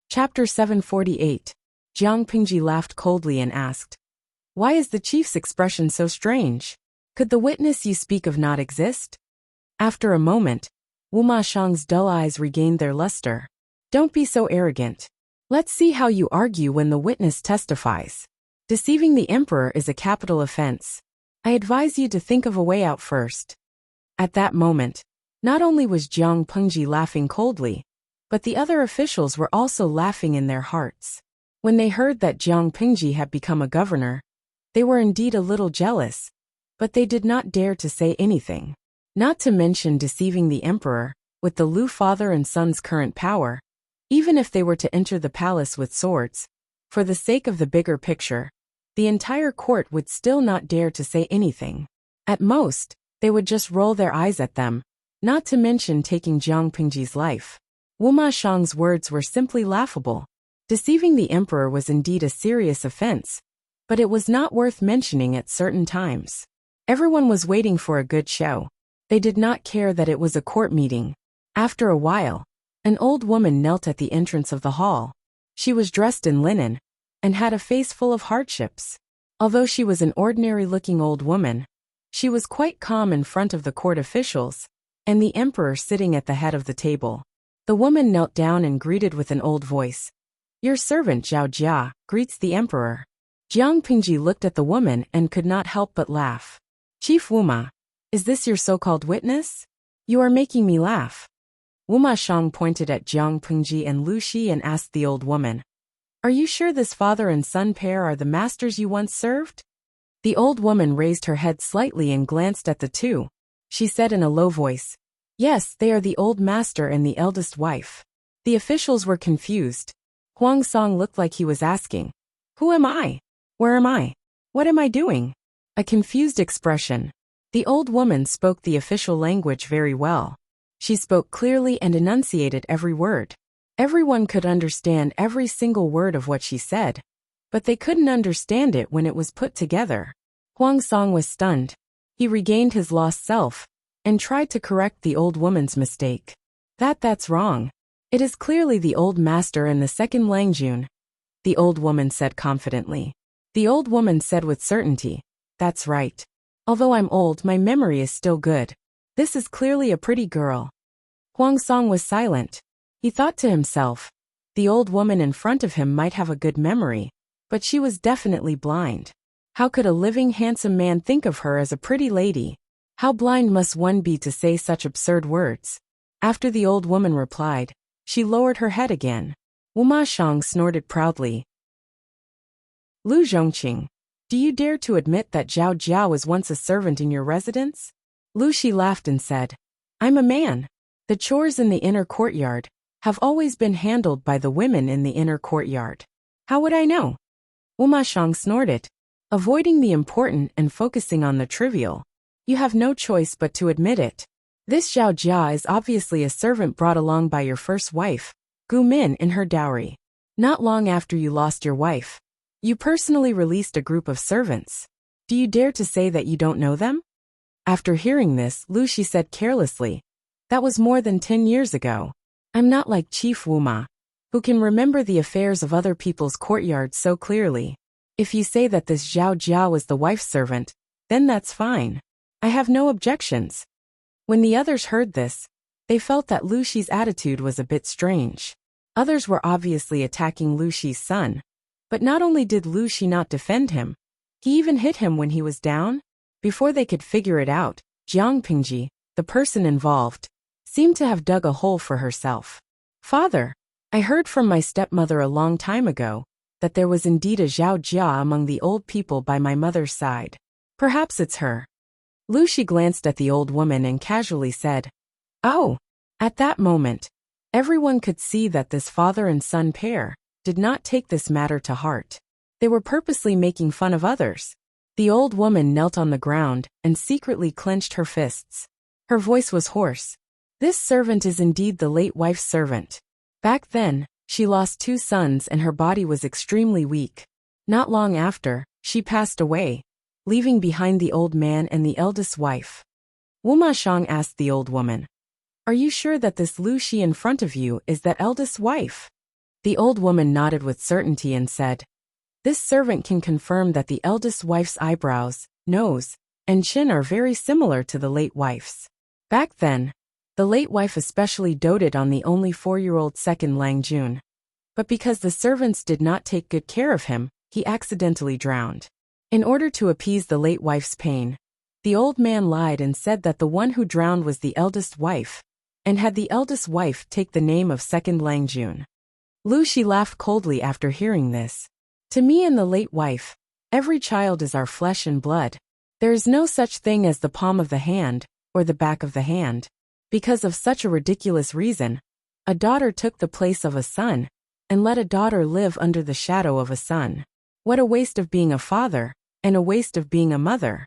Chapter 748. Jiang Pingji laughed coldly and asked, "Why is the chief's expression so strange? Could the witness you speak of not exist?" After a moment, Wu Ma Shang's dull eyes regained their luster. "Don't be so arrogant. Let's see how you argue when the witness testifies. Deceiving the emperor is a capital offense. I advise you to think of a way out first." At that moment, not only was Jiang Pengji laughing coldly, but the other officials were also laughing in their hearts. When they heard that Jiang Pengji had become a governor, they were indeed a little jealous, but they did not dare to say anything. Not to mention deceiving the emperor, with the Lu father and son's current power. Even if they were to enter the palace with swords, for the sake of the bigger picture, the entire court would still not dare to say anything. At most, they would just roll their eyes at them, not to mention taking Jiang Pengji's life. Wu Ma Shang's words were simply laughable. Deceiving the emperor was indeed a serious offense, but it was not worth mentioning at certain times. Everyone was waiting for a good show. They did not care that it was a court meeting. After a while, an old woman knelt at the entrance of the hall. She was dressed in linen, and had a face full of hardships. Although she was an ordinary-looking old woman, she was quite calm in front of the court officials, and the emperor sitting at the head of the table. The woman knelt down and greeted with an old voice. "Your servant Zhao Jia greets the emperor." Jiang Pingji looked at the woman and could not help but laugh. "Chief Wuma, is this your so-called witness? You are making me laugh." Wu Ma Shang pointed at Jiang Pingji and Lu Shi and asked the old woman, "Are you sure this father and son pair are the masters you once served?" The old woman raised her head slightly and glanced at the two. She said in a low voice, "Yes, they are the old master and the eldest wife." The officials were confused. Huang Song looked like he was asking, "Who am I? Where am I? What am I doing?" A confused expression. The old woman spoke the official language very well. She spoke clearly and enunciated every word. Everyone could understand every single word of what she said, but they couldn't understand it when it was put together. Huang Song was stunned. He regained his lost self, and tried to correct the old woman's mistake. That's wrong. It is clearly the old master and the second Langjun," the old woman said confidently. The old woman said with certainty, "That's right. Although I'm old, my memory is still good. This is clearly a pretty girl." Huang Song was silent. He thought to himself, the old woman in front of him might have a good memory, but she was definitely blind. How could a living handsome man think of her as a pretty lady? How blind must one be to say such absurd words? After the old woman replied, she lowered her head again. Wu Ma Shang snorted proudly. "Lu Zhongqing, do you dare to admit that Zhao Jia was once a servant in your residence?" Lu Shi laughed and said, "I'm a man. The chores in the inner courtyard have always been handled by the women in the inner courtyard. How would I know?" Wu Ma Shang snorted, avoiding the important and focusing on the trivial. "You have no choice but to admit it. This Zhao Jia is obviously a servant brought along by your first wife, Gu Min, in her dowry. Not long after you lost your wife, you personally released a group of servants. Do you dare to say that you don't know them?" After hearing this, Lu Shi said carelessly, "That was more than 10 years ago. I'm not like Chief Wu Ma, who can remember the affairs of other people's courtyards so clearly. If you say that this Zhao Jia was the wife's servant, then that's fine. I have no objections." When the others heard this, they felt that Lu Shi's attitude was a bit strange. Others were obviously attacking Lu Shi's son, but not only did Lu Shi not defend him, he even hit him when he was down. Before they could figure it out, Jiang Pingji, the person involved, seemed to have dug a hole for herself. "Father, I heard from my stepmother a long time ago that there was indeed a Zhao Jia among the old people by my mother's side. Perhaps it's her." Lu Shi glanced at the old woman and casually said, "Oh." At that moment, everyone could see that this father and son pair did not take this matter to heart. They were purposely making fun of others. The old woman knelt on the ground and secretly clenched her fists. Her voice was hoarse. "This servant is indeed the late wife's servant. Back then, she lost 2 sons and her body was extremely weak. Not long after, she passed away, leaving behind the old man and the eldest wife." Wu Ma Shang asked the old woman, "Are you sure that this Lu Shi in front of you is that eldest wife?" The old woman nodded with certainty and said, "This servant can confirm that the eldest wife's eyebrows, nose, and chin are very similar to the late wife's. Back then, the late wife especially doted on the only 4-year-old second Lang Jun. But because the servants did not take good care of him, he accidentally drowned. In order to appease the late wife's pain, the old man lied and said that the one who drowned was the eldest wife, and had the eldest wife take the name of second Lang Jun." Lu Shi laughed coldly after hearing this. "To me and the late wife, every child is our flesh and blood. There is no such thing as the palm of the hand, or the back of the hand. Because of such a ridiculous reason, a daughter took the place of a son, and let a daughter live under the shadow of a son. What a waste of being a father, and a waste of being a mother."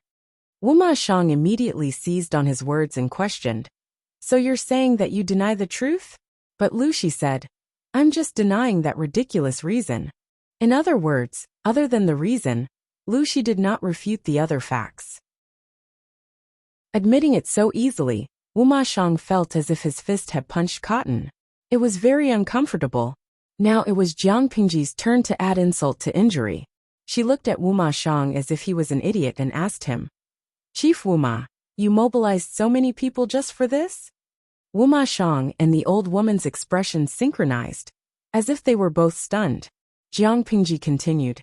Wu Ma Shang immediately seized on his words and questioned, "So you're saying that you deny the truth?" But Lu Shi said, "I'm just denying that ridiculous reason." In other words, other than the reason, Lu Shi did not refute the other facts. Admitting it so easily, Wu Ma Shang felt as if his fist had punched cotton. It was very uncomfortable. Now it was Jiang Pingji's turn to add insult to injury. She looked at Wu Ma Shang as if he was an idiot and asked him, "Chief Wu Ma, you mobilized so many people just for this?" Wu Ma Shang and the old woman's expression synchronized, as if they were both stunned. Jiang Pingji continued,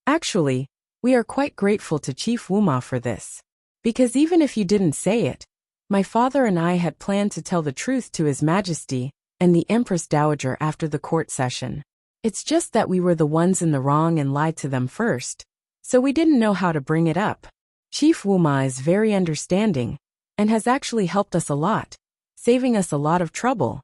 "Actually, we are quite grateful to Chief Wu Ma for this. Because even if you didn't say it, my father and I had planned to tell the truth to His Majesty and the Empress Dowager after the court session. It's just that we were the ones in the wrong and lied to them first, so we didn't know how to bring it up. Chief Wu Ma is very understanding, and has actually helped us a lot, saving us a lot of trouble."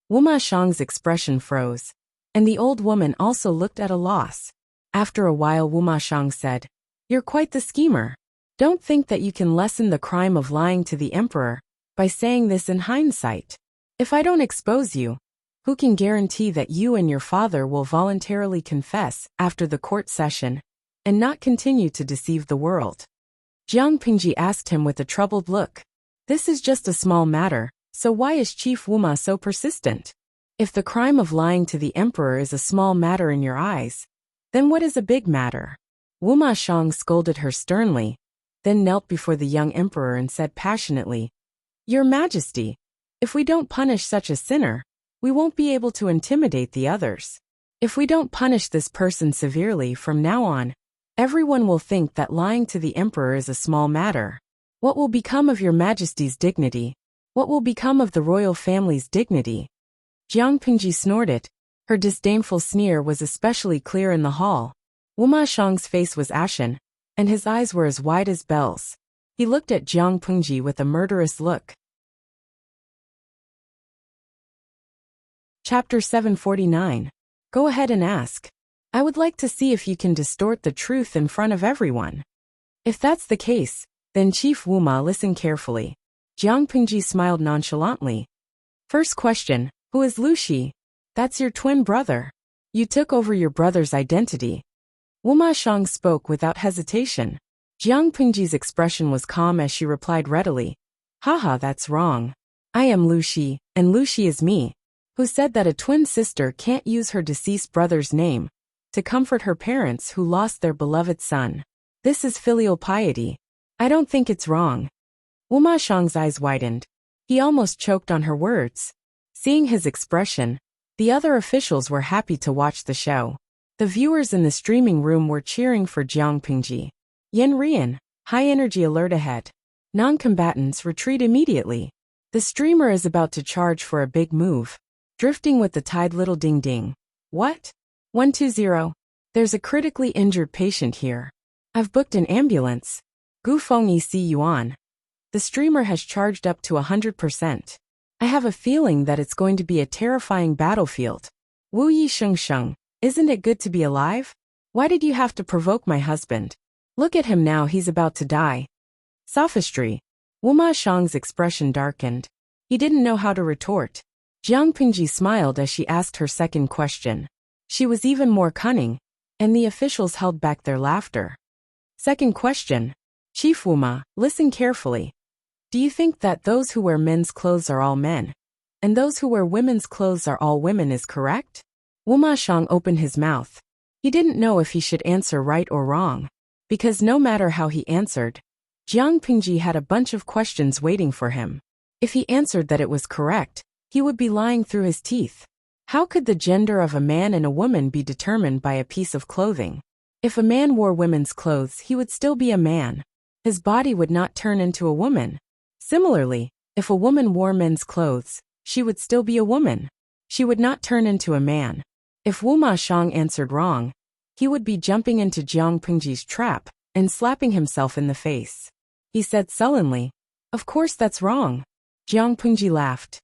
Wu Ma Shang's expression froze, and the old woman also looked at a loss. After a while Wu Ma Shang said, "You're quite the schemer. Don't think that you can lessen the crime of lying to the emperor by saying this in hindsight. If I don't expose you, who can guarantee that you and your father will voluntarily confess after the court session and not continue to deceive the world?" Jiang Pingji asked him with a troubled look. "This is just a small matter, so why is Chief Wu Ma so persistent? If the crime of lying to the emperor is a small matter in your eyes, then what is a big matter?" Wu Ma Shang scolded her sternly, then knelt before the young emperor and said passionately, "Your Majesty, if we don't punish such a sinner, we won't be able to intimidate the others. If we don't punish this person severely from now on, everyone will think that lying to the emperor is a small matter. What will become of your Majesty's dignity? What will become of the royal family's dignity?" Jiang Pingji snorted. Her disdainful sneer was especially clear in the hall. Wu Ma Shang's face was ashen, and his eyes were as wide as bells. He looked at Jiang Pingji with a murderous look. Chapter 749. Go ahead and ask. I would like to see if you can distort the truth in front of everyone. If that's the case, then Chief Wu Ma, listen carefully. Jiang Pingji smiled nonchalantly. First question, who is Lu Shi? That's your twin brother. You took over your brother's identity. Wu Ma Shang spoke without hesitation. Jiang Pingji's expression was calm as she replied readily. Haha, that's wrong. I am Lu Shi, and Lu Shi is me, who said that a twin sister can't use her deceased brother's name to comfort her parents who lost their beloved son. This is filial piety. I don't think it's wrong. Wu Ma Shang's eyes widened. He almost choked on her words. Seeing his expression, the other officials were happy to watch the show. The viewers in the streaming room were cheering for Jiang Pingji. Yen Rian, high energy alert ahead. Non-combatants retreat immediately. The streamer is about to charge for a big move. Drifting with the tide, little ding ding. What? 120. There's a critically injured patient here. I've booked an ambulance. Gu Fengyi Si Yuan. The streamer has charged up to 100%. I have a feeling that it's going to be a terrifying battlefield. Wu Yi Sheng Sheng, isn't it good to be alive? Why did you have to provoke my husband? Look at him now, he's about to die. Sophistry. Wu Ma Shang's expression darkened. He didn't know how to retort. Jiang Pingji smiled as she asked her second question. She was even more cunning, and the officials held back their laughter. Second question. Chief Wu Ma, listen carefully. Do you think that those who wear men's clothes are all men, and those who wear women's clothes are all women is correct? Wuma Shang opened his mouth. He didn't know if he should answer right or wrong. Because no matter how he answered, Jiang Pingji had a bunch of questions waiting for him. If he answered that it was correct, he would be lying through his teeth. How could the gender of a man and a woman be determined by a piece of clothing? If a man wore women's clothes, he would still be a man. His body would not turn into a woman. Similarly, if a woman wore men's clothes, she would still be a woman. She would not turn into a man. If Wuma Shang answered wrong, he would be jumping into Jiang Pingji's trap and slapping himself in the face. He said sullenly, "Of course that's wrong." Jiang Pingji laughed.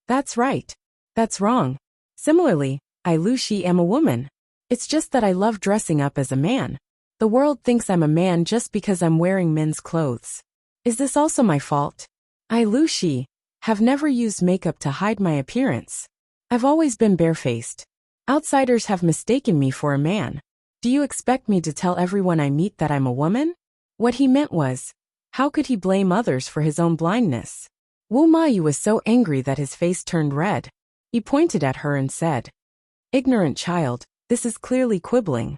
"That's right. That's wrong. Similarly, I Lu Shi am a woman. It's just that I love dressing up as a man. The world thinks I'm a man just because I'm wearing men's clothes. Is this also my fault? I Lu Shi have never used makeup to hide my appearance. I've always been barefaced. Outsiders have mistaken me for a man. Do you expect me to tell everyone I meet that I'm a woman?" What he meant was, how could he blame others for his own blindness? Wu Mayu was so angry that his face turned red. He pointed at her and said, "Ignorant child, this is clearly quibbling.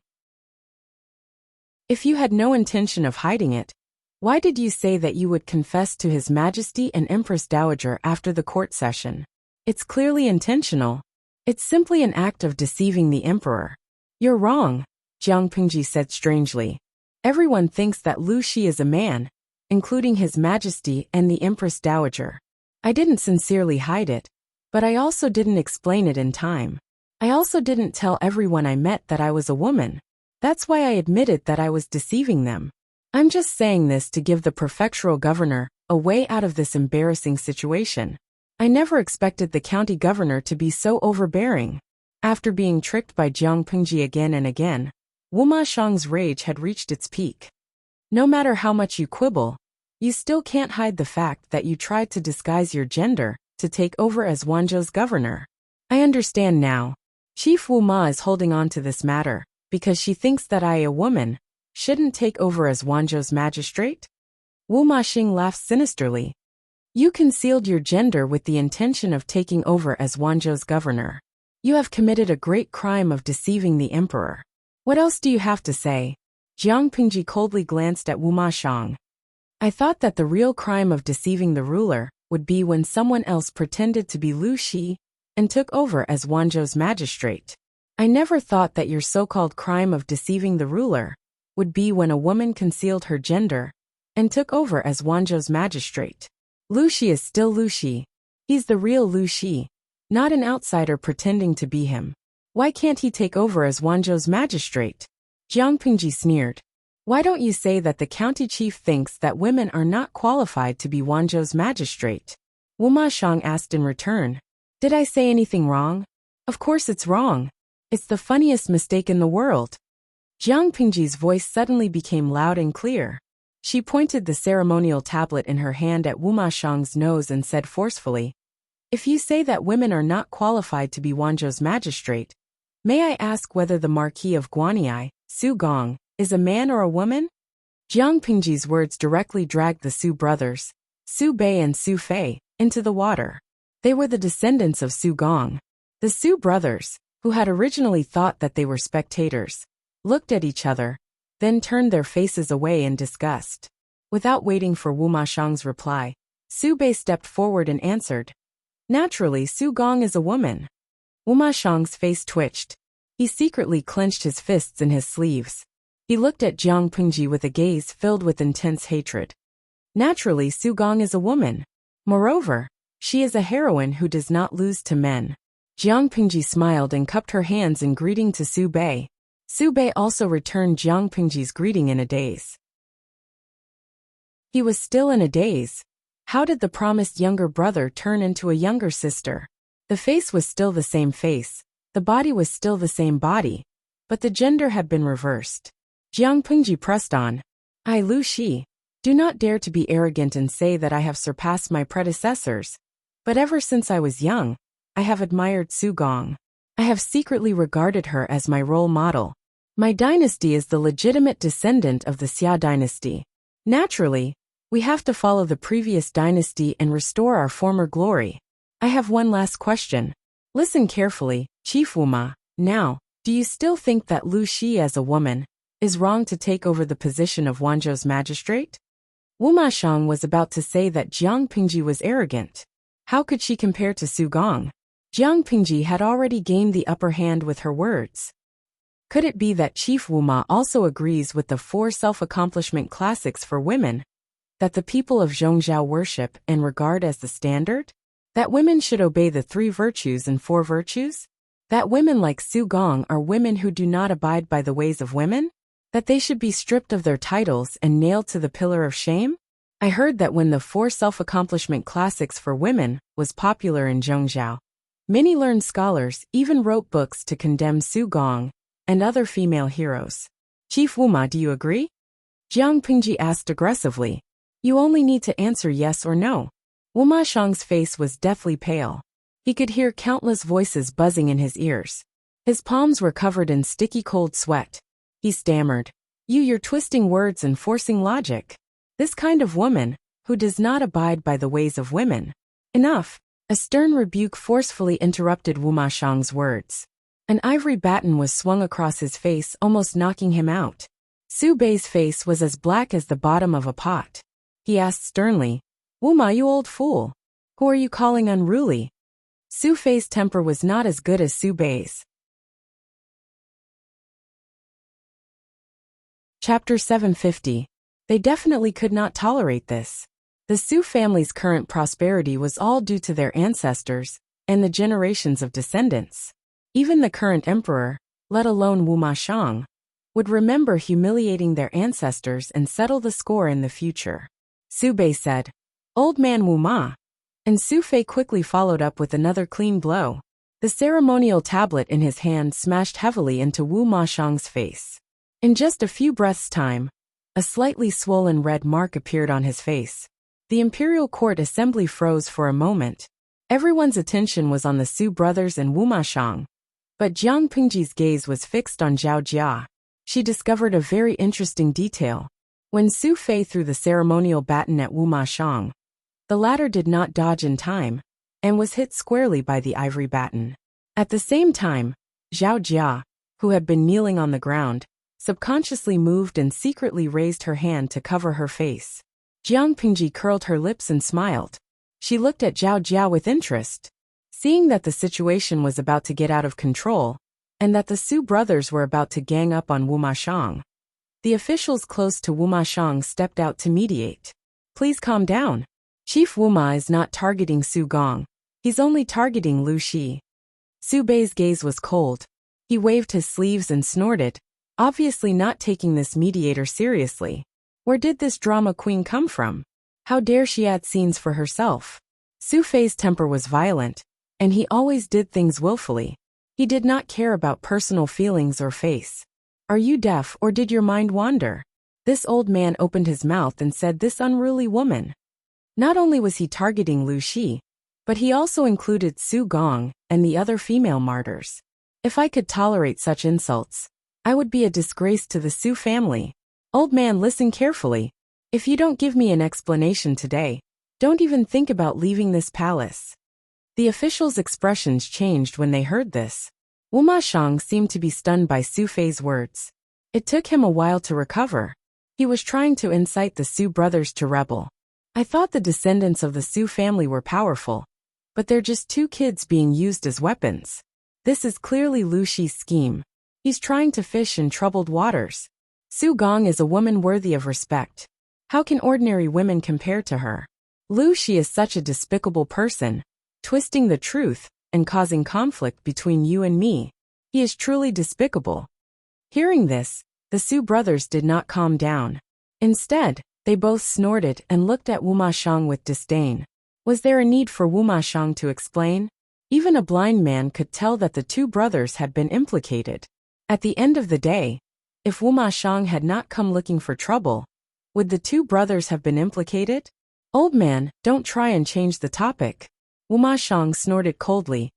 If you had no intention of hiding it, why did you say that you would confess to His Majesty and Empress Dowager after the court session? It's clearly intentional. It's simply an act of deceiving the emperor." "You're wrong," Jiang Pingji said strangely. "Everyone thinks that Lu Shi is a man, including His Majesty and the Empress Dowager. I didn't sincerely hide it, but I also didn't explain it in time. I also didn't tell everyone I met that I was a woman. That's why I admitted that I was deceiving them. I'm just saying this to give the prefectural governor a way out of this embarrassing situation. I never expected the county governor to be so overbearing." After being tricked by Jiang Pingji again and again, Wuma Shang's rage had reached its peak. No matter how much you quibble, you still can't hide the fact that you tried to disguise your gender to take over as Wanzhou's governor. I understand now. Chief Wu Ma is holding on to this matter because she thinks that I, a woman, shouldn't take over as Wanzhou's magistrate? Wu Ma Xing laughed sinisterly. You concealed your gender with the intention of taking over as Wanzhou's governor. You have committed a great crime of deceiving the emperor. What else do you have to say? Jiang Pingji coldly glanced at Wu Ma Shang. I thought that the real crime of deceiving the ruler would be when someone else pretended to be Lu Shi and took over as Wanzhou's magistrate. I never thought that your so-called crime of deceiving the ruler would be when a woman concealed her gender and took over as Wanzhou's magistrate. Lu Shi is still Lu Shi. He's the real Lu Shi, not an outsider pretending to be him. Why can't he take over as Wanzhou's magistrate? Jiang Pingji sneered. Why don't you say that the county chief thinks that women are not qualified to be Wanzhou's magistrate? Wu Ma Shang asked in return. Did I say anything wrong? Of course it's wrong. It's the funniest mistake in the world. Jiang Pingji's voice suddenly became loud and clear. She pointed the ceremonial tablet in her hand at Wu Ma Shang's nose and said forcefully, If you say that women are not qualified to be Wanzhou's magistrate, may I ask whether the Marquis of Guanyi, Su Gong, is a man or a woman? Jiang Pingji's words directly dragged the Su brothers, Su Bei and Su Fei, into the water. They were the descendants of Su Gong. The Su brothers, who had originally thought that they were spectators, looked at each other, then turned their faces away in disgust. Without waiting for Wu Ma Shang's reply, Su Bei stepped forward and answered, Naturally, Su Gong is a woman. Wu Ma Shang's face twitched. He secretly clenched his fists in his sleeves. He looked at Jiang Pingji with a gaze filled with intense hatred. Naturally, Su Gong is a woman. Moreover, she is a heroine who does not lose to men. Jiang Pingji smiled and cupped her hands in greeting to Su Bei. Su Bei also returned Jiang Pingji's greeting in a daze. He was still in a daze. How did the promised younger brother turn into a younger sister? The face was still the same face, the body was still the same body, but the gender had been reversed. Jiang Pingji pressed on. I Lu Shi, do not dare to be arrogant and say that I have surpassed my predecessors. But ever since I was young, I have admired Su Gong. I have secretly regarded her as my role model. My dynasty is the legitimate descendant of the Xia dynasty. Naturally, we have to follow the previous dynasty and restore our former glory. I have one last question. Listen carefully, Chief Wu Ma. Now, do you still think that Lu Shi as a woman is wrong to take over the position of Wanzhou's magistrate? Wu Mashang was about to say that Jiang Pingji was arrogant. How could she compare to Su Gong? Jiang Pingji had already gained the upper hand with her words. Could it be that Chief Wu Ma also agrees with the 4 self-accomplishment classics for women that the people of Zhongzhou worship and regard as the standard? That women should obey the 3 virtues and 4 virtues? That women like Su Gong are women who do not abide by the ways of women? That they should be stripped of their titles and nailed to the pillar of shame? I heard that when the 4 self-accomplishment classics for women was popular in Zhongzhou, many learned scholars even wrote books to condemn Su Gong and other female heroes. Chief Wu Ma, do you agree? Jiang Pingji asked aggressively. You only need to answer yes or no. Wu Ma Shang's face was deathly pale. He could hear countless voices buzzing in his ears. His palms were covered in sticky cold sweat. He stammered. You're twisting words and forcing logic. This kind of woman, who does not abide by the ways of women. Enough. A stern rebuke forcefully interrupted Wu Ma Shang's words. An ivory baton was swung across his face, almost knocking him out. Su Bei's face was as black as the bottom of a pot. He asked sternly, Wu Ma, you old fool. Who are you calling unruly? Su Fei's temper was not as good as Su Bei's. Chapter 750. They definitely could not tolerate this. The Su family's current prosperity was all due to their ancestors and the generations of descendants. Even the current emperor, let alone Wu Ma Shang, would remember humiliating their ancestors and settle the score in the future. Su Bei said, Old man Wu Ma. And Su Fei quickly followed up with another clean blow. The ceremonial tablet in his hand smashed heavily into Wu Ma Shang's face. In just a few breaths' time, a slightly swollen red mark appeared on his face. The imperial court assembly froze for a moment. Everyone's attention was on the Su brothers and Wu Ma Shang. But Jiang Pingji's gaze was fixed on Zhao Jia. She discovered a very interesting detail. When Su Fei threw the ceremonial baton at Wu Ma Shang, the latter did not dodge in time, and was hit squarely by the ivory baton. At the same time, Zhao Jia, who had been kneeling on the ground, subconsciously moved and secretly raised her hand to cover her face. Jiang Pingji curled her lips and smiled. She looked at Zhao Jia with interest. Seeing that the situation was about to get out of control, and that the Su brothers were about to gang up on Wu Ma Shang, the officials close to Wu Ma Shang stepped out to mediate. Please calm down. Chief Wu Ma is not targeting Su Gong. He's only targeting Lu Shi. Su Bei's gaze was cold. He waved his sleeves and snorted, obviously not taking this mediator seriously. Where did this drama queen come from? How dare she add scenes for herself? Su Fei's temper was violent, and he always did things willfully. He did not care about personal feelings or face. Are you deaf or did your mind wander? This old man opened his mouth and said this unruly woman. Not only was he targeting Lu Shi, but he also included Su Gong and the other female martyrs. If I could tolerate such insults, I would be a disgrace to the Su family. Old man, listen carefully. If you don't give me an explanation today, don't even think about leaving this palace. The officials' expressions changed when they heard this. Wu Ma Shang seemed to be stunned by Su Fei's words. It took him a while to recover. He was trying to incite the Su brothers to rebel. I thought the descendants of the Su family were powerful, but they're just 2 kids being used as weapons. This is clearly Lu Shi's scheme. He's trying to fish in troubled waters. Su Gong is a woman worthy of respect. How can ordinary women compare to her? Lu Shi is such a despicable person, twisting the truth and causing conflict between you and me. He is truly despicable. Hearing this, the Su brothers did not calm down. Instead, they both snorted and looked at Wu Ma Shang with disdain. Was there a need for Wu Ma Shang to explain? Even a blind man could tell that the 2 brothers had been implicated. At the end of the day, if Wu Ma Shang had not come looking for trouble, would the 2 brothers have been implicated? Old man, don't try and change the topic. Wu Ma Shang snorted coldly.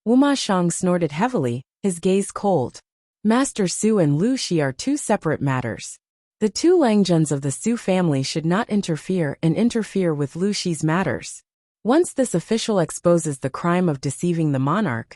Wu Ma Shang snorted heavily, his gaze cold. Master Su and Lu Shi are 2 separate matters. The 2 Langjuns of the Su family should not interfere with Lu Shi's matters. Once this official exposes the crime of deceiving the monarch,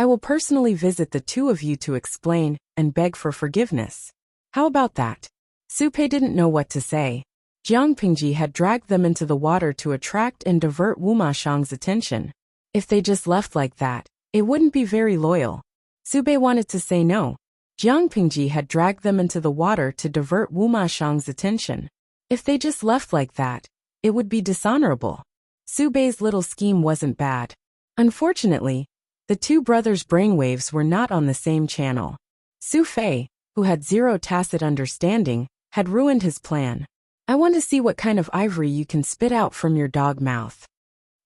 I will personally visit the two of you to explain and beg for forgiveness. How about that? Su Pei didn't know what to say. Jiang Pingji had dragged them into the water to attract and divert Wu Ma Shang's attention. If they just left like that, it wouldn't be very loyal. Su Bei wanted to say no. Jiang Pingji had dragged them into the water to divert Wu Ma Shang's attention. If they just left like that, it would be dishonorable. Su Bei's little scheme wasn't bad. Unfortunately, the two brothers' brainwaves were not on the same channel. Su Fei, who had zero tacit understanding, had ruined his plan. I want to see what kind of ivory you can spit out from your dog mouth.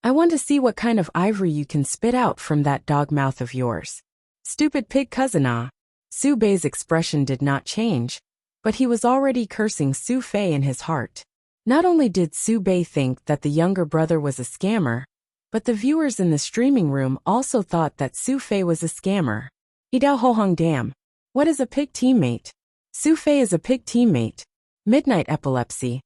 I want to see what kind of ivory you can spit out from that dog mouth of yours. Stupid pig cousin ah. Su Bei's expression did not change, but he was already cursing Su Fei in his heart. Not only did Su Bei think that the younger brother was a scammer, but the viewers in the streaming room also thought that Su Fei was a scammer. Idao Hohong damn. What is a pig teammate? Su Fei is a pig teammate. Midnight epilepsy.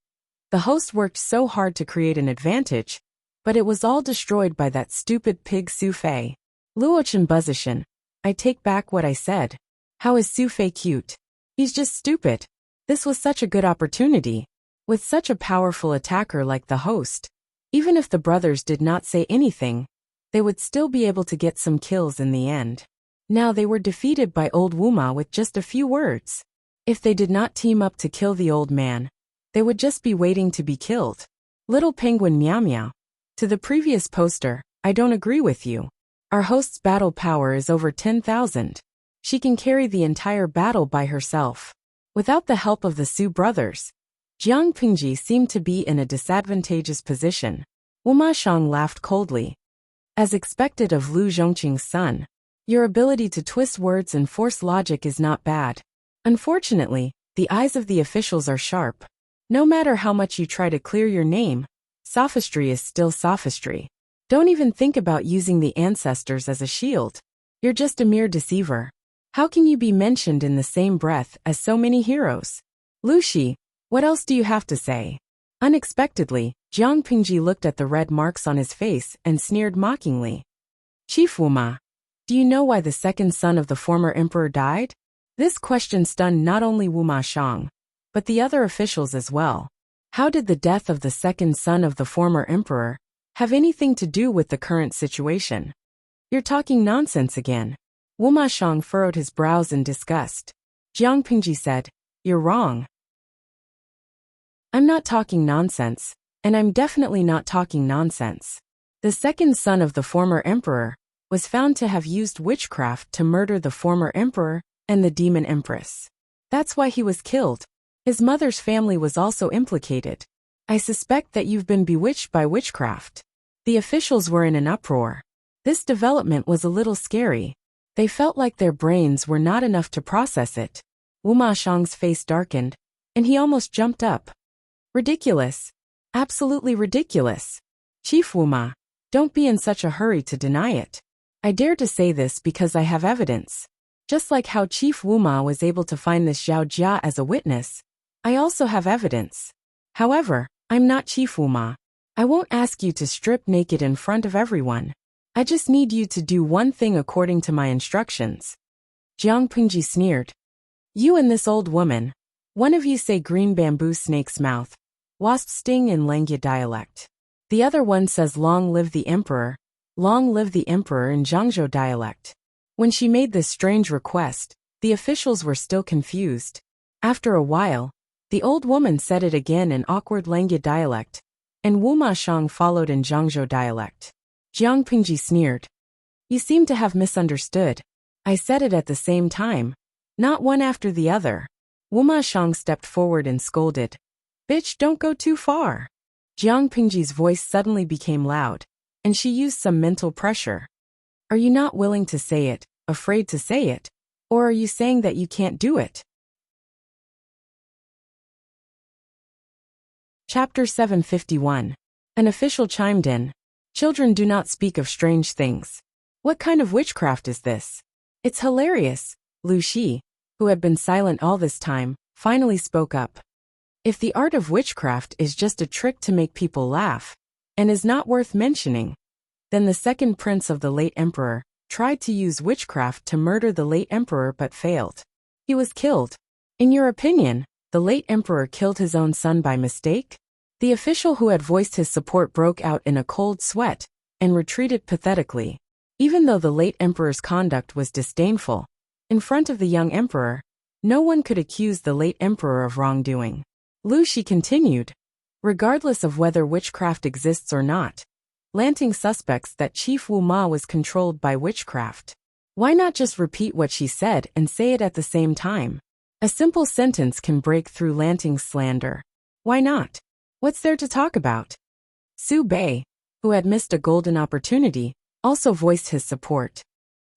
The host worked so hard to create an advantage, but it was all destroyed by that stupid pig Su Fei. Luochen Buzzishan. I take back what I said. How is Su Fei cute? He's just stupid. This was such a good opportunity. With such a powerful attacker like the host, even if the brothers did not say anything, they would still be able to get some kills in the end. Now they were defeated by old Wuma with just a few words. If they did not team up to kill the old man, they would just be waiting to be killed. Little penguin meow meow. To the previous poster, I don't agree with you. Our host's battle power is over 10,000. She can carry the entire battle by herself. Without the help of the Su brothers, Jiang Pingji seemed to be in a disadvantageous position. Wu Ma Shang laughed coldly. As expected of Lu Zhongqing's son, your ability to twist words and force logic is not bad. Unfortunately, the eyes of the officials are sharp. No matter how much you try to clear your name, sophistry is still sophistry. Don't even think about using the ancestors as a shield. You're just a mere deceiver. How can you be mentioned in the same breath as so many heroes? Lu Shi, what else do you have to say? Unexpectedly, Jiang Pingji looked at the red marks on his face and sneered mockingly. Chief Wuma, do you know why the second son of the former emperor died? This question stunned not only Wu Ma Shang, but the other officials as well. How did the death of the second son of the former emperor have anything to do with the current situation? You're talking nonsense again. Wu Ma Shang furrowed his brows in disgust. Jiang Pingji said, you're wrong. I'm not talking nonsense, and I'm definitely not talking nonsense. The second son of the former emperor was found to have used witchcraft to murder the former emperor and the demon empress. That's why he was killed. His mother's family was also implicated. I suspect that you've been bewitched by witchcraft. The officials were in an uproar. This development was a little scary. They felt like their brains were not enough to process it. Wu Ma Shang's face darkened, and he almost jumped up. Ridiculous. Absolutely ridiculous. Chief Wuma, don't be in such a hurry to deny it. I dare to say this because I have evidence. Just like how Chief Wuma was able to find this Zhao Jia as a witness, I also have evidence. However, I'm not Chief Wuma. I won't ask you to strip naked in front of everyone. I just need you to do one thing according to my instructions. Jiang Pingji sneered. You and this old woman. One of you say green bamboo snake's mouth, wasp sting in Langya dialect. The other one says long live the emperor in Zhangzhou dialect. When she made this strange request, the officials were still confused. After a while, the old woman said it again in awkward Langya dialect, and Wu Ma Shang followed in Zhangzhou dialect. Jiang Pingji sneered. You seem to have misunderstood. I said it at the same time, not one after the other. Wu Ma Shang stepped forward and scolded. Bitch, don't go too far. Jiang Pingji's voice suddenly became loud, and she used some mental pressure. Are you not willing to say it, afraid to say it? Or are you saying that you can't do it? Chapter 751. An official chimed in. Children do not speak of strange things. What kind of witchcraft is this? It's hilarious. Lu Shi, who had been silent all this time, finally spoke up. If the art of witchcraft is just a trick to make people laugh, and is not worth mentioning, then the second prince of the late emperor, tried to use witchcraft to murder the late emperor but failed. He was killed. In your opinion, the late emperor killed his own son by mistake? The official who had voiced his support broke out in a cold sweat and retreated pathetically. Even though the late emperor's conduct was disdainful, in front of the young emperor, no one could accuse the late emperor of wrongdoing. Lu Shi continued. Regardless of whether witchcraft exists or not, Lanting suspects that Chief Wu Ma was controlled by witchcraft. Why not just repeat what she said and say it at the same time? A simple sentence can break through Lanting's slander. Why not? What's there to talk about? Su Bei, who had missed a golden opportunity, also voiced his support.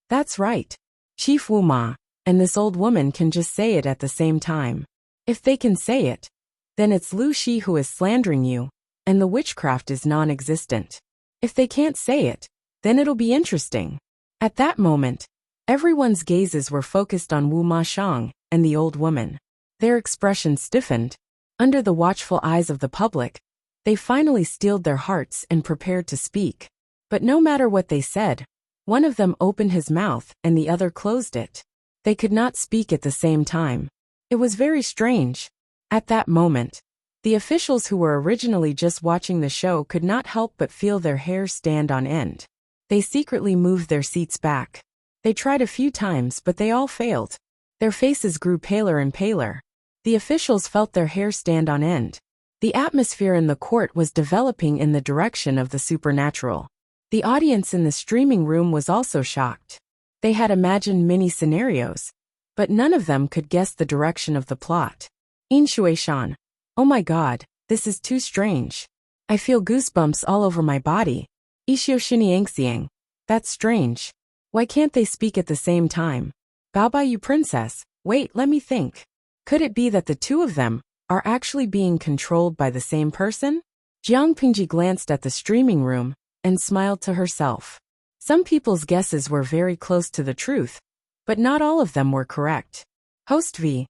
That's right. Chief Wu Ma and this old woman can just say it at the same time. If they can say it, then it's Lu Shi who is slandering you, and the witchcraft is non-existent. If they can't say it, then it'll be interesting. At that moment, everyone's gazes were focused on Wu Ma Shang and the old woman. Their expressions stiffened. Under the watchful eyes of the public, they finally steeled their hearts and prepared to speak. But no matter what they said, one of them opened his mouth and the other closed it. They could not speak at the same time. It was very strange. At that moment, the officials who were originally just watching the show could not help but feel their hair stand on end. They secretly moved their seats back. They tried a few times but they all failed. Their faces grew paler and paler. The officials felt their hair stand on end. The atmosphere in the court was developing in the direction of the supernatural. The audience in the streaming room was also shocked. They had imagined many scenarios, but none of them could guess the direction of the plot. In Shueishan, oh my god, this is too strange. I feel goosebumps all over my body. Ishio Shiniangxiang, that's strange. Why can't they speak at the same time? Baobai, you princess, wait, let me think. Could it be that the two of them are actually being controlled by the same person? Jiang Pingji glanced at the streaming room and smiled to herself. Some people's guesses were very close to the truth, but not all of them were correct. Host V.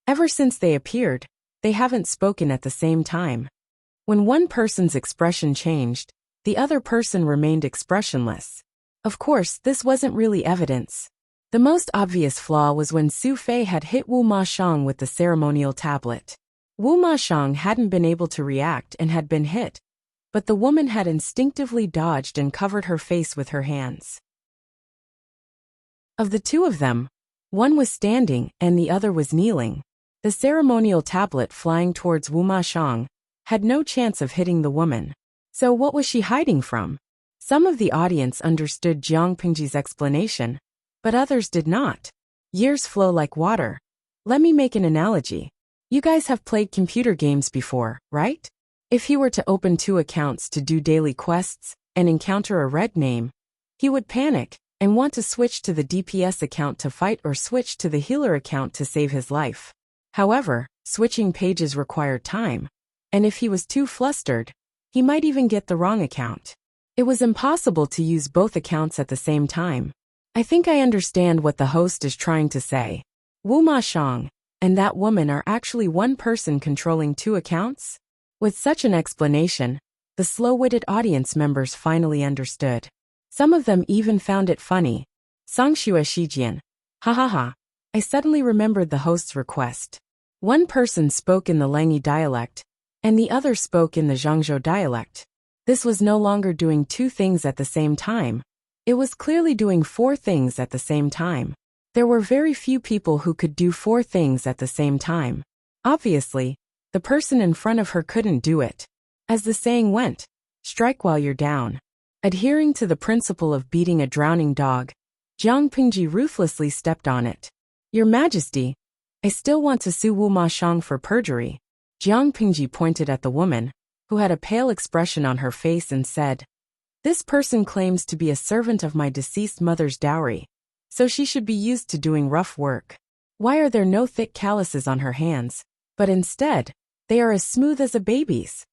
Ever since they appeared, they haven't spoken at the same time. When one person's expression changed, the other person remained expressionless. Of course, this wasn't really evidence. The most obvious flaw was when Su Fei had hit Wu Ma Shang with the ceremonial tablet. Wu Ma Shang hadn't been able to react and had been hit, but the woman had instinctively dodged and covered her face with her hands. Of the two of them, one was standing and the other was kneeling. The ceremonial tablet flying towards Wu Ma Shang had no chance of hitting the woman. So what was she hiding from? Some of the audience understood Jiang Pingji's explanation, but others did not. Years flow like water. Let me make an analogy. You guys have played computer games before, right? If he were to open 2 accounts to do daily quests and encounter a red name, he would panic and want to switch to the DPS account to fight or switch to the healer account to save his life. However, switching pages required time, and if he was too flustered, he might even get the wrong account. It was impossible to use both accounts at the same time. I think I understand what the host is trying to say. Wu Ma Shang and that woman are actually one person controlling 2 accounts? With such an explanation, the slow-witted audience members finally understood. Some of them even found it funny. Sangxue Shijian. Ha ha ha. I suddenly remembered the host's request. One person spoke in the Langyi dialect, and the other spoke in the Zhangzhou dialect. This was no longer doing 2 things at the same time. It was clearly doing 4 things at the same time. There were very few people who could do 4 things at the same time. Obviously, the person in front of her couldn't do it. As the saying went, strike while you're down. Adhering to the principle of beating a drowning dog, Jiang Pingji ruthlessly stepped on it. Your Majesty, I still want to sue Wu Ma Shang for perjury. Jiang Pingji pointed at the woman, who had a pale expression on her face and said, this person claims to be a servant of my deceased mother's dowry, so she should be used to doing rough work. Why are there no thick calluses on her hands, but instead, they are as smooth as a baby's?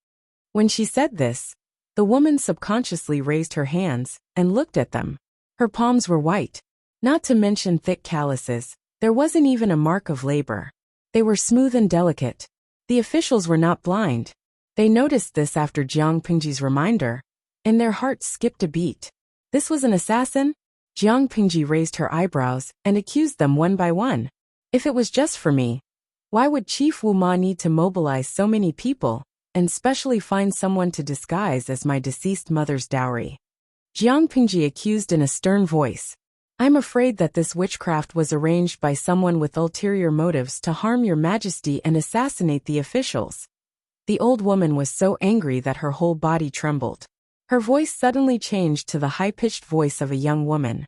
When she said this, the woman subconsciously raised her hands and looked at them. Her palms were white. Not to mention thick calluses, there wasn't even a mark of labor. They were smooth and delicate. The officials were not blind. They noticed this after Jiang Pingji's reminder, and their hearts skipped a beat. This was an assassin? Jiang Pingji raised her eyebrows and accused them one by one. If it was just for me, why would Chief Wu Ma need to mobilize so many people, and specially find someone to disguise as my deceased mother's dowry? Jiang Pingji accused in a stern voice. I'm afraid that this witchcraft was arranged by someone with ulterior motives to harm your majesty and assassinate the officials. The old woman was so angry that her whole body trembled. Her voice suddenly changed to the high-pitched voice of a young woman.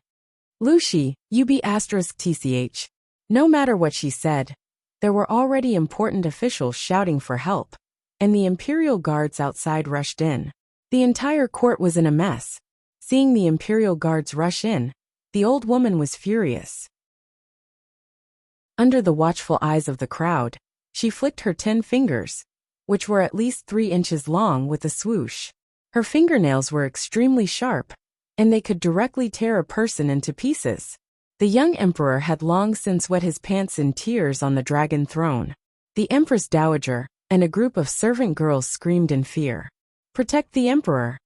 Lu Shi, UB*TCH. No matter what she said, there were already important officials shouting for help, and the imperial guards outside rushed in. The entire court was in a mess. Seeing the imperial guards rush in, the old woman was furious. Under the watchful eyes of the crowd, she flicked her 10 fingers, which were at least 3 inches long, with a swoosh. Her fingernails were extremely sharp, and they could directly tear a person into pieces. The young emperor had long since wet his pants in tears on the dragon throne. The empress dowager and a group of servant girls screamed in fear. Protect the emperor!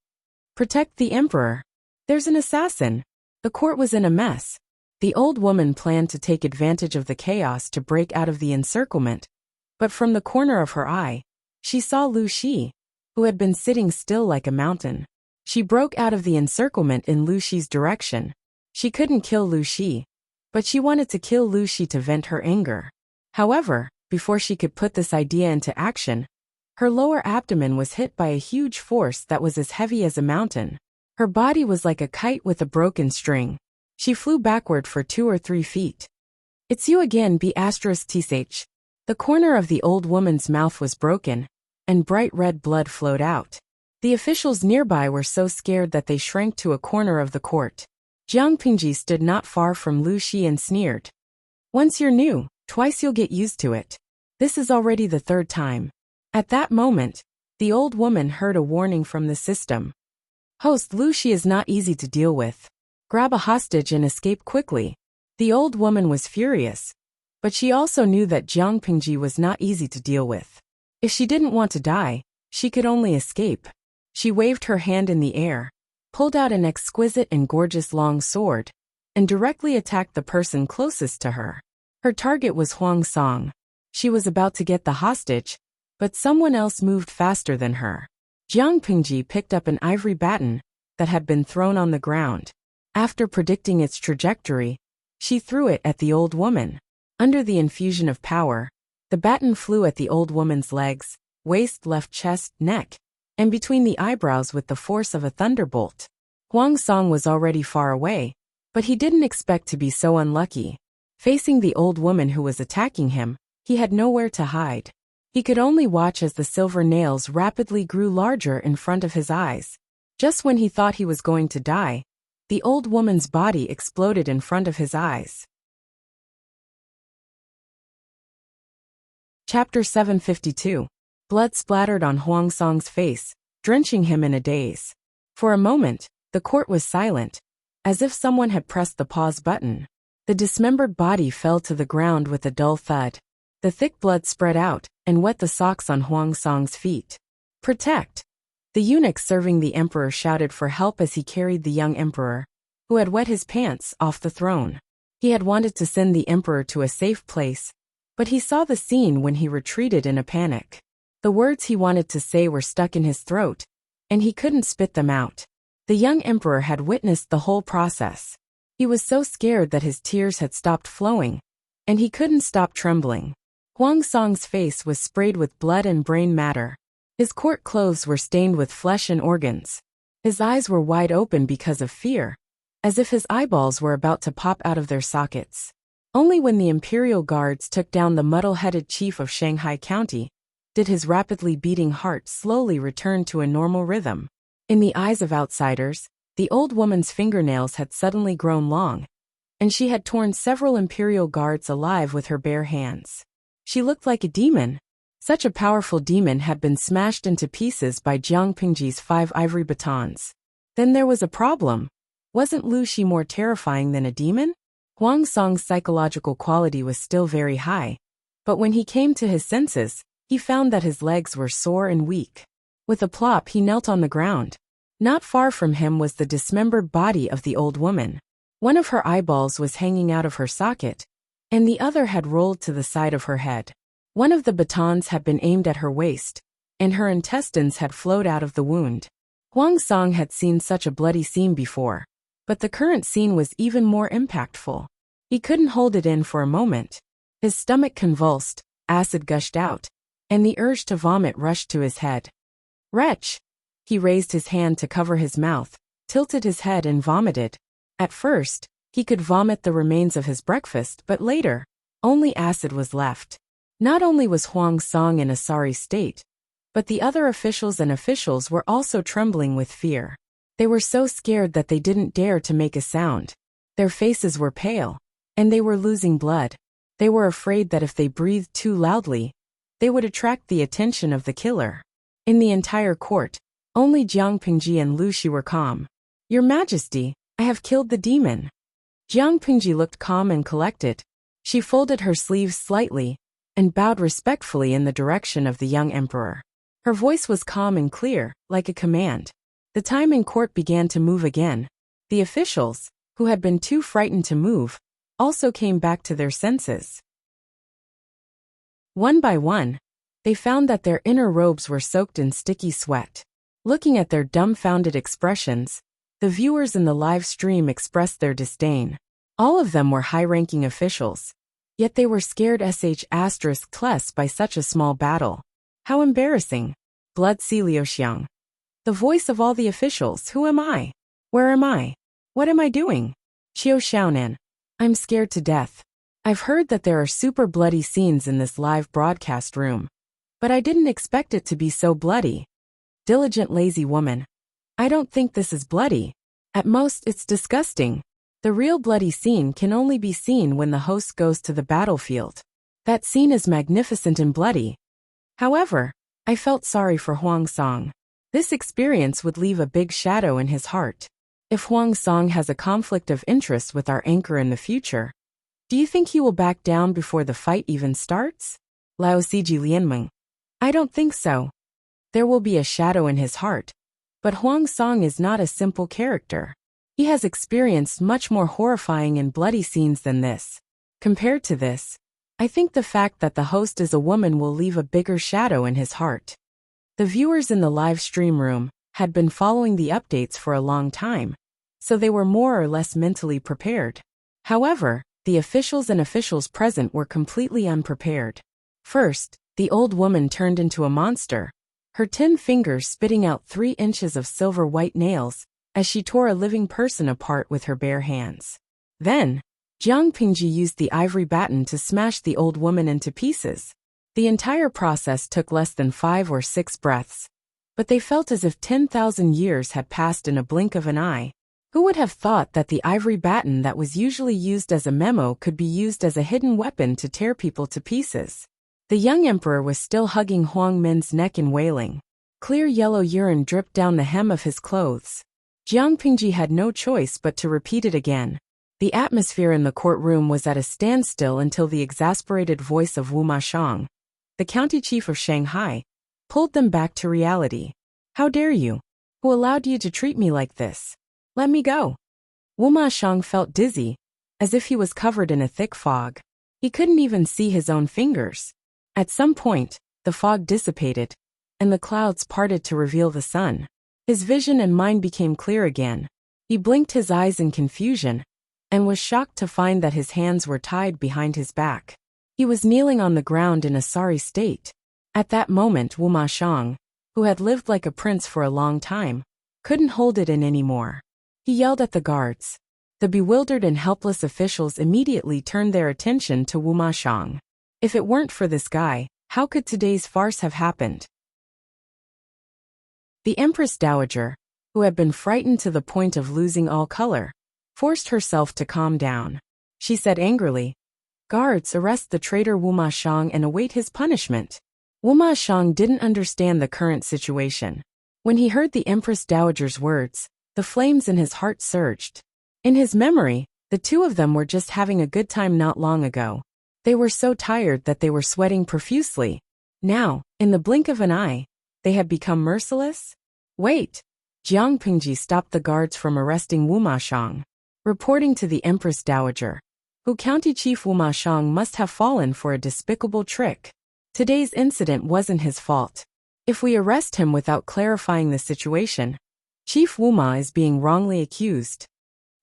Protect the emperor! There's an assassin! The court was in a mess. The old woman planned to take advantage of the chaos to break out of the encirclement, but from the corner of her eye, she saw Lu Shi, who had been sitting still like a mountain. She broke out of the encirclement in Lu Shi's direction. She couldn't kill Lu Shi, but she wanted to kill Lu Shi to vent her anger. However, before she could put this idea into action, her lower abdomen was hit by a huge force that was as heavy as a mountain. Her body was like a kite with a broken string. She flew backward for 2 or 3 feet. It's you again, B*TCH. The corner of the old woman's mouth was broken, and bright red blood flowed out. The officials nearby were so scared that they shrank to a corner of the court. Jiang Pingji stood not far from Lu Shi and sneered. Once you're new, twice you'll get used to it. This is already the 3rd time. At that moment, the old woman heard a warning from the system. Host, Lu Shi is not easy to deal with. Grab a hostage and escape quickly. The old woman was furious, but she also knew that Jiang Pingji was not easy to deal with. If she didn't want to die, she could only escape. She waved her hand in the air, pulled out an exquisite and gorgeous long sword, and directly attacked the person closest to her. Her target was Huang Song. She was about to get the hostage, but someone else moved faster than her. Jiang Pingji picked up an ivory baton that had been thrown on the ground. After predicting its trajectory, she threw it at the old woman. Under the infusion of power, the baton flew at the old woman's legs, waist, left chest, neck, and between the eyebrows with the force of a thunderbolt. Huang Song was already far away, but he didn't expect to be so unlucky. Facing the old woman who was attacking him, he had nowhere to hide. He could only watch as the silver nails rapidly grew larger in front of his eyes. Just when he thought he was going to die, the old woman's body exploded in front of his eyes. Chapter 752. Blood splattered on Huang Song's face, drenching him in a daze. For a moment, the court was silent, as if someone had pressed the pause button. The dismembered body fell to the ground with a dull thud. The thick blood spread out and wet the socks on Huang Song's feet. Protect! The eunuch serving the emperor shouted for help as he carried the young emperor, who had wet his pants, off the throne. He had wanted to send the emperor to a safe place, but he saw the scene when he retreated in a panic. The words he wanted to say were stuck in his throat, and he couldn't spit them out. The young emperor had witnessed the whole process. He was so scared that his tears had stopped flowing, and he couldn't stop trembling. Huang Song's face was sprayed with blood and brain matter. His court clothes were stained with flesh and organs. His eyes were wide open because of fear, as if his eyeballs were about to pop out of their sockets. Only when the imperial guards took down the muddle-headed chief of Shanghai County did his rapidly beating heart slowly return to a normal rhythm. In the eyes of outsiders, the old woman's fingernails had suddenly grown long, and she had torn several imperial guards alive with her bare hands. She looked like a demon. Such a powerful demon had been smashed into pieces by Jiang Pingji's 5 ivory batons. Then there was a problem. Wasn't Lu Shi more terrifying than a demon? Huang Song's psychological quality was still very high, but when he came to his senses, he found that his legs were sore and weak. With a plop, he knelt on the ground. Not far from him was the dismembered body of the old woman. One of her eyeballs was hanging out of her socket, and the other had rolled to the side of her head. One of the batons had been aimed at her waist, and her intestines had flowed out of the wound. Huang Song had seen such a bloody scene before, but the current scene was even more impactful. He couldn't hold it in for a moment. His stomach convulsed, acid gushed out, and the urge to vomit rushed to his head. Wretch! He raised his hand to cover his mouth, tilted his head and vomited. At first, he could vomit the remains of his breakfast, but later, only acid was left. Not only was Huang Song in a sorry state, but the other officials were also trembling with fear. They were so scared that they didn't dare to make a sound. Their faces were pale, and they were losing blood. They were afraid that if they breathed too loudly, they would attract the attention of the killer. In the entire court, only Jiang Pingji and Lu Shi were calm. Your Majesty, I have killed the demon. Jiang Pingji looked calm and collected. She folded her sleeves slightly and bowed respectfully in the direction of the young emperor. Her voice was calm and clear, like a command. The time in court began to move again. The officials, who had been too frightened to move, also came back to their senses. One by one, they found that their inner robes were soaked in sticky sweat. Looking at their dumbfounded expressions, the viewers in the live stream expressed their disdain. All of them were high-ranking officials, yet they were scared *** by such a small battle. How embarrassing. Blood Si Liuxiang. The voice of all the officials. Who am I? Where am I? What am I doing? Qiu Xiaonan. I'm scared to death. I've heard that there are super bloody scenes in this live broadcast room, but I didn't expect it to be so bloody. Diligent lazy woman. I don't think this is bloody. At most, it's disgusting. The real bloody scene can only be seen when the host goes to the battlefield. That scene is magnificent and bloody. However, I felt sorry for Huang Song. This experience would leave a big shadow in his heart. If Huang Song has a conflict of interest with our anchor in the future, do you think he will back down before the fight even starts? Lao Siji Lianmeng. I don't think so. There will be a shadow in his heart. But Huang Song is not a simple character. He has experienced much more horrifying and bloody scenes than this. Compared to this, I think the fact that the host is a woman will leave a bigger shadow in his heart. The viewers in the live stream room had been following the updates for a long time, so they were more or less mentally prepared. However, the officials present were completely unprepared. First, the old woman turned into a monster, her 10 fingers spitting out 3 inches of silver white nails as she tore a living person apart with her bare hands. Then, Jiang Pingji used the ivory baton to smash the old woman into pieces. The entire process took less than 5 or 6 breaths, but they felt as if 10,000 years had passed in a blink of an eye. Who would have thought that the ivory baton that was usually used as a memo could be used as a hidden weapon to tear people to pieces? The young emperor was still hugging Huang Min's neck and wailing. Clear yellow urine dripped down the hem of his clothes. Jiang Pingji had no choice but to repeat it again. The atmosphere in the courtroom was at a standstill until the exasperated voice of Wu Mashang, the county chief of Shanghai, pulled them back to reality. How dare you? Who allowed you to treat me like this? Let me go. Wu Mashang felt dizzy, as if he was covered in a thick fog. He couldn't even see his own fingers. At some point, the fog dissipated, and the clouds parted to reveal the sun. His vision and mind became clear again. He blinked his eyes in confusion, and was shocked to find that his hands were tied behind his back. He was kneeling on the ground in a sorry state. At that moment Wu Mashang, who had lived like a prince for a long time, couldn't hold it in anymore. He yelled at the guards. The bewildered and helpless officials immediately turned their attention to Wu Mashang. If it weren't for this guy, how could today's farce have happened? The Empress Dowager, who had been frightened to the point of losing all color, forced herself to calm down. She said angrily, "Guards, arrest the traitor Wu Mashang and await his punishment." Wu Mashang didn't understand the current situation. When he heard the Empress Dowager's words, the flames in his heart surged. In his memory, the two of them were just having a good time not long ago. They were so tired that they were sweating profusely. Now, in the blink of an eye, they had become merciless? Wait! Jiang Pingji stopped the guards from arresting Wu Mashang. reporting to the Empress Dowager, who County Chief Wu Shang must have fallen for a despicable trick. Today's incident wasn't his fault. If we arrest him without clarifying the situation, Chief Wu Ma is being wrongly accused.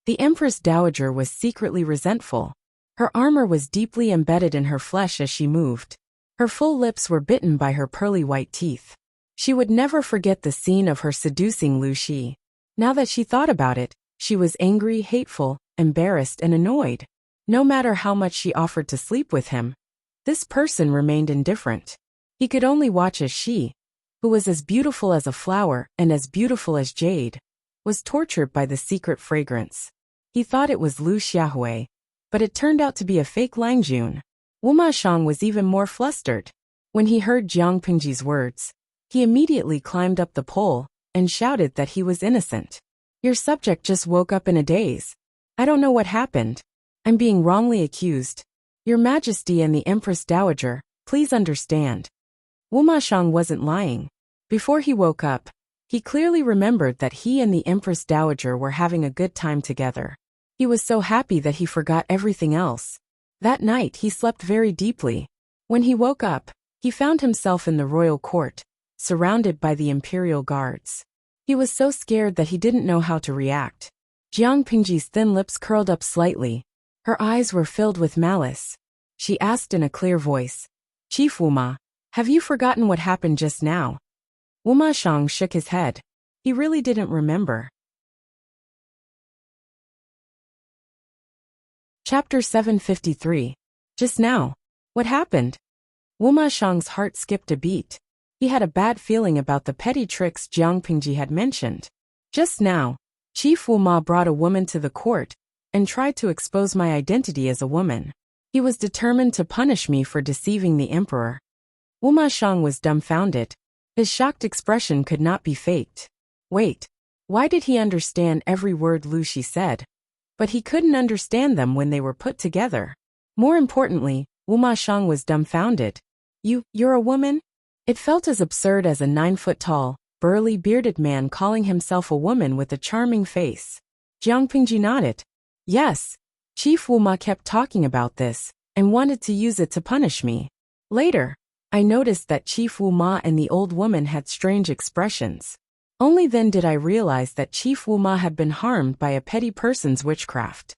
The Empress Dowager was secretly resentful. Her armor was deeply embedded in her flesh as she moved. Her full lips were bitten by her pearly white teeth. She would never forget the scene of her seducing Lu Shi. Now that she thought about it, she was angry, hateful, embarrassed, and annoyed. No matter how much she offered to sleep with him, this person remained indifferent. He could only watch as she, who was as beautiful as a flower and as beautiful as jade, was tortured by the secret fragrance. He thought it was Lu Xiaohui, but it turned out to be a fake Langjun. Wu Ma Shang was even more flustered. When he heard Jiang Pingji's words, he immediately climbed up the pole and shouted that he was innocent. Your subject just woke up in a daze. I don't know what happened. I'm being wrongly accused. Your Majesty and the Empress Dowager, please understand. Wu Ma Shang wasn't lying. Before he woke up, he clearly remembered that he and the Empress Dowager were having a good time together. He was so happy that he forgot everything else. That night he slept very deeply. When he woke up, he found himself in the royal court, surrounded by the imperial guards. He was so scared that he didn't know how to react. Jiang Pingji's thin lips curled up slightly. Her eyes were filled with malice. She asked in a clear voice, Chief Wu Ma, have you forgotten what happened just now? Wu Ma Shang shook his head. He really didn't remember. Chapter 753. Just now. What happened? Wu Ma Shang's heart skipped a beat. He had a bad feeling about the petty tricks Jiang Pingji had mentioned. Just now, Chief Wu Ma brought a woman to the court and tried to expose my identity as a woman. He was determined to punish me for deceiving the emperor. Wu Ma Shang was dumbfounded. His shocked expression could not be faked. Wait, why did he understand every word Lu Shi said? But he couldn't understand them when they were put together. More importantly, Wu Ma Shang was dumbfounded. You're a woman? It felt as absurd as a 9-foot-tall, burly bearded man calling himself a woman with a charming face. Jiang Pingji nodded. Yes, Chief Wu Ma kept talking about this and wanted to use it to punish me. Later, I noticed that Chief Wu Ma and the old woman had strange expressions. Only then did I realize that Chief Wu Ma had been harmed by a petty person's witchcraft.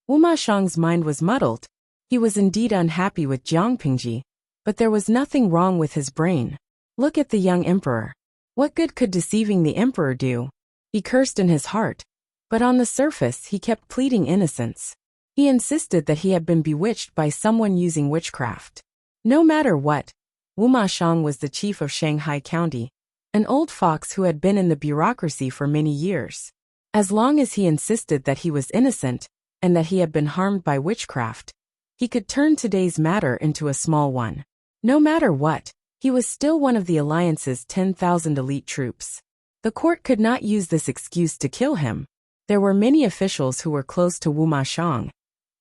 Wu Ma Shang's mind was muddled. He was indeed unhappy with Jiang Pingji, but there was nothing wrong with his brain. Look at the young emperor. What good could deceiving the emperor do? He cursed in his heart, but on the surface he kept pleading innocence. He insisted that he had been bewitched by someone using witchcraft. No matter what, Wu Ma Shang was the chief of Shanghai County, an old fox who had been in the bureaucracy for many years. As long as he insisted that he was innocent and that he had been harmed by witchcraft, he could turn today's matter into a small one. No matter what, he was still one of the Alliance's 10,000 elite troops. The court could not use this excuse to kill him. There were many officials who were close to Wu Ma Shang,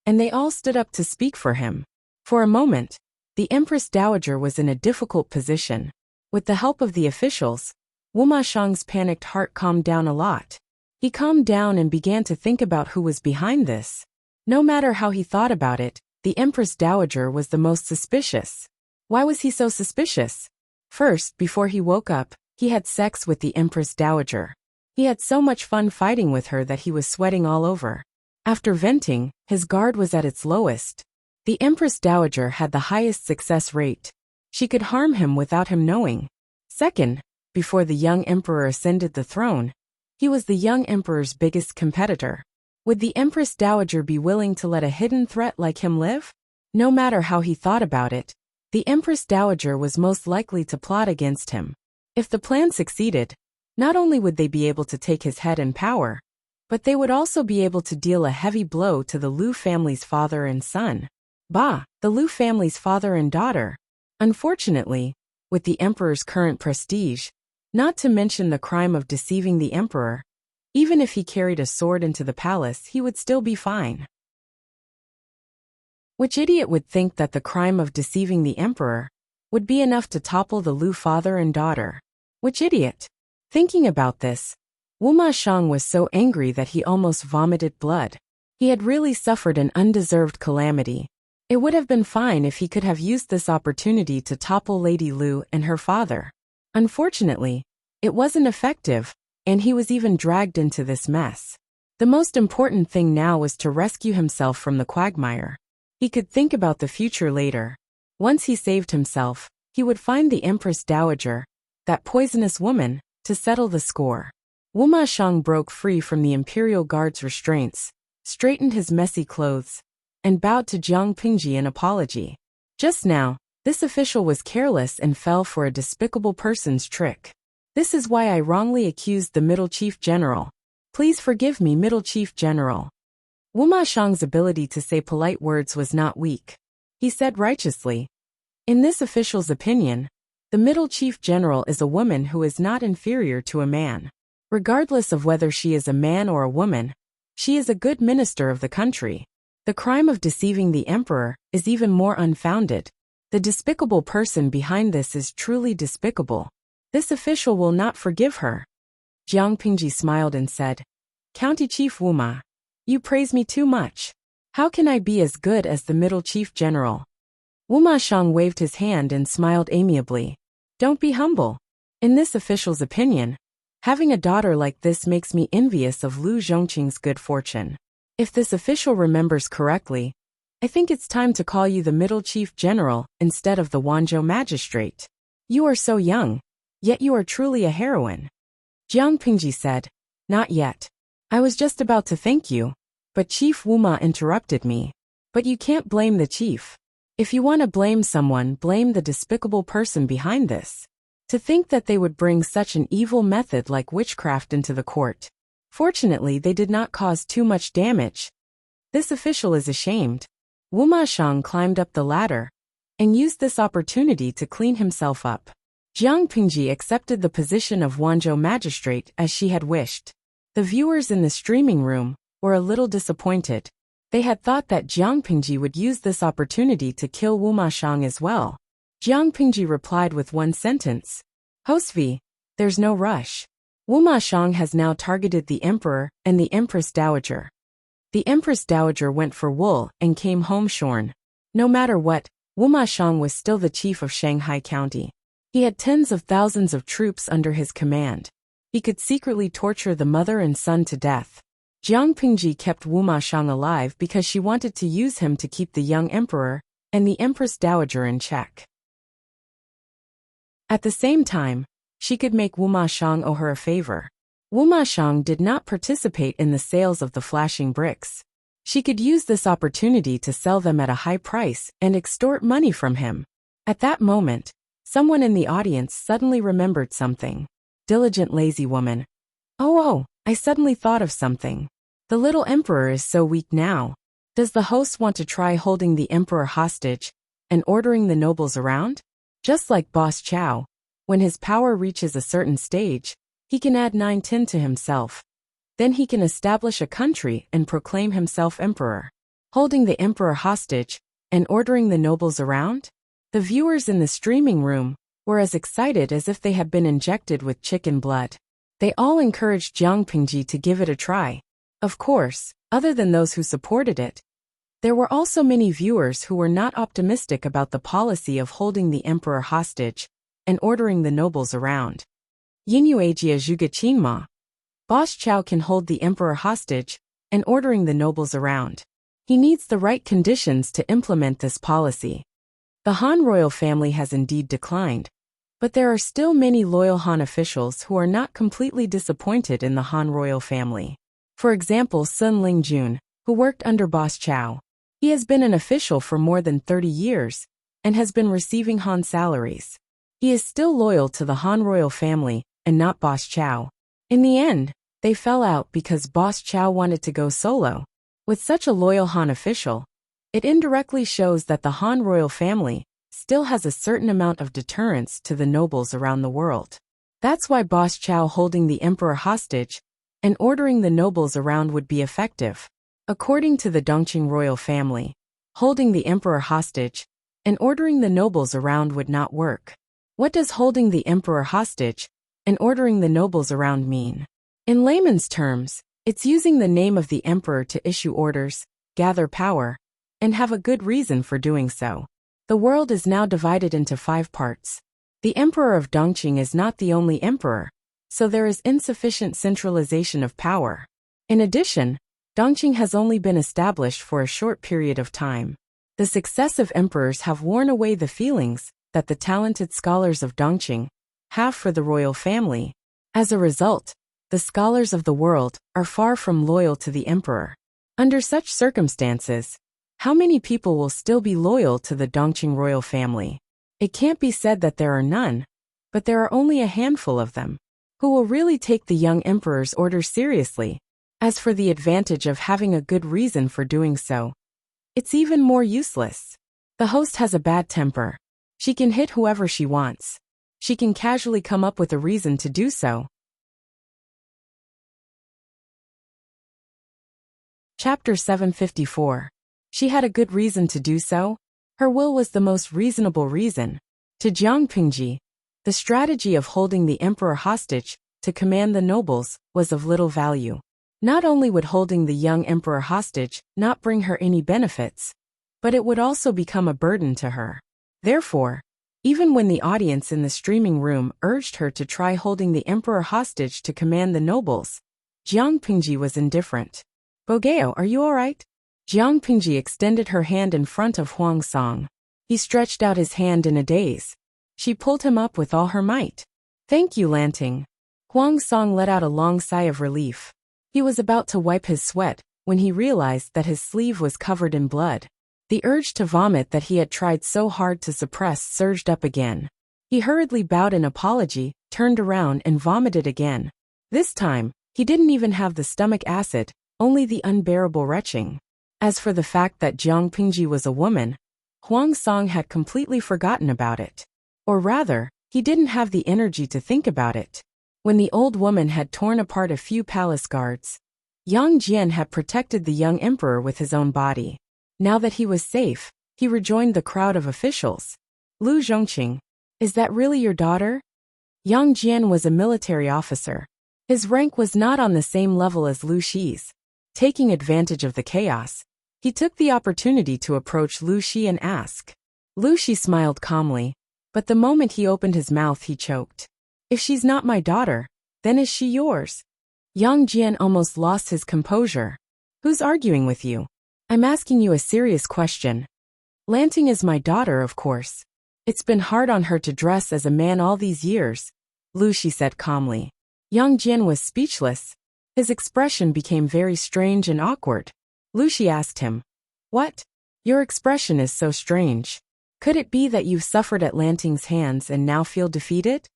and they all stood up to speak for him. For a moment, the Empress Dowager was in a difficult position. With the help of the officials, Wu Ma Shang's panicked heart calmed down a lot. He calmed down and began to think about who was behind this. No matter how he thought about it, the Empress Dowager was the most suspicious. Why was he so suspicious? First, before he woke up, he had sex with the Empress Dowager. He had so much fun fighting with her that he was sweating all over. After venting, his guard was at its lowest. The Empress Dowager had the highest success rate. She could harm him without him knowing. Second, before the young emperor ascended the throne, he was the young emperor's biggest competitor. Would the Empress Dowager be willing to let a hidden threat like him live? No matter how he thought about it, the Empress Dowager was most likely to plot against him. If the plan succeeded, not only would they be able to take his head and power, but they would also be able to deal a heavy blow to the Lu family's father and son. The Lu family's father and daughter. Unfortunately, with the emperor's current prestige, not to mention the crime of deceiving the emperor, even if he carried a sword into the palace, he would still be fine. Which idiot would think that the crime of deceiving the emperor would be enough to topple the Lu father and daughter? Which idiot? Thinking about this, Wu Ma Shang was so angry that he almost vomited blood. He had really suffered an undeserved calamity. It would have been fine if he could have used this opportunity to topple Lady Lu and her father. Unfortunately, it wasn't effective, and he was even dragged into this mess. The most important thing now was to rescue himself from the quagmire. He could think about the future later. Once he saved himself, he would find the Empress Dowager, that poisonous woman, to settle the score. Wu Ma Xiang broke free from the Imperial Guard's restraints, straightened his messy clothes, and bowed to Jiang Pingji in apology. Just now, this official was careless and fell for a despicable person's trick. This is why I wrongly accused the Middle Chief General. Please forgive me, Middle Chief General. Wu Ma Xiang's ability to say polite words was not weak. He said righteously, in this official's opinion, the Middle Chief General is a woman who is not inferior to a man. Regardless of whether she is a man or a woman, she is a good minister of the country. The crime of deceiving the emperor is even more unfounded. The despicable person behind this is truly despicable. This official will not forgive her. Jiang Pingji smiled and said, County Chief Wu Ma, you praise me too much. How can I be as good as the Middle Chief General? Wu Ma Xiang waved his hand and smiled amiably. Don't be humble. In this official's opinion, having a daughter like this makes me envious of Lu Zhongqing's good fortune. If this official remembers correctly, I think it's time to call you the Middle Chief General instead of the Wanzhou Magistrate. You are so young, yet you are truly a heroine. Jiang Pingji said, Not yet. I was just about to thank you, but Chief Wu Ma interrupted me. But you can't blame the chief. If you want to blame someone, blame the despicable person behind this. To think that they would bring such an evil method like witchcraft into the court. Fortunately, they did not cause too much damage. This official is ashamed. Wu Ma Xiang climbed up the ladder and used this opportunity to clean himself up. Jiang Pingji accepted the position of Wanzhou Magistrate as she had wished. The viewers in the streaming room were a little disappointed. They had thought that Jiang Pingji would use this opportunity to kill Wu Ma Xiang as well. Jiang Pingji replied with one sentence. Hostvi, there's no rush. Wu Ma Xiang has now targeted the Emperor and the Empress Dowager. The Empress Dowager went for wool and came home shorn. No matter what, Wu Ma Xiang was still the chief of Shanghai County. He had tens of thousands of troops under his command. He could secretly torture the mother and son to death. Jiang Pingji kept Wu Ma Xiang alive because she wanted to use him to keep the young emperor and the Empress Dowager in check. At the same time, she could make Wu Ma Xiang owe her a favor. Wu Ma Xiang did not participate in the sales of the flashing bricks. She could use this opportunity to sell them at a high price and extort money from him. At that moment, someone in the audience suddenly remembered something. Diligent lazy woman. Oh, I suddenly thought of something. The little emperor is so weak now. Does the host want to try holding the emperor hostage and ordering the nobles around? Just like Boss Chow, when his power reaches a certain stage, he can add 9 tin to himself. Then he can establish a country and proclaim himself emperor. Holding the emperor hostage and ordering the nobles around? The viewers in the streaming room were as excited as if they had been injected with chicken blood. They all encouraged Jiang Pingji to give it a try. Of course, other than those who supported it, there were also many viewers who were not optimistic about the policy of holding the emperor hostage and ordering the nobles around. Yinyuajia Zhuge Boss Chow can hold the emperor hostage and ordering the nobles around. He needs the right conditions to implement this policy. The Han royal family has indeed declined, but there are still many loyal Han officials who are not completely disappointed in the Han royal family. For example, Sun Lingjun, who worked under Boss Chow. He has been an official for more than 30 years and has been receiving Han salaries. He is still loyal to the Han royal family and not Boss Chow. In the end, they fell out because Boss Chow wanted to go solo. With such a loyal Han official, it indirectly shows that the Han royal family still has a certain amount of deterrence to the nobles around the world. That's why Boss Chow holding the emperor hostage and ordering the nobles around would be effective. According to the Dongqing royal family, holding the emperor hostage and ordering the nobles around would not work. What does holding the emperor hostage and ordering the nobles around mean? In layman's terms, It's using the name of the emperor to issue orders, gather power, and have a good reason for doing so. The world is now divided into 5 parts. The emperor of Dongqing is not the only emperor, so there is insufficient centralization of power. In addition, Dongqing has only been established for a short period of time. The successive emperors have worn away the feelings that the talented scholars of Dongqing have for the royal family. As a result, the scholars of the world are far from loyal to the emperor. Under such circumstances, how many people will still be loyal to the Dongqing royal family? It can't be said that there are none, but there are only a handful of them who will really take the young emperor's orders seriously. As for the advantage of having a good reason for doing so, it's even more useless. The host has a bad temper. She can hit whoever she wants. She can casually come up with a reason to do so. Chapter 754. She had a good reason to do so. Her will was the most reasonable reason. To Jiang Pingji, the strategy of holding the emperor hostage to command the nobles was of little value. Not only would holding the young emperor hostage not bring her any benefits, but it would also become a burden to her. Therefore, even when the audience in the streaming room urged her to try holding the emperor hostage to command the nobles, Jiang Pingji was indifferent. Bogeo, are you all right? Jiang Pingji extended her hand in front of Huang Song. He stretched out his hand in a daze. She pulled him up with all her might. Thank you, Lanting. Huang Song let out a long sigh of relief. He was about to wipe his sweat when he realized that his sleeve was covered in blood. The urge to vomit that he had tried so hard to suppress surged up again. He hurriedly bowed in apology, turned around and vomited again. This time, he didn't even have the stomach acid, only the unbearable retching. As for the fact that Jiang Pingji was a woman, Huang Song had completely forgotten about it. Or rather, he didn't have the energy to think about it. When the old woman had torn apart a few palace guards, Yang Jian had protected the young emperor with his own body. Now that he was safe, he rejoined the crowd of officials. Lu Zhongqing, is that really your daughter? Yang Jian was a military officer. His rank was not on the same level as Lu Shi's. Taking advantage of the chaos, he took the opportunity to approach Lu Shi and ask. Lu Shi smiled calmly, but the moment he opened his mouth he choked. If she's not my daughter, then is she yours? Yang Jian almost lost his composure. Who's arguing with you? I'm asking you a serious question. Lanting is my daughter, of course. It's been hard on her to dress as a man all these years, Lu Shi said calmly. Yang Jian was speechless. His expression became very strange and awkward. Lu Shi asked him, What? Your expression is so strange. Could it be that you've suffered at Lanting's hands and now feel defeated?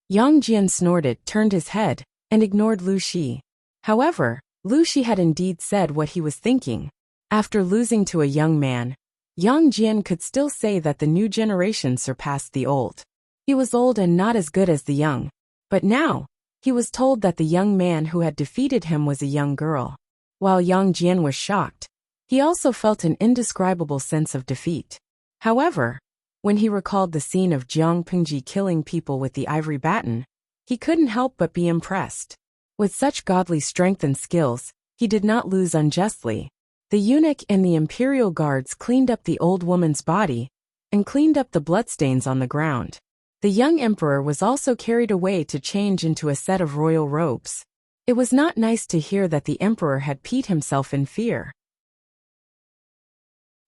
Yang Jian snorted, turned his head, and ignored Lu Shi. However, Lu Shi had indeed said what he was thinking. After losing to a young man, Yang Jian could still say that the new generation surpassed the old. He was old and not as good as the young. But now, he was told that the young man who had defeated him was a young girl. While Yang Jian was shocked, he also felt an indescribable sense of defeat. However, when he recalled the scene of Jiang Pingji killing people with the ivory baton, he couldn't help but be impressed. With such godly strength and skills, he did not lose unjustly. The eunuch and the imperial guards cleaned up the old woman's body and cleaned up the bloodstains on the ground. The young emperor was also carried away to change into a set of royal robes. It was not nice to hear that the emperor had peed himself in fear.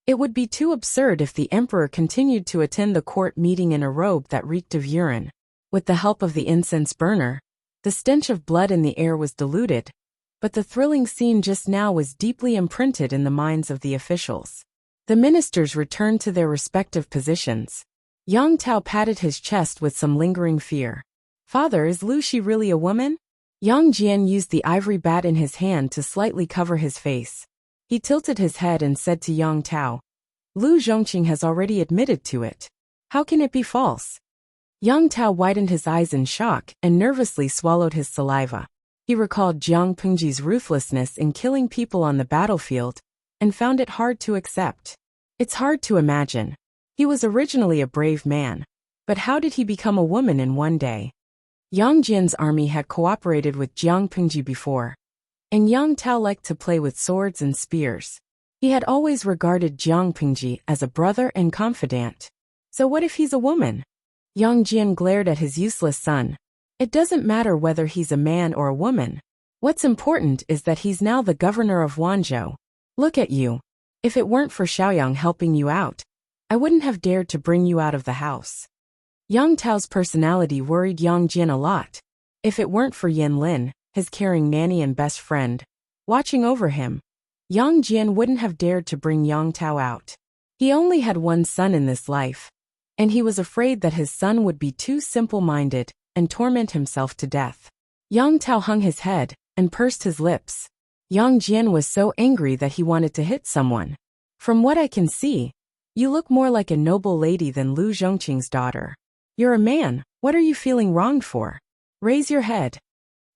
It would be too absurd if the emperor continued to attend the court meeting in a robe that reeked of urine. With the help of the incense burner, the stench of blood in the air was diluted, but the thrilling scene just now was deeply imprinted in the minds of the officials. The ministers returned to their respective positions. Yang Tao patted his chest with some lingering fear. Father, is Lu Shi really a woman? Yang Jian used the ivory bat in his hand to slightly cover his face. He tilted his head and said to Yang Tao, Lu Zhongqing has already admitted to it. How can it be false? Yang Tao widened his eyes in shock and nervously swallowed his saliva. He recalled Jiang Pingji's ruthlessness in killing people on the battlefield and found it hard to accept. It's hard to imagine. He was originally a brave man, but how did he become a woman in one day? Yang Jian's army had cooperated with Jiang Pingji before. and Yang Tao liked to play with swords and spears. He had always regarded Jiang Pingji as a brother and confidant. So what if he's a woman? Yang Jian glared at his useless son. It doesn't matter whether he's a man or a woman. What's important is that he's now the governor of Wanzhou. Look at you. If it weren't for Xiaoyang helping you out, I wouldn't have dared to bring you out of the house. Yang Tao's personality worried Yang Jian a lot. If it weren't for Yin Lin, his caring nanny and best friend, watching over him, Yang Jian wouldn't have dared to bring Yang Tao out. He only had one son in this life, and he was afraid that his son would be too simple-minded and torment himself to death. Yang Tao hung his head and pursed his lips. Yang Jian was so angry that he wanted to hit someone. From what I can see, you look more like a noble lady than Lu Zhongqing's daughter. You're a man, what are you feeling wronged for? Raise your head.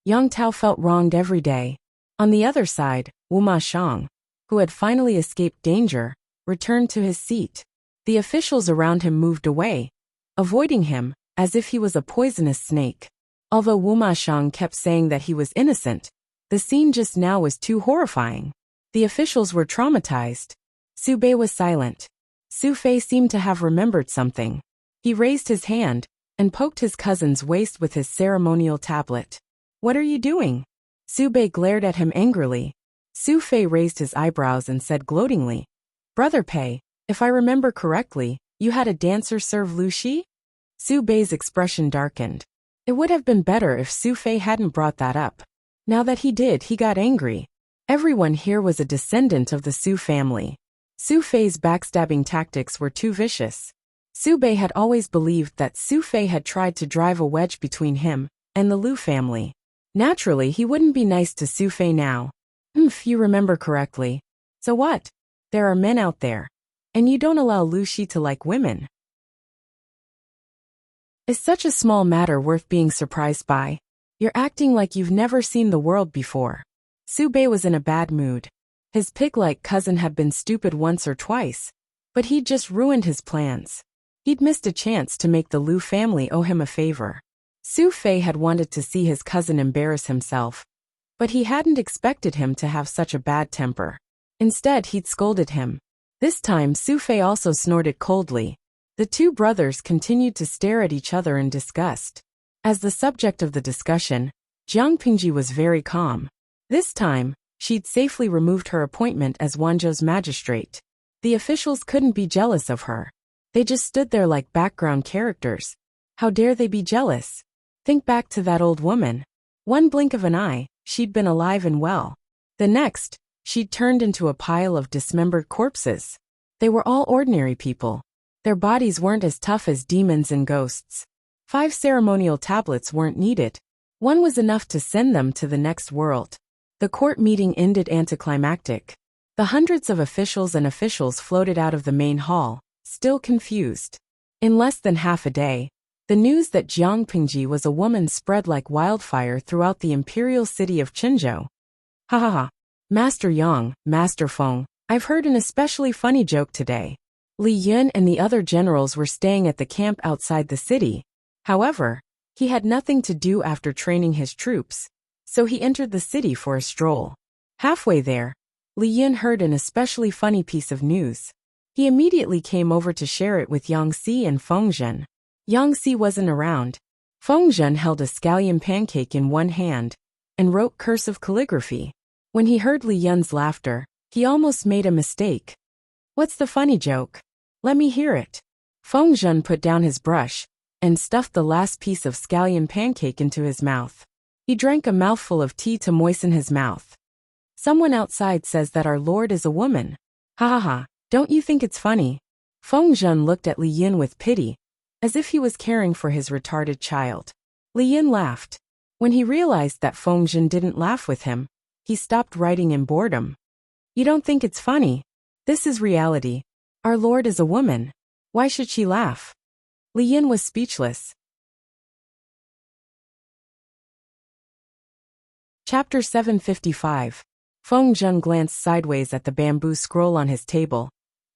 Yang Tao felt wronged every day. On the other side, Wu Ma Shang, who had finally escaped danger, returned to his seat. The officials around him moved away, avoiding him, as if he was a poisonous snake. Although Wu Ma Shang kept saying that he was innocent, the scene just now was too horrifying. The officials were traumatized. Su Bei was silent. Su Fei seemed to have remembered something. He raised his hand and poked his cousin's waist with his ceremonial tablet. What are you doing? Su Bei glared at him angrily. Su Fei raised his eyebrows and said gloatingly, Brother Pei, if I remember correctly, you had a dancer serve Lu Shi? Su Bei's expression darkened. It would have been better if Su Fei hadn't brought that up. Now that he did, he got angry. Everyone here was a descendant of the Su family. Su Fei's backstabbing tactics were too vicious. Su Bei had always believed that Su Fei had tried to drive a wedge between him and the Lu family. Naturally, he wouldn't be nice to Su Fei now. If you remember correctly. So what? There are men out there. And you don't allow Lu Shi to like women. Is such a small matter worth being surprised by? You're acting like you've never seen the world before. Su Bei was in a bad mood. His pig-like cousin had been stupid once or twice, but he'd just ruined his plans. He'd missed a chance to make the Lu family owe him a favor. Su Fei had wanted to see his cousin embarrass himself, but he hadn't expected him to have such a bad temper. Instead, he'd scolded him. This time, Su Fei also snorted coldly. The two brothers continued to stare at each other in disgust. As the subject of the discussion, Jiang Pingji was very calm. This time, she'd safely removed her appointment as Wanzhou's magistrate. The officials couldn't be jealous of her. They just stood there like background characters. How dare they be jealous? Think back to that old woman. One blink of an eye, she'd been alive and well. The next, she'd turned into a pile of dismembered corpses. They were all ordinary people. Their bodies weren't as tough as demons and ghosts. 5 ceremonial tablets weren't needed. One was enough to send them to the next world. The court meeting ended anticlimactic. The hundreds of officials floated out of the main hall, still confused. In less than half a day, the news that Jiang Pingji was a woman spread like wildfire throughout the imperial city of Qinzhou. Ha ha ha. Master Yang, Master Feng, I've heard an especially funny joke today. Li Yun and the other generals were staying at the camp outside the city. However, he had nothing to do after training his troops, so he entered the city for a stroll. Halfway there, Li Yun heard an especially funny piece of news. He immediately came over to share it with Yang Si and Feng Zhen. Yang Si wasn't around. Feng Zhen held a scallion pancake in one hand and wrote cursive calligraphy. When he heard Li Yun's laughter, he almost made a mistake. What's the funny joke? Let me hear it. Feng Zhen put down his brush and stuffed the last piece of scallion pancake into his mouth. He drank a mouthful of tea to moisten his mouth. Someone outside says that our Lord is a woman. Ha ha ha, don't you think it's funny? Feng Zhen looked at Li Yun with pity, as if he was caring for his retarded child. Li Yun laughed. When he realized that Feng Zhen didn't laugh with him, he stopped writing in boredom. You don't think it's funny? This is reality. Our Lord is a woman. Why should she laugh? Li Yun was speechless. Chapter 755. Feng Zhen glanced sideways at the bamboo scroll on his table,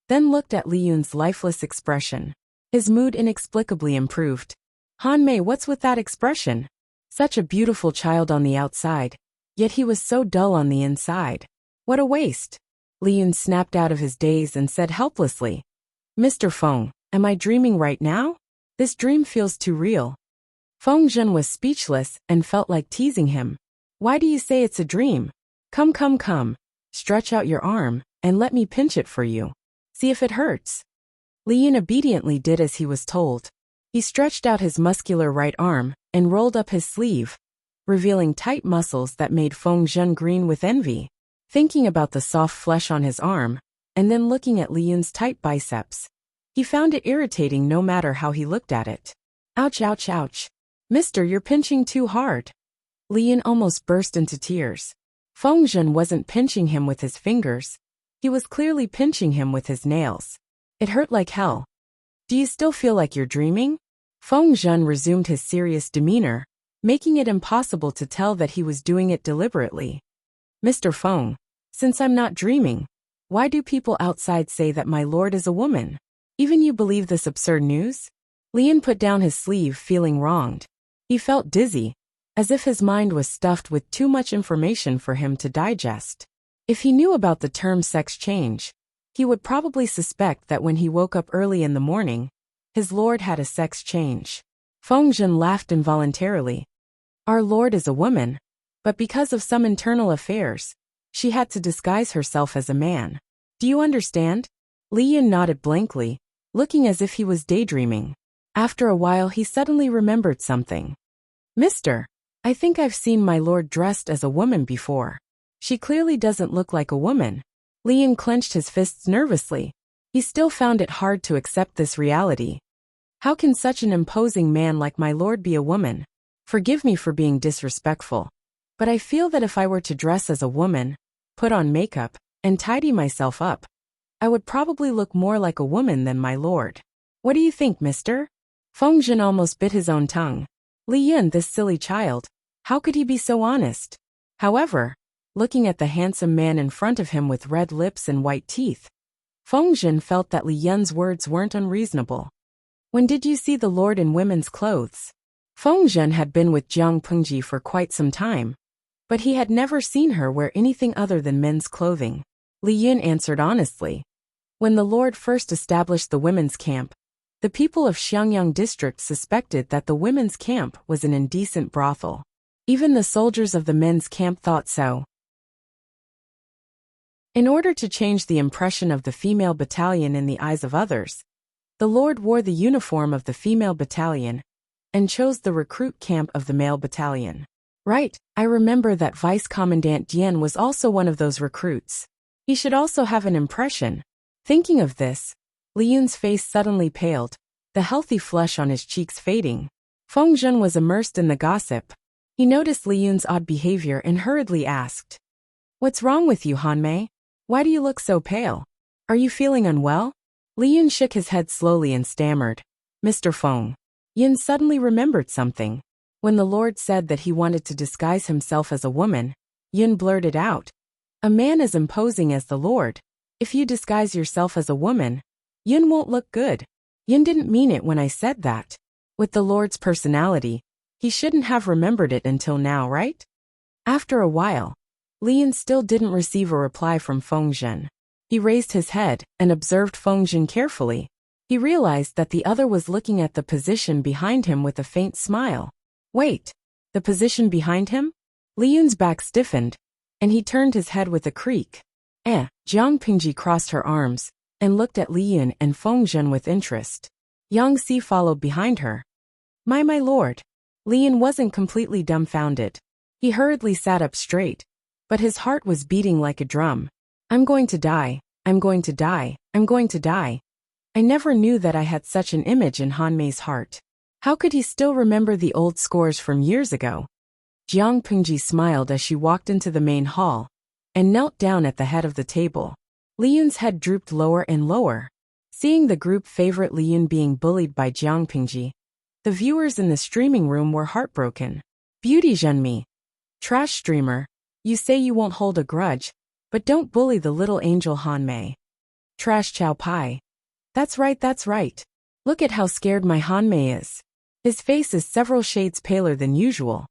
then looked at Li Yun's lifeless expression. His mood inexplicably improved. Han Mei, what's with that expression? Such a beautiful child on the outside, Yet he was so dull on the inside. What a waste. Li Yun snapped out of his daze and said helplessly, Mr. Feng, am I dreaming right now? This dream feels too real. Feng Zhen was speechless and felt like teasing him. Why do you say it's a dream? Come, come, come. Stretch out your arm, and let me pinch it for you. See if it hurts. Li Yun obediently did as he was told. He stretched out his muscular right arm and rolled up his sleeve, revealing tight muscles that made Feng Zhen green with envy. Thinking about the soft flesh on his arm, and then looking at Li Yun's tight biceps, he found it irritating no matter how he looked at it. Ouch, ouch, ouch. Mister, you're pinching too hard. Li Yun almost burst into tears. Feng Zhen wasn't pinching him with his fingers. He was clearly pinching him with his nails. It hurt like hell. Do you still feel like you're dreaming? Feng Zhen resumed his serious demeanor, making it impossible to tell that he was doing it deliberately. Mr. Feng, since I'm not dreaming, why do people outside say that my lord is a woman? Even you believe this absurd news? Li Yun put down his sleeve, feeling wronged. He felt dizzy, as if his mind was stuffed with too much information for him to digest. If he knew about the term sex change, he would probably suspect that when he woke up early in the morning, his lord had a sex change. Feng Zhen laughed involuntarily. Our lord is a woman, but because of some internal affairs, she had to disguise herself as a man. Do you understand? Li Yun nodded blankly, looking as if he was daydreaming. After a while he suddenly remembered something. Mister, I think I've seen my lord dressed as a woman before. She clearly doesn't look like a woman. Li Yun clenched his fists nervously. He still found it hard to accept this reality. How can such an imposing man like my lord be a woman? Forgive me for being disrespectful, but I feel that if I were to dress as a woman, put on makeup, and tidy myself up, I would probably look more like a woman than my lord. What do you think, mister? Feng Zhen almost bit his own tongue. Li Yun, this silly child, how could he be so honest? However, looking at the handsome man in front of him with red lips and white teeth, Feng Zhen felt that Li Yun's words weren't unreasonable. When did you see the lord in women's clothes? Feng Zhen had been with Jiang Pengji for quite some time, but he had never seen her wear anything other than men's clothing. Li Yun answered honestly. When the lord first established the women's camp, the people of Xiangyang district suspected that the women's camp was an indecent brothel. Even the soldiers of the men's camp thought so. In order to change the impression of the female battalion in the eyes of others, the lord wore the uniform of the female battalion and chose the recruit camp of the male battalion. Right, I remember that Vice Commandant Dian was also one of those recruits. He should also have an impression. Thinking of this, Li Yun's face suddenly paled, the healthy flush on his cheeks fading. Feng Zhen was immersed in the gossip. He noticed Li Yun's odd behavior and hurriedly asked, What's wrong with you, Hanmei? Why do you look so pale? Are you feeling unwell? Li Yun shook his head slowly and stammered, Mr. Feng. Yun suddenly remembered something. When the lord said that he wanted to disguise himself as a woman, Yun blurted out, A man as imposing as the lord. If you disguise yourself as a woman, Yun won't look good. Yun didn't mean it when I said that. With the lord's personality, he shouldn't have remembered it until now, right? After a while, Li Yun still didn't receive a reply from Feng Zhen. He raised his head and observed Feng Zhen carefully. He realized that the other was looking at the position behind him with a faint smile. Wait, the position behind him? Li Yun's back stiffened, and he turned his head with a creak. Jiang Pingji crossed her arms and looked at Li Yun and Feng Zhen with interest. Yang Si followed behind her. My lord. Li Yun wasn't completely dumbfounded. He hurriedly sat up straight, but his heart was beating like a drum. I'm going to die, I'm going to die, I'm going to die. I never knew that I had such an image in Hanmei's heart. How could he still remember the old scores from years ago? Jiang Pingji smiled as she walked into the main hall and knelt down at the head of the table. Li Yun's head drooped lower and lower. Seeing the group favorite Li Yun being bullied by Jiang Pingji, the viewers in the streaming room were heartbroken. Beauty Zhenmi. Trash streamer, you say you won't hold a grudge, but don't bully the little angel Hanmei. Trash Chow Pai. That's right. Look at how scared my Hanmei is. His face is several shades paler than usual.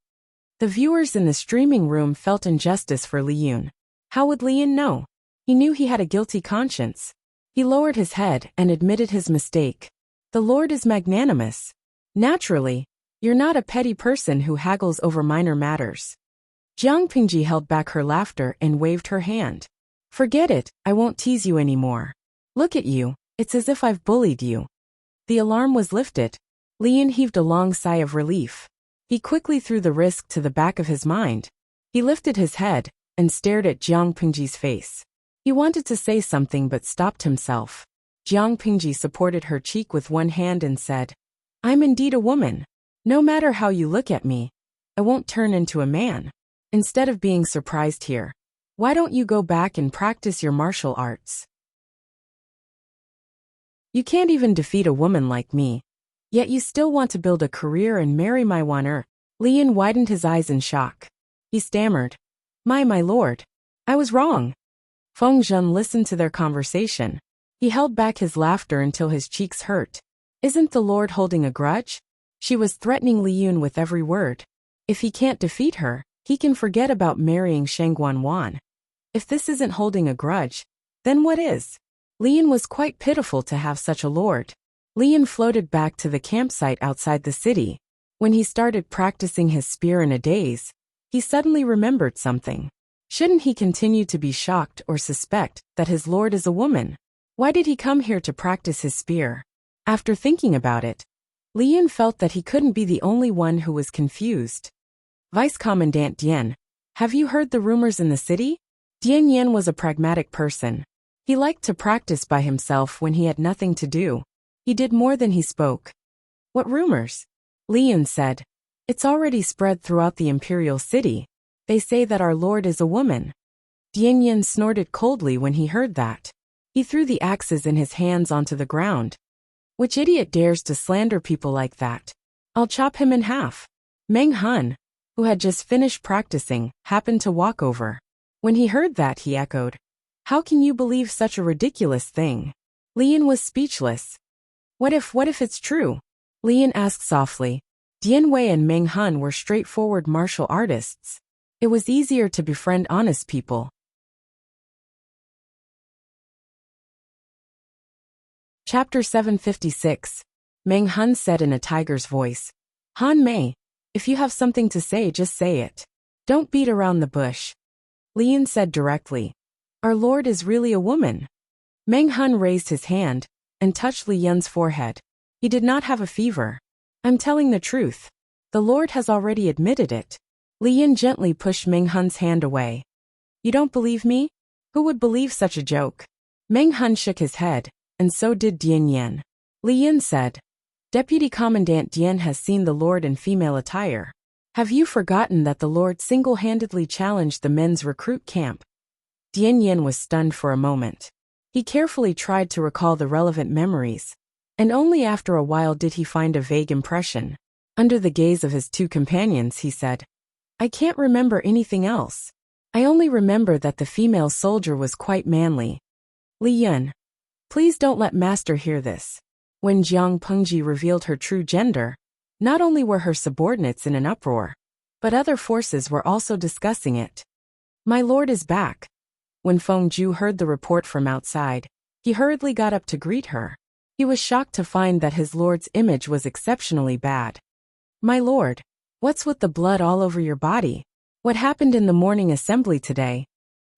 The viewers in the streaming room felt injustice for Li Yun. How would Li Yun know? He knew he had a guilty conscience. He lowered his head and admitted his mistake. The Lord is magnanimous. Naturally, you're not a petty person who haggles over minor matters. Jiang Pingji held back her laughter and waved her hand. Forget it, I won't tease you anymore. Look at you, it's as if I've bullied you. The alarm was lifted. Li Yun heaved a long sigh of relief. He quickly threw the risk to the back of his mind. He lifted his head and stared at Jiang Pingji's face. He wanted to say something but stopped himself. Jiang Pingji supported her cheek with one hand and said, I'm indeed a woman. No matter how you look at me, I won't turn into a man. Instead of being surprised here, why don't you go back and practice your martial arts? You can't even defeat a woman like me. Yet you still want to build a career and marry my Wan. Li Yun widened his eyes in shock. He stammered, my lord. I was wrong. Feng Zhen listened to their conversation. He held back his laughter until his cheeks hurt. Isn't the Lord holding a grudge? She was threatening Li Yun with every word. If he can't defeat her, he can forget about marrying Shangguan Wan. If this isn't holding a grudge, then what is? Li Yun was quite pitiful to have such a lord. Li Yun floated back to the campsite outside the city. When he started practicing his spear in a daze, he suddenly remembered something. Shouldn't he continue to be shocked or suspect that his lord is a woman? Why did he come here to practice his spear? After thinking about it, Li Yun felt that he couldn't be the only one who was confused. Vice Commandant Dian, have you heard the rumors in the city? Dian Yan was a pragmatic person. He liked to practice by himself when he had nothing to do. He did more than he spoke. What rumors? Li Yun said. It's already spread throughout the imperial city. They say that our lord is a woman. Dian Yan snorted coldly when he heard that. He threw the axes in his hands onto the ground. Which idiot dares to slander people like that? I'll chop him in half. Meng Han, who had just finished practicing, happened to walk over. When he heard that, he echoed, how can you believe such a ridiculous thing? Li Yun was speechless. What if it's true? Li Yun asked softly. Dian Wei and Meng Han were straightforward martial artists. It was easier to befriend honest people. Chapter 756. Meng Han said in a tiger's voice. Han Mei, if you have something to say, just say it. Don't beat around the bush. Li Yun said directly. Our lord is really a woman. Meng Han raised his hand and touched Li Yun's forehead. He did not have a fever. I'm telling the truth. The lord has already admitted it. Li Yun gently pushed Meng Han's hand away. You don't believe me? Who would believe such a joke? Meng Han shook his head, and so did Dian Yan. Li Yun said, Deputy Commandant Dian has seen the lord in female attire. Have you forgotten that the lord single-handedly challenged the men's recruit camp? Dian Yan was stunned for a moment. He carefully tried to recall the relevant memories, and only after a while did he find a vague impression. Under the gaze of his two companions, he said, I can't remember anything else. I only remember that the female soldier was quite manly. Li Yun, please don't let master hear this. When Jiang Pengji revealed her true gender, not only were her subordinates in an uproar, but other forces were also discussing it. My lord is back. When Feng Zhu heard the report from outside, he hurriedly got up to greet her. He was shocked to find that his lord's image was exceptionally bad. My lord, what's with the blood all over your body? What happened in the morning assembly today?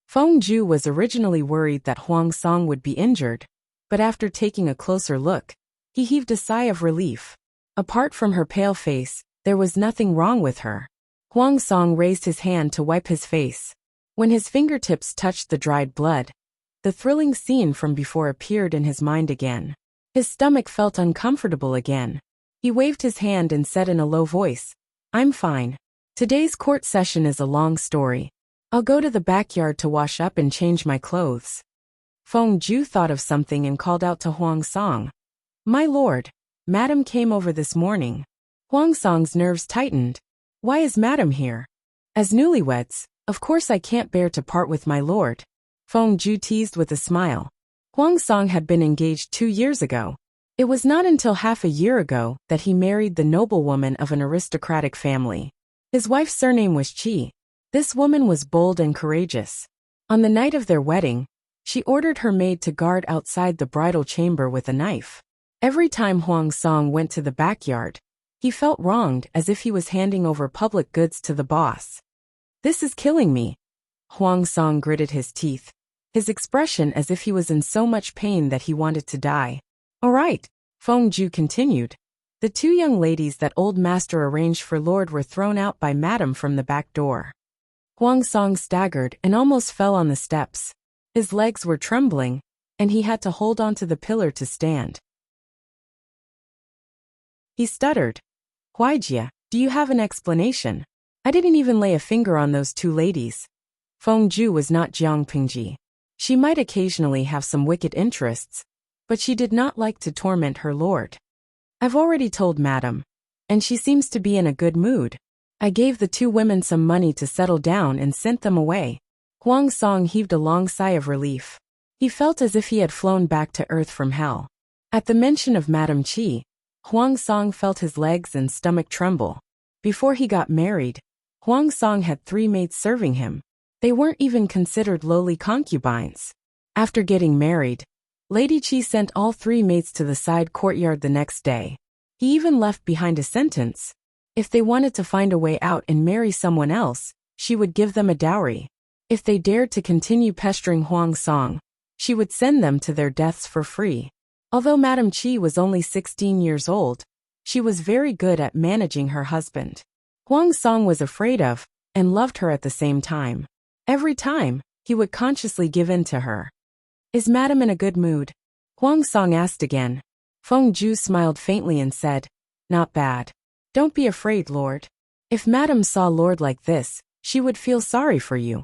Feng Zhu was originally worried that Huang Song would be injured, but after taking a closer look, he heaved a sigh of relief. Apart from her pale face, there was nothing wrong with her. Huang Song raised his hand to wipe his face. When his fingertips touched the dried blood, the thrilling scene from before appeared in his mind again. His stomach felt uncomfortable again. He waved his hand and said in a low voice, I'm fine. Today's court session is a long story. I'll go to the backyard to wash up and change my clothes. Feng Zhu thought of something and called out to Huang Song. My lord, Madam came over this morning. Huang Song's nerves tightened. Why is Madam here? As newlyweds, of course I can't bear to part with my lord. Feng Zhu teased with a smile. Huang Song had been engaged 2 years ago. It was not until half a year ago that he married the noblewoman of an aristocratic family. His wife's surname was Qi. This woman was bold and courageous. On the night of their wedding, she ordered her maid to guard outside the bridal chamber with a knife. Every time Huang Song went to the backyard, he felt wronged, as if he was handing over public goods to the boss. "This is killing me." Huang Song gritted his teeth, his expression as if he was in so much pain that he wanted to die. "All right," Feng Ju continued. "The two young ladies that old master arranged for Lord were thrown out by Madam from the back door." Huang Song staggered and almost fell on the steps. His legs were trembling, and he had to hold onto the pillar to stand. He stuttered. "Huijia, do you have an explanation? I didn't even lay a finger on those two ladies." Feng Ju was not Jiang Pingji. She might occasionally have some wicked interests, but she did not like to torment her lord. "I've already told Madam, and she seems to be in a good mood. I gave the two women some money to settle down and sent them away." Huang Song heaved a long sigh of relief. He felt as if he had flown back to earth from hell. At the mention of Madame Qi, Huang Song felt his legs and stomach tremble. Before he got married, Huang Song had 3 maids serving him. They weren't even considered lowly concubines. After getting married, Lady Qi sent all 3 maids to the side courtyard the next day. He even left behind a sentence. If they wanted to find a way out and marry someone else, she would give them a dowry. If they dared to continue pestering Huang Song, she would send them to their deaths for free. Although Madame Qi was only 16 years old, she was very good at managing her husband. Huang Song was afraid of, and loved her at the same time. Every time, he would consciously give in to her. "Is Madam in a good mood?" Huang Song asked again. Feng Ju smiled faintly and said, "Not bad. Don't be afraid, Lord. If Madam saw Lord like this, she would feel sorry for you."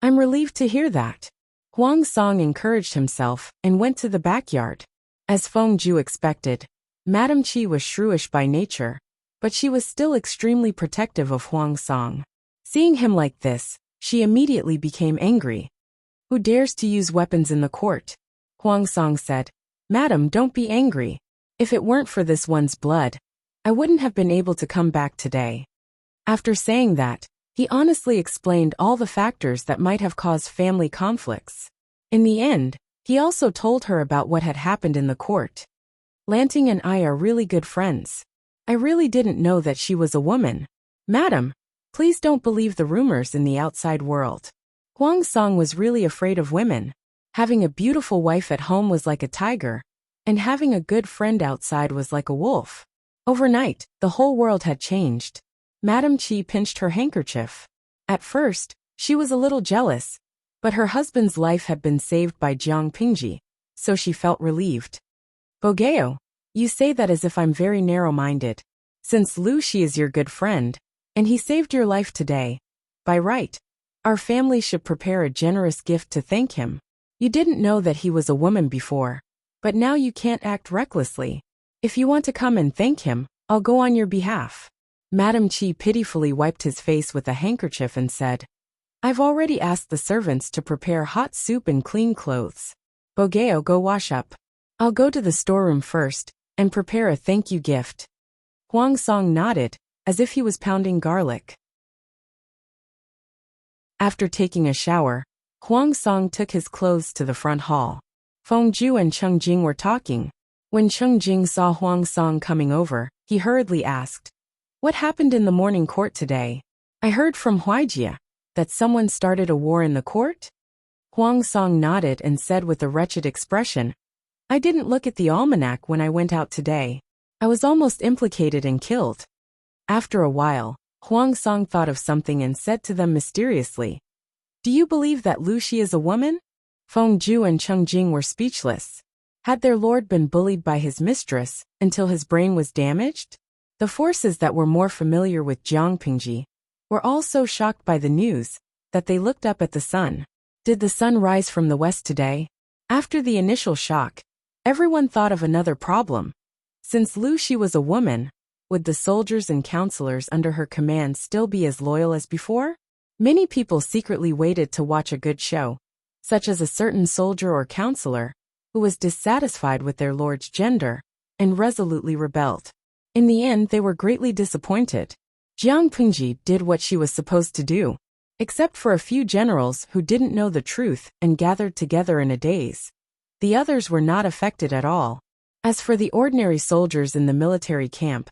"I'm relieved to hear that." Huang Song encouraged himself and went to the backyard. As Feng Ju expected, Madame Qi was shrewish by nature, but she was still extremely protective of Huang Song. Seeing him like this, she immediately became angry. "Who dares to use weapons in the court?" Huang Song said. "Madam, don't be angry. If it weren't for this one's blood, I wouldn't have been able to come back today." After saying that, he honestly explained all the factors that might have caused family conflicts. In the end, he also told her about what had happened in the court. "Lanting and I are really good friends. I really didn't know that she was a woman. Madam, please don't believe the rumors in the outside world." Huang Song was really afraid of women. Having a beautiful wife at home was like a tiger, and having a good friend outside was like a wolf. Overnight, the whole world had changed. Madame Qi pinched her handkerchief. At first, she was a little jealous, but her husband's life had been saved by Jiang Pingji, so she felt relieved. "Bogeo, you say that as if I'm very narrow-minded. Since Lu Shi is your good friend, and he saved your life today, by right, our family should prepare a generous gift to thank him. You didn't know that he was a woman before, but now you can't act recklessly. If you want to come and thank him, I'll go on your behalf." Madame Qi pitifully wiped his face with a handkerchief and said, "I've already asked the servants to prepare hot soup and clean clothes. Bogeo, go wash up. I'll go to the storeroom first and prepare a thank you gift." Huang Song nodded, as if he was pounding garlic. After taking a shower, Huang Song took his clothes to the front hall. Feng Ju and Cheng Jing were talking. When Cheng Jing saw Huang Song coming over, he hurriedly asked, "What happened in the morning court today? I heard from Huijia that someone started a war in the court?" Huang Song nodded and said with a wretched expression, "I didn't look at the almanac when I went out today. I was almost implicated and killed." After a while, Huang Song thought of something and said to them mysteriously, "Do you believe that Lu Shi is a woman?" Feng Ju and Cheng Jing were speechless. Had their lord been bullied by his mistress until his brain was damaged? The forces that were more familiar with Jiang Pingji were all so shocked by the news that they looked up at the sun. Did the sun rise from the west today? After the initial shock, everyone thought of another problem. Since Lu Shi was a woman, would the soldiers and counselors under her command still be as loyal as before? Many people secretly waited to watch a good show, such as a certain soldier or counselor who was dissatisfied with their lord's gender and resolutely rebelled. In the end, they were greatly disappointed. Jiang Pingji did what she was supposed to do. Except for a few generals who didn't know the truth and gathered together in a daze. The others were not affected at all. As for the ordinary soldiers in the military camp,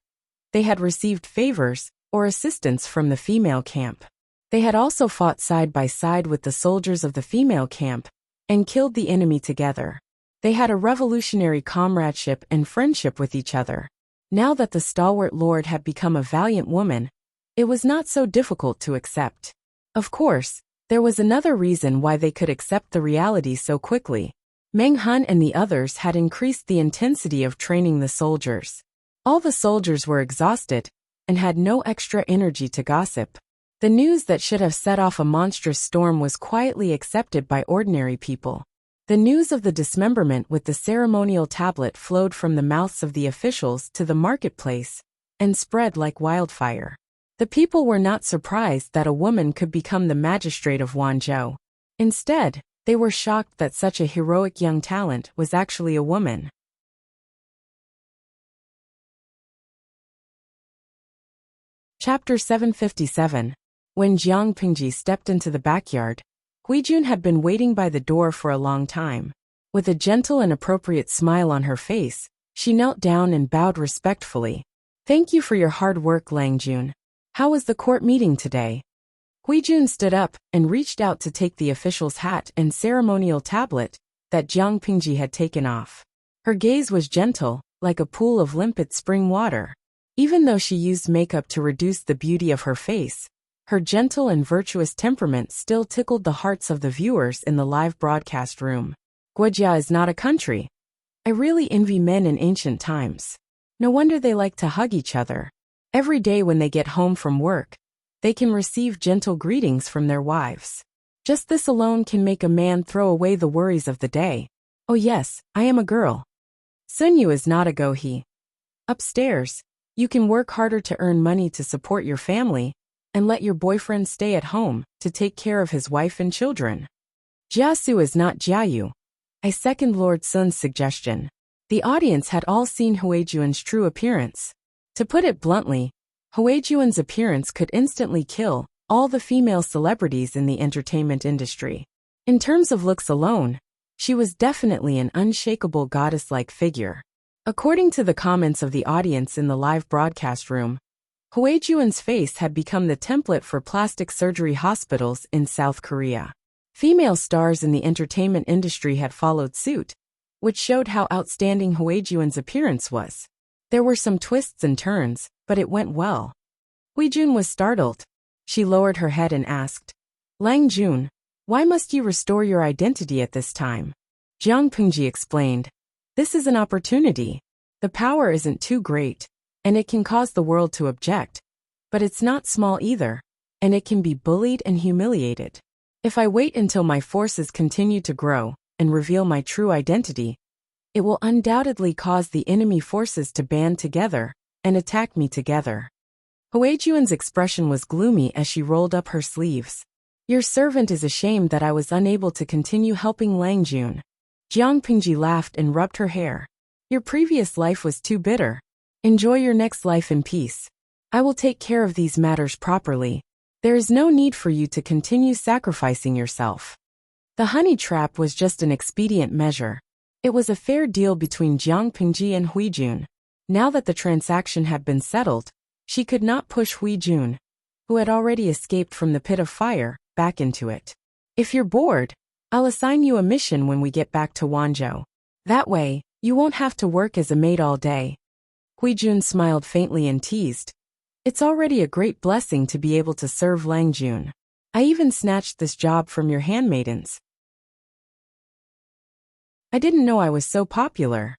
they had received favors or assistance from the female camp. They had also fought side by side with the soldiers of the female camp and killed the enemy together. They had a revolutionary comradeship and friendship with each other. Now that the stalwart lord had become a valiant woman, it was not so difficult to accept. Of course, there was another reason why they could accept the reality so quickly. Meng Hun and the others had increased the intensity of training the soldiers. All the soldiers were exhausted and had no extra energy to gossip. The news that should have set off a monstrous storm was quietly accepted by ordinary people. The news of the dismemberment with the ceremonial tablet flowed from the mouths of the officials to the marketplace and spread like wildfire. The people were not surprised that a woman could become the magistrate of Wanzhou. Instead, they were shocked that such a heroic young talent was actually a woman. Chapter 757. When Jiang Pingji stepped into the backyard, Huijun had been waiting by the door for a long time. With a gentle and appropriate smile on her face, she knelt down and bowed respectfully. "Thank you for your hard work, Langjun. How was the court meeting today?" Huijun stood up and reached out to take the official's hat and ceremonial tablet that Jiang Pingji had taken off. Her gaze was gentle, like a pool of limpid spring water. Even though she used makeup to reduce the beauty of her face, her gentle and virtuous temperament still tickled the hearts of the viewers in the live broadcast room. Wuxia is not a country. I really envy men in ancient times. No wonder they like to hug each other. Every day when they get home from work, they can receive gentle greetings from their wives. Just this alone can make a man throw away the worries of the day. Oh yes, I am a girl. Sunyu is not a gohi. Upstairs, you can work harder to earn money to support your family, and let your boyfriend stay at home to take care of his wife and children. Jiasu is not Jiayu. I second Lord Sun's suggestion. The audience had all seen Huijuan's true appearance. To put it bluntly, Huijuan's appearance could instantly kill all the female celebrities in the entertainment industry. In terms of looks alone, she was definitely an unshakable goddess-like figure. According to the comments of the audience in the live broadcast room, Huijuan's face had become the template for plastic surgery hospitals in South Korea. Female stars in the entertainment industry had followed suit, which showed how outstanding Huijuan's appearance was. There were some twists and turns, but it went well. Huijun was startled. She lowered her head and asked, "Langjun, why must you restore your identity at this time?" Jiang Pingji explained, "This is an opportunity. The power isn't too great, and it can cause the world to object. But it's not small either, and it can be bullied and humiliated. If I wait until my forces continue to grow and reveal my true identity, it will undoubtedly cause the enemy forces to band together and attack me together." Huijuan's expression was gloomy as she rolled up her sleeves. "Your servant is ashamed that I was unable to continue helping Langjun." Jiang Pingji laughed and rubbed her hair. "Your previous life was too bitter. Enjoy your next life in peace. I will take care of these matters properly. There is no need for you to continue sacrificing yourself." The honey trap was just an expedient measure. It was a fair deal between Jiang Pingji and Huijun. Now that the transaction had been settled, she could not push Huijun, who had already escaped from the pit of fire, back into it. "If you're bored, I'll assign you a mission when we get back to Wanzhou. That way, you won't have to work as a maid all day." Huijun smiled faintly and teased, "It's already a great blessing to be able to serve Langjun. I even snatched this job from your handmaidens. I didn't know I was so popular."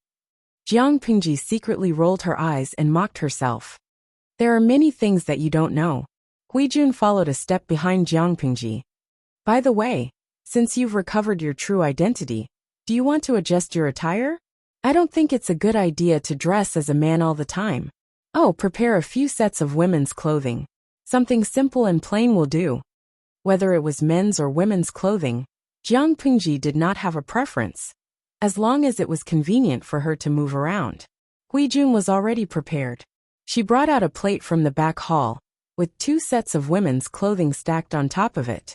Jiang Pingji secretly rolled her eyes and mocked herself. "There are many things that you don't know." Huijun followed a step behind Jiang Pingji. "By the way, since you've recovered your true identity, do you want to adjust your attire? I don't think it's a good idea to dress as a man all the time. Oh, prepare a few sets of women's clothing. Something simple and plain will do." Whether it was men's or women's clothing, Jiang Pingji did not have a preference, as long as it was convenient for her to move around. Huijun was already prepared. She brought out a plate from the back hall with 2 sets of women's clothing stacked on top of it.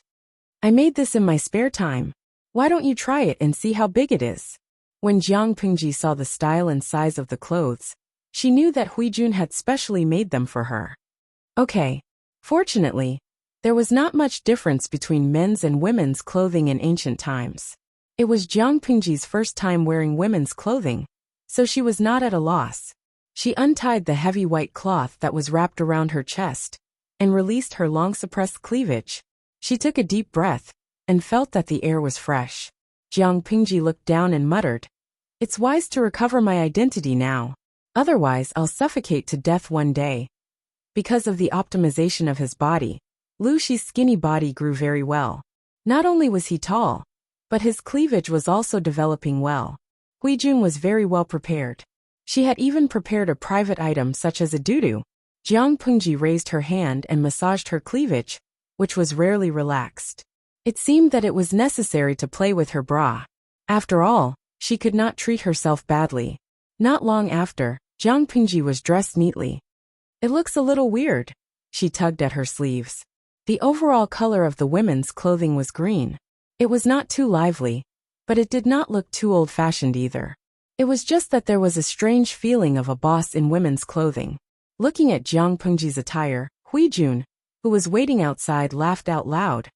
I made this in my spare time. Why don't you try it and see how big it is? When Jiang Pingji saw the style and size of the clothes, she knew that Huijun had specially made them for her. Okay. Fortunately, there was not much difference between men's and women's clothing in ancient times. It was Jiang Pingji's first time wearing women's clothing, so she was not at a loss. She untied the heavy white cloth that was wrapped around her chest and released her long-suppressed cleavage. She took a deep breath and felt that the air was fresh. Jiang Pingji looked down and muttered, "It's wise to recover my identity now. Otherwise, I'll suffocate to death one day." Because of the optimization of his body, Lu Shi's skinny body grew very well. Not only was he tall, but his cleavage was also developing well. Huijun was very well prepared. She had even prepared a private item such as a doo-doo. Jiang Pingji raised her hand and massaged her cleavage, which was rarely relaxed. It seemed that it was necessary to play with her bra. After all, she could not treat herself badly. Not long after, Jiang Pingji was dressed neatly. It looks a little weird. She tugged at her sleeves. The overall color of the women's clothing was green. It was not too lively, but it did not look too old-fashioned either. It was just that there was a strange feeling of a boss in women's clothing. Looking at Jiang Pingji's attire, Huijun, who was waiting outside, laughed out loud.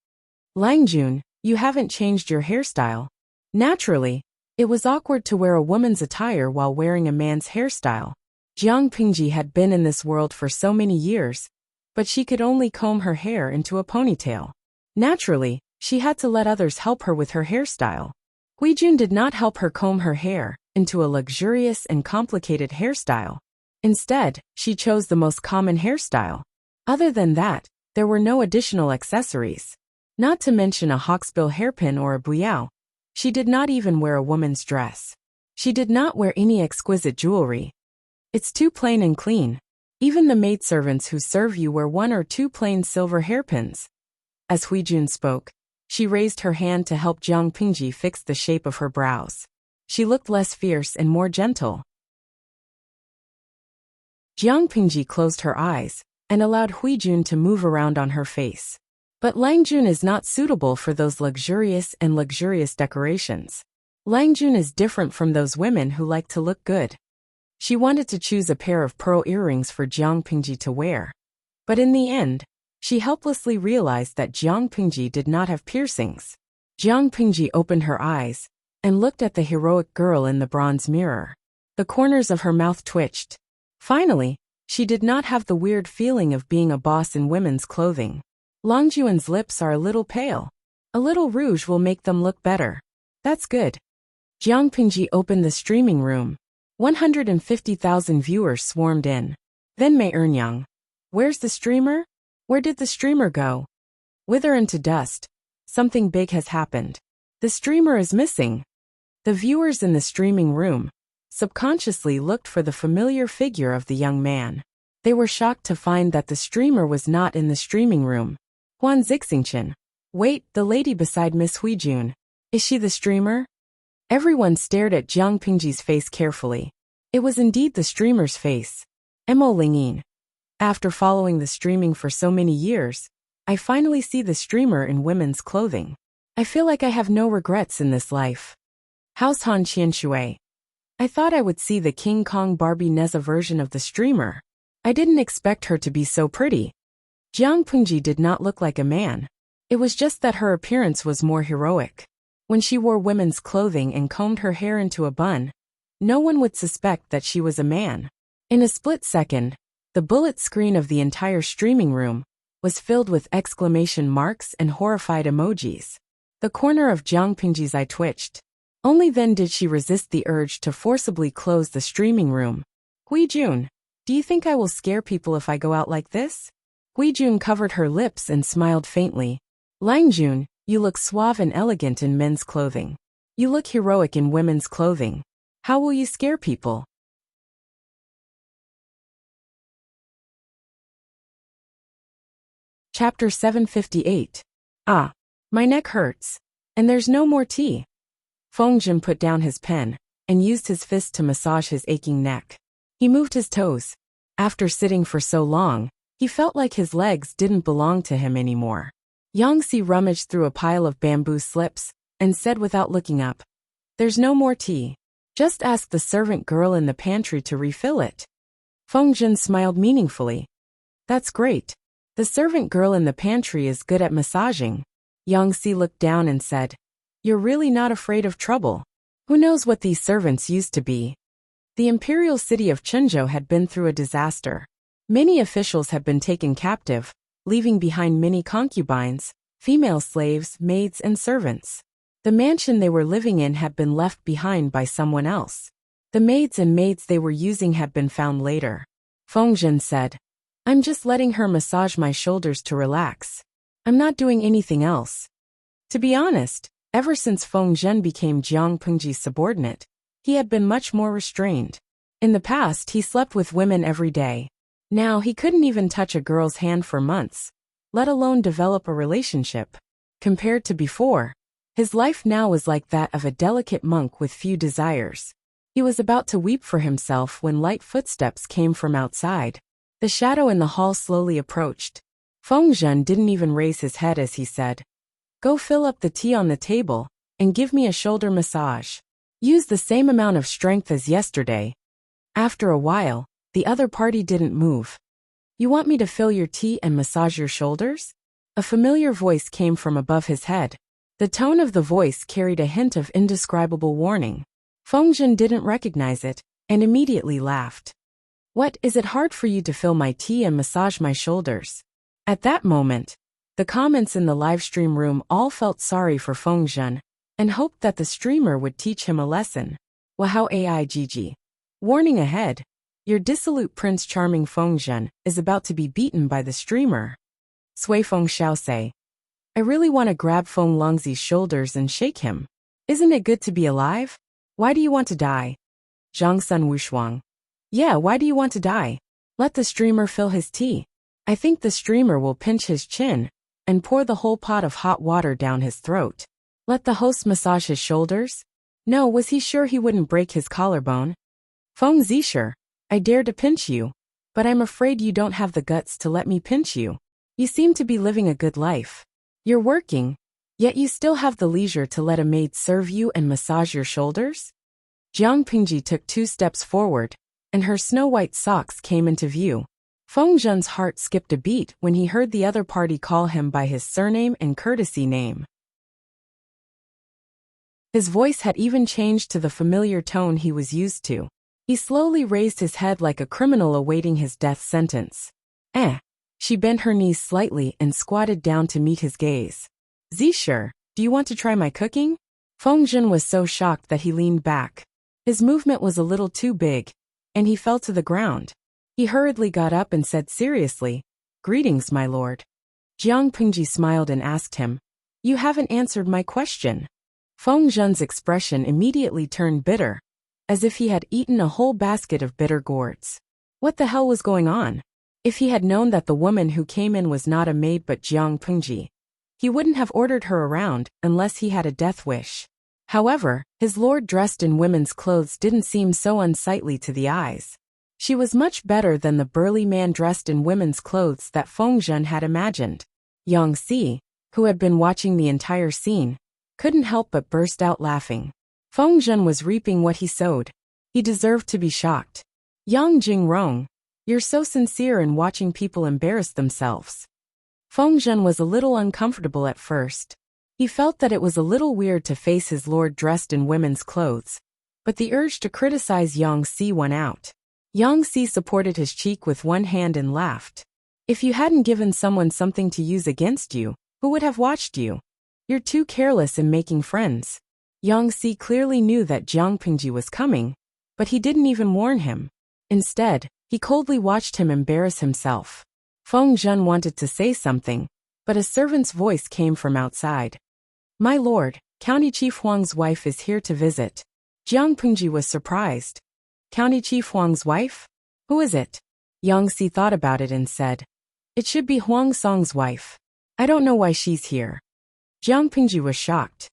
"Langjun, you haven't changed your hairstyle." Naturally, it was awkward to wear a woman's attire while wearing a man's hairstyle. Jiang Pingji had been in this world for so many years, but she could only comb her hair into a ponytail. Naturally, she had to let others help her with her hairstyle. Huijun did not help her comb her hair into a luxurious and complicated hairstyle. Instead, she chose the most common hairstyle. Other than that, there were no additional accessories. Not to mention a hawksbill hairpin or a buyao. She did not even wear a woman's dress. She did not wear any exquisite jewelry. It's too plain and clean. Even the maidservants who serve you wear 1 or 2 plain silver hairpins. As Huijun spoke, she raised her hand to help Jiang Pingji fix the shape of her brows. She looked less fierce and more gentle. Jiang Pingji closed her eyes and allowed Huijun to move around on her face. But Langjun is not suitable for those luxurious decorations. Langjun is different from those women who like to look good. She wanted to choose a pair of pearl earrings for Jiang Pingji to wear. But in the end, she helplessly realized that Jiang Pingji did not have piercings. Jiang Pingji opened her eyes and looked at the heroic girl in the bronze mirror. The corners of her mouth twitched. Finally, she did not have the weird feeling of being a boss in women's clothing. Langjun's lips are a little pale. A little rouge will make them look better. That's good. Jiang Pingji opened the streaming room. 150,000 viewers swarmed in. Then Mei Ernyang. Where's the streamer? Where did the streamer go? Wither into dust. Something big has happened. The streamer is missing. The viewers in the streaming room subconsciously looked for the familiar figure of the young man. They were shocked to find that the streamer was not in the streaming room. Huan Zixingchen. Wait, the lady beside Miss Huijun. Is she the streamer? Everyone stared at Jiang Pingji's face carefully. It was indeed the streamer's face. Mo Lingyin. After following the streaming for so many years, I finally see the streamer in women's clothing. I feel like I have no regrets in this life. House Han Qianshui. I thought I would see the King Kong Barbie Neza version of the streamer. I didn't expect her to be so pretty. Jiang Pingji did not look like a man. It was just that her appearance was more heroic. When she wore women's clothing and combed her hair into a bun, no one would suspect that she was a man. In a split second, the bullet screen of the entire streaming room was filled with exclamation marks and horrified emojis. The corner of Jiang Pingji's eye twitched. Only then did she resist the urge to forcibly close the streaming room. Huijun, do you think I will scare people if I go out like this? Huijun covered her lips and smiled faintly. Langjun, you look suave and elegant in men's clothing. You look heroic in women's clothing. How will you scare people? Chapter 758. Ah, my neck hurts. And there's no more tea. Fengjin put down his pen and used his fist to massage his aching neck. He moved his toes. After sitting for so long, He felt like his legs didn't belong to him anymore. Yang Si rummaged through a pile of bamboo slips and said without looking up, "There's no more tea. Just ask the servant girl in the pantry to refill it." Feng Zhen smiled meaningfully. "That's great. The servant girl in the pantry is good at massaging." Yang Si looked down and said, "You're really not afraid of trouble. Who knows what these servants used to be?" The imperial city of Chenzhou had been through a disaster. Many officials had been taken captive, leaving behind many concubines, female slaves, maids, and servants. The mansion they were living in had been left behind by someone else. The maids they were using had been found later. Feng Zhen said, "I'm just letting her massage my shoulders to relax. I'm not doing anything else." To be honest, ever since Feng Zhen became Jiang Pengji's subordinate, he had been much more restrained. In the past, he slept with women every day. Now he couldn't even touch a girl's hand for months, let alone develop a relationship. Compared to before, his life now was like that of a delicate monk with few desires. He was about to weep for himself when light footsteps came from outside. The shadow in the hall slowly approached. Feng Zhen didn't even raise his head as he said, "Go fill up the tea on the table and give me a shoulder massage. Use the same amount of strength as yesterday." After a while, the other party didn't move. "You want me to fill your tea and massage your shoulders?" A familiar voice came from above his head. The tone of the voice carried a hint of indescribable warning. Feng Zhen didn't recognize it, and immediately laughed. "What, is it hard for you to fill my tea and massage my shoulders?" At that moment, the comments in the livestream room all felt sorry for Feng Zhen, and hoped that the streamer would teach him a lesson. Wahao AIGG. Warning ahead. Your dissolute Prince Charming Feng Zhen is about to be beaten by the streamer. Sui Feng Xiao say. I really want to grab Feng Longzi's shoulders and shake him. Isn't it good to be alive? Why do you want to die? Zhang Sun Wushuang. Yeah, why do you want to die? Let the streamer fill his tea. I think the streamer will pinch his chin and pour the whole pot of hot water down his throat. Let the host massage his shoulders? No, was he sure he wouldn't break his collarbone? Feng Zisher, I dare to pinch you, but I'm afraid you don't have the guts to let me pinch you. You seem to be living a good life. You're working, yet you still have the leisure to let a maid serve you and massage your shoulders? Jiang Pingji took 2 steps forward, and her snow-white socks came into view. Feng Zhen's heart skipped a beat when he heard the other party call him by his surname and courtesy name. His voice had even changed to the familiar tone he was used to. He slowly raised his head like a criminal awaiting his death sentence. She bent her knees slightly and squatted down to meet his gaze. Zisher, do you want to try my cooking? Feng Zhen was so shocked that he leaned back. His movement was a little too big, and he fell to the ground. He hurriedly got up and said seriously, Greetings, my lord. Jiang Pingji smiled and asked him, You haven't answered my question. Feng Zhen's expression immediately turned bitter, as if he had eaten a whole basket of bitter gourds. What the hell was going on? If he had known that the woman who came in was not a maid but Jiang Pingji, he wouldn't have ordered her around unless he had a death wish. However, his lord dressed in women's clothes didn't seem so unsightly to the eyes. She was much better than the burly man dressed in women's clothes that Feng Zhen had imagined. Yang Si, who had been watching the entire scene, couldn't help but burst out laughing. Feng Zhen was reaping what he sowed. He deserved to be shocked. Yang Jingrong, you're so sincere in watching people embarrass themselves. Feng Zhen was a little uncomfortable at first. He felt that it was a little weird to face his lord dressed in women's clothes, but the urge to criticize Yang Si won out. Yang Si supported his cheek with one hand and laughed. If you hadn't given someone something to use against you, who would have watched you? You're too careless in making friends. Yang Si clearly knew that Jiang Pingji was coming, but he didn't even warn him. Instead, he coldly watched him embarrass himself. Feng Zhen wanted to say something, but a servant's voice came from outside. My lord, County Chief Huang's wife is here to visit. Jiang Pingji was surprised. County Chief Huang's wife? Who is it? Yang Si thought about it and said, It should be Huang Song's wife. I don't know why she's here. Jiang Pingji was shocked.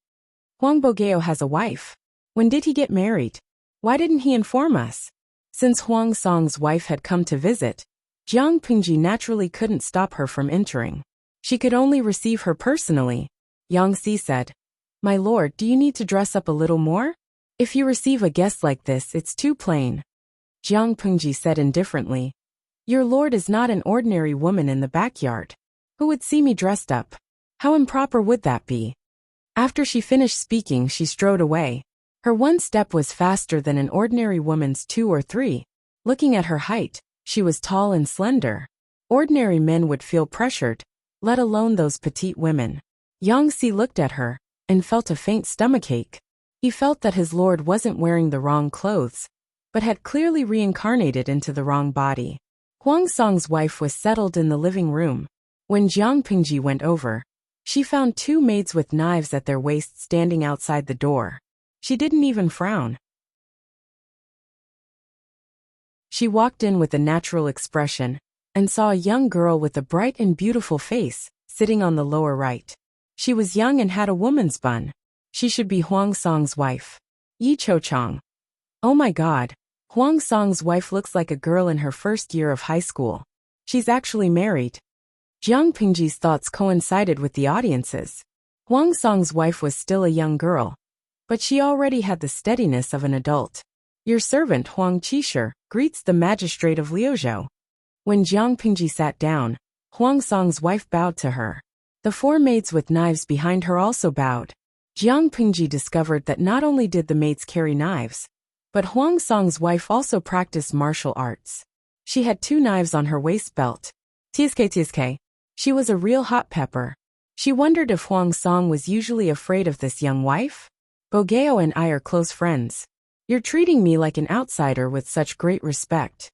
Huang Bogeo has a wife. When did he get married? Why didn't he inform us? Since Huang Song's wife had come to visit, Jiang Pingji naturally couldn't stop her from entering. She could only receive her personally. Yang Si said, "My lord, do you need to dress up a little more? If you receive a guest like this, it's too plain." Jiang Pingji said indifferently, "Your lord is not an ordinary woman in the backyard. Who would see me dressed up? How improper would that be?" After she finished speaking, she strode away. Her one step was faster than an ordinary woman's 2 or 3. Looking at her height, she was tall and slender. Ordinary men would feel pressured, let alone those petite women. Yang Si looked at her and felt a faint stomachache. He felt that his lord wasn't wearing the wrong clothes, but had clearly reincarnated into the wrong body. Huang Song's wife was settled in the living room. When Jiang Pingji went over, she found 2 maids with knives at their waists standing outside the door. She didn't even frown. She walked in with a natural expression and saw a young girl with a bright and beautiful face sitting on the lower right. She was young and had a woman's bun. She should be Huang Song's wife. Yi Cho-chang. Oh my god, Huang Song's wife looks like a girl in her first year of high school. She's actually married. Jiang Pingji's thoughts coincided with the audience's. Huang Song's wife was still a young girl, but she already had the steadiness of an adult. Your servant Huang Qisher greets the magistrate of Liuzhou. When Jiang Pingji sat down, Huang Song's wife bowed to her. The 4 maids with knives behind her also bowed. Jiang Pingji discovered that not only did the maids carry knives, but Huang Song's wife also practiced martial arts. She had 2 knives on her waist belt. Tsk. She was a real hot pepper. She wondered if Huang Song was usually afraid of this young wife. Bogeo and I are close friends. You're treating me like an outsider with such great respect.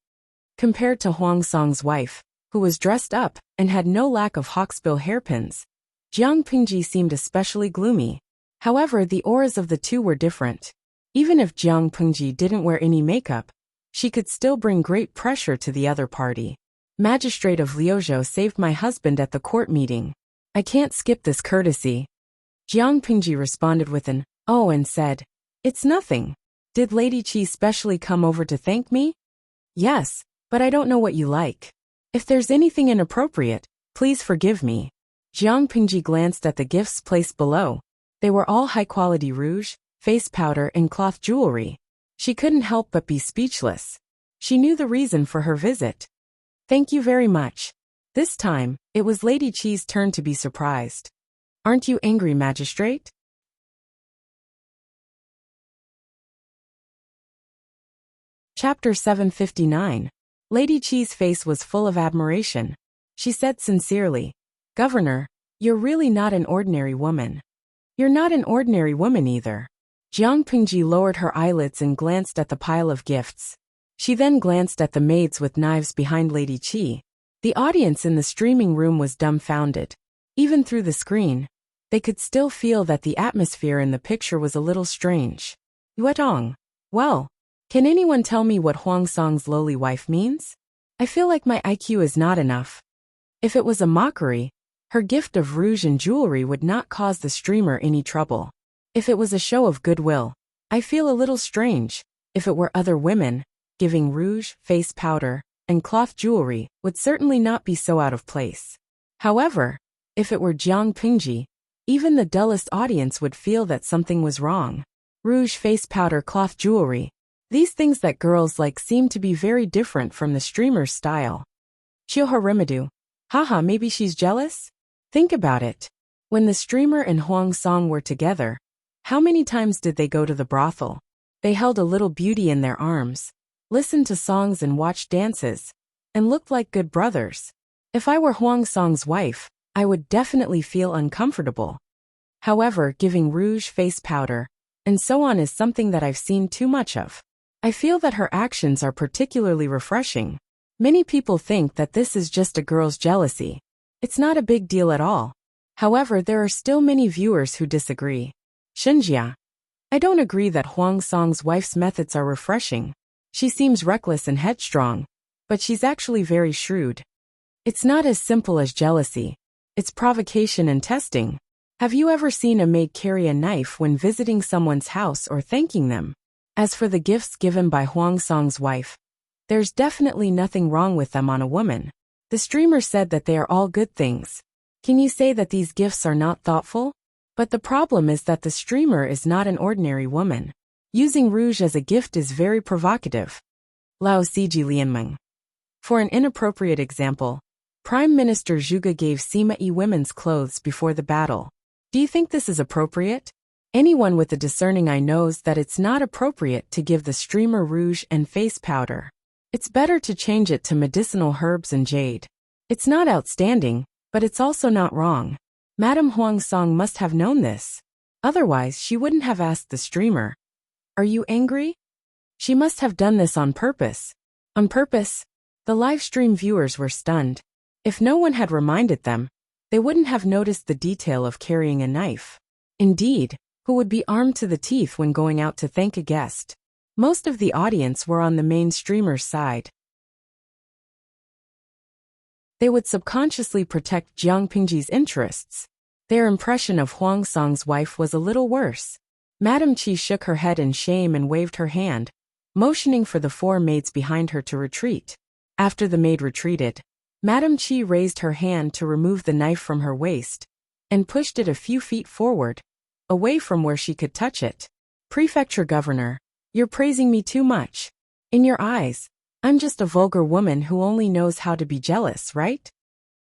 Compared to Huang Song's wife, who was dressed up and had no lack of hawksbill hairpins, Jiang Pingji seemed especially gloomy. However, the auras of the 2 were different. Even if Jiang Pingji didn't wear any makeup, she could still bring great pressure to the other party. Magistrate of Liuzhou saved my husband at the court meeting. I can't skip this courtesy. Jiang Pingji responded with an "oh" and said, "It's nothing. Did Lady Qi specially come over to thank me?" "Yes, but I don't know what you like. If there's anything inappropriate, please forgive me." Jiang Pingji glanced at the gifts placed below. They were all high-quality rouge, face powder, and cloth jewelry. She couldn't help but be speechless. She knew the reason for her visit. "Thank you very much." This time, it was Lady Qi's turn to be surprised. "Aren't you angry, magistrate?" Chapter 759. Lady Qi's face was full of admiration. She said sincerely, "Governor, you're really not an ordinary woman." "You're not an ordinary woman either." Jiang Pingji lowered her eyelids and glanced at the pile of gifts. She then glanced at the maids with knives behind Lady Qi. The audience in the streaming room was dumbfounded. Even through the screen, they could still feel that the atmosphere in the picture was a little strange. Yuetong. Well, can anyone tell me what Huang Song's lowly wife means? I feel like my IQ is not enough. If it was a mockery, her gift of rouge and jewelry would not cause the streamer any trouble. If it was a show of goodwill, I feel a little strange. If it were other women, giving rouge, face powder, and cloth jewelry would certainly not be so out of place. However, if it were Jiang Pingji, even the dullest audience would feel that something was wrong. Rouge, face powder, cloth jewelry. These things that girls like seem to be very different from the streamer's style. Chioha Remadu. Haha, maybe she's jealous? Think about it. When the streamer and Huang Song were together, how many times did they go to the brothel? They held a little beauty in their arms, listened to songs and watched dances, and looked like good brothers. If I were Huang Song's wife, I would definitely feel uncomfortable. However, giving rouge, face powder, and so on is something that I've seen too much of. I feel that her actions are particularly refreshing. Many people think that this is just a girl's jealousy. It's not a big deal at all. However, there are still many viewers who disagree. Shenjia. I don't agree that Huang Song's wife's methods are refreshing. She seems reckless and headstrong, but she's actually very shrewd. It's not as simple as jealousy. It's provocation and testing. Have you ever seen a maid carry a knife when visiting someone's house or thanking them? As for the gifts given by Huang Song's wife, There's definitely nothing wrong with them on a woman. The streamer said that they are all good things. Can you say that these gifts are not thoughtful? But the problem is that the streamer is not an ordinary woman. Using rouge as a gift is very provocative. Lao Siji Lianmeng. For an inappropriate example, Prime Minister Zhuge gave Sima Yi women's clothes before the battle. Do you think this is appropriate? Anyone with a discerning eye knows that it's not appropriate to give the streamer rouge and face powder. It's better to change it to medicinal herbs and jade. It's not outstanding, but it's also not wrong. Madame Huang Song must have known this. Otherwise, she wouldn't have asked the streamer, "Are you angry?" She must have done this on purpose. On purpose? The live stream viewers were stunned. If no one had reminded them, they wouldn't have noticed the detail of carrying a knife. Indeed, who would be armed to the teeth when going out to thank a guest? Most of the audience were on the main streamer's side. They would subconsciously protect Jiang Pingji's interests. Their impression of Huang Song's wife was a little worse. Madame Qi shook her head in shame and waved her hand, motioning for the 4 maids behind her to retreat. After the maid retreated, Madame Qi raised her hand to remove the knife from her waist and pushed it a few feet forward, away from where she could touch it. Prefecture Governor, you're praising me too much. In your eyes, I'm just a vulgar woman who only knows how to be jealous, right?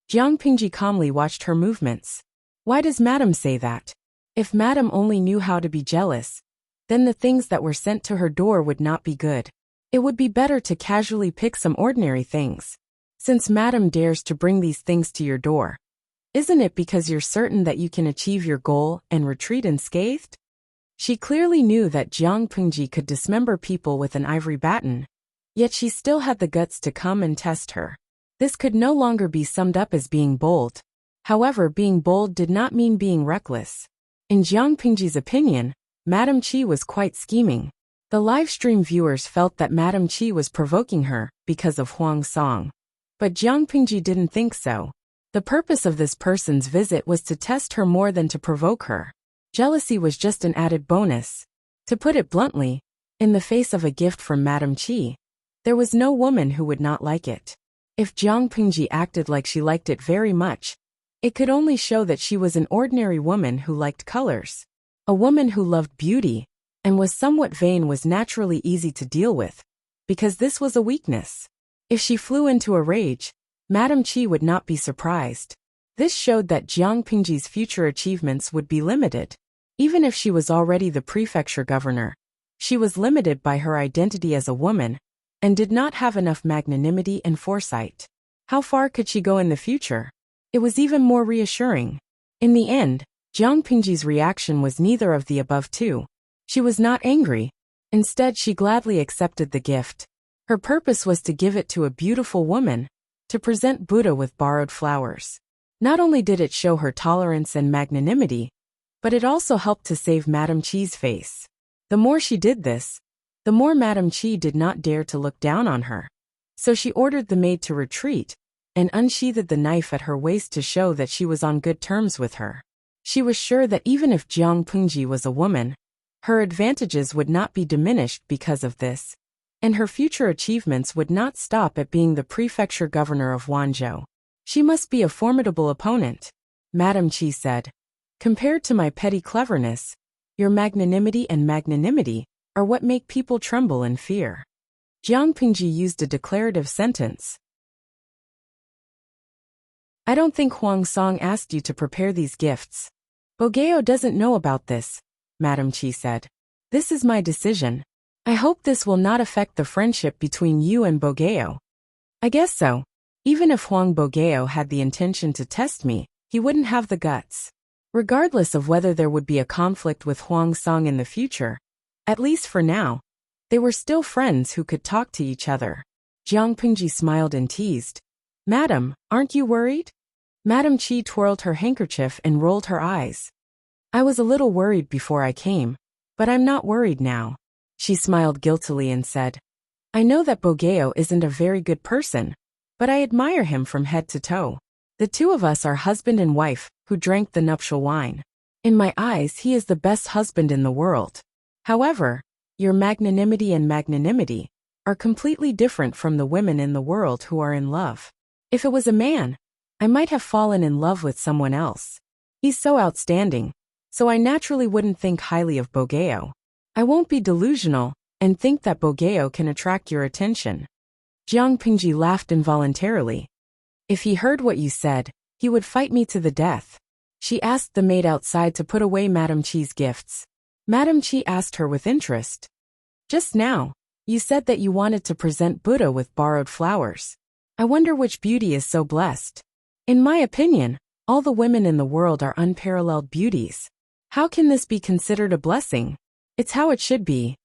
Jiang Pingji calmly watched her movements. Why does Madame say that? If Madame only knew how to be jealous, then the things that were sent to her door would not be good. It would be better to casually pick some ordinary things. Since Madame dares to bring these things to your door, isn't it because you're certain that you can achieve your goal and retreat unscathed? She clearly knew that Jiang Pingji could dismember people with an ivory baton, yet she still had the guts to come and test her. This could no longer be summed up as being bold. However, being bold did not mean being reckless. In Jiang Pingji's opinion, Madame Qi was quite scheming. The livestream viewers felt that Madame Qi was provoking her because of Huang Song. But Jiang Pingji didn't think so. The purpose of this person's visit was to test her more than to provoke her. Jealousy was just an added bonus. To put it bluntly, in the face of a gift from Madame Qi, there was no woman who would not like it. If Jiang Pingji acted like she liked it very much, it could only show that she was an ordinary woman who liked colors. A woman who loved beauty and was somewhat vain was naturally easy to deal with, because this was a weakness. If she flew into a rage, Madame Qi would not be surprised. This showed that Jiang Pingji's future achievements would be limited. Even if she was already the prefecture governor, she was limited by her identity as a woman and did not have enough magnanimity and foresight. How far could she go in the future? It was even more reassuring. In the end, Jiang Pingji's reaction was neither of the above two. She was not angry. Instead, she gladly accepted the gift. Her purpose was to give it to a beautiful woman, to present Buddha with borrowed flowers. Not only did it show her tolerance and magnanimity, but it also helped to save Madame Qi's face. The more she did this, the more Madame Qi did not dare to look down on her. So she ordered the maid to retreat and unsheathed the knife at her waist to show that she was on good terms with her. She was sure that even if Jiang Pingji was a woman, her advantages would not be diminished because of this, and her future achievements would not stop at being the prefecture governor of Wanzhou. She must be a formidable opponent, Madame Qi said. Compared to my petty cleverness, your magnanimity are what make people tremble in fear. Jiang Pingji used a declarative sentence. I don't think Huang Song asked you to prepare these gifts. Bogeo doesn't know about this, Madame Qi said. This is my decision. I hope this will not affect the friendship between you and Bogeo. I guess so. Even if Huang Bogeo had the intention to test me, he wouldn't have the guts. Regardless of whether there would be a conflict with Huang Song in the future, at least for now, they were still friends who could talk to each other. Jiang Pingji smiled and teased. Madam, aren't you worried? Madame Qi twirled her handkerchief and rolled her eyes. I was a little worried before I came, but I'm not worried now. She smiled guiltily and said, I know that Bogeo isn't a very good person, but I admire him from head to toe. The two of us are husband and wife who drank the nuptial wine. In my eyes, he is the best husband in the world. However, your magnanimity are completely different from the women in the world who are in love. If it was a man, I might have fallen in love with someone else. He's so outstanding, so I naturally wouldn't think highly of Bogeo. I won't be delusional and think that Bogeo can attract your attention. Jiang Pingji laughed involuntarily. If he heard what you said, he would fight me to the death. She asked the maid outside to put away Madame Chi's gifts. Madame Chi asked her with interest. Just now, you said that you wanted to present Buddha with borrowed flowers. I wonder which beauty is so blessed. In my opinion, all the women in the world are unparalleled beauties. How can this be considered a blessing? It's how it should be.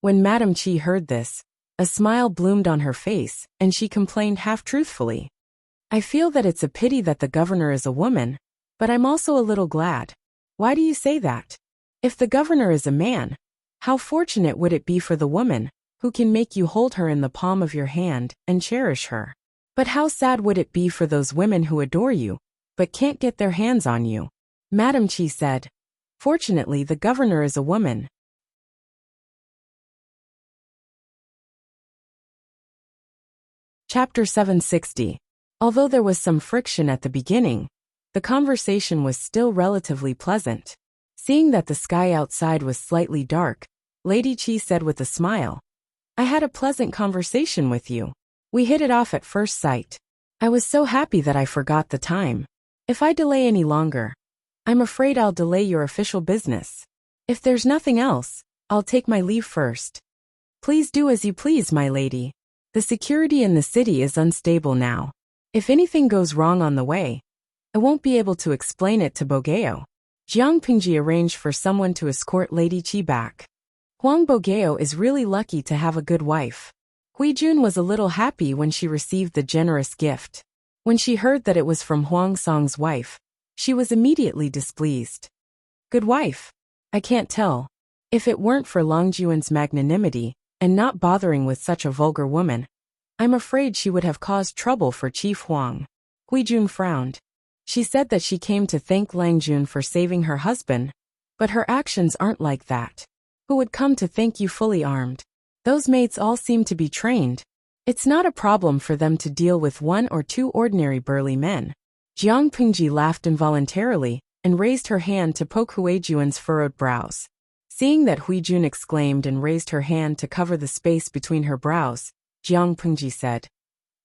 When Madame Chi heard this, a smile bloomed on her face, and she complained half-truthfully. I feel that it's a pity that the governor is a woman, but I'm also a little glad. Why do you say that? If the governor is a man, how fortunate would it be for the woman, who can make you hold her in the palm of your hand and cherish her? But how sad would it be for those women who adore you, but can't get their hands on you? Madame Chi said. Fortunately, the governor is a woman. Chapter 760. Although there was some friction at the beginning, the conversation was still relatively pleasant. Seeing that the sky outside was slightly dark, Lady Chi said with a smile, I had a pleasant conversation with you. We hit it off at first sight. I was so happy that I forgot the time. If I delay any longer, I'm afraid I'll delay your official business. If there's nothing else, I'll take my leave first. Please do as you please, my lady. The security in the city is unstable now. If anything goes wrong on the way, I won't be able to explain it to Bogeo. Jiang Pingji arranged for someone to escort Lady Chi back. Huang Bogeo is really lucky to have a good wife. Hui Jun was a little happy when she received the generous gift. When she heard that it was from Huang Song's wife, she was immediately displeased. Good wife? I can't tell. If it weren't for Long Juan's magnanimity and not bothering with such a vulgar woman, I'm afraid she would have caused trouble for Chief Huang. Hui Jun frowned. She said that she came to thank Lang Jun for saving her husband, but her actions aren't like that. Who would come to thank you fully armed? Those maids all seem to be trained. It's not a problem for them to deal with one or two ordinary burly men. Jiang Pingji laughed involuntarily and raised her hand to poke Hui Jun's furrowed brows. Seeing that Hui Jun exclaimed and raised her hand to cover the space between her brows, Jiang Pingji said,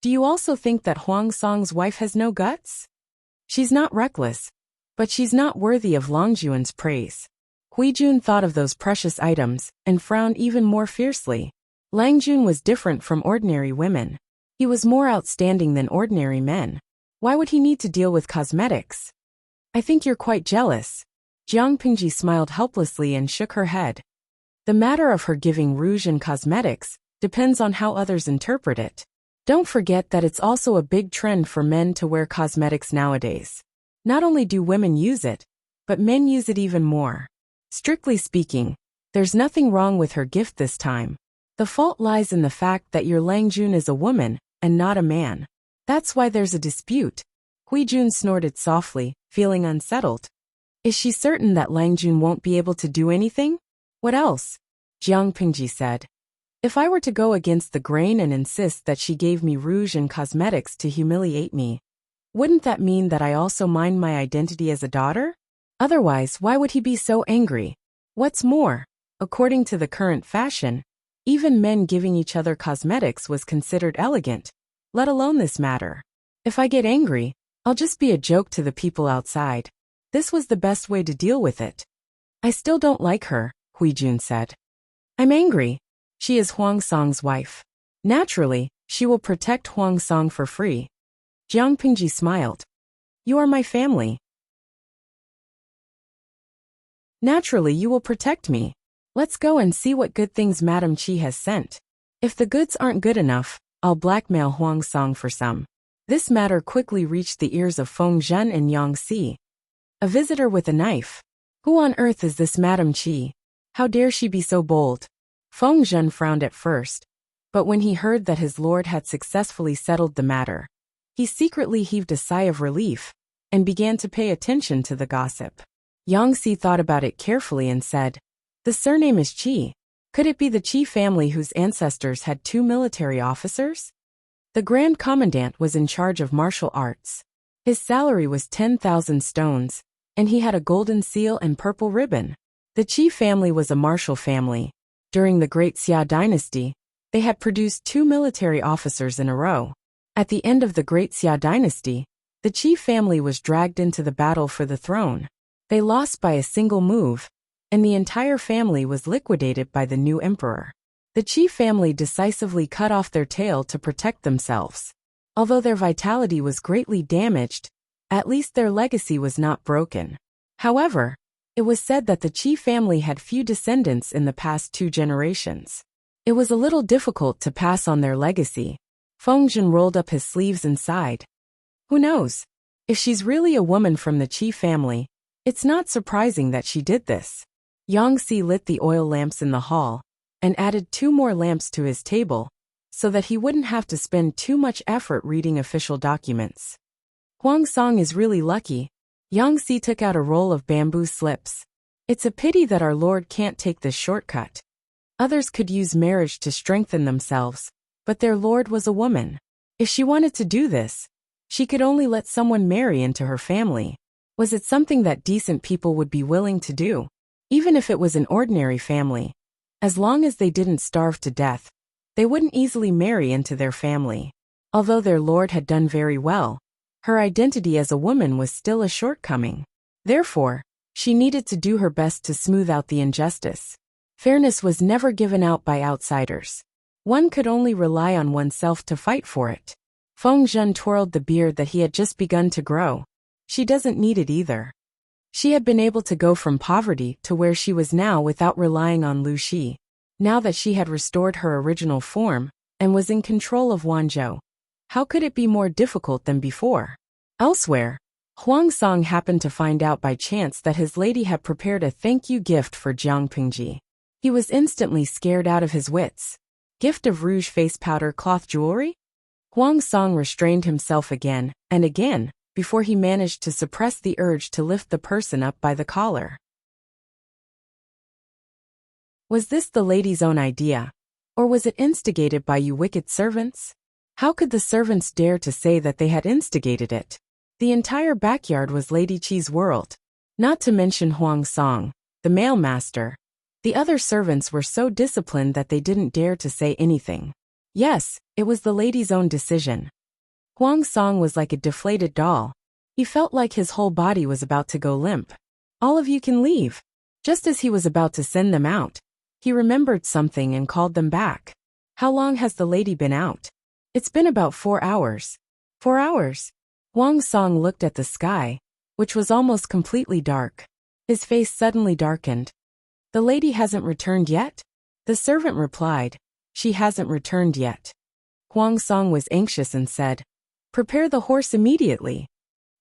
Do you also think that Huang Song's wife has no guts? She's not reckless, but she's not worthy of Long Juan's praise. Hui Jun thought of those precious items and frowned even more fiercely. Lang Jun was different from ordinary women. He was more outstanding than ordinary men. Why would he need to deal with cosmetics? I think you're quite jealous. Jiang Pingji smiled helplessly and shook her head. The matter of her giving rouge and cosmetics depends on how others interpret it. Don't forget that it's also a big trend for men to wear cosmetics nowadays. Not only do women use it, but men use it even more. Strictly speaking, there's nothing wrong with her gift this time. The fault lies in the fact that your Lang Jun is a woman and not a man. That's why there's a dispute. Hui Jun snorted softly, feeling unsettled. Is she certain that Lang Jun won't be able to do anything? What else? Jiang Pingji said. If I were to go against the grain and insist that she gave me rouge and cosmetics to humiliate me, wouldn't that mean that I also mind my identity as a daughter? Otherwise, why would he be so angry? What's more, according to the current fashion, even men giving each other cosmetics was considered elegant, let alone this matter. If I get angry, I'll just be a joke to the people outside. This was the best way to deal with it. I still don't like her, Hui Jun said. I'm angry. She is Huang Song's wife. Naturally, she will protect Huang Song for free. Jiang Pingji smiled. You are my family. Naturally, you will protect me. Let's go and see what good things Madame Chi has sent. If the goods aren't good enough, I'll blackmail Huang Song for some. This matter quickly reached the ears of Feng Zhen and Yang Si. A visitor with a knife. Who on earth is this Madame Chi? How dare she be so bold? Feng Zhen frowned at first, but when he heard that his lord had successfully settled the matter, he secretly heaved a sigh of relief and began to pay attention to the gossip. Yang Si thought about it carefully and said, The surname is Chi. Could it be the Qi family whose ancestors had 2 military officers? The Grand Commandant was in charge of martial arts. His salary was 10,000 stones, and he had a golden seal and purple ribbon. The Qi family was a martial family. During the Great Xia dynasty, they had produced 2 military officers in a row. At the end of the Great Xia dynasty, the Qi family was dragged into the battle for the throne. They lost by a single move, and the entire family was liquidated by the new emperor. The Qi family decisively cut off their tail to protect themselves. Although their vitality was greatly damaged, at least their legacy was not broken. However, it was said that the Qi family had few descendants in the past 2 generations. It was a little difficult to pass on their legacy. Fengzhen rolled up his sleeves and sighed. Who knows? If she's really a woman from the Qi family, it's not surprising that she did this. Yangxi lit the oil lamps in the hall and added 2 more lamps to his table so that he wouldn't have to spend too much effort reading official documents. Huang Song is really lucky. Yangxi took out a roll of bamboo slips. It's a pity that our Lord can't take this shortcut. Others could use marriage to strengthen themselves, but their Lord was a woman. If she wanted to do this, she could only let someone marry into her family. Was it something that decent people would be willing to do? Even if it was an ordinary family, as long as they didn't starve to death, they wouldn't easily marry into their family. Although their Lord had done very well, her identity as a woman was still a shortcoming. Therefore, she needed to do her best to smooth out the injustice. Fairness was never given out by outsiders. One could only rely on oneself to fight for it. Fengzhen twirled the beard that he had just begun to grow. She doesn't need it either. She had been able to go from poverty to where she was now without relying on Lu Shi. Now that she had restored her original form and was in control of Wanzhou, how could it be more difficult than before? Elsewhere, Huang Song happened to find out by chance that his lady had prepared a thank you gift for Jiang Pingji. He was instantly scared out of his wits. Gift of rouge face powder cloth jewelry? Huang Song restrained himself again and again before he managed to suppress the urge to lift the person up by the collar. Was this the lady's own idea? Or was it instigated by you wicked servants? How could the servants dare to say that they had instigated it? The entire backyard was Lady Qi's world. Not to mention Huang Song, the mail master. The other servants were so disciplined that they didn't dare to say anything. Yes, it was the lady's own decision. Huang Song was like a deflated doll. He felt like his whole body was about to go limp. All of you can leave. Just as he was about to send them out, he remembered something and called them back. How long has the lady been out? It's been about 4 hours. 4 hours? Huang Song looked at the sky, which was almost completely dark. His face suddenly darkened. The lady hasn't returned yet? The servant replied, she hasn't returned yet. Huang Song was anxious and said, prepare the horse immediately.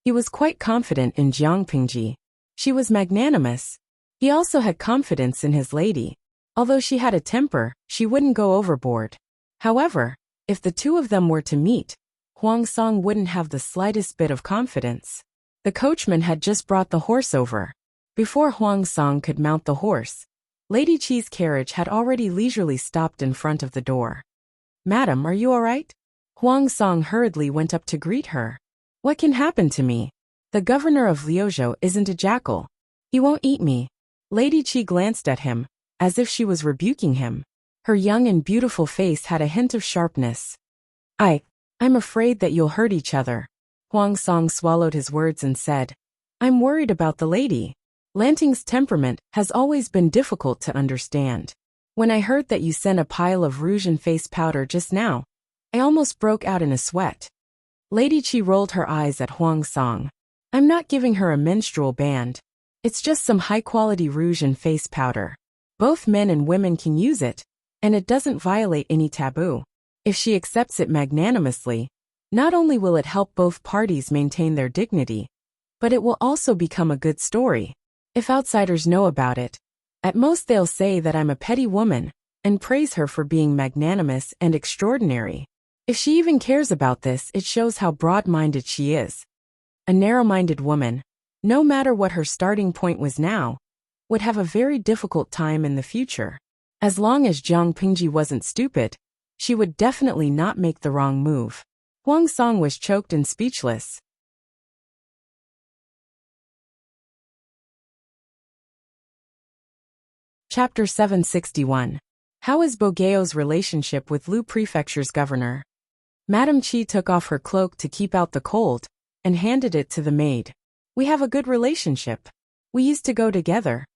He was quite confident in Jiang Pingji. She was magnanimous. He also had confidence in his lady. Although she had a temper, she wouldn't go overboard. However, if the 2 of them were to meet, Huang Song wouldn't have the slightest bit of confidence. The coachman had just brought the horse over. Before Huang Song could mount the horse, Lady Qi's carriage had already leisurely stopped in front of the door. Madam, are you all right? Huang Song hurriedly went up to greet her. What can happen to me? The governor of Liuzhou isn't a jackal. He won't eat me. Lady Qi glanced at him, as if she was rebuking him. Her young and beautiful face had a hint of sharpness. I'm afraid that you'll hurt each other. Huang Song swallowed his words and said, I'm worried about the lady. Lanting's temperament has always been difficult to understand. When I heard that you sent a pile of rouge and face powder just now, I almost broke out in a sweat. Lady Qi rolled her eyes at Huang Song. I'm not giving her a menstrual band. It's just some high-quality rouge and face powder. Both men and women can use it, and it doesn't violate any taboo. If she accepts it magnanimously, not only will it help both parties maintain their dignity, but it will also become a good story. If outsiders know about it, at most they'll say that I'm a petty woman and praise her for being magnanimous and extraordinary. If she even cares about this, it shows how broad-minded she is. A narrow-minded woman, no matter what her starting point was now, would have a very difficult time in the future. As long as Jiang Pingji wasn't stupid, she would definitely not make the wrong move. Huang Song was choked and speechless. Chapter 761. How is Bogeo's relationship with Lu Prefecture's governor? Madame Qi took off her cloak to keep out the cold, and handed it to the maid. We have a good relationship. We used to go together,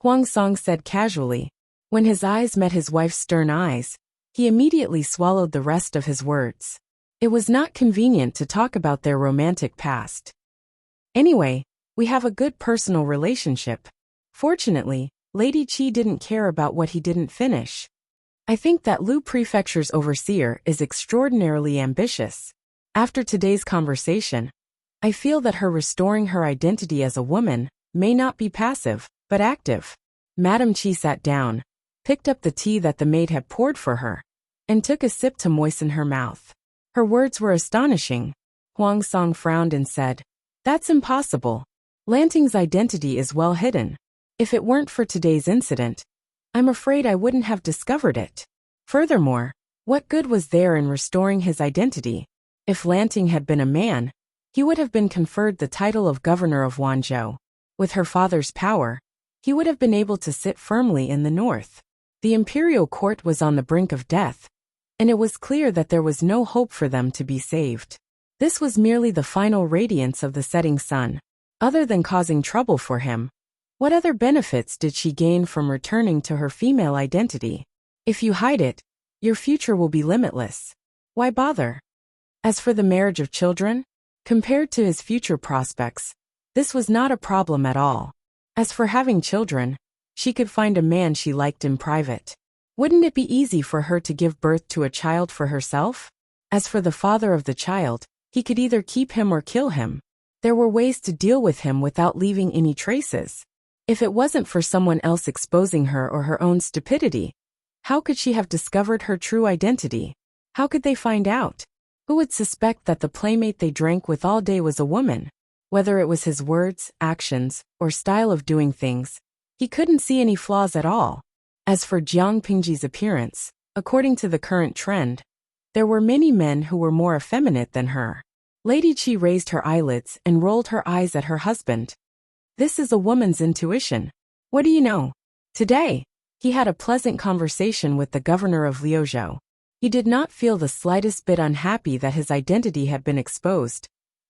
Huang Song said casually. When his eyes met his wife's stern eyes, he immediately swallowed the rest of his words. It was not convenient to talk about their romantic past. Anyway, we have a good personal relationship. Fortunately, Lady Qi didn't care about what he didn't finish. I think that Lu Prefecture's overseer is extraordinarily ambitious. After today's conversation, I feel that her restoring her identity as a woman may not be passive, but active. Madame Qi sat down, picked up the tea that the maid had poured for her, and took a sip to moisten her mouth. Her words were astonishing. Huang Song frowned and said, "That's impossible. Lanting's identity is well hidden. If it weren't for today's incident, I'm afraid I wouldn't have discovered it. Furthermore, what good was there in restoring his identity? If Lanting had been a man, he would have been conferred the title of governor of Wanzhou. With her father's power, he would have been able to sit firmly in the north. The imperial court was on the brink of death, and it was clear that there was no hope for them to be saved. This was merely the final radiance of the setting sun. Other than causing trouble for him, what other benefits did she gain from returning to her female identity? If you hide it, your future will be limitless. Why bother? As for the marriage of children, compared to his future prospects, this was not a problem at all. As for having children, she could find a man she liked in private. Wouldn't it be easy for her to give birth to a child for herself? As for the father of the child, he could either keep him or kill him. There were ways to deal with him without leaving any traces. If it wasn't for someone else exposing her or her own stupidity, how could she have discovered her true identity? How could they find out? Who would suspect that the playmate they drank with all day was a woman? Whether it was his words, actions, or style of doing things, he couldn't see any flaws at all. As for Jiang Pingji's appearance, according to the current trend, there were many men who were more effeminate than her. Lady Qi raised her eyelids and rolled her eyes at her husband. This is a woman's intuition. What do you know? Today, he had a pleasant conversation with the governor of Liuzhou. He did not feel the slightest bit unhappy that his identity had been exposed,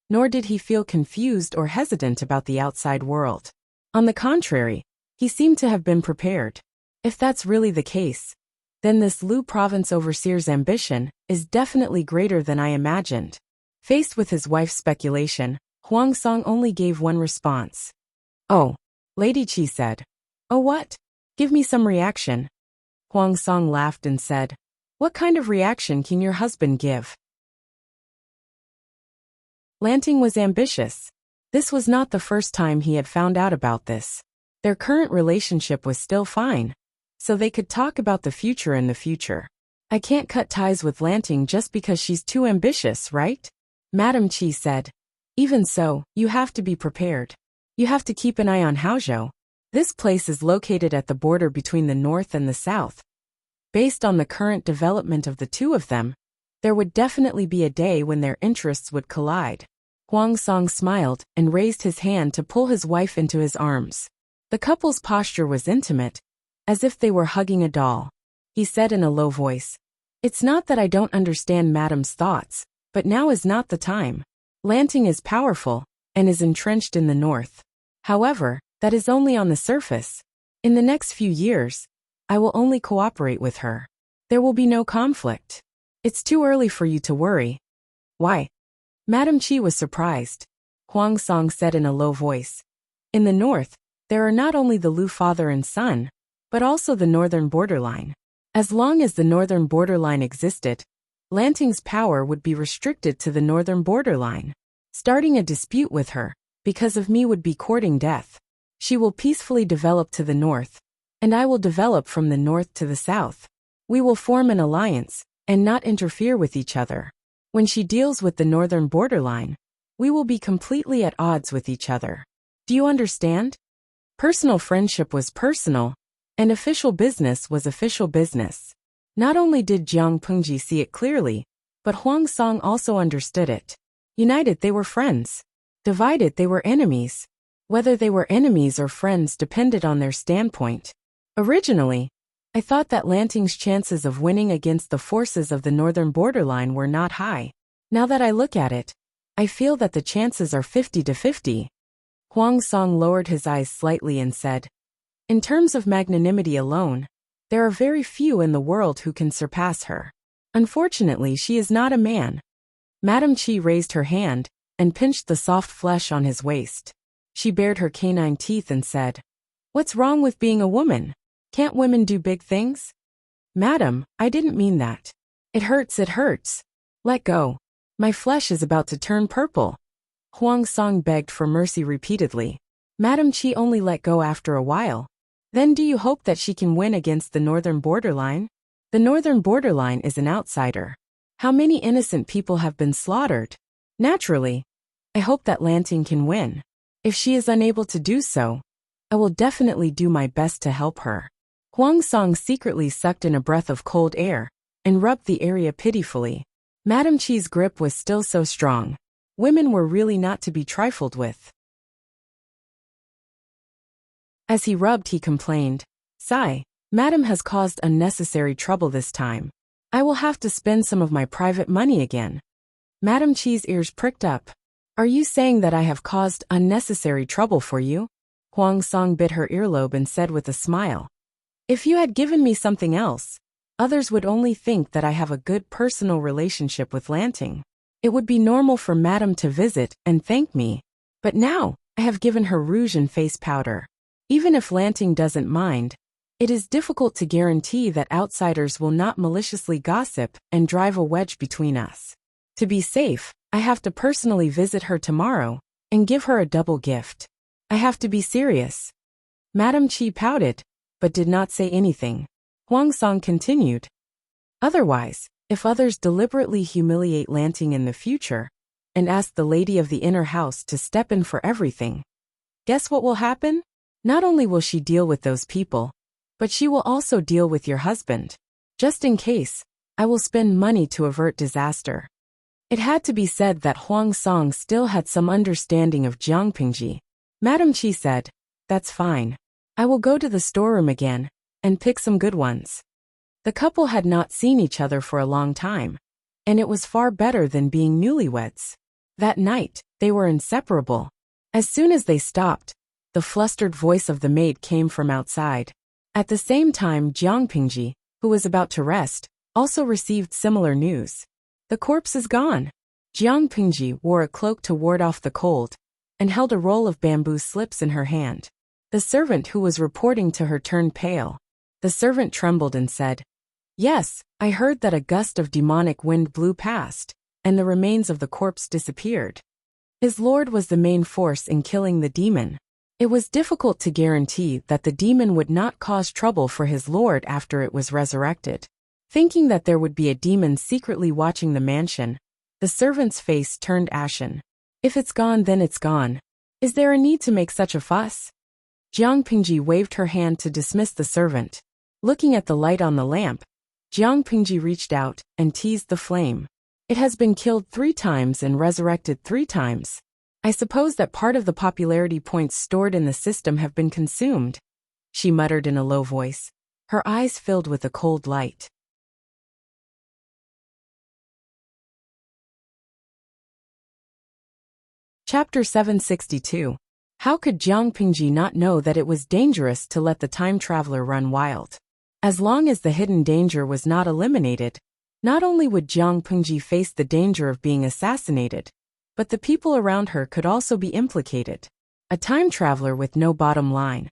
nor did he feel confused or hesitant about the outside world. On the contrary, he seemed to have been prepared. If that's really the case, then this Lu province overseer's ambition is definitely greater than I imagined. Faced with his wife's speculation, Huang Song only gave one response. Oh, Lady Qi said. Oh what? Give me some reaction. Huang Song laughed and said, what kind of reaction can your husband give? Lanting was ambitious. This was not the first time he had found out about this. Their current relationship was still fine, so they could talk about the future in the future. I can't cut ties with Lanting just because she's too ambitious, right? Madame Qi said. Even so, you have to be prepared. You have to keep an eye on Haozhou. This place is located at the border between the north and the south. Based on the current development of the two of them, there would definitely be a day when their interests would collide. Huang Song smiled and raised his hand to pull his wife into his arms. The couple's posture was intimate, as if they were hugging a doll. He said in a low voice, it's not that I don't understand Madame's thoughts, but now is not the time. Lanting is powerful, and is entrenched in the north. However, that is only on the surface. In the next few years, I will only cooperate with her. There will be no conflict. It's too early for you to worry. Why? Madame Qi was surprised. Huang Song said in a low voice. In the north, there are not only the Lu father and son, but also the northern borderline. As long as the northern borderline existed, Lanting's power would be restricted to the northern borderline. Starting a dispute with her, because of me, would be courting death. She will peacefully develop to the north, and I will develop from the north to the south. We will form an alliance, and not interfere with each other. When she deals with the northern borderline, we will be completely at odds with each other. Do you understand? Personal friendship was personal, And official business was official business. Not only did Jiang Pengji see it clearly, but Huang Song also understood it. United they were friends. Divided they were enemies. Whether they were enemies or friends depended on their standpoint. Originally, I thought that Lanting's chances of winning against the forces of the northern borderline were not high. Now that I look at it, I feel that the chances are 50-50. Huang Song lowered his eyes slightly and said, in terms of magnanimity alone, there are very few in the world who can surpass her. Unfortunately, she is not a man. Madame Qi raised her hand and pinched the soft flesh on his waist. She bared her canine teeth and said, what's wrong with being a woman? Can't women do big things? Madam, I didn't mean that. It hurts, it hurts. Let go. My flesh is about to turn purple. Huang Song begged for mercy repeatedly. Madame Qi only let go after a while. Then do you hope that she can win against the northern borderline? The northern borderline is an outsider. How many innocent people have been slaughtered? Naturally, I hope that Lanting can win. If she is unable to do so, I will definitely do my best to help her. Huang Song secretly sucked in a breath of cold air and rubbed the area pitifully. Madame Qi's grip was still so strong. Women were really not to be trifled with. As he rubbed, he complained, sigh, Madam has caused unnecessary trouble this time. I will have to spend some of my private money again. Madame Qi's ears pricked up. Are you saying that I have caused unnecessary trouble for you? Huang Song bit her earlobe and said with a smile. If you had given me something else, others would only think that I have a good personal relationship with Lanting. It would be normal for Madam to visit and thank me. But now, I have given her rouge and face powder. Even if Lanting doesn't mind, it is difficult to guarantee that outsiders will not maliciously gossip and drive a wedge between us. To be safe, I have to personally visit her tomorrow and give her a double gift. I have to be serious. Madame Qi pouted, but did not say anything. Huang Song continued. Otherwise, if others deliberately humiliate Lanting in the future and ask the lady of the inner house to step in for everything, guess what will happen? Not only will she deal with those people, but she will also deal with your husband. Just in case, I will spend money to avert disaster. It had to be said that Huang Song still had some understanding of Jiang Pingji. Madame Qi said, that's fine. I will go to the storeroom again and pick some good ones. The couple had not seen each other for a long time, and it was far better than being newlyweds. That night, they were inseparable. As soon as they stopped, the flustered voice of the maid came from outside. At the same time, Jiang Pingji, who was about to rest, also received similar news. The corpse is gone. Jiang Pingji wore a cloak to ward off the cold and held a roll of bamboo slips in her hand. The servant who was reporting to her turned pale. The servant trembled and said, yes, I heard that a gust of demonic wind blew past, and the remains of the corpse disappeared. His lord was the main force in killing the demon. It was difficult to guarantee that the demon would not cause trouble for his lord after it was resurrected. Thinking that there would be a demon secretly watching the mansion, the servant's face turned ashen. If it's gone, then it's gone. Is there a need to make such a fuss? Jiang Pingji waved her hand to dismiss the servant. Looking at the light on the lamp, Jiang Pingji reached out and teased the flame. It has been killed 3 times and resurrected 3 times. I suppose that part of the popularity points stored in the system have been consumed, she muttered in a low voice. Her eyes filled with a cold light. Chapter 762. How could Jiang Pingji not know that it was dangerous to let the time traveler run wild? As long as the hidden danger was not eliminated, not only would Jiang Pingji face the danger of being assassinated, but the people around her could also be implicated. A time traveler with no bottom line.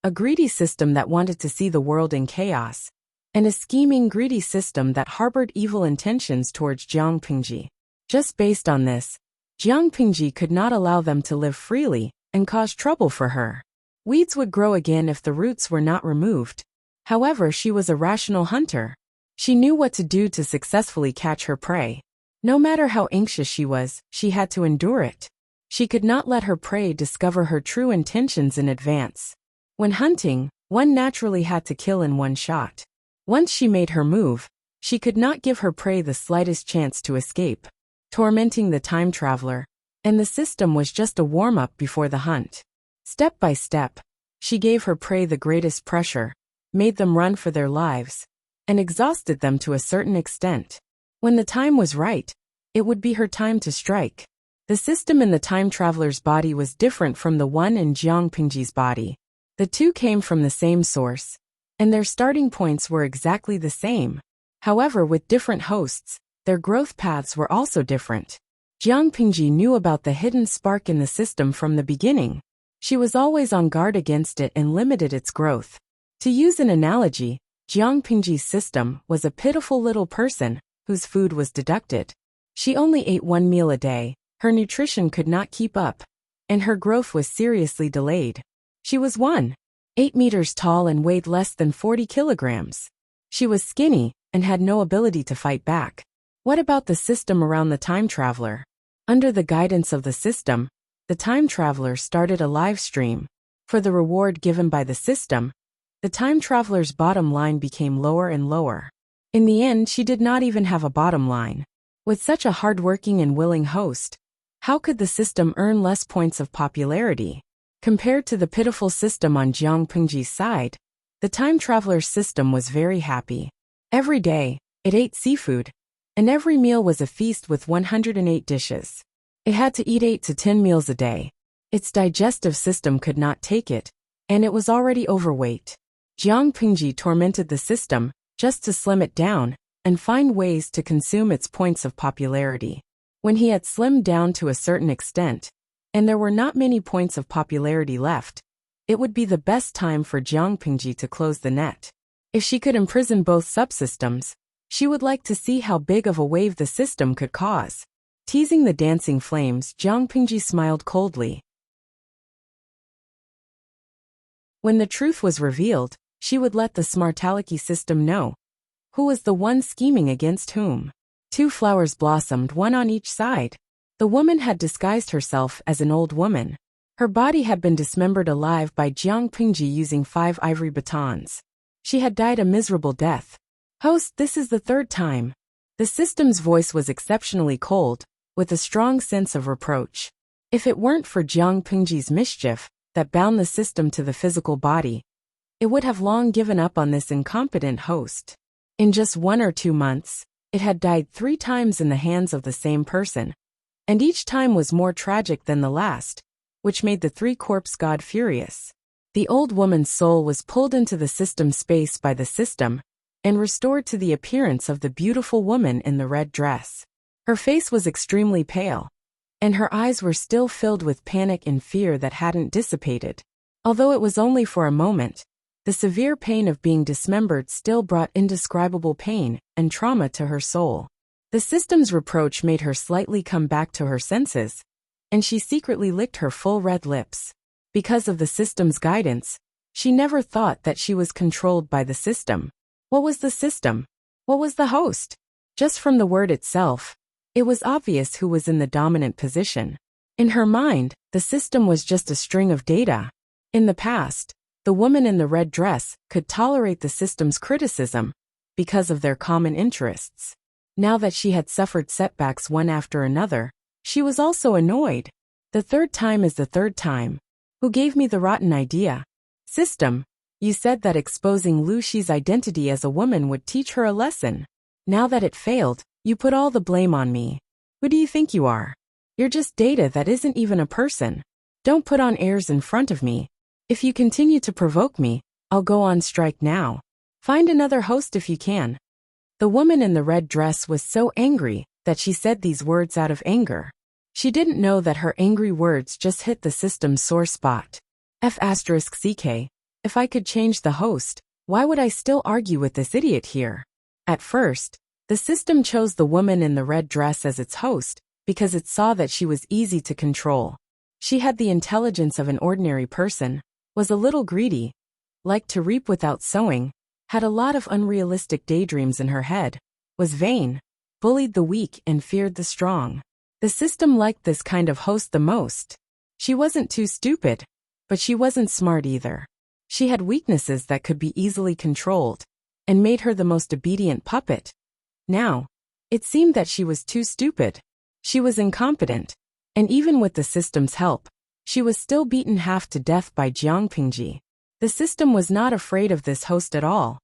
A greedy system that wanted to see the world in chaos. And a scheming, greedy system that harbored evil intentions towards Jiang Pingji. Just based on this, Jiang Pingji could not allow them to live freely and cause trouble for her. Weeds would grow again if the roots were not removed. However, she was a rational hunter. She knew what to do to successfully catch her prey. No matter how anxious she was, she had to endure it. She could not let her prey discover her true intentions in advance. When hunting, One naturally had to kill in one shot. Once she made her move, she could not give her prey the slightest chance to escape, tormenting the time traveler, and the system was just a warm-up before the hunt. Step by step, she gave her prey the greatest pressure, made them run for their lives, and exhausted them to a certain extent. When the time was right, it would be her time to strike. The system in the time traveler's body was different from the one in Jiang Pingji's body. The two came from the same source, and their starting points were exactly the same. However, with different hosts, their growth paths were also different. Jiang Pingji knew about the hidden spark in the system from the beginning. She was always on guard against it and limited its growth. To use an analogy, Jiang Pingji's system was a pitiful little person whose food was deducted. She only ate one meal a day, her nutrition could not keep up, and her growth was seriously delayed. She was 1.8 meters tall and weighed less than 40 kilograms. She was skinny and had no ability to fight back. What about the system around the time traveler? Under the guidance of the system, the time traveler started a live stream. For the reward given by the system, the time traveler's bottom line became lower and lower. In the end, she did not even have a bottom line. With such a hardworking and willing host, how could the system earn less points of popularity? Compared to the pitiful system on Jiang Pingji's side, the time traveler's system was very happy. Every day, it ate seafood, and every meal was a feast with 108 dishes. It had to eat 8 to 10 meals a day. Its digestive system could not take it, and it was already overweight. Jiang Pingji tormented the system just to slim it down and find ways to consume its points of popularity. When he had slimmed down to a certain extent, and there were not many points of popularity left, it would be the best time for Jiang Pingji to close the net. If she could imprison both subsystems, she would like to see how big of a wave the system could cause. Teasing the dancing flames, Jiang Pingji smiled coldly. When the truth was revealed, she would let the Smartaliki system know who was the one scheming against whom. 2 flowers blossomed, one on each side. The woman had disguised herself as an old woman. Her body had been dismembered alive by Jiang Pingji using 5 ivory batons. She had died a miserable death. Host, this is the 3rd time. The system's voice was exceptionally cold, with a strong sense of reproach. If it weren't for Jiang Pingji's mischief that bound the system to the physical body, it would have long given up on this incompetent host. In just 1 or 2 months, it had died 3 times in the hands of the same person, and each time was more tragic than the last, which made the 3 corpse god furious. The old woman's soul was pulled into the system space by the system and restored to the appearance of the beautiful woman in the red dress. Her face was extremely pale, and her eyes were still filled with panic and fear that hadn't dissipated. Although it was only for a moment, the severe pain of being dismembered still brought indescribable pain and trauma to her soul. The system's reproach made her slightly come back to her senses, and she secretly licked her full red lips. Because of the system's guidance, she never thought that she was controlled by the system. What was the system? What was the host? Just from the word itself, it was obvious who was in the dominant position. In her mind, the system was just a string of data. In the past, the woman in the red dress could tolerate the system's criticism because of their common interests. Now that she had suffered setbacks one after another, she was also annoyed. The 3rd time is the 3rd time. Who gave me the rotten idea? System, you said that exposing Lu Shi's identity as a woman would teach her a lesson. Now that it failed, you put all the blame on me. Who do you think you are? You're just data that isn't even a person. Don't put on airs in front of me. If you continue to provoke me, I'll go on strike now. Find another host if you can. The woman in the red dress was so angry that she said these words out of anger. She didn't know that her angry words just hit the system's sore spot. F***ck, if I could change the host, why would I still argue with this idiot here? At first, the system chose the woman in the red dress as its host because it saw that she was easy to control. She had the intelligence of an ordinary person, was a little greedy, liked to reap without sowing, had a lot of unrealistic daydreams in her head, was vain, bullied the weak and feared the strong. The system liked this kind of host the most. She wasn't too stupid, but she wasn't smart either. She had weaknesses that could be easily controlled, and made her the most obedient puppet. Now, it seemed that she was too stupid. She was incompetent, and even with the system's help, she was still beaten half to death by Jiang Pingji. The system was not afraid of this host at all.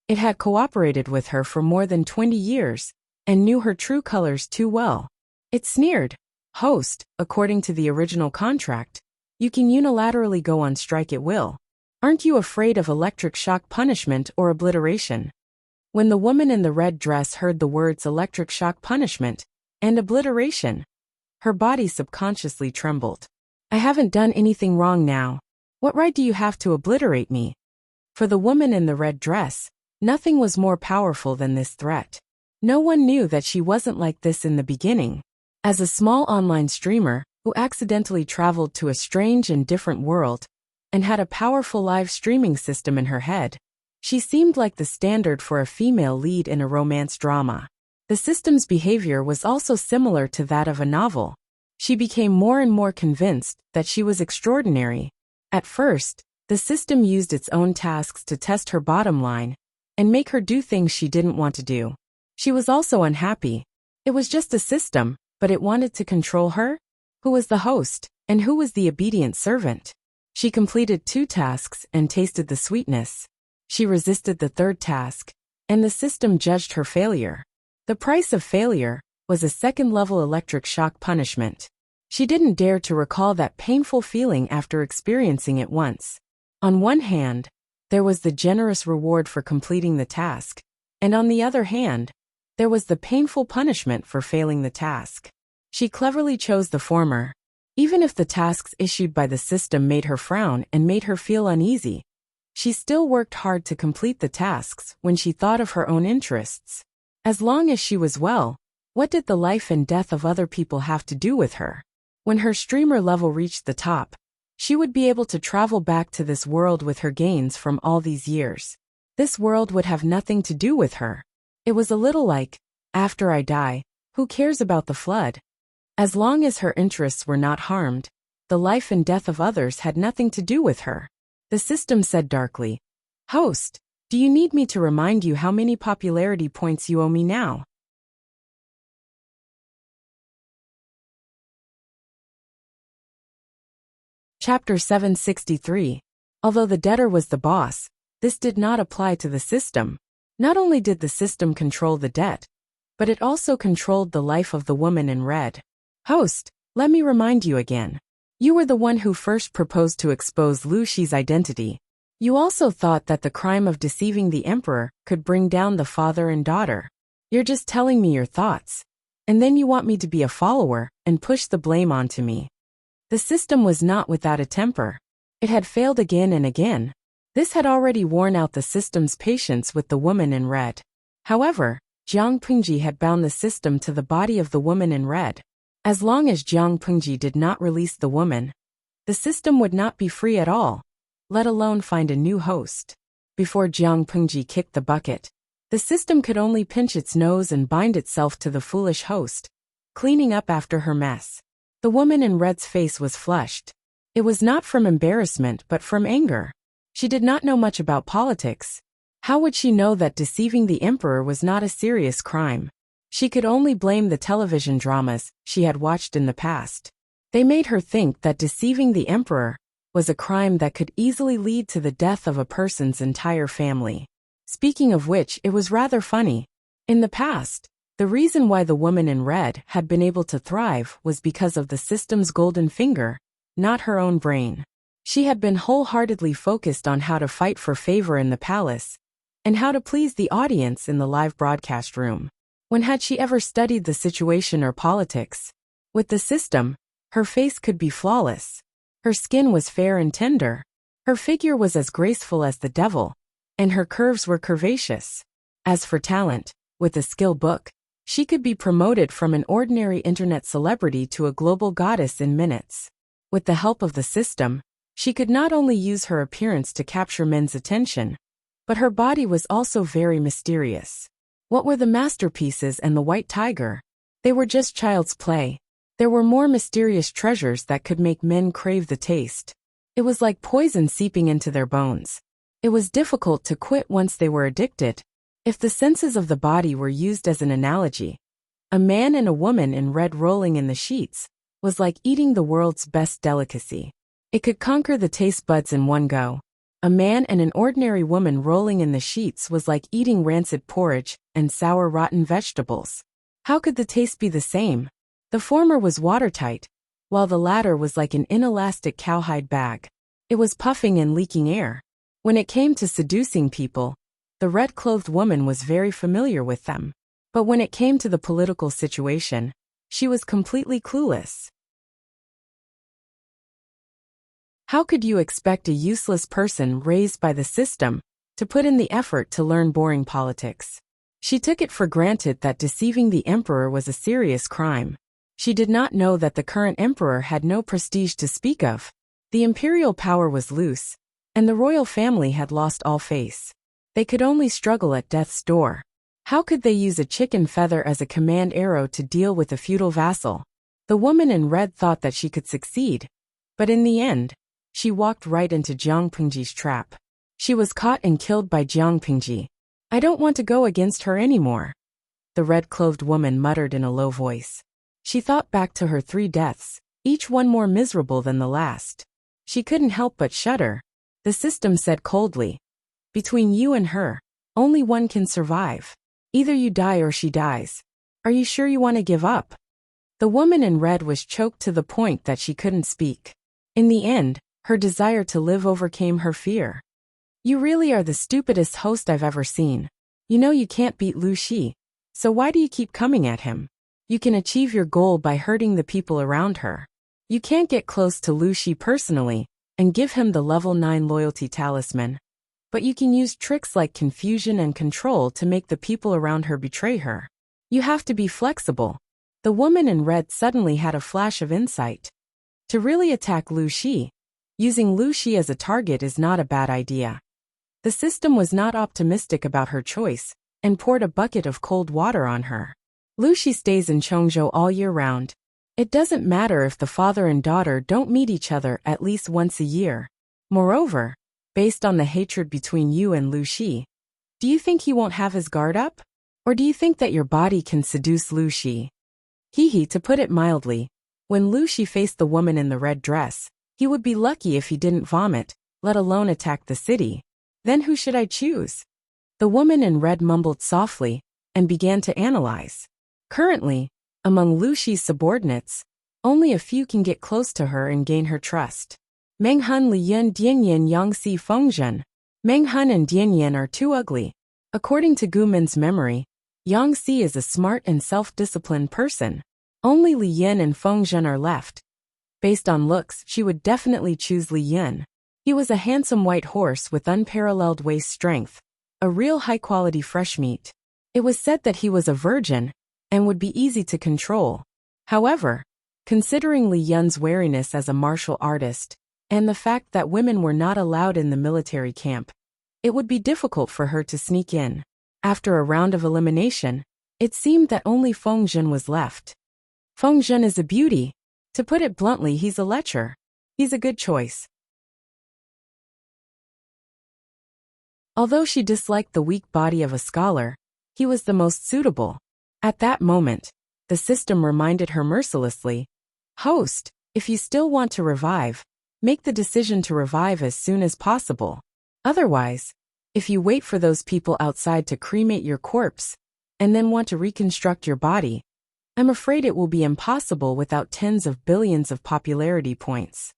It had cooperated with her for more than 20 years, and knew her true colors too well. It sneered, "Host, according to the original contract, you can unilaterally go on strike at will. Aren't you afraid of electric shock punishment or obliteration?" When the woman in the red dress heard the words electric shock punishment and obliteration, her body subconsciously trembled. "I haven't done anything wrong now. What right do you have to obliterate me?" For the woman in the red dress, nothing was more powerful than this threat. No one knew that she wasn't like this in the beginning. As a small online streamer who accidentally traveled to a strange and different world and had a powerful live streaming system in her head, she seemed like the standard for a female lead in a romance drama. The system's behavior was also similar to that of a novel. She became more and more convinced that she was extraordinary. At first, the system used its own tasks to test her bottom line and make her do things she didn't want to do. She was also unhappy. It was just a system, but it wanted to control her? Who was the host, and who was the obedient servant? She completed 2 tasks and tasted the sweetness. She resisted the 3rd task, and the system judged her failure. The price of failure was a 2nd-level electric shock punishment. She didn't dare to recall that painful feeling after experiencing it once. On one hand, there was the generous reward for completing the task, and on the other hand, there was the painful punishment for failing the task. She cleverly chose the former. Even if the tasks issued by the system made her frown and made her feel uneasy, she still worked hard to complete the tasks when she thought of her own interests. As long as she was well, what did the life and death of other people have to do with her? When her streamer level reached the top, she would be able to travel back to this world with her gains from all these years. This world would have nothing to do with her. It was a little like, after I die, who cares about the flood? As long as her interests were not harmed, the life and death of others had nothing to do with her. The system said darkly, "Host, do you need me to remind you how many popularity points you owe me now?" Chapter 763. Although the debtor was the boss, this did not apply to the system. Not only did the system control the debt, but it also controlled the life of the woman in red. "Host, let me remind you again. You were the one who first proposed to expose Lu Shi's identity. You also thought that the crime of deceiving the emperor could bring down the father and daughter. You're just telling me your thoughts, and then you want me to be a follower and push the blame onto me." The system was not without a temper. It had failed again and again. This had already worn out the system's patience with the woman in red. However, Jiang Pingji had bound the system to the body of the woman in red. As long as Jiang Pingji did not release the woman, the system would not be free at all, let alone find a new host. Before Jiang Pingji kicked the bucket, the system could only pinch its nose and bind itself to the foolish host, cleaning up after her mess. The woman in red's face was flushed. It was not from embarrassment but from anger. She did not know much about politics. How would she know that deceiving the emperor was not a serious crime? She could only blame the television dramas she had watched in the past. They made her think that deceiving the emperor was a crime that could easily lead to the death of a person's entire family. Speaking of which, it was rather funny. In the past, the reason why the woman in red had been able to thrive was because of the system's golden finger, not her own brain. She had been wholeheartedly focused on how to fight for favor in the palace, and how to please the audience in the live broadcast room. When had she ever studied the situation or politics? With the system, her face could be flawless. Her skin was fair and tender. Her figure was as graceful as the devil, and her curves were curvaceous. As for talent, with a skill book, she could be promoted from an ordinary internet celebrity to a global goddess in minutes. With the help of the system, she could not only use her appearance to capture men's attention, but her body was also very mysterious. What were the masterpieces and the white tiger? They were just child's play. There were more mysterious treasures that could make men crave the taste. It was like poison seeping into their bones. It was difficult to quit once they were addicted. If the senses of the body were used as an analogy, a man and a woman in red rolling in the sheets was like eating the world's best delicacy. It could conquer the taste buds in one go. A man and an ordinary woman rolling in the sheets was like eating rancid porridge and sour rotten vegetables. How could the taste be the same? The former was watertight, while the latter was like an inelastic cowhide bag. It was puffing and leaking air. When it came to seducing people, the red-clothed woman was very familiar with them. But when it came to the political situation, she was completely clueless. How could you expect a useless person raised by the system to put in the effort to learn boring politics? She took it for granted that deceiving the emperor was a serious crime. She did not know that the current emperor had no prestige to speak of. The imperial power was loose, and the royal family had lost all face. They could only struggle at death's door. How could they use a chicken feather as a command arrow to deal with a feudal vassal? The woman in red thought that she could succeed, but in the end, she walked right into Jiang Pingji's trap. She was caught and killed by Jiang Pingji. I don't want to go against her anymore, the red-clothed woman muttered in a low voice. She thought back to her 3 deaths, each one more miserable than the last. She couldn't help but shudder. The system said coldly, "Between you and her, only one can survive. Either you die or she dies. Are you sure you want to give up?" The woman in red was choked to the point that she couldn't speak. In the end, her desire to live overcame her fear. "You really are the stupidest host I've ever seen. You know you can't beat Lu Shi, so why do you keep coming at him? You can achieve your goal by hurting the people around her. You can't get close to Lu Shi personally and give him the level 9 loyalty talisman. But you can use tricks like confusion and control to make the people around her betray her. You have to be flexible." The woman in red suddenly had a flash of insight. To really attack Lu Shi, using Lu Shi as a target is not a bad idea. The system was not optimistic about her choice and poured a bucket of cold water on her. Lu Shi stays in Chongzhou all year round. It doesn't matter if the father and daughter don't meet each other at least once a year. Moreover, based on the hatred between you and Lu Shi, do you think he won't have his guard up? Or do you think that your body can seduce Lu Shi? To put it mildly, when Lu Shi faced the woman in the red dress, he would be lucky if he didn't vomit, let alone attack the city. Then who should I choose? The woman in red mumbled softly and began to analyze. Currently, among Lu Shi's subordinates, only a few can get close to her and gain her trust. Meng Hun, Li Yun, Dianyan, Yangxi, Fengzhen. Meng Hun and Dianyan are too ugly. According to Gumin's memory, Yangxi is a smart and self-disciplined person. Only Li Yun and Fengzhen are left. Based on looks, she would definitely choose Li Yun. He was a handsome white horse with unparalleled waist strength, a real high-quality fresh meat. It was said that he was a virgin and would be easy to control. However, considering Li Yun's wariness as a martial artist and the fact that women were not allowed in the military camp, it would be difficult for her to sneak in. After a round of elimination, it seemed that only Fengzhen was left. Fengzhen is a beauty. To put it bluntly, he's a lecher. He's a good choice. Although she disliked the weak body of a scholar, he was the most suitable. At that moment, the system reminded her mercilessly, "Host, if you still want to revive, make the decision to revive as soon as possible. Otherwise, if you wait for those people outside to cremate your corpse and then want to reconstruct your body, I'm afraid it will be impossible without tens of billions of popularity points."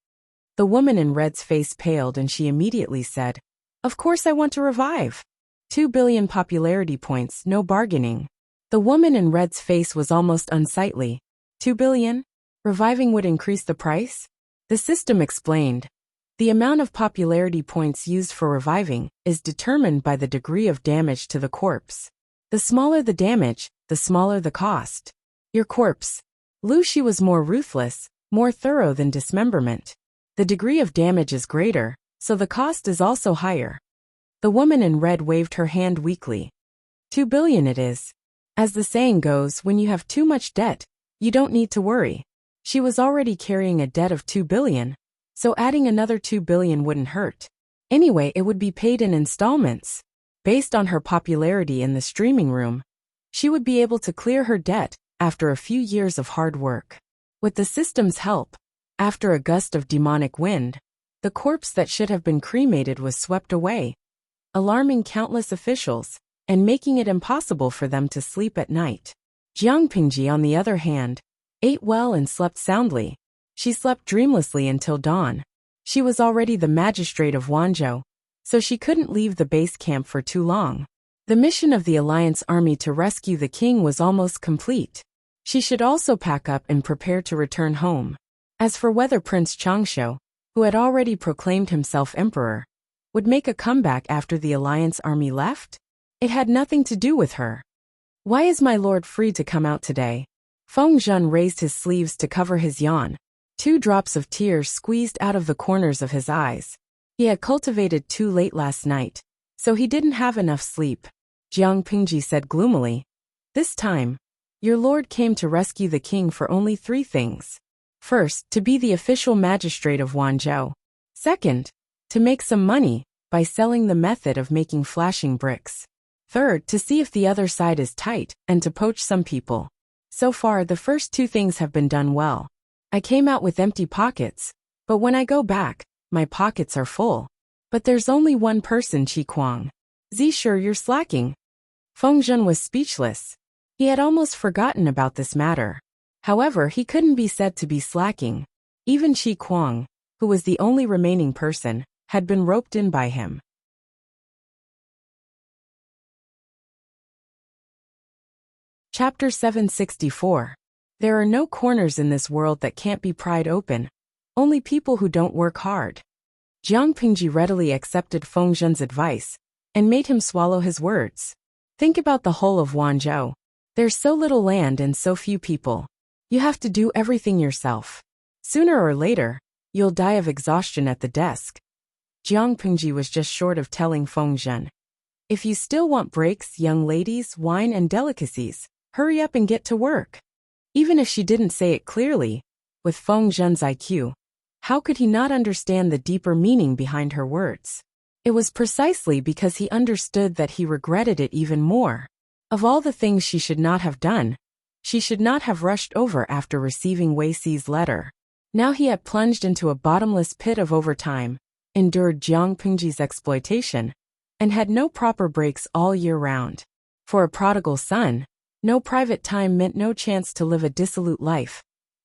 The woman in red's face paled and she immediately said, "Of course I want to revive. 2 billion popularity points, no bargaining." The woman in red's face was almost unsightly. 2 billion? Reviving would increase the price? The system explained. The amount of popularity points used for reviving is determined by the degree of damage to the corpse. The smaller the damage, the smaller the cost. Your corpse. Lu Shi was more ruthless, more thorough than dismemberment. The degree of damage is greater, so the cost is also higher. The woman in red waved her hand weakly. 2 billion it is. As the saying goes, when you have too much debt, you don't need to worry. She was already carrying a debt of 2 billion, so adding another 2 billion wouldn't hurt. Anyway, it would be paid in installments. Based on her popularity in the streaming room, she would be able to clear her debt after a few years of hard work. With the system's help, after a gust of demonic wind, the corpse that should have been cremated was swept away, alarming countless officials and making it impossible for them to sleep at night. Jiang Pingji, on the other hand, ate well and slept soundly. She slept dreamlessly until dawn. She was already the magistrate of Wanzhou, so she couldn't leave the base camp for too long. The mission of the Alliance army to rescue the king was almost complete. She should also pack up and prepare to return home. As for whether Prince Changshu, who had already proclaimed himself emperor, would make a comeback after the Alliance army left, it had nothing to do with her. Why is my lord free to come out today? Feng Zhen raised his sleeves to cover his yawn. 2 drops of tears squeezed out of the corners of his eyes. He had cultivated too late last night, so he didn't have enough sleep. Jiang Pingji said gloomily. This time, your lord came to rescue the king for only 3 things. First, to be the official magistrate of Wanzhou. Second, to make some money by selling the method of making flashing bricks. Third, to see if the other side is tight and to poach some people. So far, the first 2 things have been done well. I came out with empty pockets, but when I go back, my pockets are full. But there's only one person, Qi Kuang. Sure you're slacking. Feng Zhen was speechless. He had almost forgotten about this matter. However, he couldn't be said to be slacking. Even Qi Kuang, who was the only remaining person, had been roped in by him. Chapter 764. There are no corners in this world that can't be pried open, only people who don't work hard. Jiang Pingji readily accepted Feng Zhen's advice and made him swallow his words. Think about the whole of Wanzhou. There's so little land and so few people. You have to do everything yourself. Sooner or later, you'll die of exhaustion at the desk. Jiang Pingji was just short of telling Feng Zhen. If you still want breaks, young ladies, wine and delicacies, hurry up and get to work. Even if she didn't say it clearly, with Feng Zhen's IQ, how could he not understand the deeper meaning behind her words? It was precisely because he understood that he regretted it even more. Of all the things she should not have done, she should not have rushed over after receiving Wei Xi's letter. Now he had plunged into a bottomless pit of overtime, endured Jiang Pingji's exploitation, and had no proper breaks all year round. For a prodigal son, no private time meant no chance to live a dissolute life,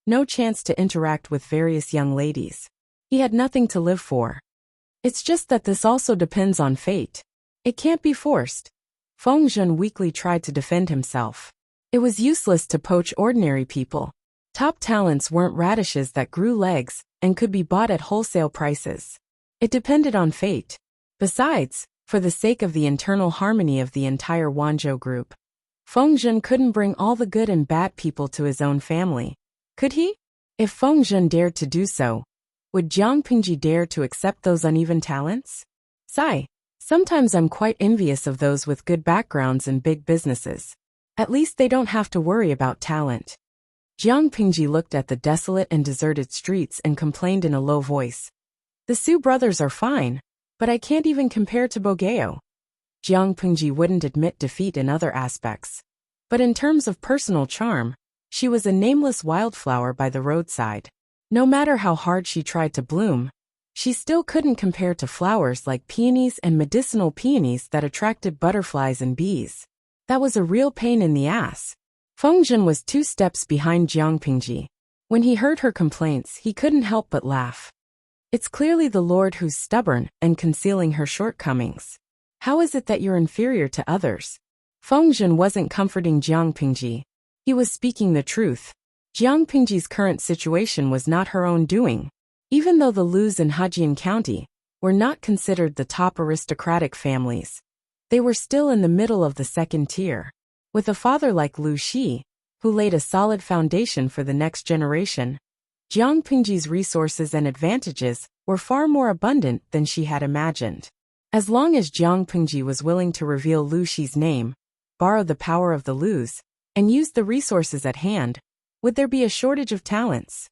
no chance to interact with various young ladies. He had nothing to live for. It's just that this also depends on fate. It can't be forced. Feng Zhen weakly tried to defend himself. It was useless to poach ordinary people. Top talents weren't radishes that grew legs and could be bought at wholesale prices. It depended on fate. Besides, for the sake of the internal harmony of the entire Wanzhou group, Feng Zhen couldn't bring all the good and bad people to his own family. Could he? If Feng Zhen dared to do so, would Jiang Pingji dare to accept those uneven talents? Sigh. Sometimes I'm quite envious of those with good backgrounds and big businesses. At least they don't have to worry about talent. Jiang Pingji looked at the desolate and deserted streets and complained in a low voice. The Su brothers are fine, but I can't even compare to Bogeo. Jiang Pingji wouldn't admit defeat in other aspects. But in terms of personal charm, she was a nameless wildflower by the roadside. No matter how hard she tried to bloom, she still couldn't compare to flowers like peonies and medicinal peonies that attracted butterflies and bees. That was a real pain in the ass. Feng Zhen was 2 steps behind Jiang Pingji. When he heard her complaints, he couldn't help but laugh. It's clearly the Lord who's stubborn and concealing her shortcomings. How is it that you're inferior to others? Feng Zhen wasn't comforting Jiang Pingji. He was speaking the truth. Jiang Pingji's current situation was not her own doing. Even though the Lus in Hejian County were not considered the top aristocratic families, they were still in the middle of the second tier. With a father like Lu Shi, who laid a solid foundation for the next generation, Jiang Pingji's resources and advantages were far more abundant than she had imagined. As long as Jiang Pingji was willing to reveal Lu Shi's name, borrow the power of the Lus, and use the resources at hand, would there be a shortage of talents?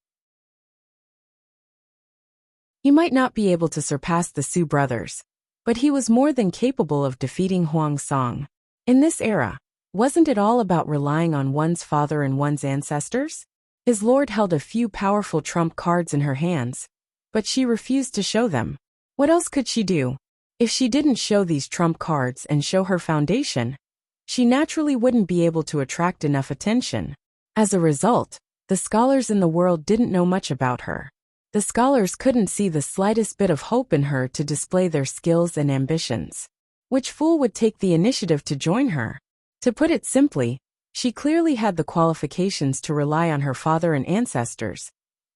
He might not be able to surpass the Su brothers, but he was more than capable of defeating Huang Song. In this era, wasn't it all about relying on one's father and one's ancestors? His lord held a few powerful trump cards in her hands, but she refused to show them. What else could she do? If she didn't show these trump cards and show her foundation, she naturally wouldn't be able to attract enough attention. As a result, the scholars in the world didn't know much about her. The scholars couldn't see the slightest bit of hope in her to display their skills and ambitions. Which fool would take the initiative to join her? To put it simply, she clearly had the qualifications to rely on her father and ancestors,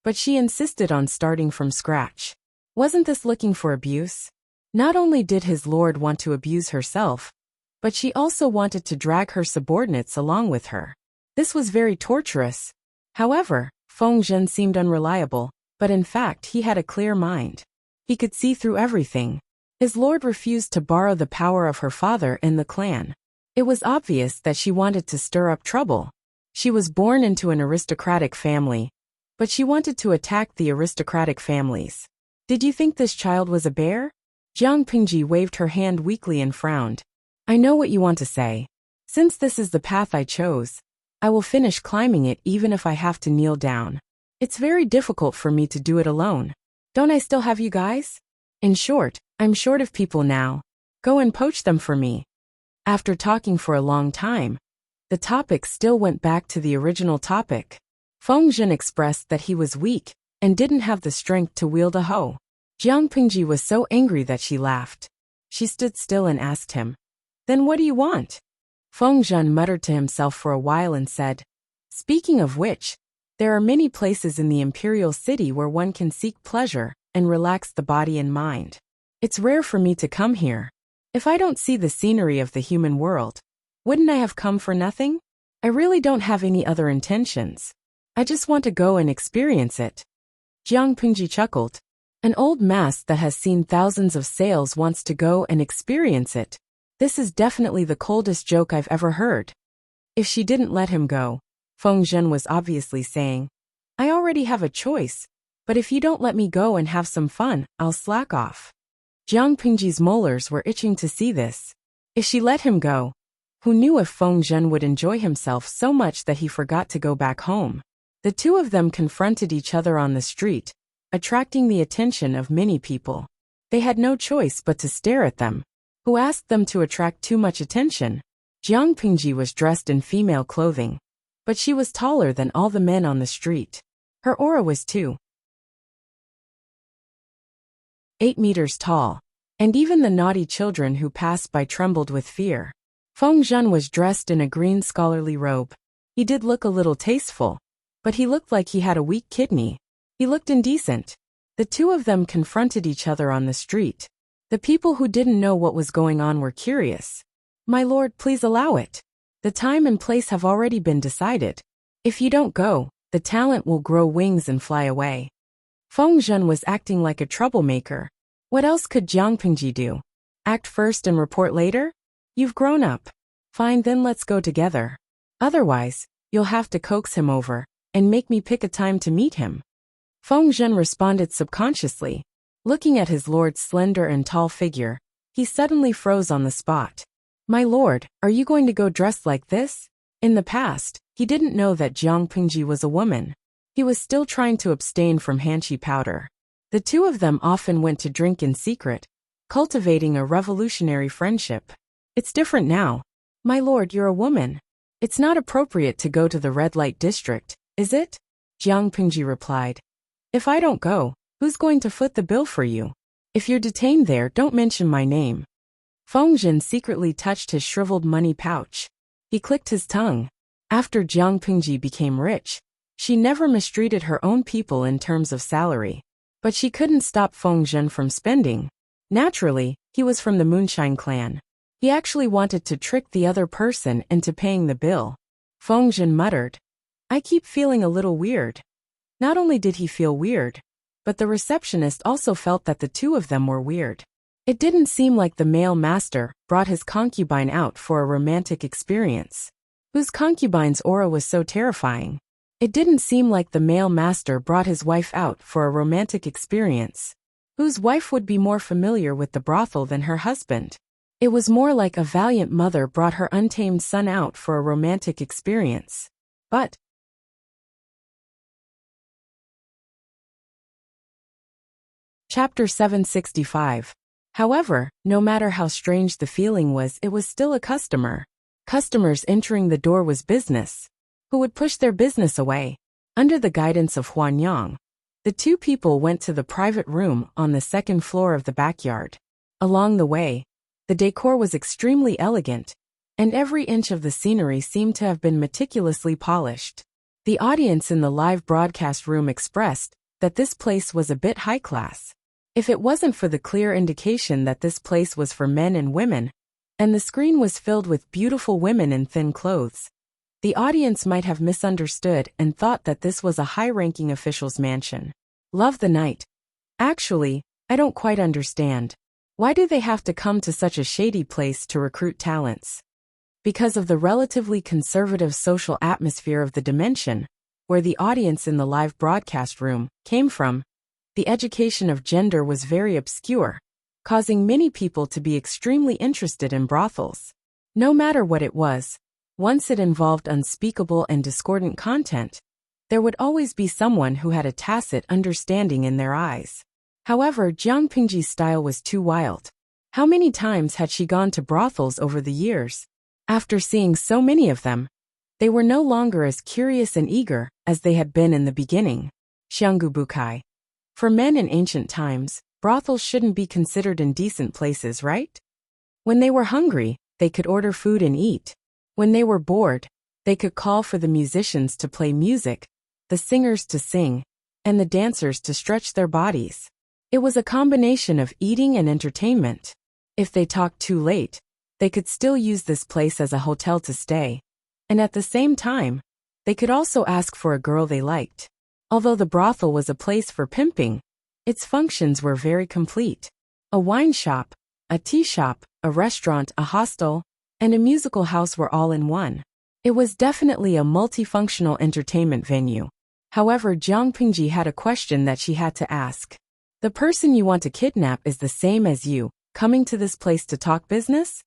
but she insisted on starting from scratch. Wasn't this looking for abuse? Not only did his lord want to abuse herself, but she also wanted to drag her subordinates along with her. This was very torturous. However, Feng Zhen seemed unreliable, but in fact he had a clear mind. He could see through everything. His lord refused to borrow the power of her father in the clan. It was obvious that she wanted to stir up trouble. She was born into an aristocratic family, but she wanted to attack the aristocratic families. Did you think this child was a bear? Jiang Pingji waved her hand weakly and frowned. I know what you want to say. Since this is the path I chose, I will finish climbing it even if I have to kneel down. It's very difficult for me to do it alone. Don't I still have you guys? In short, I'm short of people now. Go and poach them for me. After talking for a long time, the topic still went back to the original topic. Feng Zhen expressed that he was weak and didn't have the strength to wield a hoe. Jiang Pingji was so angry that she laughed. She stood still and asked him, "Then what do you want?" Feng Zhen muttered to himself for a while and said, "Speaking of which, there are many places in the imperial city where one can seek pleasure and relax the body and mind. It's rare for me to come here. If I don't see the scenery of the human world, wouldn't I have come for nothing? I really don't have any other intentions. I just want to go and experience it." Jiang Pingji chuckled. An old mask that has seen thousands of sails wants to go and experience it. This is definitely the coldest joke I've ever heard. If she didn't let him go, Feng Zhen was obviously saying, "I already have a choice, but if you don't let me go and have some fun, I'll slack off." Jiang Pingji's molars were itching to see this. If she let him go, who knew if Feng Zhen would enjoy himself so much that he forgot to go back home? The two of them confronted each other on the street, attracting the attention of many people. They had no choice but to stare at them. Who asked them to attract too much attention? Jiang Pingji was dressed in female clothing, but she was taller than all the men on the street. Her aura was 2.8 meters tall, and even the naughty children who passed by trembled with fear. Feng Zhen was dressed in a green scholarly robe. He did look a little tasteful, but he looked like he had a weak kidney. He looked indecent. The two of them confronted each other on the street. The people who didn't know what was going on were curious. "My lord, please allow it. The time and place have already been decided. If you don't go, the talent will grow wings and fly away." Feng Zhen was acting like a troublemaker. What else could Jiang Pingji do? Act first and report later? You've grown up. Fine, then let's go together. Otherwise, you'll have to coax him over and make me pick a time to meet him. Feng Zhen responded subconsciously. Looking at his lord's slender and tall figure, he suddenly froze on the spot. "My lord, are you going to go dressed like this?" In the past, he didn't know that Jiang Pingji was a woman. He was still trying to abstain from hanshi powder. The two of them often went to drink in secret, cultivating a revolutionary friendship. It's different now. "My lord, you're a woman. It's not appropriate to go to the red light district, is it?" Jiang Pingji replied. "If I don't go, who's going to foot the bill for you? If you're detained there, don't mention my name." Feng Zhen secretly touched his shriveled money pouch. He clicked his tongue. After Jiang Pingji became rich, she never mistreated her own people in terms of salary. But she couldn't stop Feng Zhen from spending. Naturally, he was from the Moonshine clan. He actually wanted to trick the other person into paying the bill. Feng Zhen muttered, "I keep feeling a little weird." Not only did he feel weird, but the receptionist also felt that the two of them were weird. It didn't seem like the male master brought his concubine out for a romantic experience. Whose concubine's aura was so terrifying? It didn't seem like the male master brought his wife out for a romantic experience. Whose wife would be more familiar with the brothel than her husband? It was more like a valiant mother brought her untamed son out for a romantic experience. But Chapter 765. However, no matter how strange the feeling was, it was still a customer. Customers entering the door was business. Who would push their business away? Under the guidance of Huan Yang, the two people went to the private room on the second floor of the backyard. Along the way, the decor was extremely elegant, and every inch of the scenery seemed to have been meticulously polished. The audience in the live broadcast room expressed that this place was a bit high class. If it wasn't for the clear indication that this place was for men and women, and the screen was filled with beautiful women in thin clothes, the audience might have misunderstood and thought that this was a high-ranking official's mansion. Love the night. Actually, I don't quite understand. Why do they have to come to such a shady place to recruit talents? Because of the relatively conservative social atmosphere of the dimension, where the audience in the live broadcast room came from, the education of gender was very obscure, causing many people to be extremely interested in brothels. No matter what it was, once it involved unspeakable and discordant content, there would always be someone who had a tacit understanding in their eyes. However, Jiang Pingji's style was too wild. How many times had she gone to brothels over the years? After seeing so many of them, they were no longer as curious and eager as they had been in the beginning. Xianggu Bukai. For men in ancient times, brothels shouldn't be considered indecent places, right? When they were hungry, they could order food and eat. When they were bored, they could call for the musicians to play music, the singers to sing, and the dancers to stretch their bodies. It was a combination of eating and entertainment. If they talked too late, they could still use this place as a hotel to stay. And at the same time, they could also ask for a girl they liked. Although the brothel was a place for pimping, its functions were very complete. A wine shop, a tea shop, a restaurant, a hostel, and a musical house were all in one. It was definitely a multifunctional entertainment venue. However, Jiang Pingji had a question that she had to ask. The person you want to kidnap is the same as you, coming to this place to talk business?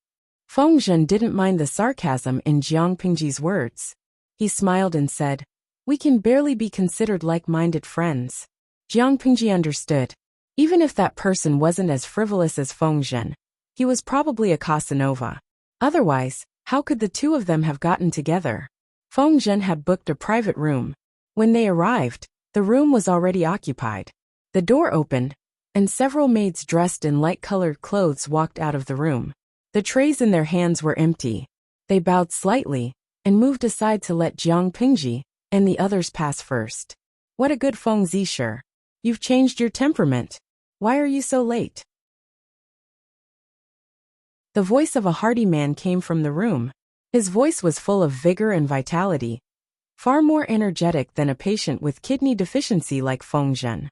Feng Zhen didn't mind the sarcasm in Jiang Pingji's words. He smiled and said, "We can barely be considered like-minded friends." Jiang Pingji understood. Even if that person wasn't as frivolous as Feng Zhen, he was probably a Casanova. Otherwise, how could the two of them have gotten together? Feng Zhen had booked a private room. When they arrived, the room was already occupied. The door opened, and several maids dressed in light-colored clothes walked out of the room. The trays in their hands were empty. They bowed slightly and moved aside to let Jiang Pingji and the others pass first. "What a good Feng Zisher. You've changed your temperament. Why are you so late?" The voice of a hearty man came from the room. His voice was full of vigor and vitality, far more energetic than a patient with kidney deficiency like Feng Zhen.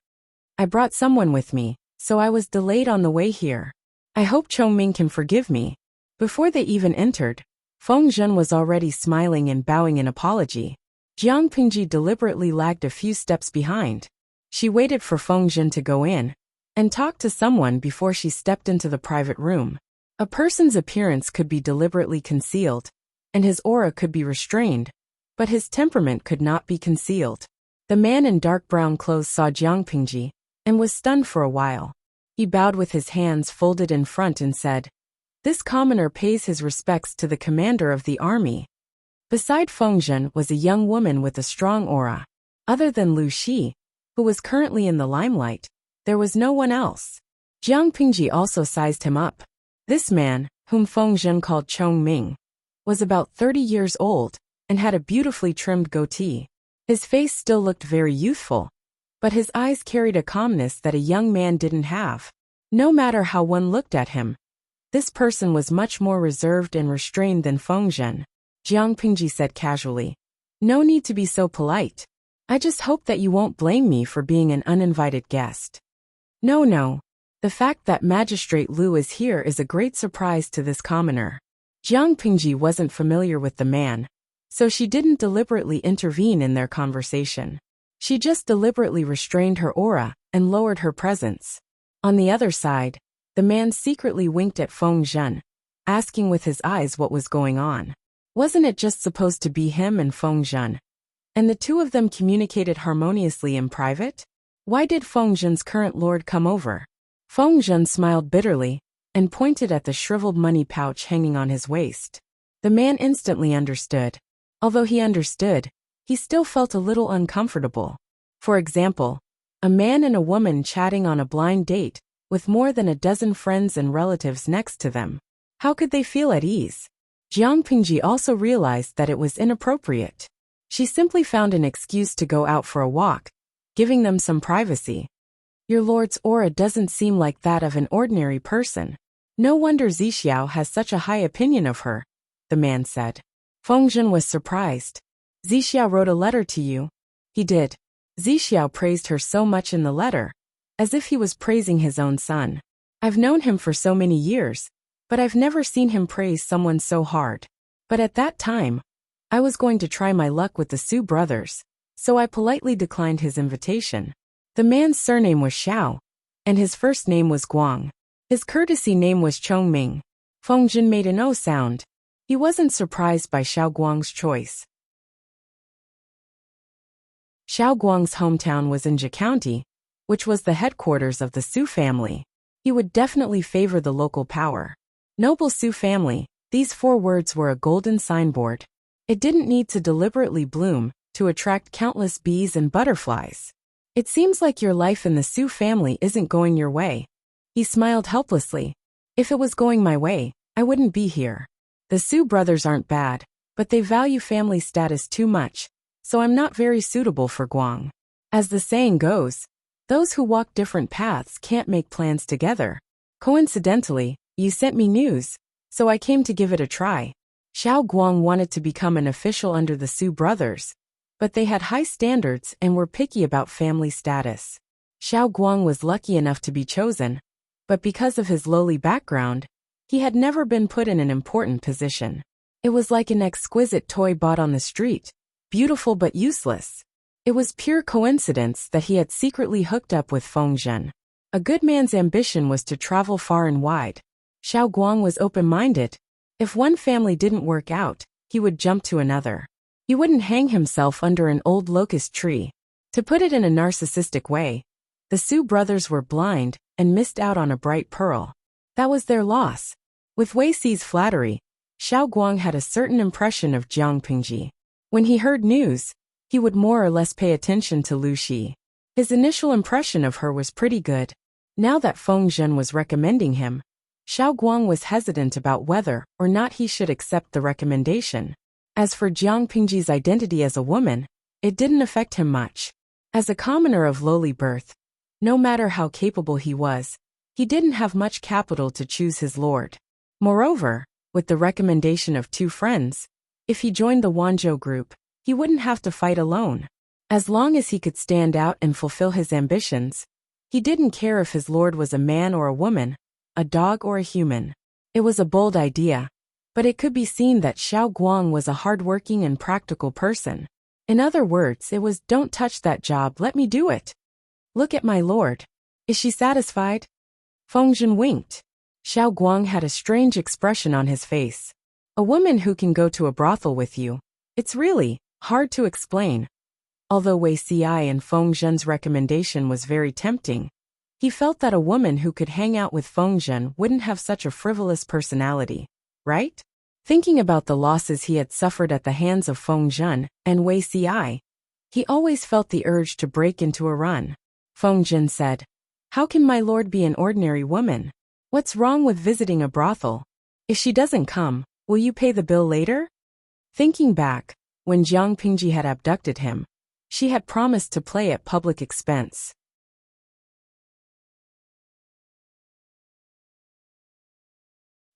"I brought someone with me, so I was delayed on the way here. I hope Chongming can forgive me." Before they even entered, Feng Zhen was already smiling and bowing in apology. Jiang Pingji deliberately lagged a few steps behind. She waited for Feng Zhen to go in and talk to someone before she stepped into the private room. A person's appearance could be deliberately concealed, and his aura could be restrained, but his temperament could not be concealed. The man in dark brown clothes saw Jiang Pingji and was stunned for a while. He bowed with his hands folded in front and said, "This commoner pays his respects to the commander of the army." Beside Feng Zhen was a young woman with a strong aura. Other than Lu Xi, who was currently in the limelight, there was no one else. Jiang Pingji also sized him up. This man, whom Feng Zhen called Chongming, was about 30 years old and had a beautifully trimmed goatee. His face still looked very youthful, but his eyes carried a calmness that a young man didn't have. No matter how one looked at him, this person was much more reserved and restrained than Feng Zhen. Jiang Pingji said casually, "No need to be so polite. I just hope that you won't blame me for being an uninvited guest." No. The fact that Magistrate Lu is here is a great surprise to this commoner. Jiang Pingji wasn't familiar with the man, so she didn't deliberately intervene in their conversation. She just deliberately restrained her aura and lowered her presence. On the other side, the man secretly winked at Feng Zhen, asking with his eyes what was going on. Wasn't it just supposed to be him and Feng Zhen? And the two of them communicated harmoniously in private? Why did Feng Zhen's current lord come over? Feng Zhen smiled bitterly and pointed at the shriveled money pouch hanging on his waist. The man instantly understood. Although he understood, he still felt a little uncomfortable. For example, a man and a woman chatting on a blind date with more than a dozen friends and relatives next to them. How could they feel at ease? Jiang Pingji also realized that it was inappropriate. She simply found an excuse to go out for a walk, giving them some privacy. Your lord's aura doesn't seem like that of an ordinary person. No wonder Zixiao has such a high opinion of her, the man said. Feng Zhen was surprised. Zixiao wrote a letter to you. He did. Zixiao praised her so much in the letter, as if he was praising his own son. I've known him for so many years, but I've never seen him praise someone so hard. But at that time, I was going to try my luck with the Su brothers, so I politely declined his invitation. The man's surname was Xiao, and his first name was Guang. His courtesy name was Chongming. Feng Zhen made an O sound. He wasn't surprised by Xiao Guang's choice. Xiao Guang's hometown was in Jia County, which was the headquarters of the Su family. He would definitely favor the local power. Noble Su family, these 4 words were a golden signboard. It didn't need to deliberately bloom to attract countless bees and butterflies. It seems like your life in the Su family isn't going your way. He smiled helplessly. If it was going my way, I wouldn't be here. The Su brothers aren't bad, but they value family status too much, so I'm not very suitable for Guang. As the saying goes, those who walk different paths can't make plans together. Coincidentally, you sent me news, so I came to give it a try. Xiao Guang wanted to become an official under the Su brothers, but they had high standards and were picky about family status. Xiao Guang was lucky enough to be chosen, but because of his lowly background, he had never been put in an important position. It was like an exquisite toy bought on the street, beautiful but useless. It was pure coincidence that he had secretly hooked up with Feng Zhen. A good man's ambition was to travel far and wide. Xiao Guang was open-minded. If one family didn't work out, he would jump to another. He wouldn't hang himself under an old locust tree. To put it in a narcissistic way, the Su brothers were blind and missed out on a bright pearl. That was their loss. With Wei Xi's flattery, Xiao Guang had a certain impression of Jiang Pingji. When he heard news, he would more or less pay attention to Lu Xi. His initial impression of her was pretty good. Now that Feng Zhen was recommending him, Xiao Guang was hesitant about whether or not he should accept the recommendation. As for Jiang Pingji's identity as a woman, it didn't affect him much. As a commoner of lowly birth, no matter how capable he was, he didn't have much capital to choose his lord. Moreover, with the recommendation of 2 friends, if he joined the Wanzhou group, he wouldn't have to fight alone. As long as he could stand out and fulfill his ambitions, he didn't care if his lord was a man or a woman, a dog or a human. It was a bold idea, but it could be seen that Xiao Guang was a hardworking and practical person. In other words, it was, don't touch that job, let me do it. Look at my lord. Is she satisfied? Feng Zhen winked. Xiao Guang had a strange expression on his face. A woman who can go to a brothel with you. It's really hard to explain. Although Wei Xi and Feng Zhen's recommendation was very tempting, he felt that a woman who could hang out with Feng Zhen wouldn't have such a frivolous personality, right? Thinking about the losses he had suffered at the hands of Feng Zhen and Wei Xi, he always felt the urge to break into a run. Feng Zhen said, "How can my lord be an ordinary woman? What's wrong with visiting a brothel? If she doesn't come, will you pay the bill later?" Thinking back, when Jiang Pingji had abducted him, she had promised to play at public expense.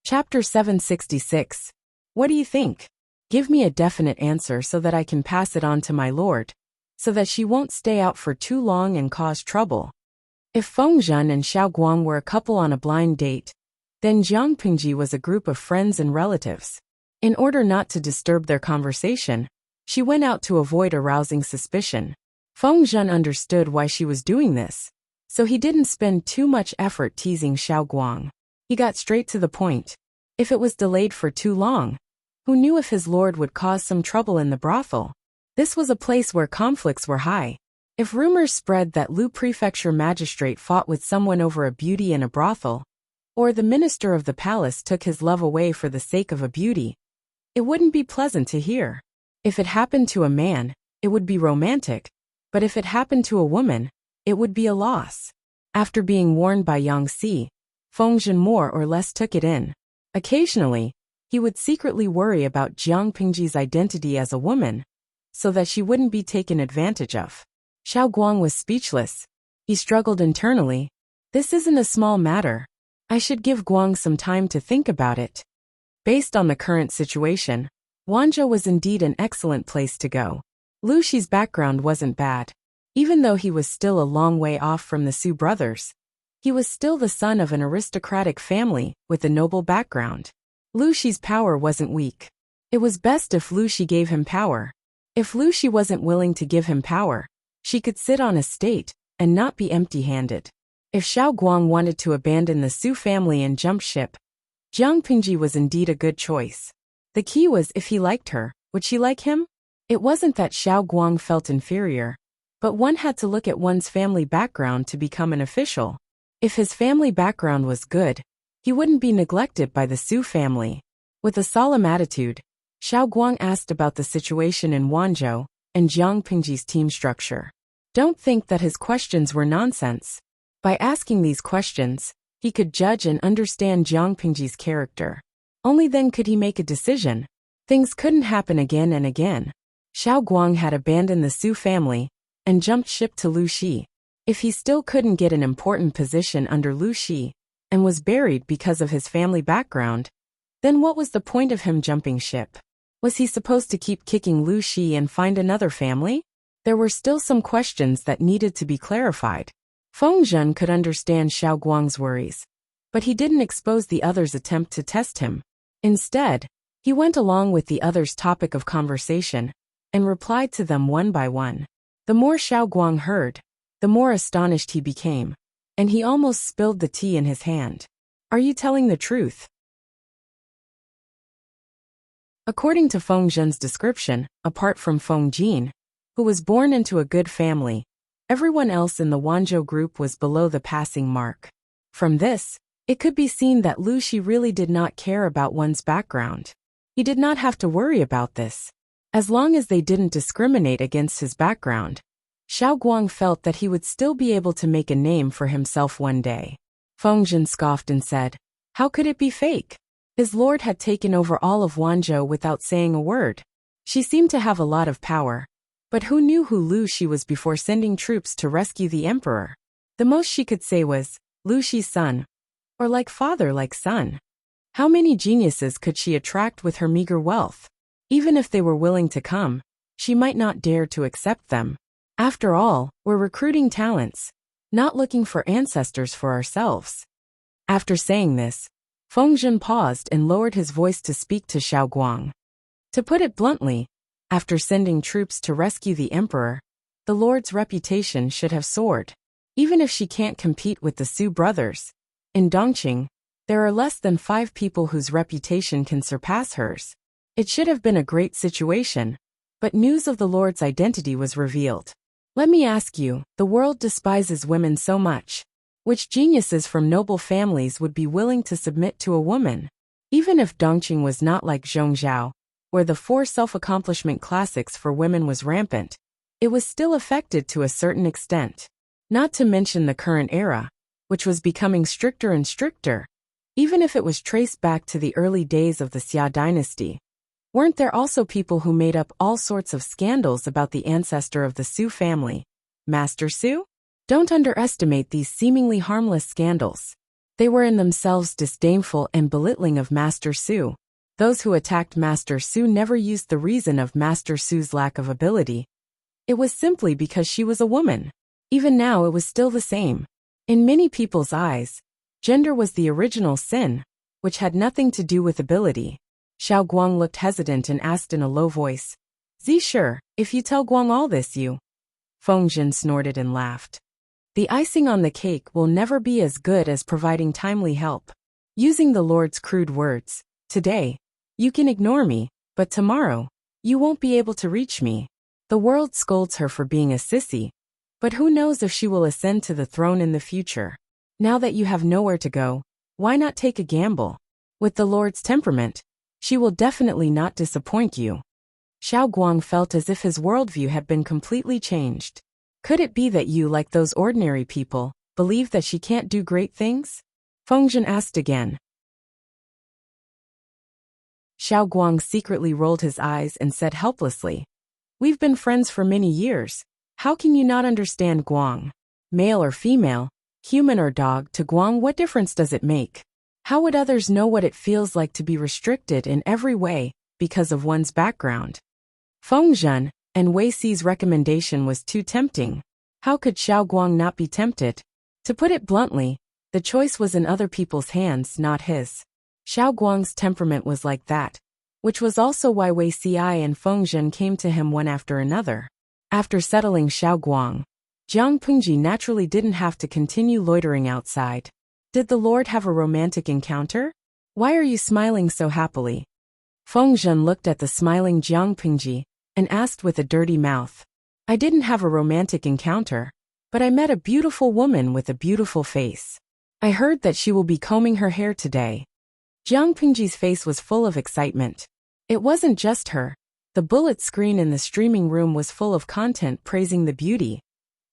Chapter 766. What do you think? Give me a definite answer so that I can pass it on to my lord, so that she won't stay out for too long and cause trouble. If Feng Zhen and Xiao Guang were a couple on a blind date, then Jiang Pingji was a group of friends and relatives. In order not to disturb their conversation, she went out to avoid arousing suspicion. Feng Zhen understood why she was doing this, so he didn't spend too much effort teasing Xiao Guang. He got straight to the point. If it was delayed for too long, who knew if his lord would cause some trouble in the brothel? This was a place where conflicts were high. If rumors spread that Lu Prefecture magistrate fought with someone over a beauty in a brothel, or the minister of the palace took his love away for the sake of a beauty, it wouldn't be pleasant to hear. If it happened to a man, it would be romantic, but if it happened to a woman, it would be a loss. After being warned by Yang Si, Feng Zhen more or less took it in. Occasionally, he would secretly worry about Jiang Pingji's identity as a woman, so that she wouldn't be taken advantage of. Xiao Guang was speechless. He struggled internally. This isn't a small matter. I should give Guang some time to think about it. Based on the current situation, Wanzhou was indeed an excellent place to go. Lu Shi's background wasn't bad. Even though he was still a long way off from the Su brothers, he was still the son of an aristocratic family with a noble background. Lu Shi's power wasn't weak. It was best if Lu Shi gave him power. If Lu Shi wasn't willing to give him power, she could sit on a state and not be empty-handed. If Xiao Guang wanted to abandon the Su family and jump ship, Jiang Pingji was indeed a good choice. The key was if he liked her, would she like him? It wasn't that Xiao Guang felt inferior, but one had to look at one's family background to become an official. If his family background was good, he wouldn't be neglected by the Su family. With a solemn attitude, Xiao Guang asked about the situation in Wanzhou and Jiang Pingji's team structure. Don't think that his questions were nonsense. By asking these questions, he could judge and understand Jiang Pingji's character. Only then could he make a decision. Things couldn't happen again and again. Xiao Guang had abandoned the Su family and jumped ship to Lu Shi. If he still couldn't get an important position under Lu Shi and was buried because of his family background, then what was the point of him jumping ship? Was he supposed to keep kicking Lu Shi and find another family? There were still some questions that needed to be clarified. Feng Zhen could understand Xiao Guang's worries, but he didn't expose the others' attempt to test him. Instead, he went along with the others' topic of conversation and replied to them one by one. The more Xiao Guang heard, the more astonished he became, and he almost spilled the tea in his hand. Are you telling the truth? According to Feng Zhen's description, apart from Feng Jin, who was born into a good family, everyone else in the Wanzhou group was below the passing mark. From this, it could be seen that Lu Shi really did not care about one's background. He did not have to worry about this. As long as they didn't discriminate against his background, Xiao Guang felt that he would still be able to make a name for himself one day. Feng Zhen scoffed and said, "How could it be fake? His lord had taken over all of Wanzhou without saying a word. She seemed to have a lot of power. But who knew who Lu Shi was before sending troops to rescue the emperor? The most she could say was, Lu Shi's son. Or like father like son. How many geniuses could she attract with her meager wealth? Even if they were willing to come, she might not dare to accept them. After all, we're recruiting talents, not looking for ancestors for ourselves." After saying this, Feng Zhen paused and lowered his voice to speak to Xiao Guang. To put it bluntly, after sending troops to rescue the emperor, the lord's reputation should have soared. Even if she can't compete with the Su brothers, in Dongqing, there are less than 5 people whose reputation can surpass hers. It should have been a great situation, but news of the lord's identity was revealed. Let me ask you, the world despises women so much. Which geniuses from noble families would be willing to submit to a woman? Even if Dongqing was not like Zhongzhou, where the 4 self-accomplishment classics for women was rampant, it was still affected to a certain extent. Not to mention the current era, which was becoming stricter and stricter. Even if it was traced back to the early days of the Xia dynasty, weren't there also people who made up all sorts of scandals about the ancestor of the Su family, Master Su? Don't underestimate these seemingly harmless scandals. They were in themselves disdainful and belittling of Master Su. Those who attacked Master Su never used the reason of Master Su's lack of ability. It was simply because she was a woman. Even now it was still the same. In many people's eyes, gender was the original sin, which had nothing to do with ability. Xiao Guang looked hesitant and asked in a low voice, "Zi sure, if you tell Guang all this you..." Feng Zhen snorted and laughed. The icing on the cake will never be as good as providing timely help. Using the Lord's crude words, today, you can ignore me, but tomorrow, you won't be able to reach me. The world scolds her for being a sissy, but who knows if she will ascend to the throne in the future. Now that you have nowhere to go, why not take a gamble? With the Lord's temperament, she will definitely not disappoint you. Xiao Guang felt as if his worldview had been completely changed. Could it be that you, like those ordinary people, believe that she can't do great things? Fengzhen asked again. Xiao Guang secretly rolled his eyes and said helplessly, "We've been friends for many years. How can you not understand Guang? Male or female, human or dog, to Guang what difference does it make? How would others know what it feels like to be restricted in every way because of one's background?" Fengzhen and Wei Si's recommendation was too tempting. How could Xiao Guang not be tempted? To put it bluntly, the choice was in other people's hands, not his. Xiao Guang's temperament was like that, which was also why Wei Si and Fengzhen came to him one after another. After settling Xiao Guang, Jiang Pingji naturally didn't have to continue loitering outside. Did the Lord have a romantic encounter? Why are you smiling so happily? Fengzhen looked at the smiling Jiang Pingji and asked with a dirty mouth. I didn't have a romantic encounter, but I met a beautiful woman with a beautiful face. I heard that she will be combing her hair today. Jiang Pingji's face was full of excitement. It wasn't just her. The bullet screen in the streaming room was full of content praising the beauty,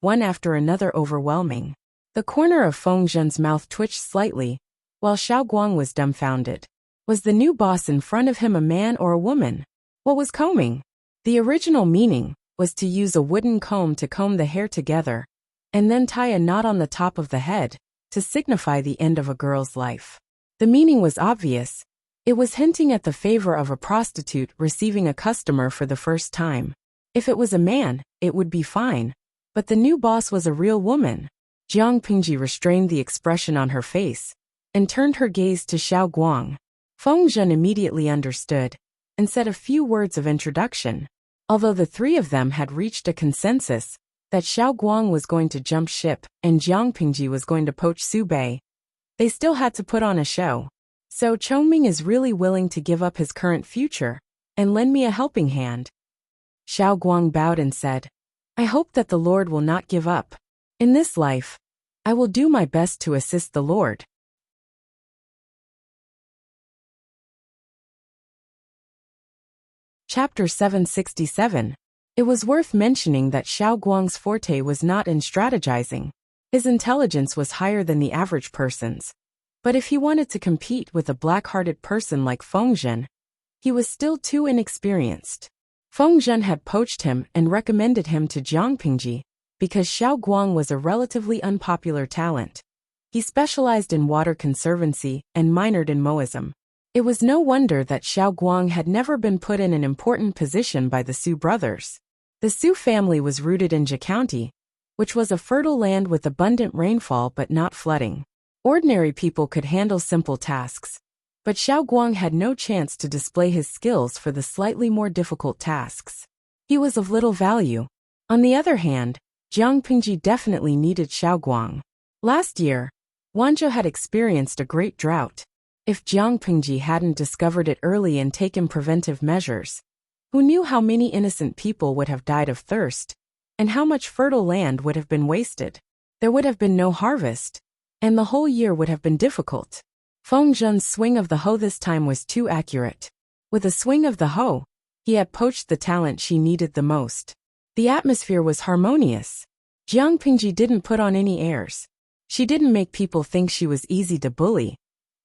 one after another overwhelming. The corner of Fengzhen's mouth twitched slightly, while Xiao Guang was dumbfounded. Was the new boss in front of him a man or a woman? What was combing? The original meaning was to use a wooden comb to comb the hair together, and then tie a knot on the top of the head, to signify the end of a girl's life. The meaning was obvious. It was hinting at the favor of a prostitute receiving a customer for the first time. If it was a man, it would be fine. But the new boss was a real woman. Jiang Pingji restrained the expression on her face and turned her gaze to Xiao Guang. Fengzhen immediately understood and said a few words of introduction. Although the three of them had reached a consensus that Xiao Guang was going to jump ship and Jiang Pingji was going to poach Su Bei, they still had to put on a show. So Chongming is really willing to give up his current future and lend me a helping hand. Xiao Guang bowed and said, I hope that the Lord will not give up. In this life, I will do my best to assist the Lord. Chapter 767. It was worth mentioning that Xiao Guang's forte was not in strategizing. His intelligence was higher than the average person's. But if he wanted to compete with a black-hearted person like Fengzhen, he was still too inexperienced. Fengzhen had poached him and recommended him to Jiang Pingji because Xiao Guang was a relatively unpopular talent. He specialized in water conservancy and minored in Moism. It was no wonder that Xiao Guang had never been put in an important position by the Su brothers. The Su family was rooted in Jia County, which was a fertile land with abundant rainfall but not flooding. Ordinary people could handle simple tasks, but Xiao Guang had no chance to display his skills for the slightly more difficult tasks. He was of little value. On the other hand, Jiang Pingji definitely needed Xiao Guang. Last year, Wanzhou had experienced a great drought. If Jiang Pingji hadn't discovered it early and taken preventive measures, who knew how many innocent people would have died of thirst, and how much fertile land would have been wasted? There would have been no harvest, and the whole year would have been difficult. Fengzhen's swing of the hoe this time was too accurate. With a swing of the hoe, he had poached the talent she needed the most. The atmosphere was harmonious. Jiang Pingji didn't put on any airs. She didn't make people think she was easy to bully,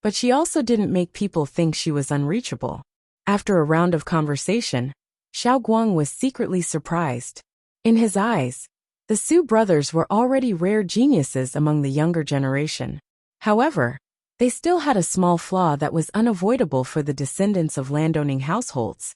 but she also didn't make people think she was unreachable. After a round of conversation, Xiao Guang was secretly surprised. In his eyes, the Su brothers were already rare geniuses among the younger generation. However, they still had a small flaw that was unavoidable for the descendants of landowning households.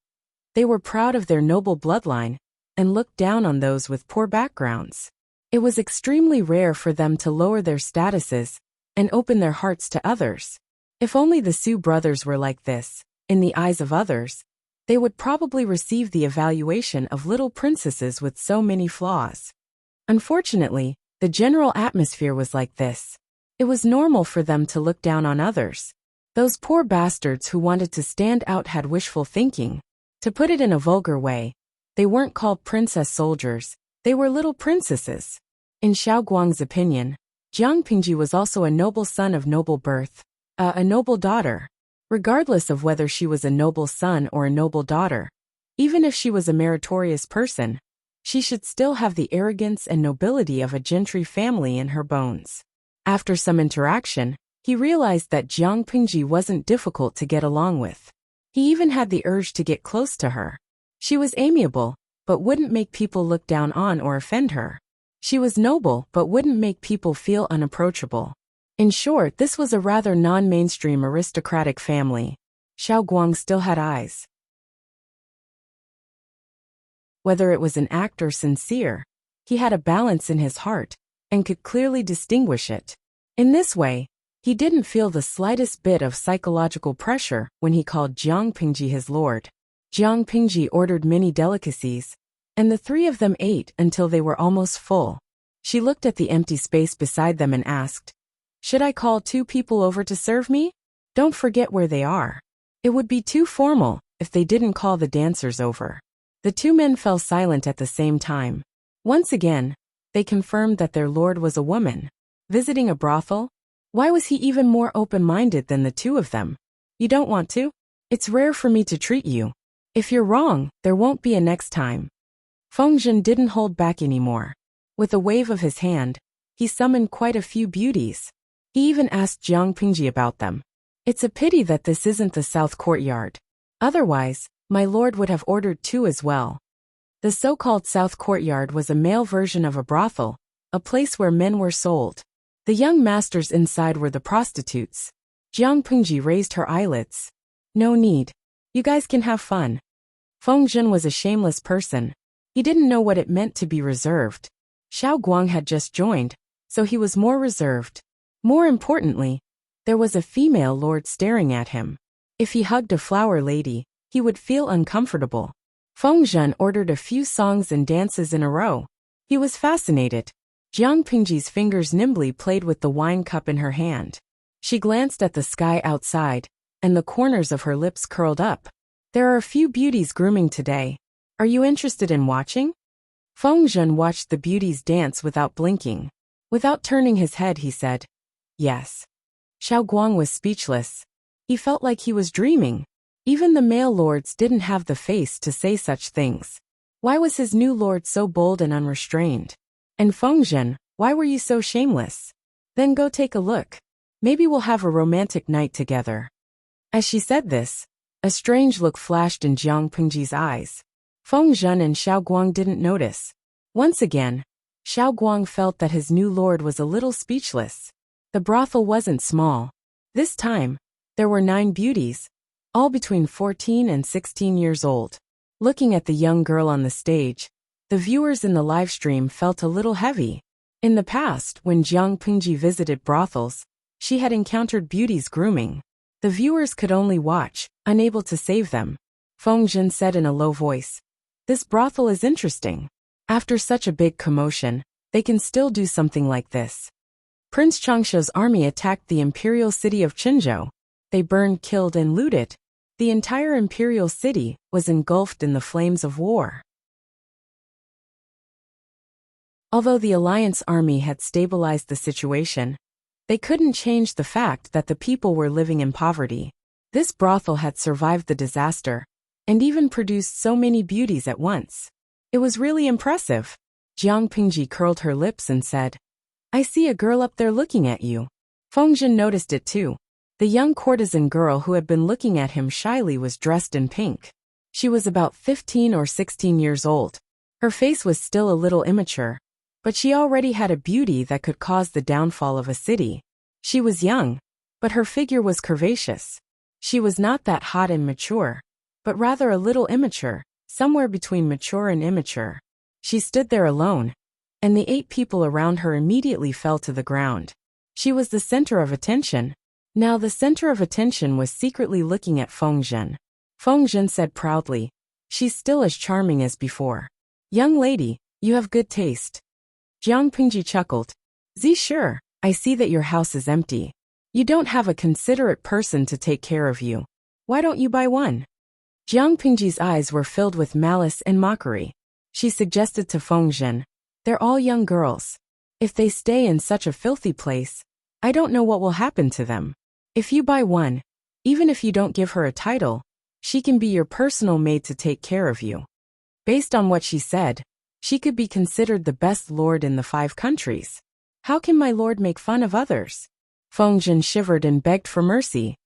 They were proud of their noble bloodline and looked down on those with poor backgrounds. It was extremely rare for them to lower their statuses and open their hearts to others. If only the Su brothers were like this, in the eyes of others, they would probably receive the evaluation of little princesses with so many flaws. Unfortunately, The general atmosphere was like this. It was normal for them to look down on others. Those poor bastards who wanted to stand out had wishful thinking. To put it in a vulgar way, they weren't called princess soldiers, they were little princesses. In Xiao Guang's opinion, Jiang Pingji was also a noble son of noble birth, a noble daughter. Regardless of whether she was a noble son or a noble daughter, even if she was a meritorious person, she should still have the arrogance and nobility of a gentry family in her bones. After some interaction, he realized that Jiang Pingji wasn't difficult to get along with. He even had the urge to get close to her. She was amiable, but wouldn't make people look down on or offend her. She was noble, but wouldn't make people feel unapproachable. In short, this was a rather non-mainstream aristocratic family. Xiao Guang still had eyes. Whether it was an act or sincere, he had a balance in his heart, and could clearly distinguish it. In this way, he didn't feel the slightest bit of psychological pressure when he called Jiang Pingji his lord. Jiang Pingji ordered many delicacies, and the three of them ate until they were almost full. She looked at the empty space beside them and asked, "Should I call 2 people over to serve me? Don't forget where they are." It would be too formal if they didn't call the dancers over. The 2 men fell silent at the same time. Once again, they confirmed that their lord was a woman. Visiting a brothel? Why was he even more open-minded than the 2 of them? "You don't want to? It's rare for me to treat you. If you're wrong, there won't be a next time." Fengzhen didn't hold back anymore. With a wave of his hand, he summoned quite a few beauties. He even asked Jiang Pingji about them. "It's a pity that this isn't the south courtyard. Otherwise, my lord would have ordered 2 as well." The so-called south courtyard was a male version of a brothel, a place where men were sold. The young masters inside were the prostitutes. Jiang Pingji raised her eyelids. "No need. You guys can have fun." Fengzhen was a shameless person. He didn't know what it meant to be reserved. Xiao Guang had just joined, so he was more reserved. More importantly, there was a female lord staring at him. If he hugged a flower lady, he would feel uncomfortable. Fengzhen ordered a few songs and dances in a row. He was fascinated. Jiang Pingji's fingers nimbly played with the wine cup in her hand. She glanced at the sky outside, and the corners of her lips curled up. "There are a few beauties grooming today. Are you interested in watching?" Fengzhen watched the beauties dance without blinking. Without turning his head, he said, "Yes." Xiao Guang was speechless. He felt like he was dreaming. Even the male lords didn't have the face to say such things. Why was his new lord so bold and unrestrained? "And Fengzhen, why were you so shameless? Then go take a look. Maybe we'll have a romantic night together." As she said this, a strange look flashed in Jiang Pingji's eyes. Fengzhen and Xiao Guang didn't notice. Once again, Xiao Guang felt that his new lord was a little speechless. The brothel wasn't small. This time, there were 9 beauties, all between 14 and 16 years old. Looking at the young girl on the stage, the viewers in the livestream felt a little heavy. In the past, when Jiang Pingji visited brothels, she had encountered beauties grooming. The viewers could only watch, unable to save them. Fengzhen said in a low voice, "This brothel is interesting. After such a big commotion, they can still do something like this." Prince Changsha's army attacked the imperial city of Qinzhou. They burned, killed, and looted. The entire imperial city was engulfed in the flames of war. Although the alliance army had stabilized the situation, they couldn't change the fact that the people were living in poverty. This brothel had survived the disaster, and even produced so many beauties at once. It was really impressive. Jiang Pingji curled her lips and said, "I see a girl up there looking at you." Fengzhen noticed it too. The young courtesan girl who had been looking at him shyly was dressed in pink. She was about 15 or 16 years old. Her face was still a little immature, but she already had a beauty that could cause the downfall of a city. She was young, but her figure was curvaceous. She was not that hot and mature, but rather a little immature, somewhere between mature and immature. She stood there alone, and the 8 people around her immediately fell to the ground. She was the center of attention. Now the center of attention was secretly looking at Fengzhen. Fengzhen said proudly, "She's still as charming as before. Young lady, you have good taste." Jiang Pingji chuckled. Sure, I see that your house is empty. You don't have a considerate person to take care of you. Why don't you buy one? Jiang Pingji's eyes were filled with malice and mockery. She suggested to Feng Zhen, they're all young girls. If they stay in such a filthy place, I don't know what will happen to them. If you buy one, even if you don't give her a title, she can be your personal maid to take care of you. Based on what she said, she could be considered the best lord in the 5 countries. How can my lord make fun of others? Feng Zhen shivered and begged for mercy.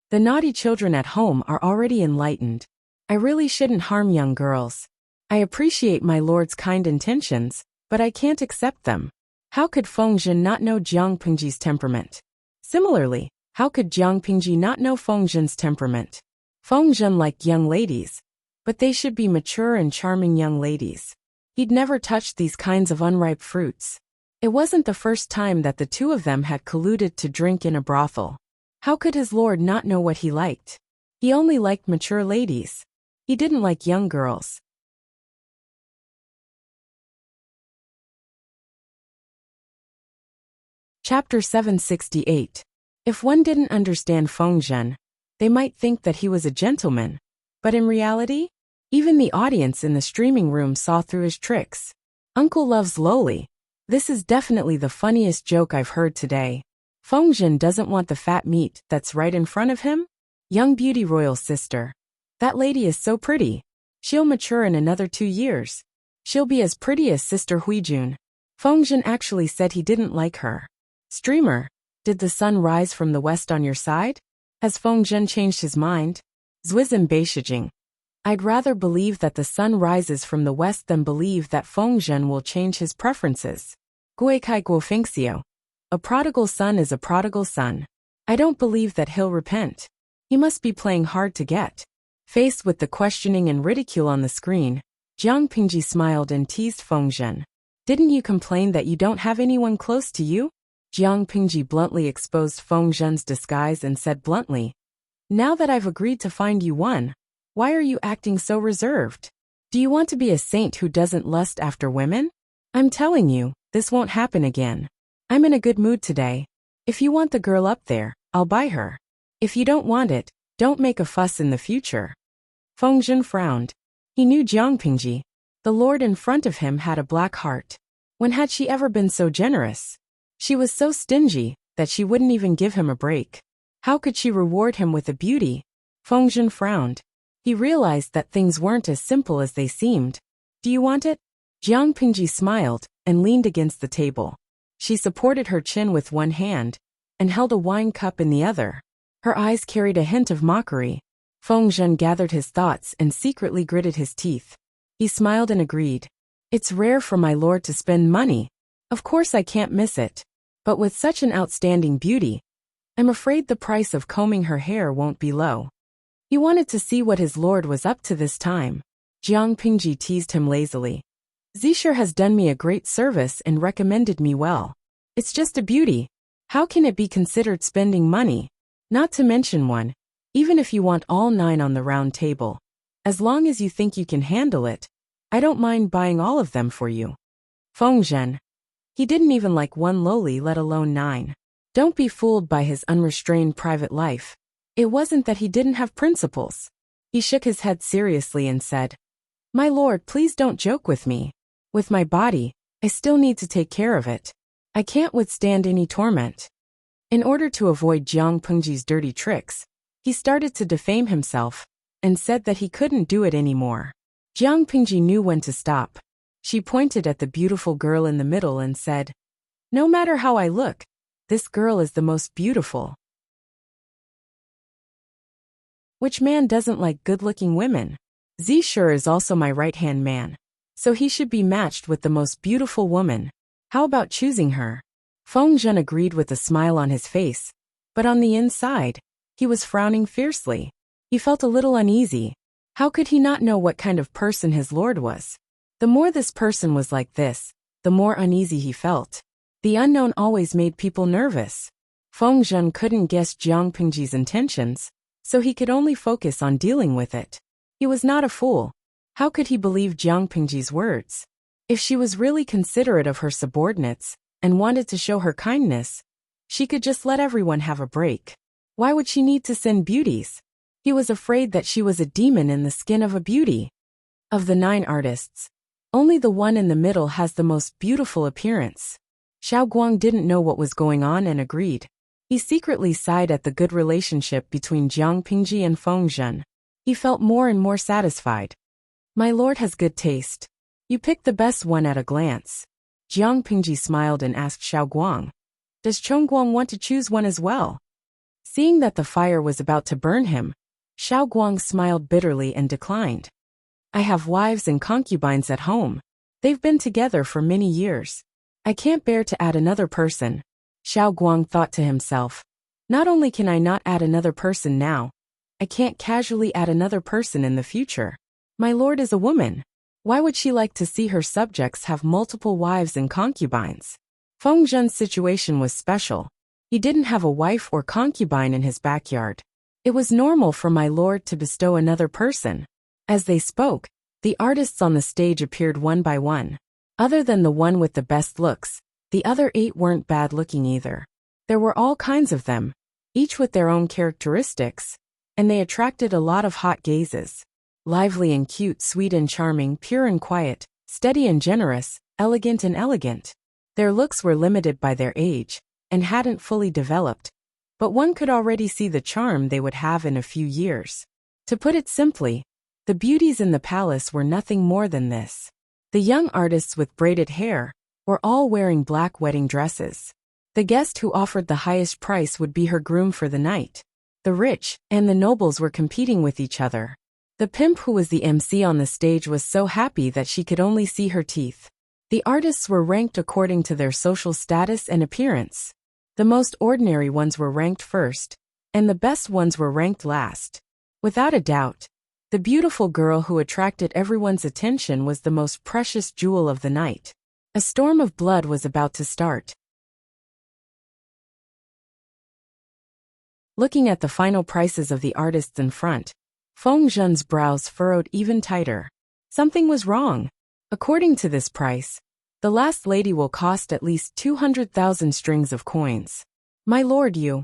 The naughty children at home are already enlightened. I really shouldn't harm young girls. I appreciate my lord's kind intentions, but I can't accept them. How could Feng Zhen not know Jiang Pingji's temperament? Similarly, how could Jiang Pingji not know Feng Zhen's temperament? Feng Zhen liked young ladies, but they should be mature and charming young ladies. He'd never touched these kinds of unripe fruits. It wasn't the first time that the two of them had colluded to drink in a brothel. How could his lord not know what he liked? He only liked mature ladies. He didn't like young girls. Chapter 768. If one didn't understand Feng Zhen, they might think that he was a gentleman. But in reality, even the audience in the streaming room saw through his tricks. Uncle loves lowly. This is definitely the funniest joke I've heard today. Feng Zhen doesn't want the fat meat that's right in front of him? Young beauty royal sister. That lady is so pretty. She'll mature in another 2 years. She'll be as pretty as Sister Huijun. Feng Zhen actually said he didn't like her. Streamer, did the sun rise from the west on your side? Has Feng Zhen changed his mind? Zwizhen Beishijing. I'd rather believe that the sun rises from the west than believe that Feng Zhen will change his preferences. Guikai Guofengxiu. A prodigal son is a prodigal son. I don't believe that he'll repent. He must be playing hard to get. Faced with the questioning and ridicule on the screen, Jiang Pingji smiled and teased Feng Zhen. Didn't you complain that you don't have anyone close to you? Jiang Pingji bluntly exposed Feng Zhen's disguise and said bluntly, now that I've agreed to find you one, why are you acting so reserved? Do you want to be a saint who doesn't lust after women? I'm telling you, this won't happen again. I'm in a good mood today. If you want the girl up there, I'll buy her. If you don't want it, don't make a fuss in the future. Feng Zhen frowned. He knew Jiang Pingji. The lord in front of him had a black heart. When had she ever been so generous? She was so stingy that she wouldn't even give him a break. How could she reward him with a beauty? Feng Zhen frowned. He realized that things weren't as simple as they seemed. Do you want it? Jiang Pingji smiled and leaned against the table. She supported her chin with one hand and held a wine cup in the other. Her eyes carried a hint of mockery. Feng Zhen gathered his thoughts and secretly gritted his teeth. He smiled and agreed. It's rare for my lord to spend money. Of course I can't miss it. But with such an outstanding beauty, I'm afraid the price of combing her hair won't be low. He wanted to see what his lord was up to this time. Jiang Pingji teased him lazily. Zisher has done me a great service and recommended me well. It's just a beauty. How can it be considered spending money? Not to mention one, even if you want all 9 on the round table. As long as you think you can handle it, I don't mind buying all of them for you. Feng Zhen. He didn't even like one lowly, let alone 9. Don't be fooled by his unrestrained private life. It wasn't that he didn't have principles. He shook his head seriously and said, my lord, please don't joke with me. With my body, I still need to take care of it. I can't withstand any torment. In order to avoid Jiang Pingji's dirty tricks, he started to defame himself and said that he couldn't do it anymore. Jiang Pingji knew when to stop. She pointed at the beautiful girl in the middle and said, no matter how I look, this girl is the most beautiful. Which man doesn't like good-looking women? Zisher is also my right-hand man, so he should be matched with the most beautiful woman. How about choosing her? Feng Zhen agreed with a smile on his face, but on the inside, he was frowning fiercely. He felt a little uneasy. How could he not know what kind of person his lord was? The more this person was like this, the more uneasy he felt. The unknown always made people nervous. Feng Zhen couldn't guess Jiang Pingji's intentions, so he could only focus on dealing with it. He was not a fool. How could he believe Jiang Pingji's words? If she was really considerate of her subordinates and wanted to show her kindness, she could just let everyone have a break. Why would she need to send beauties? He was afraid that she was a demon in the skin of a beauty. Of the 9 artists, only the one in the middle has the most beautiful appearance. Xiao Guang didn't know what was going on and agreed. He secretly sighed at the good relationship between Jiang Pingji and Feng Zhen. He felt more and more satisfied. My lord has good taste. You picked the best one at a glance. Jiang Pingji smiled and asked Xiao Guang, does Chong Guang want to choose one as well? Seeing that the fire was about to burn him, Xiao Guang smiled bitterly and declined. I have wives and concubines at home. They've been together for many years. I can't bear to add another person. Xiao Guang thought to himself. Not only can I not add another person now, I can't casually add another person in the future. My lord is a woman. Why would she like to see her subjects have multiple wives and concubines? Feng Zhen's situation was special. He didn't have a wife or concubine in his backyard. It was normal for my lord to bestow another person. As they spoke, the artists on the stage appeared one by one. Other than the one with the best looks, the other 8 weren't bad looking either. There were all kinds of them, each with their own characteristics, and they attracted a lot of hot gazes. Lively and cute, sweet and charming, pure and quiet, steady and generous, elegant and elegant. Their looks were limited by their age, and hadn't fully developed, but one could already see the charm they would have in a few years. To put it simply, the beauties in the palace were nothing more than this. The young artists with braided hair were all wearing black wedding dresses. The guest who offered the highest price would be her groom for the night. The rich and the nobles were competing with each other. The pimp who was the MC on the stage was so happy that she could only see her teeth. The artists were ranked according to their social status and appearance. The most ordinary ones were ranked first, and the best ones were ranked last. Without a doubt, the beautiful girl who attracted everyone's attention was the most precious jewel of the night. A storm of blood was about to start. Looking at the final prices of the artists in front, Feng Zhen's brows furrowed even tighter. Something was wrong. According to this price, the last lady will cost at least 200,000 strings of coins. My lord, Jiang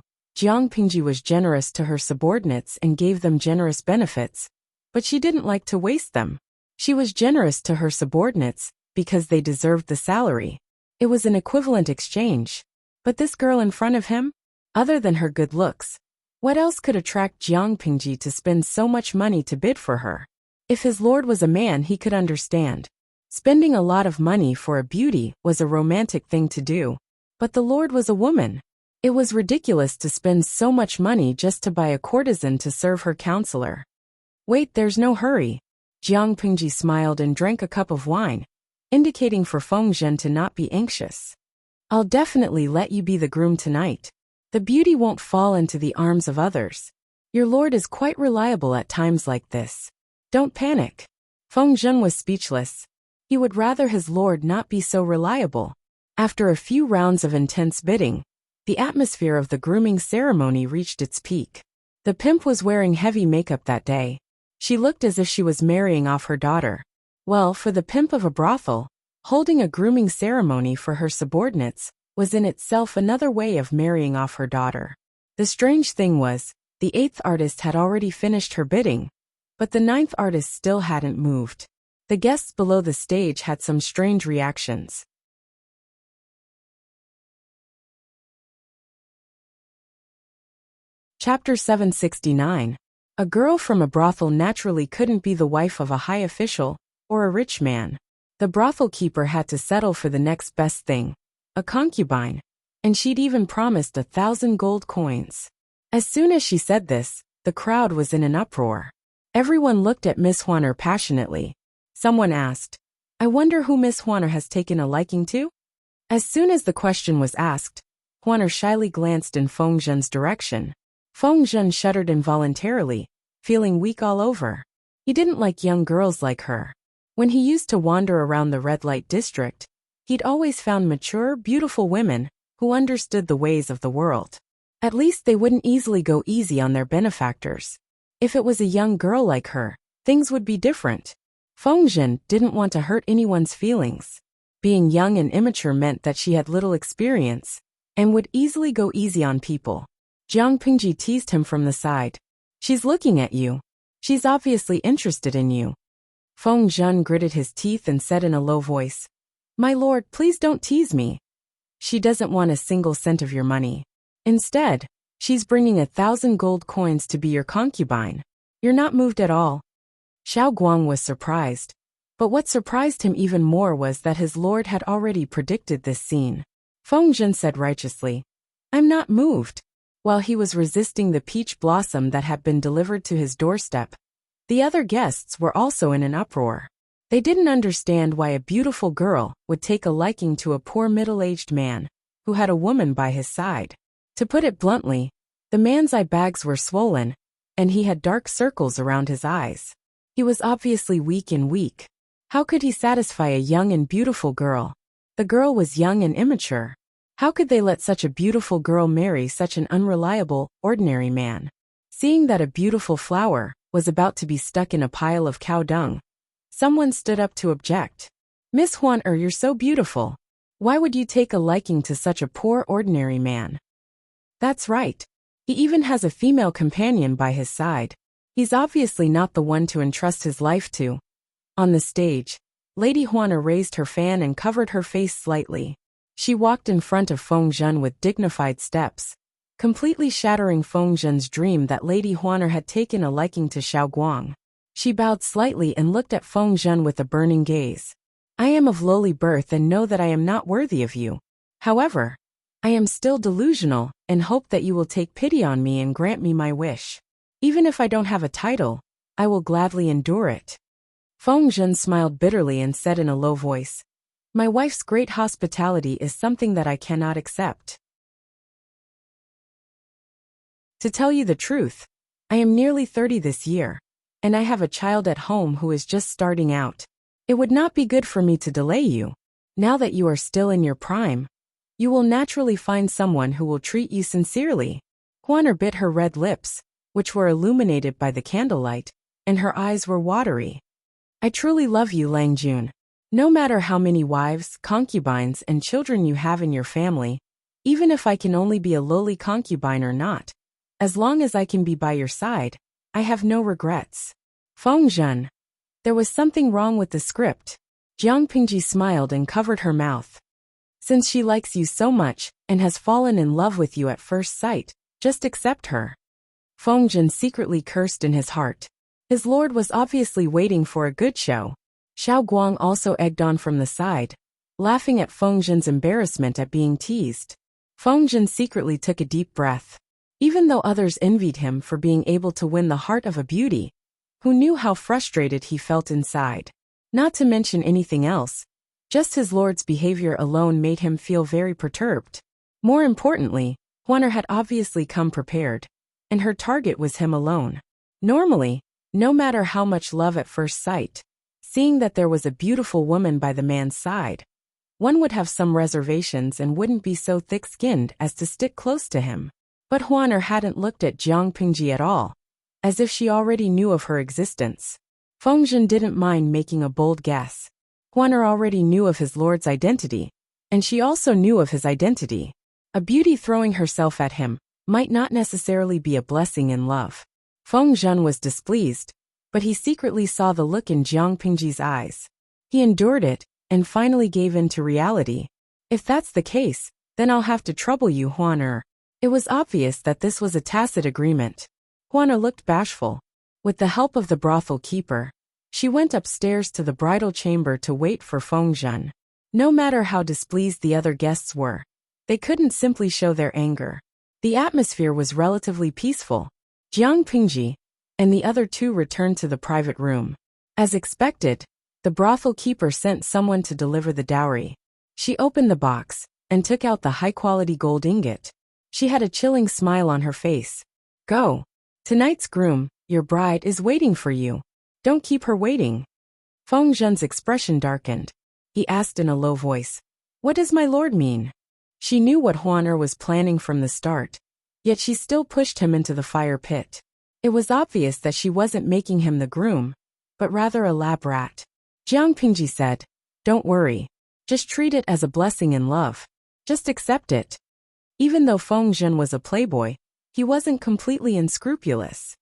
Pingji was generous to her subordinates and gave them generous benefits, but she didn't like to waste them. She was generous to her subordinates because they deserved the salary. It was an equivalent exchange. But this girl in front of him? Other than her good looks, what else could attract Jiang Pingji to spend so much money to bid for her? If his lord was a man, he could understand. Spending a lot of money for a beauty was a romantic thing to do. But the lord was a woman. It was ridiculous to spend so much money just to buy a courtesan to serve her counselor. Wait, there's no hurry. Jiang Pingji smiled and drank a cup of wine, indicating for Feng Zhen to not be anxious. I'll definitely let you be the groom tonight. The beauty won't fall into the arms of others. Your lord is quite reliable at times like this. Don't panic. Feng Zhen was speechless. He would rather his lord not be so reliable. After a few rounds of intense bidding, the atmosphere of the grooming ceremony reached its peak. The pimp was wearing heavy makeup that day. She looked as if she was marrying off her daughter. Well, for the pimp of a brothel, holding a grooming ceremony for her subordinates was in itself another way of marrying off her daughter. The strange thing was, the 8th artist had already finished her bidding, but the 9th artist still hadn't moved. The guests below the stage had some strange reactions. Chapter 769. A girl from a brothel naturally couldn't be the wife of a high official or a rich man. The brothel keeper had to settle for the next best thing, a concubine, and she'd even promised 1,000 gold coins. As soon as she said this, the crowd was in an uproar. Everyone looked at Miss Huaner passionately. Someone asked, I wonder who Miss Huaner has taken a liking to? As soon as the question was asked, Huaner shyly glanced in Feng Zhen's direction. Feng Zhen shuddered involuntarily, feeling weak all over. He didn't like young girls like her. When he used to wander around the red light district, he'd always found mature, beautiful women who understood the ways of the world. At least they wouldn't easily go easy on their benefactors. If it was a young girl like her, things would be different. Feng Zhen didn't want to hurt anyone's feelings. Being young and immature meant that she had little experience and would easily go easy on people. Jiang Pingji teased him from the side. She's looking at you. She's obviously interested in you. Feng Zhen gritted his teeth and said in a low voice, My lord, please don't tease me. She doesn't want a single cent of your money. Instead, she's bringing 1,000 gold coins to be your concubine. You're not moved at all. Xiao Guang was surprised. But what surprised him even more was that his lord had already predicted this scene. Feng Zhen said righteously, I'm not moved. While he was resisting the peach blossom that had been delivered to his doorstep, the other guests were also in an uproar. They didn't understand why a beautiful girl would take a liking to a poor middle-aged man who had a woman by his side. To put it bluntly, the man's eye bags were swollen, and he had dark circles around his eyes. He was obviously weak. How could he satisfy a young and beautiful girl? The girl was young and immature. How could they let such a beautiful girl marry such an unreliable, ordinary man? Seeing that a beautiful flower was about to be stuck in a pile of cow dung, someone stood up to object. Miss Huan you're so beautiful. Why would you take a liking to such a poor, ordinary man? That's right. He even has a female companion by his side. He's obviously not the one to entrust his life to. On the stage, Lady Huana raised her fan and covered her face slightly. She walked in front of Feng Zhen with dignified steps, completely shattering Feng Zhen's dream that Lady Huana had taken a liking to Xiao Guang. She bowed slightly and looked at Feng Zhen with a burning gaze. I am of lowly birth and know that I am not worthy of you. However, I am still delusional and hope that you will take pity on me and grant me my wish. Even if I don't have a title, I will gladly endure it. Feng Zhen smiled bitterly and said in a low voice, My wife's great hospitality is something that I cannot accept. To tell you the truth, I am nearly 30 this year, and I have a child at home who is just starting out. It would not be good for me to delay you. Now that you are still in your prime, you will naturally find someone who will treat you sincerely. Huaner bit her red lips, which were illuminated by the candlelight, and her eyes were watery. I truly love you, Lang Jun. No matter how many wives, concubines, and children you have in your family, even if I can only be a lowly concubine or not, as long as I can be by your side, I have no regrets. Feng Zhen. There was something wrong with the script. Jiang Pingji smiled and covered her mouth. Since she likes you so much and has fallen in love with you at first sight, just accept her. Feng Zhen secretly cursed in his heart. His lord was obviously waiting for a good show. Xiao Guang also egged on from the side, laughing at Feng Zhen's embarrassment at being teased. Feng Zhen secretly took a deep breath. Even though others envied him for being able to win the heart of a beauty, who knew how frustrated he felt inside. Not to mention anything else, just his lord's behavior alone made him feel very perturbed. More importantly, Huaner had obviously come prepared, and her target was him alone. Normally, no matter how much love at first sight, seeing that there was a beautiful woman by the man's side, one would have some reservations and wouldn't be so thick-skinned as to stick close to him. But Huaner hadn't looked at Jiang Pingji at all, as if she already knew of her existence. Feng Zhen didn't mind making a bold guess. Huaner already knew of his lord's identity, and she also knew of his identity. A beauty throwing herself at him might not necessarily be a blessing in love. Feng Zhen was displeased, but he secretly saw the look in Jiang Pingji's eyes. He endured it, and finally gave in to reality. If that's the case, then I'll have to trouble you, Huaner. It was obvious that this was a tacit agreement. Huaner looked bashful. With the help of the brothel keeper, she went upstairs to the bridal chamber to wait for Feng Zhen. No matter how displeased the other guests were, they couldn't simply show their anger. The atmosphere was relatively peaceful. Jiang Pingji and the other two returned to the private room. As expected, the brothel keeper sent someone to deliver the dowry. She opened the box and took out the high-quality gold ingot. She had a chilling smile on her face. Go. Tonight's groom, your bride, is waiting for you. Don't keep her waiting. Feng Zhen's expression darkened. He asked in a low voice, What does my lord mean? She knew what Huaner was planning from the start, yet she still pushed him into the fire pit. It was obvious that she wasn't making him the groom, but rather a lab rat. Jiang Pingji said, "Don't worry. Just treat it as a blessing in love. Just accept it." Even though Feng Zhen was a playboy, he wasn't completely unscrupulous.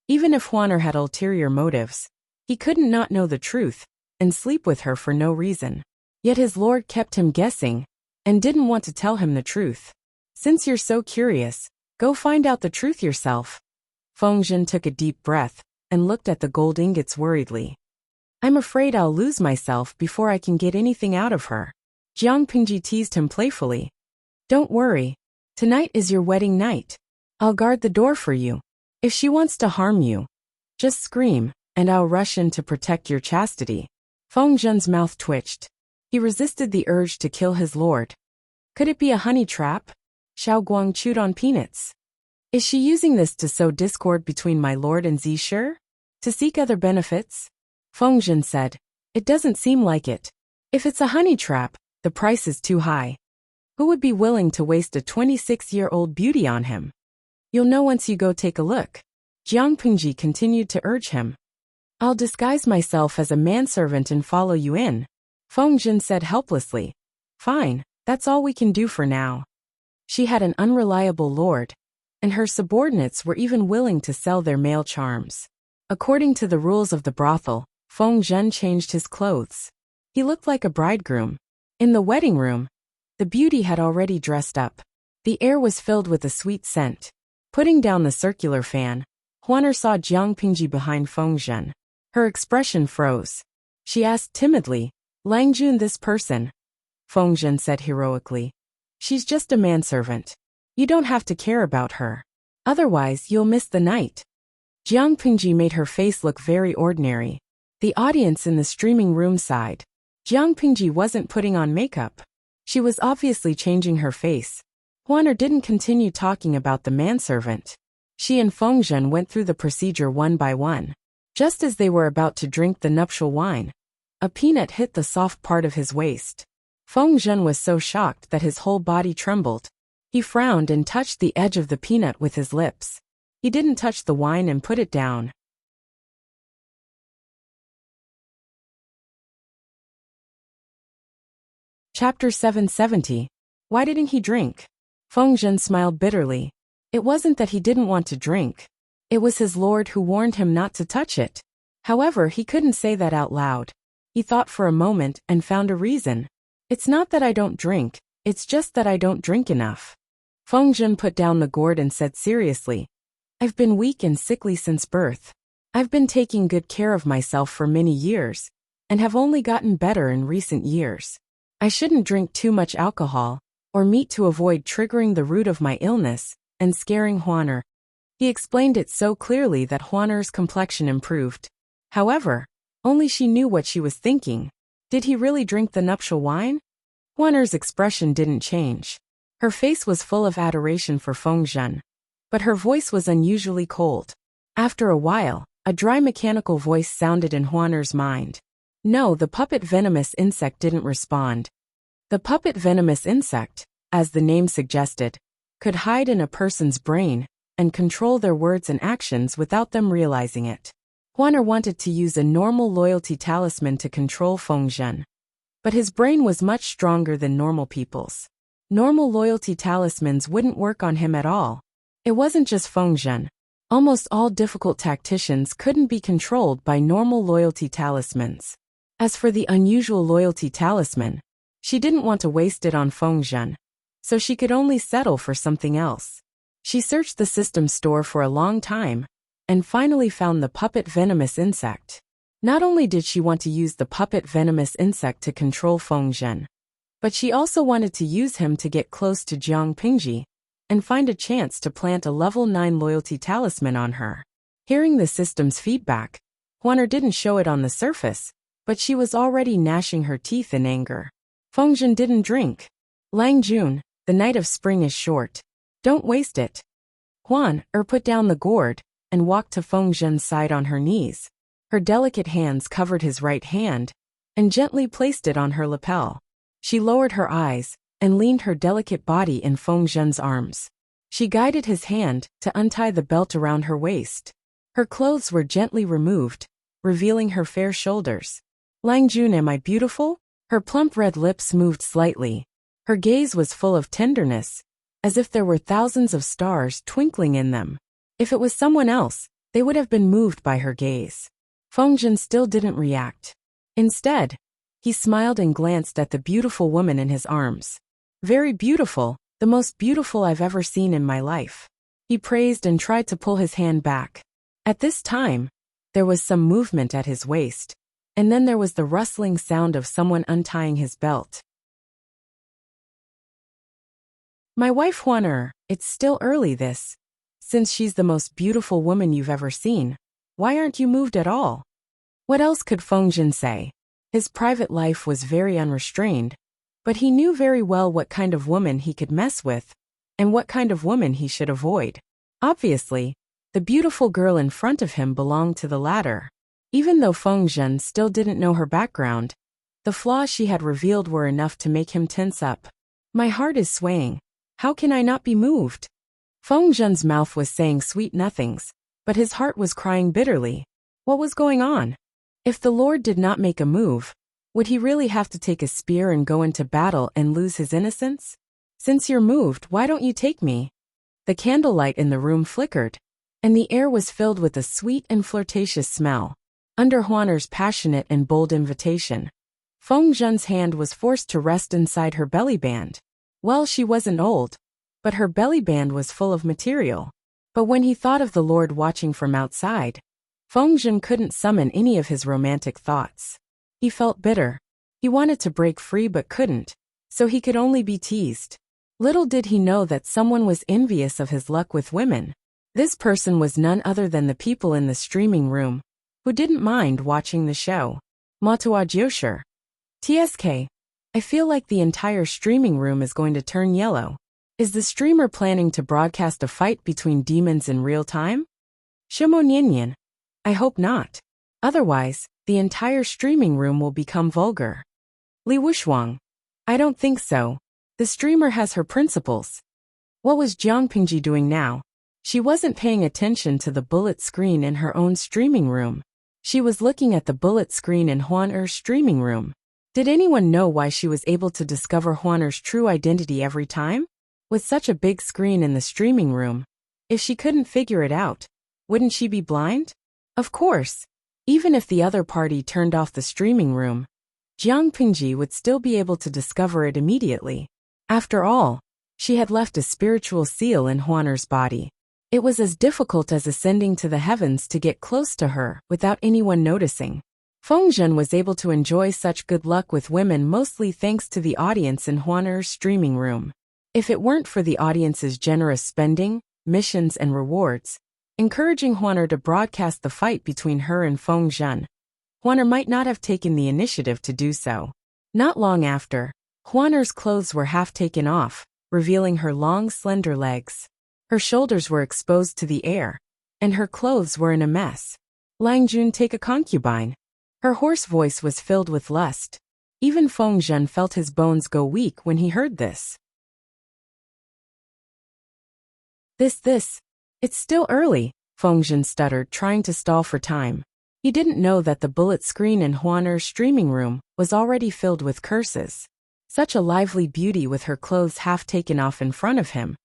Even if Huaner had ulterior motives, he couldn't not know the truth and sleep with her for no reason. Yet his lord kept him guessing and didn't want to tell him the truth. "Since you're so curious, go find out the truth yourself." Feng Zhen took a deep breath and looked at the gold ingots worriedly. "I'm afraid I'll lose myself before I can get anything out of her." Jiang Pingji teased him playfully. "Don't worry. Tonight is your wedding night. I'll guard the door for you. If she wants to harm you, just scream, and I'll rush in to protect your chastity." Feng Zhen's mouth twitched. He resisted the urge to kill his lord. Could it be a honey trap? Xiao Guang chewed on peanuts. Is she using this to sow discord between my lord and Zisher? To seek other benefits? Feng Zhen said, "It doesn't seem like it. If it's a honey trap, the price is too high. Who would be willing to waste a 26-year-old beauty on him? You'll know once you go take a look." Jiang Pingji continued to urge him. "I'll disguise myself as a manservant and follow you in," Feng Zhen said helplessly. "Fine, that's all we can do for now." She had an unreliable lord, and her subordinates were even willing to sell their male charms. According to the rules of the brothel, Feng Zhen changed his clothes. He looked like a bridegroom. In the wedding room, the beauty had already dressed up. The air was filled with a sweet scent. Putting down the circular fan, Huaner saw Jiang Pingji behind Feng Zhen. Her expression froze. She asked timidly, "Lang Jun, this person?" Feng Zhen said heroically, "She's just a manservant. You don't have to care about her. Otherwise, you'll miss the night." Jiang Pingji made her face look very ordinary. The audience in the streaming room sighed. Jiang Pingji wasn't putting on makeup. She was obviously changing her face. Huaner didn't continue talking about the manservant. She and Feng Zhen went through the procedure one by one. Just as they were about to drink the nuptial wine, a peanut hit the soft part of his waist. Feng Zhen was so shocked that his whole body trembled. He frowned and touched the edge of the peanut with his lips. He didn't touch the wine and put it down. Chapter 770. Why didn't he drink? Feng Zhen smiled bitterly. It wasn't that he didn't want to drink. It was his lord who warned him not to touch it. However, he couldn't say that out loud. He thought for a moment and found a reason. "It's not that I don't drink, it's just that I don't drink enough." Feng Zhen put down the gourd and said seriously, "I've been weak and sickly since birth. I've been taking good care of myself for many years, and have only gotten better in recent years. I shouldn't drink too much alcohol, or meat to avoid triggering the root of my illness and scaring Huaner." He explained it so clearly that Huaner's complexion improved. However, only she knew what she was thinking. Did he really drink the nuptial wine? Huaner's expression didn't change. Her face was full of adoration for Feng Zhen, but her voice was unusually cold. After a while, a dry mechanical voice sounded in Huaner's mind. No, the puppet venomous insect didn't respond. The puppet venomous insect, as the name suggested, could hide in a person's brain and control their words and actions without them realizing it. Huaner wanted to use a normal loyalty talisman to control Feng Zhen, but his brain was much stronger than normal people's. Normal loyalty talismans wouldn't work on him at all. It wasn't just Feng Zhen. Almost all difficult tacticians couldn't be controlled by normal loyalty talismans. As for the unusual loyalty talisman, she didn't want to waste it on Feng Zhen, so she could only settle for something else. She searched the system store for a long time, and finally found the puppet venomous insect. Not only did she want to use the puppet venomous insect to control Feng Zhen, but she also wanted to use him to get close to Jiang Pingji and find a chance to plant a level 9 loyalty talisman on her. Hearing the system's feedback, Huaner didn't show it on the surface, but she was already gnashing her teeth in anger. Feng Zhen didn't drink. Lang Jun, the night of spring is short. Don't waste it. Put down the gourd and walked to Feng Zhen's side on her knees. Her delicate hands covered his right hand and gently placed it on her lapel. She lowered her eyes and leaned her delicate body in Feng Zhen's arms. She guided his hand to untie the belt around her waist. Her clothes were gently removed, revealing her fair shoulders. Lang Jun, am I beautiful? Her plump red lips moved slightly. Her gaze was full of tenderness, as if there were thousands of stars twinkling in them. If it was someone else, they would have been moved by her gaze. Fengjun still didn't react. Instead, he smiled and glanced at the beautiful woman in his arms. Very beautiful, the most beautiful I've ever seen in my life. He praised and tried to pull his hand back. At this time, there was some movement at his waist, and then there was the rustling sound of someone untying his belt. My wife Huan, it's still early since she's the most beautiful woman you've ever seen. Why aren't you moved at all? What else could Fengjun say? His private life was very unrestrained, but he knew very well what kind of woman he could mess with, and what kind of woman he should avoid. Obviously, the beautiful girl in front of him belonged to the latter. Even though Fengjun still didn't know her background, the flaws she had revealed were enough to make him tense up. My heart is swaying. How can I not be moved? Fengjun's mouth was saying sweet nothings, but his heart was crying bitterly. What was going on? If the Lord did not make a move, would he really have to take a spear and go into battle and lose his innocence? Since you're moved, why don't you take me? The candlelight in the room flickered, and the air was filled with a sweet and flirtatious smell. Under Huaner's passionate and bold invitation, Fengjun's hand was forced to rest inside her belly band. Well, she wasn't old, but her belly band was full of material. But when he thought of the Lord watching from outside, Fengjun couldn't summon any of his romantic thoughts. He felt bitter. He wanted to break free but couldn't, so he could only be teased. Little did he know that someone was envious of his luck with women. This person was none other than the people in the streaming room, who didn't mind watching the show. Matua Josher. TSK. I feel like the entire streaming room is going to turn yellow. Is the streamer planning to broadcast a fight between demons in real time? Shimo Nyenyen. I hope not. Otherwise, the entire streaming room will become vulgar. Li Wushuang. I don't think so. The streamer has her principles. What was Jiang Pingji doing now? She wasn't paying attention to the bullet screen in her own streaming room. She was looking at the bullet screen in Huaner's streaming room. Did anyone know why she was able to discover Huaner's true identity every time? With such a big screen in the streaming room, if she couldn't figure it out, wouldn't she be blind? Of course. Even if the other party turned off the streaming room, Jiang Pingji would still be able to discover it immediately. After all, she had left a spiritual seal in Huaner's body. It was as difficult as ascending to the heavens to get close to her without anyone noticing. Fengjun was able to enjoy such good luck with women mostly thanks to the audience in Huaner's streaming room. If it weren't for the audience's generous spending, missions and rewards, encouraging Huaner to broadcast the fight between her and Fengjun, Huaner might not have taken the initiative to do so. Not long after, Huaner's clothes were half taken off, revealing her long, slender legs. Her shoulders were exposed to the air, and her clothes were in a mess. Lang Jun, take a concubine. Her hoarse voice was filled with lust. Even Fengjun felt his bones go weak when he heard this. It's still early, Fengjun stuttered, trying to stall for time. He didn't know that the bullet screen in Huaner's streaming room was already filled with curses. Such a lively beauty with her clothes half taken off in front of him.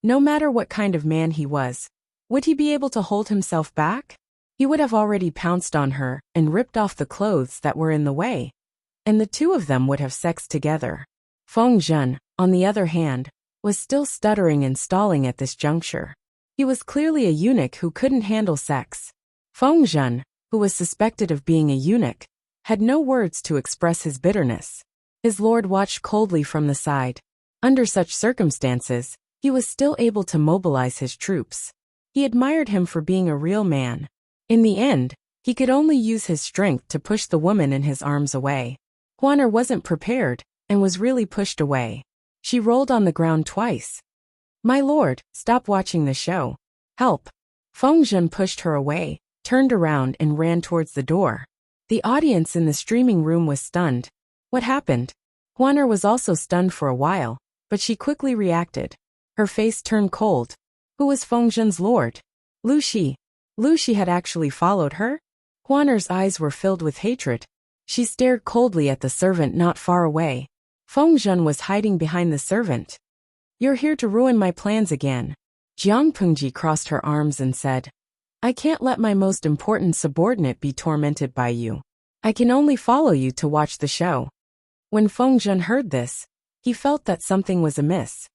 No matter what kind of man he was, would he be able to hold himself back? He would have already pounced on her and ripped off the clothes that were in the way, and the two of them would have sexed together. Fengjun, on the other hand, was still stuttering and stalling at this juncture. He was clearly a eunuch who couldn't handle sex. Fengjun, who was suspected of being a eunuch, had no words to express his bitterness. His lord watched coldly from the side. Under such circumstances, he was still able to mobilize his troops. He admired him for being a real man. In the end, he could only use his strength to push the woman in his arms away. Huaner wasn't prepared, and was really pushed away. She rolled on the ground twice. My lord, stop watching the show. Help. Fengjun pushed her away, turned around and ran towards the door. The audience in the streaming room was stunned. What happened? Huaner was also stunned for a while, but she quickly reacted. Her face turned cold. Who was Fengjun's lord? Lu Shi. Lucy had actually followed her? Huaner's eyes were filled with hatred. She stared coldly at the servant not far away. Feng Zhen was hiding behind the servant. You're here to ruin my plans again. Jiang Pengji crossed her arms and said, I can't let my most important subordinate be tormented by you. I can only follow you to watch the show. When Feng Zhen heard this, he felt that something was amiss.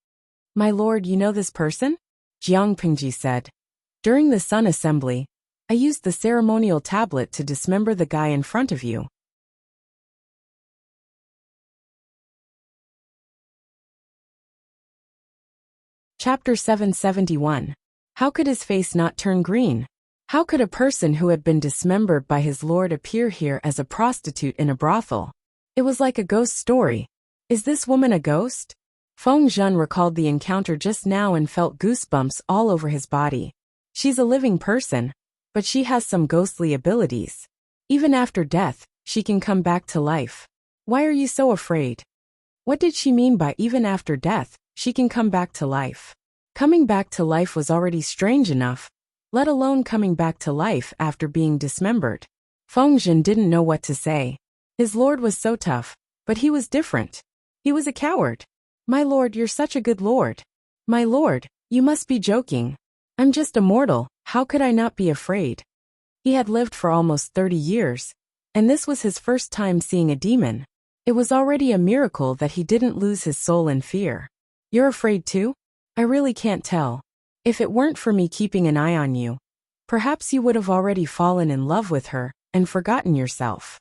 My lord, you know this person? Jiang Pengji said. During the Sun Assembly, I used the ceremonial tablet to dismember the guy in front of you. Chapter 771. How could his face not turn green? How could a person who had been dismembered by his lord appear here as a prostitute in a brothel? It was like a ghost story. Is this woman a ghost? Feng Zhen recalled the encounter just now and felt goosebumps all over his body. She's a living person, but she has some ghostly abilities. Even after death, she can come back to life. Why are you so afraid? What did she mean by even after death, she can come back to life? Coming back to life was already strange enough, let alone coming back to life after being dismembered. Feng Zhen didn't know what to say. His lord was so tough, but he was different. He was a coward. My lord, you're such a good lord. My lord, you must be joking. I'm just a mortal, how could I not be afraid? He had lived for almost 30 years, and this was his first time seeing a demon. It was already a miracle that he didn't lose his soul in fear. You're afraid too? I really can't tell. If it weren't for me keeping an eye on you, perhaps you would have already fallen in love with her and forgotten yourself.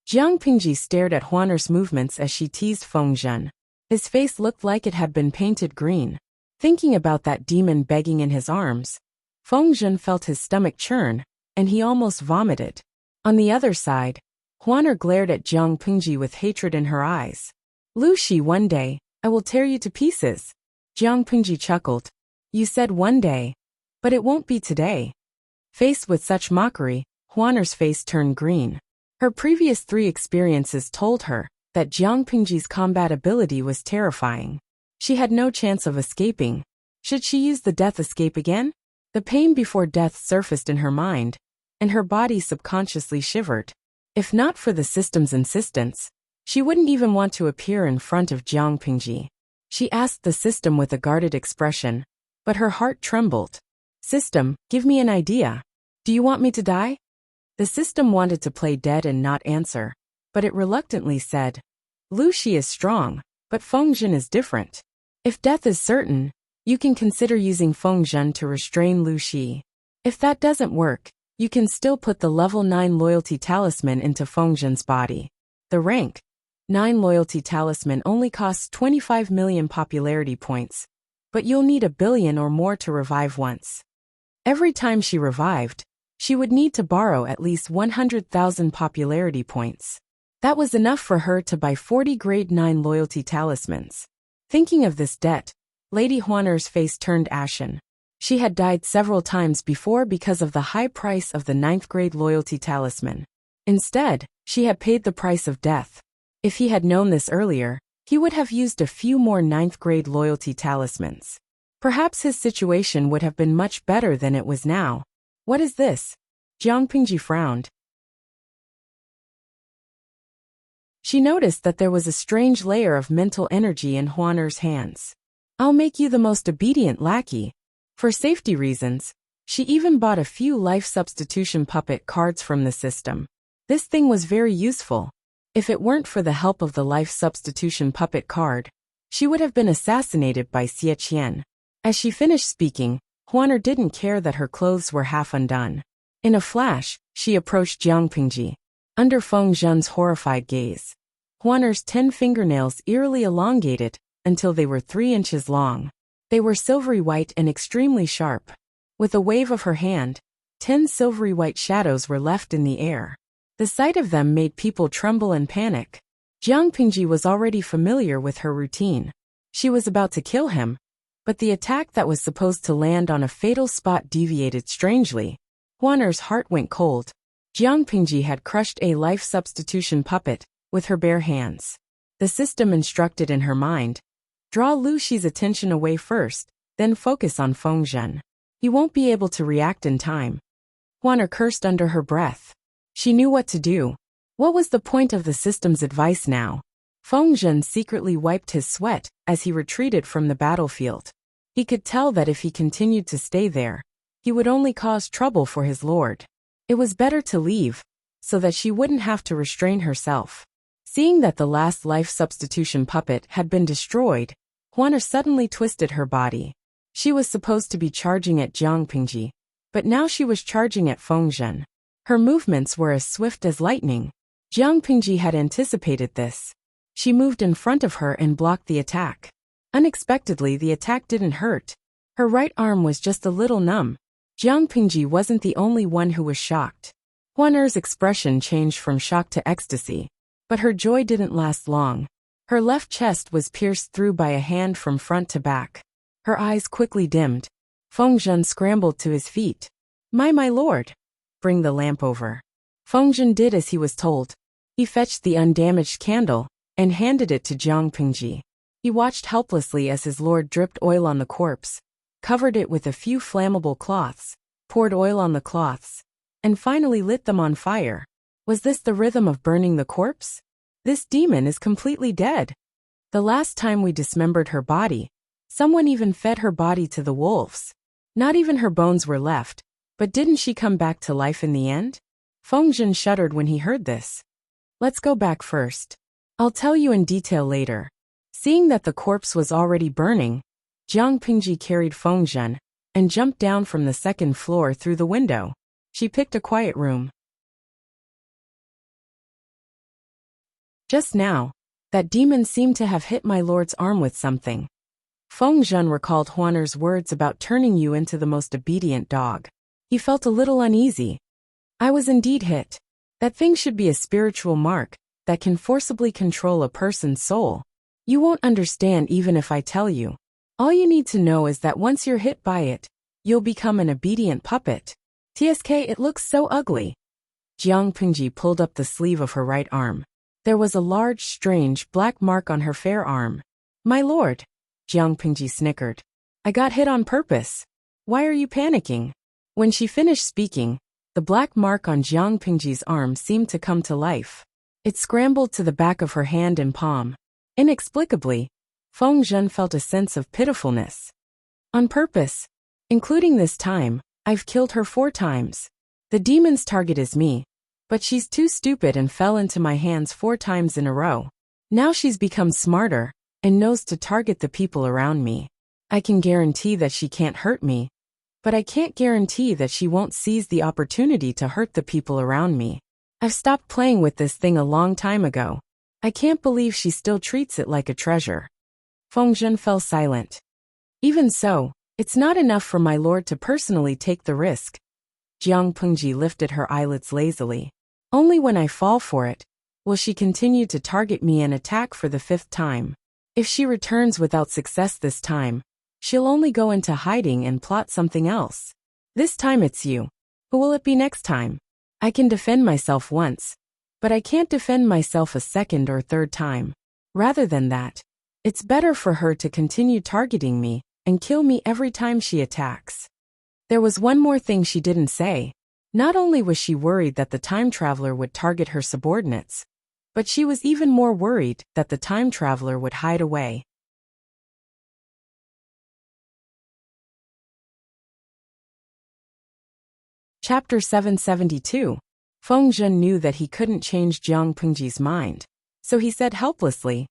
Jiang Pingji stared at Huaner's movements as she teased Feng Zhen. His face looked like it had been painted green. Thinking about that demon begging in his arms, Feng Zhen felt his stomach churn, and he almost vomited. On the other side, Huaner glared at Jiang Pingji with hatred in her eyes. Lucy, one day, I will tear you to pieces. Jiang Pingji chuckled. You said one day, but it won't be today. Faced with such mockery, Huaner's face turned green. Her previous 3 experiences told her that Jiang Pingji's combat ability was terrifying. She had no chance of escaping. Should she use the death escape again? The pain before death surfaced in her mind, and her body subconsciously shivered. If not for the system's insistence, she wouldn't even want to appear in front of Jiang Pingji. She asked the system with a guarded expression, but her heart trembled. System, give me an idea. Do you want me to die? The system wanted to play dead and not answer, but it reluctantly said, Lucy is strong, but Feng Zhen is different. If death is certain, you can consider using Feng Zhen to restrain Lucy. If that doesn't work, you can still put the level 9 loyalty talisman into Feng Zhen's body. The rank 9 loyalty talisman only costs 25 million popularity points, but you'll need 1 billion or more to revive once. Every time she revived, she would need to borrow at least 100,000 popularity points. That was enough for her to buy 40 grade 9 loyalty talismans. Thinking of this debt, Lady Huaner's face turned ashen. She had died several times before because of the high price of the 9th grade loyalty talisman. Instead, she had paid the price of death. If he had known this earlier, he would have used a few more 9th grade loyalty talismans. Perhaps his situation would have been much better than it was now. What is this? Jiang Pingji frowned. She noticed that there was a strange layer of mental energy in Huaner's hands. I'll make you the most obedient lackey. For safety reasons, she even bought a few life substitution puppet cards from the system. This thing was very useful. If it weren't for the help of the life substitution puppet card, she would have been assassinated by Xie Qian. As she finished speaking, Huaner didn't care that her clothes were half undone. In a flash, she approached Jiang Pingji. Under Feng Zhen's horrified gaze, Huaner's 10 fingernails eerily elongated until they were 3 inches long. They were silvery white and extremely sharp. With a wave of her hand, 10 silvery white shadows were left in the air. The sight of them made people tremble and panic. Jiang Pingji was already familiar with her routine. She was about to kill him, but the attack that was supposed to land on a fatal spot deviated strangely. Huaner's heart went cold. Jiang Pingji had crushed a life substitution puppet with her bare hands. The system instructed in her mind, draw Lu Shi's attention away first, then focus on Feng Zhen. He won't be able to react in time. Juana cursed under her breath. She knew what to do. What was the point of the system's advice now? Feng Zhen secretly wiped his sweat as he retreated from the battlefield. He could tell that if he continued to stay there, he would only cause trouble for his lord. It was better to leave, so that she wouldn't have to restrain herself. Seeing that the last life substitution puppet had been destroyed, Juana suddenly twisted her body. She was supposed to be charging at Jiang Pingji, but now she was charging at Feng Zhen. Her movements were as swift as lightning. Jiang Pingji had anticipated this. She moved in front of her and blocked the attack. Unexpectedly, the attack didn't hurt. Her right arm was just a little numb. Jiang Pingji wasn't the only one who was shocked. Huan Er's expression changed from shock to ecstasy. But her joy didn't last long. Her left chest was pierced through by a hand from front to back. Her eyes quickly dimmed. Feng Zhen scrambled to his feet. My lord! Bring the lamp over." Feng Zhen did as he was told. He fetched the undamaged candle and handed it to Jiang Pingji. He watched helplessly as his lord dripped oil on the corpse, covered it with a few flammable cloths, poured oil on the cloths, and finally lit them on fire. Was this the rhythm of burning the corpse? This demon is completely dead. The last time we dismembered her body, someone even fed her body to the wolves. Not even her bones were left, but didn't she come back to life in the end? Feng Zhen shuddered when he heard this. Let's go back first. I'll tell you in detail later. Seeing that the corpse was already burning, Jiang Pingji carried Feng Zhen and jumped down from the second floor through the window. She picked a quiet room. Just now, that demon seemed to have hit my lord's arm with something. Feng Zhen recalled Huan Er's words about turning you into the most obedient dog. He felt a little uneasy. I was indeed hit. That thing should be a spiritual mark that can forcibly control a person's soul. You won't understand even if I tell you. All you need to know is that once you're hit by it, you'll become an obedient puppet. TSK, it looks so ugly. Jiang Pingji pulled up the sleeve of her right arm. There was a large, strange, black mark on her fair arm. My lord, Jiang Pingji snickered. I got hit on purpose. Why are you panicking? When she finished speaking, the black mark on Jiang Pingji's arm seemed to come to life. It scrambled to the back of her hand and palm. Inexplicably, Feng Zhen felt a sense of pitifulness. On purpose, including this time, I've killed her 4 times. The demon's target is me, but she's too stupid and fell into my hands 4 times in a row. Now she's become smarter and knows to target the people around me. I can guarantee that she can't hurt me, but I can't guarantee that she won't seize the opportunity to hurt the people around me. I've stopped playing with this thing a long time ago. I can't believe she still treats it like a treasure. Feng Zhen fell silent. Even so, it's not enough for my lord to personally take the risk. Jiang Pingji lifted her eyelids lazily. Only when I fall for it will she continue to target me and attack for the 5th time. If she returns without success this time, she'll only go into hiding and plot something else. This time it's you. Who will it be next time? I can defend myself once, but I can't defend myself a 2nd or 3rd time. Rather than that, it's better for her to continue targeting me and kill me every time she attacks. There was one more thing she didn't say. Not only was she worried that the time traveler would target her subordinates, but she was even more worried that the time traveler would hide away. Chapter 772. Feng Zhen knew that he couldn't change Jiang Pingji's mind, so he said helplessly,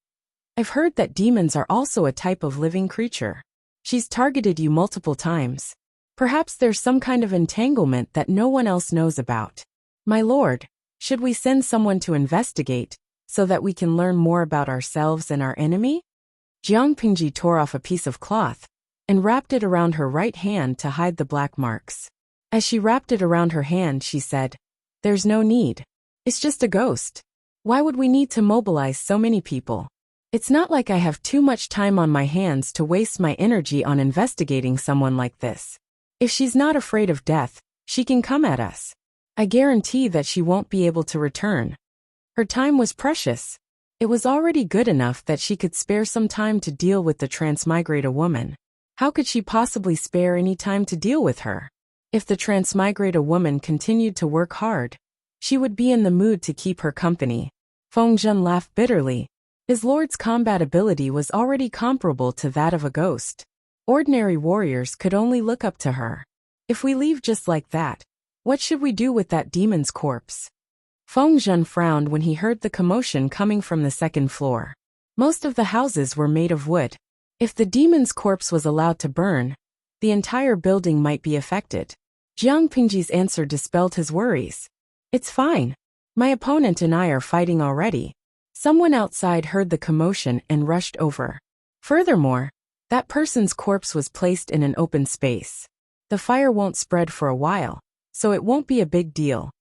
I've heard that demons are also a type of living creature. She's targeted you multiple times. Perhaps there's some kind of entanglement that no one else knows about. My lord, should we send someone to investigate, so that we can learn more about ourselves and our enemy? Jiang Pingji tore off a piece of cloth and wrapped it around her right hand to hide the black marks. As she wrapped it around her hand, she said, There's no need. It's just a ghost. Why would we need to mobilize so many people? It's not like I have too much time on my hands to waste my energy on investigating someone like this. If she's not afraid of death, she can come at us. I guarantee that she won't be able to return. Her time was precious. It was already good enough that she could spare some time to deal with the transmigrata woman. How could she possibly spare any time to deal with her? If the transmigrata woman continued to work hard, she would be in the mood to keep her company. Feng Zhen laughed bitterly. His lord's combat ability was already comparable to that of a ghost. Ordinary warriors could only look up to her. If we leave just like that, what should we do with that demon's corpse? Feng Zhen frowned when he heard the commotion coming from the second floor. Most of the houses were made of wood. If the demon's corpse was allowed to burn, the entire building might be affected. Jiang Pingji's answer dispelled his worries. It's fine. My opponent and I are fighting already. Someone outside heard the commotion and rushed over. Furthermore, that person's corpse was placed in an open space. The fire won't spread for a while, so it won't be a big deal.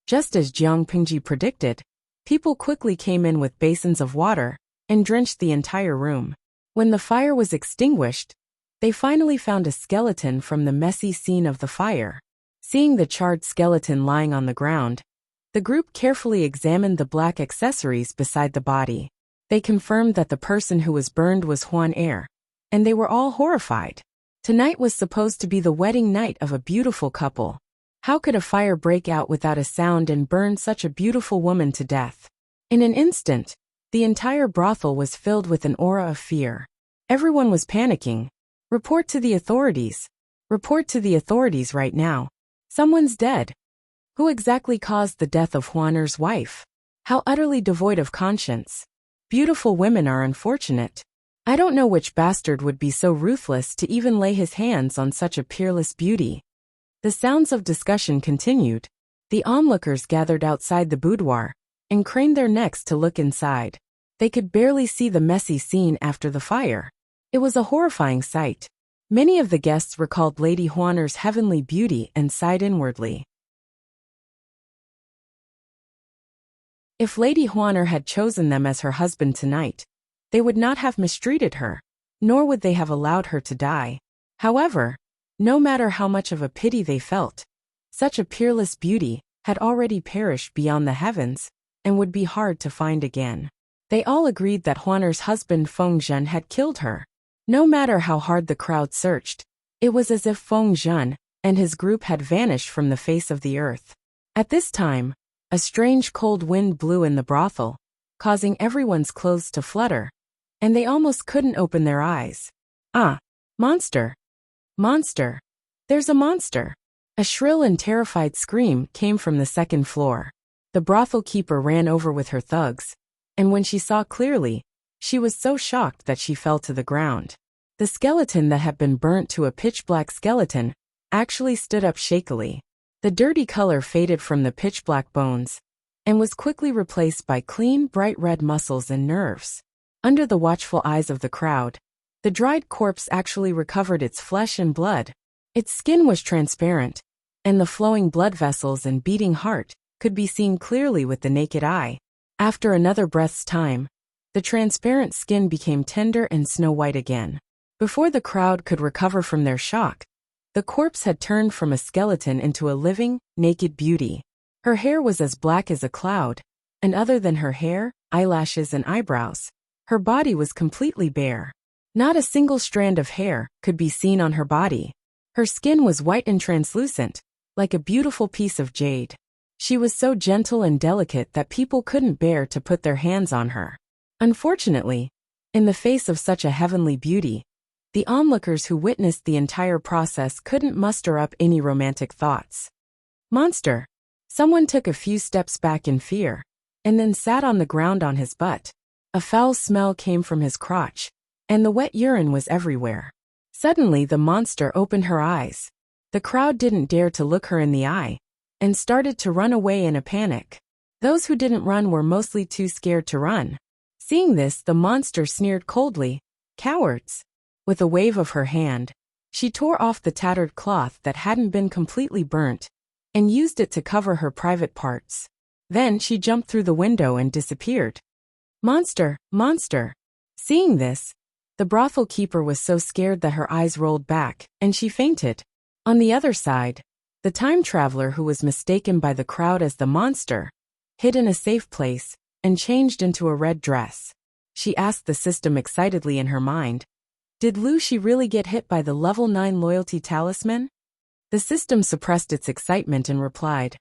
Just as Jiang Pingji predicted, people quickly came in with basins of water and drenched the entire room. When the fire was extinguished, they finally found a skeleton from the messy scene of the fire. Seeing the charred skeleton lying on the ground, the group carefully examined the black accessories beside the body. They confirmed that the person who was burned was Huan Er, and they were all horrified. Tonight was supposed to be the wedding night of a beautiful couple. How could a fire break out without a sound and burn such a beautiful woman to death? In an instant, the entire brothel was filled with an aura of fear. Everyone was panicking. Report to the authorities. Report to the authorities right now. Someone's dead. Who exactly caused the death of Huan Er's wife? How utterly devoid of conscience. Beautiful women are unfortunate. I don't know which bastard would be so ruthless to even lay his hands on such a peerless beauty. The sounds of discussion continued. The onlookers gathered outside the boudoir and craned their necks to look inside. They could barely see the messy scene after the fire. It was a horrifying sight. Many of the guests recalled Lady Huan Er's heavenly beauty and sighed inwardly. If Lady Huan Er had chosen them as her husband tonight, they would not have mistreated her, nor would they have allowed her to die. However, no matter how much of a pity they felt, such a peerless beauty had already perished beyond the heavens and would be hard to find again. They all agreed that Huan Er's husband Feng Zhen had killed her. No matter how hard the crowd searched, it was as if Feng Zhen and his group had vanished from the face of the earth. At this time, a strange cold wind blew in the brothel, causing everyone's clothes to flutter, and they almost couldn't open their eyes. Ah! Monster! Monster! There's a monster! A shrill and terrified scream came from the second floor. The brothel keeper ran over with her thugs, and when she saw clearly, she was so shocked that she fell to the ground. The skeleton that had been burnt to a pitch-black skeleton actually stood up shakily. The dirty color faded from the pitch-black bones and was quickly replaced by clean, bright red muscles and nerves. Under the watchful eyes of the crowd, the dried corpse actually recovered its flesh and blood. Its skin was transparent, and the flowing blood vessels and beating heart could be seen clearly with the naked eye. After another breath's time, the transparent skin became tender and snow-white again. Before the crowd could recover from their shock, the corpse had turned from a skeleton into a living, naked beauty. Her hair was as black as a cloud, and other than her hair, eyelashes and eyebrows, her body was completely bare. Not a single strand of hair could be seen on her body. Her skin was white and translucent, like a beautiful piece of jade. She was so gentle and delicate that people couldn't bear to put their hands on her. Unfortunately, in the face of such a heavenly beauty, the onlookers who witnessed the entire process couldn't muster up any romantic thoughts. Monster! Someone took a few steps back in fear, and then sat on the ground on his butt. A foul smell came from his crotch, and the wet urine was everywhere. Suddenly the monster opened her eyes. The crowd didn't dare to look her in the eye, and started to run away in a panic. Those who didn't run were mostly too scared to run. Seeing this, the monster sneered coldly, "Cowards!" With a wave of her hand, she tore off the tattered cloth that hadn't been completely burnt, and used it to cover her private parts. Then she jumped through the window and disappeared. Monster! Monster! Seeing this, the brothel keeper was so scared that her eyes rolled back, and she fainted. On the other side, the time traveler who was mistaken by the crowd as the monster, hid in a safe place, and changed into a red dress. She asked the system excitedly in her mind, "Did Lu Shi really get hit by the level 9 loyalty talisman?" The system suppressed its excitement and replied,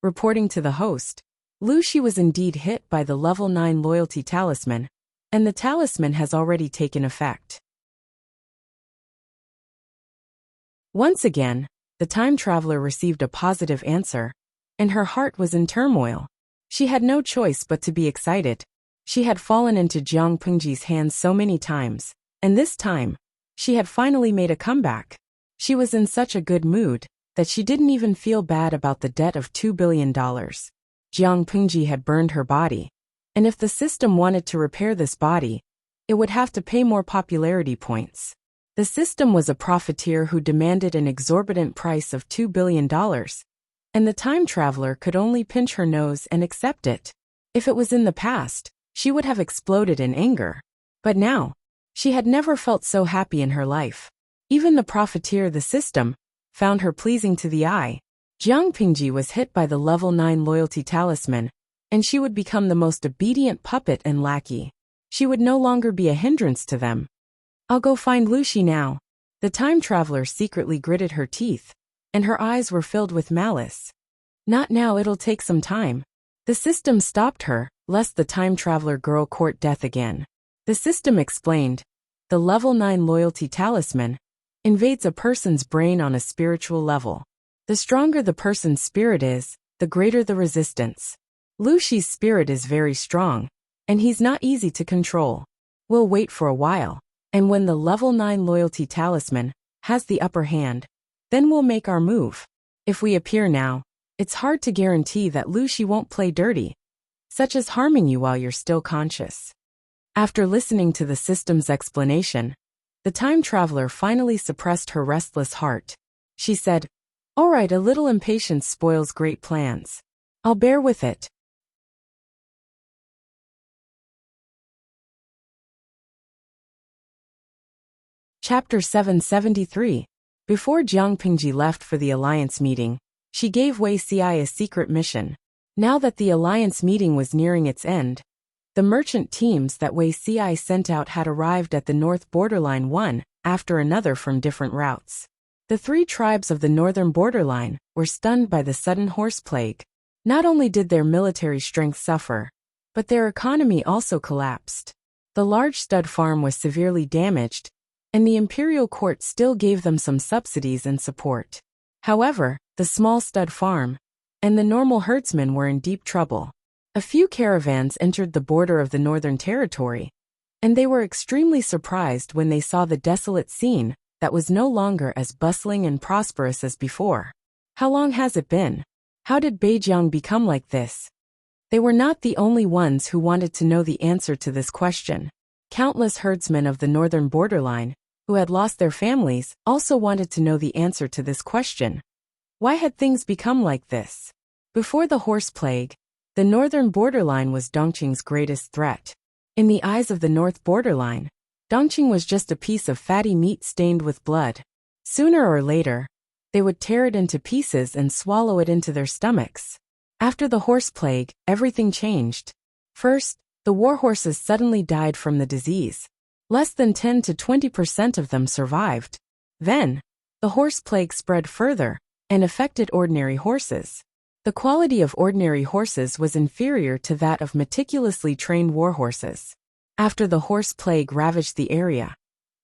reporting to the host, Wuxia was indeed hit by the level 9 loyalty talisman, and the talisman has already taken effect. Once again, the time traveler received a positive answer, and her heart was in turmoil. She had no choice but to be excited. She had fallen into Jiang Pengji's hands so many times, and this time, she had finally made a comeback. She was in such a good mood that she didn't even feel bad about the debt of $2 billion. Jiang Pengji had burned her body, and if the system wanted to repair this body, it would have to pay more popularity points. The system was a profiteer who demanded an exorbitant price of $2 billion, and the time traveler could only pinch her nose and accept it. If it was in the past, she would have exploded in anger. But now, she had never felt so happy in her life. Even the profiteer, the system, found her pleasing to the eye. Jiang Pengji was hit by the level 9 loyalty talisman, and she would become the most obedient puppet and lackey. She would no longer be a hindrance to them. I'll go find Wuxia now. The time traveler secretly gritted her teeth, and her eyes were filled with malice. Not now, it'll take some time. The system stopped her, lest the time traveler girl court death again. The system explained, the level 9 loyalty talisman invades a person's brain on a spiritual level. The stronger the person's spirit is, the greater the resistance. Wuxia's spirit is very strong, and he's not easy to control. We'll wait for a while, and when the level 9 loyalty talisman has the upper hand, then we'll make our move. If we appear now, it's hard to guarantee that Wuxia won't play dirty, such as harming you while you're still conscious. After listening to the system's explanation, the time traveler finally suppressed her restless heart. She said, all right, a little impatience spoils great plans. I'll bear with it. Chapter 773. Before Jiang Pengji left for the alliance meeting, she gave Wuxia a secret mission. Now that the alliance meeting was nearing its end, the merchant teams that Wuxia sent out had arrived at the north borderline one after another from different routes. The 3 tribes of the northern borderline were stunned by the sudden horse plague. Not only did their military strength suffer, but their economy also collapsed. The large stud farm was severely damaged, and the imperial court still gave them some subsidies and support. However, the small stud farm and the normal herdsmen were in deep trouble. A few caravans entered the border of the northern territory, and they were extremely surprised when they saw the desolate scene that was no longer as bustling and prosperous as before. How long has it been? How did Beijiang become like this? They were not the only ones who wanted to know the answer to this question. Countless herdsmen of the northern borderline, who had lost their families, also wanted to know the answer to this question. Why had things become like this? Before the horse plague, the northern borderline was Dongqing's greatest threat. In the eyes of the north borderline, Dongqing was just a piece of fatty meat stained with blood. Sooner or later, they would tear it into pieces and swallow it into their stomachs. After the horse plague, everything changed. First, the war horses suddenly died from the disease. Less than 10 to 20% of them survived. Then, the horse plague spread further and affected ordinary horses. The quality of ordinary horses was inferior to that of meticulously trained war horses. After the horse plague ravaged the area,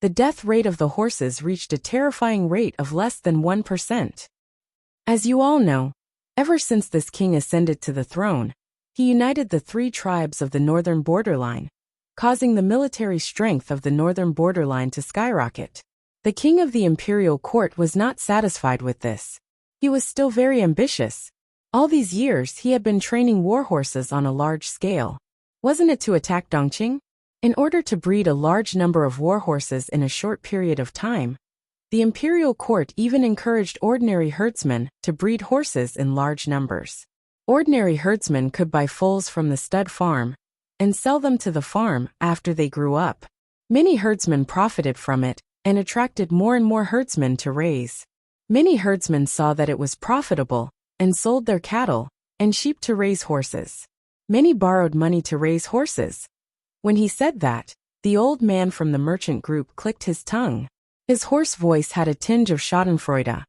the death rate of the horses reached a terrifying rate of less than 1%. As you all know, ever since this king ascended to the throne, he united the 3 tribes of the northern borderline, causing the military strength of the northern borderline to skyrocket. The king of the imperial court was not satisfied with this. He was still very ambitious. All these years he had been training war horses on a large scale. Wasn't it to attack Dongqing? In order to breed a large number of war horses in a short period of time, the imperial court even encouraged ordinary herdsmen to breed horses in large numbers. Ordinary herdsmen could buy foals from the stud farm and sell them to the farm after they grew up. Many herdsmen profited from it and attracted more and more herdsmen to raise. Many herdsmen saw that it was profitable and sold their cattle and sheep to raise horses. Many borrowed money to raise horses. When he said that, the old man from the merchant group clicked his tongue. His hoarse voice had a tinge of schadenfreude.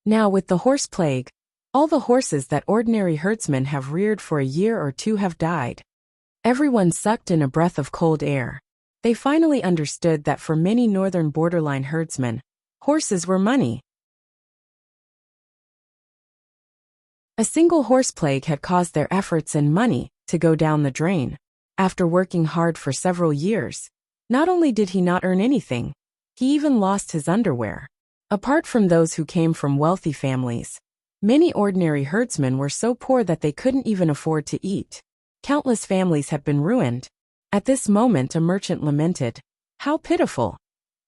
Now with the horse plague, all the horses that ordinary herdsmen have reared for a year or two have died. Everyone sucked in a breath of cold air. They finally understood that for many northern borderline herdsmen, horses were money. A single horse plague had caused their efforts and money to go down the drain. After working hard for several years, not only did he not earn anything, he even lost his underwear. Apart from those who came from wealthy families, many ordinary herdsmen were so poor that they couldn't even afford to eat. Countless families had been ruined. At this moment a merchant lamented, "How pitiful!"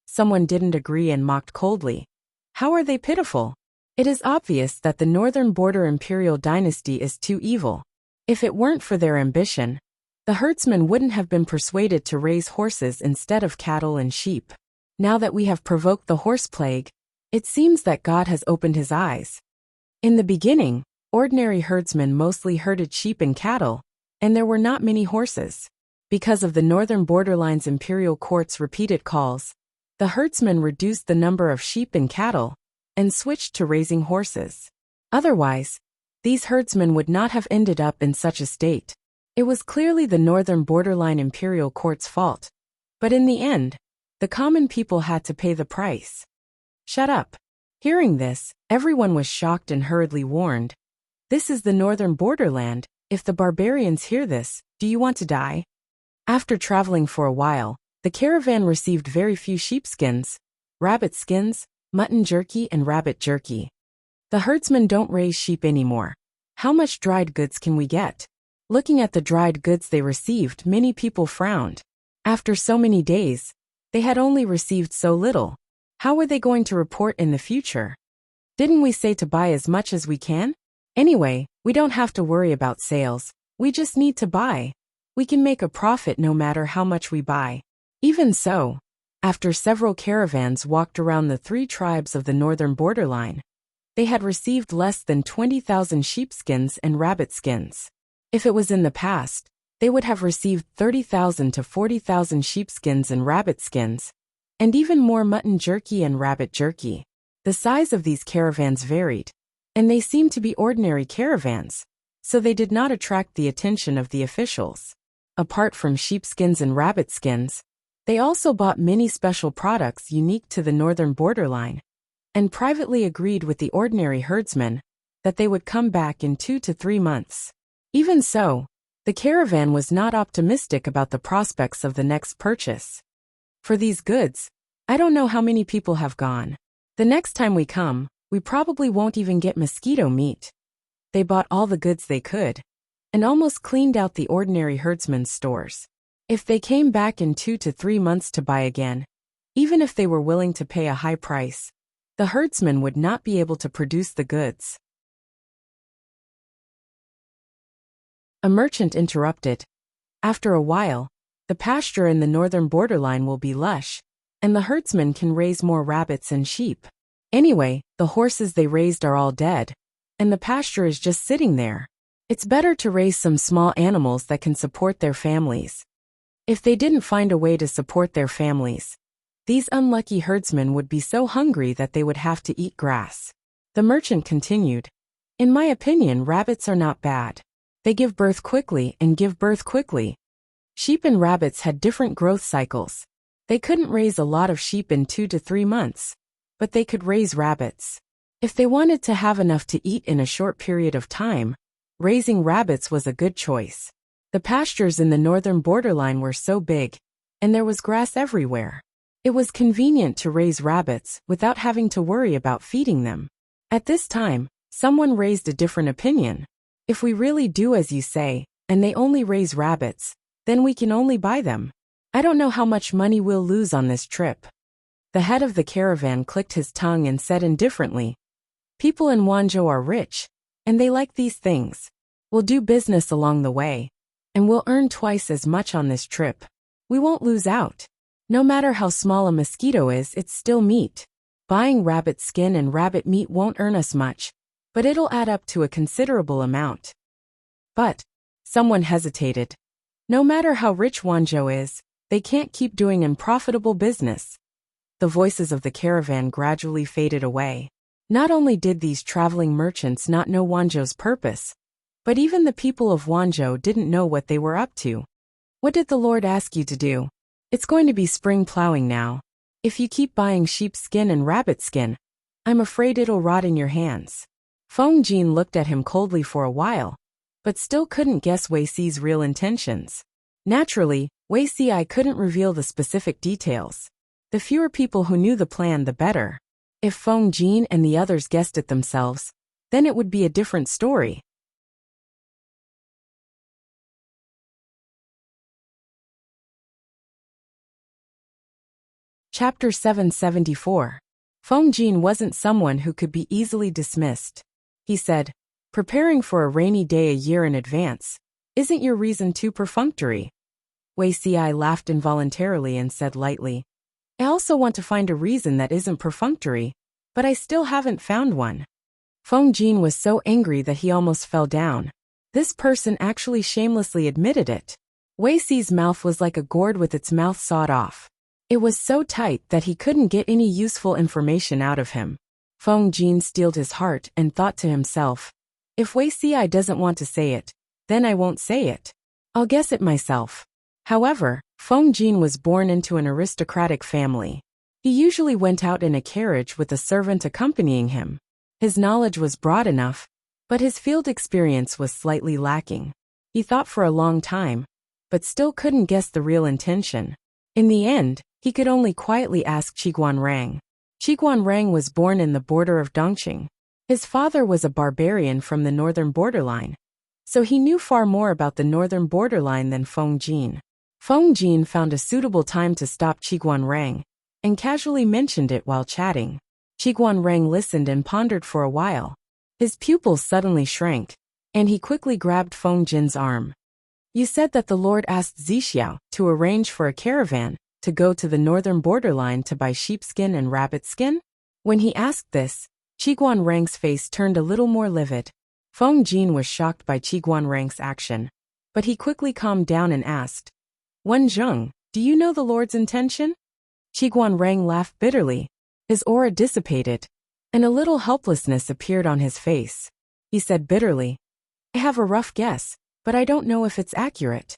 Someone didn't agree and mocked coldly, "How are they pitiful? It is obvious that the northern border imperial dynasty is too evil. If it weren't for their ambition, the herdsmen wouldn't have been persuaded to raise horses instead of cattle and sheep. Now that we have provoked the horse plague, it seems that God has opened his eyes." In the beginning, ordinary herdsmen mostly herded sheep and cattle, and there were not many horses. Because of the northern borderline's imperial court's repeated calls, the herdsmen reduced the number of sheep and cattle and switched to raising horses. Otherwise, these herdsmen would not have ended up in such a state. It was clearly the northern borderline imperial court's fault. But in the end, the common people had to pay the price. Shut up. Hearing this, everyone was shocked and hurriedly warned, "This is the northern borderland. If the barbarians hear this, do you want to die?" After traveling for a while, the caravan received very few sheepskins, rabbit skins, mutton jerky and rabbit jerky. The herdsmen don't raise sheep anymore. How much dried goods can we get? Looking at the dried goods they received, many people frowned. After so many days, they had only received so little. How were they going to report in the future? Didn't we say to buy as much as we can? Anyway, we don't have to worry about sales. We just need to buy. We can make a profit no matter how much we buy. Even so, after several caravans walked around the 3 tribes of the northern borderline, they had received less than 20,000 sheepskins and rabbit skins. If it was in the past, they would have received 30,000 to 40,000 sheepskins and rabbit skins, and even more mutton jerky and rabbit jerky. The size of these caravans varied, and they seemed to be ordinary caravans, so they did not attract the attention of the officials. Apart from sheepskins and rabbit skins, they also bought many special products unique to the northern borderline, and privately agreed with the ordinary herdsmen that they would come back in 2 to 3 months. Even so, the caravan was not optimistic about the prospects of the next purchase. "For these goods, I don't know how many people have gone. The next time we come, we probably won't even get mosquito meat." They bought all the goods they could, and almost cleaned out the ordinary herdsmen's stores. If they came back in 2 to 3 months to buy again, even if they were willing to pay a high price, the herdsmen would not be able to produce the goods. A merchant interrupted, "After a while, the pasture in the northern borderline will be lush, and the herdsmen can raise more rabbits and sheep. Anyway, the horses they raised are all dead, and the pasture is just sitting there. It's better to raise some small animals that can support their families." If they didn't find a way to support their families, these unlucky herdsmen would be so hungry that they would have to eat grass. The merchant continued, "In my opinion, rabbits are not bad. They give birth quickly and give birth quickly. Sheep and rabbits had different growth cycles. They couldn't raise a lot of sheep in 2 to 3 months, but they could raise rabbits. If they wanted to have enough to eat in a short period of time, raising rabbits was a good choice. The pastures in the northern borderline were so big, and there was grass everywhere. It was convenient to raise rabbits without having to worry about feeding them." At this time, someone raised a different opinion. "If we really do as you say, and they only raise rabbits, then we can only buy them. I don't know how much money we'll lose on this trip." The head of the caravan clicked his tongue and said indifferently, "People in Wanzhou are rich, and they like these things. We'll do business along the way, and we'll earn twice as much on this trip. We won't lose out. No matter how small a mosquito is, it's still meat. Buying rabbit skin and rabbit meat won't earn us much, but it'll add up to a considerable amount." But someone hesitated. "No matter how rich Wanzhou is, they can't keep doing unprofitable business." The voices of the caravan gradually faded away. Not only did these traveling merchants not know Wanzhou's purpose, but even the people of Wanzhou didn't know what they were up to. What did the Lord ask you to do? It's going to be spring plowing now. If you keep buying sheepskin and rabbit skin, I'm afraid it'll rot in your hands. Feng Jin looked at him coldly for a while, but still couldn't guess Wei Si's real intentions. Naturally, Wei Si couldn't reveal the specific details. The fewer people who knew the plan, the better. If Feng Jin and the others guessed it themselves, then it would be a different story. Chapter 774. Feng Jin wasn't someone who could be easily dismissed. He said, "Preparing for a rainy day a year in advance, isn't your reason too perfunctory?" Wei Si laughed involuntarily and said lightly, "I also want to find a reason that isn't perfunctory, but I still haven't found one." Feng Jin was so angry that he almost fell down. This person actually shamelessly admitted it. Wei Si's mouth was like a gourd with its mouth sawed off. It was so tight that he couldn't get any useful information out of him. Feng Jin steeled his heart and thought to himself, "If Wei Si doesn't want to say it, then I won't say it. I'll guess it myself." However, Feng Jin was born into an aristocratic family. He usually went out in a carriage with a servant accompanying him. His knowledge was broad enough, but his field experience was slightly lacking. He thought for a long time, but still couldn't guess the real intention. In the end, he could only quietly ask Qiguan Rang. Qiguan Rang was born in the border of Dongqing. His father was a barbarian from the northern borderline, so he knew far more about the northern borderline than Feng Jin. Feng Jin found a suitable time to stop Qiguan Rang, and casually mentioned it while chatting. Qiguan Rang listened and pondered for a while. His pupils suddenly shrank, and he quickly grabbed Feng Jin's arm. "You said that the Lord asked Zixiao to arrange for a caravan to go to the northern borderline to buy sheepskin and rabbit skin?" When he asked this, Qiguan Rang's face turned a little more livid. Feng Jin was shocked by Qiguan Rang's action, but he quickly calmed down and asked, "Wen Zheng, do you know the Lord's intention?" Qiguan Rang laughed bitterly. His aura dissipated, and a little helplessness appeared on his face. He said bitterly, "I have a rough guess, but I don't know if it's accurate."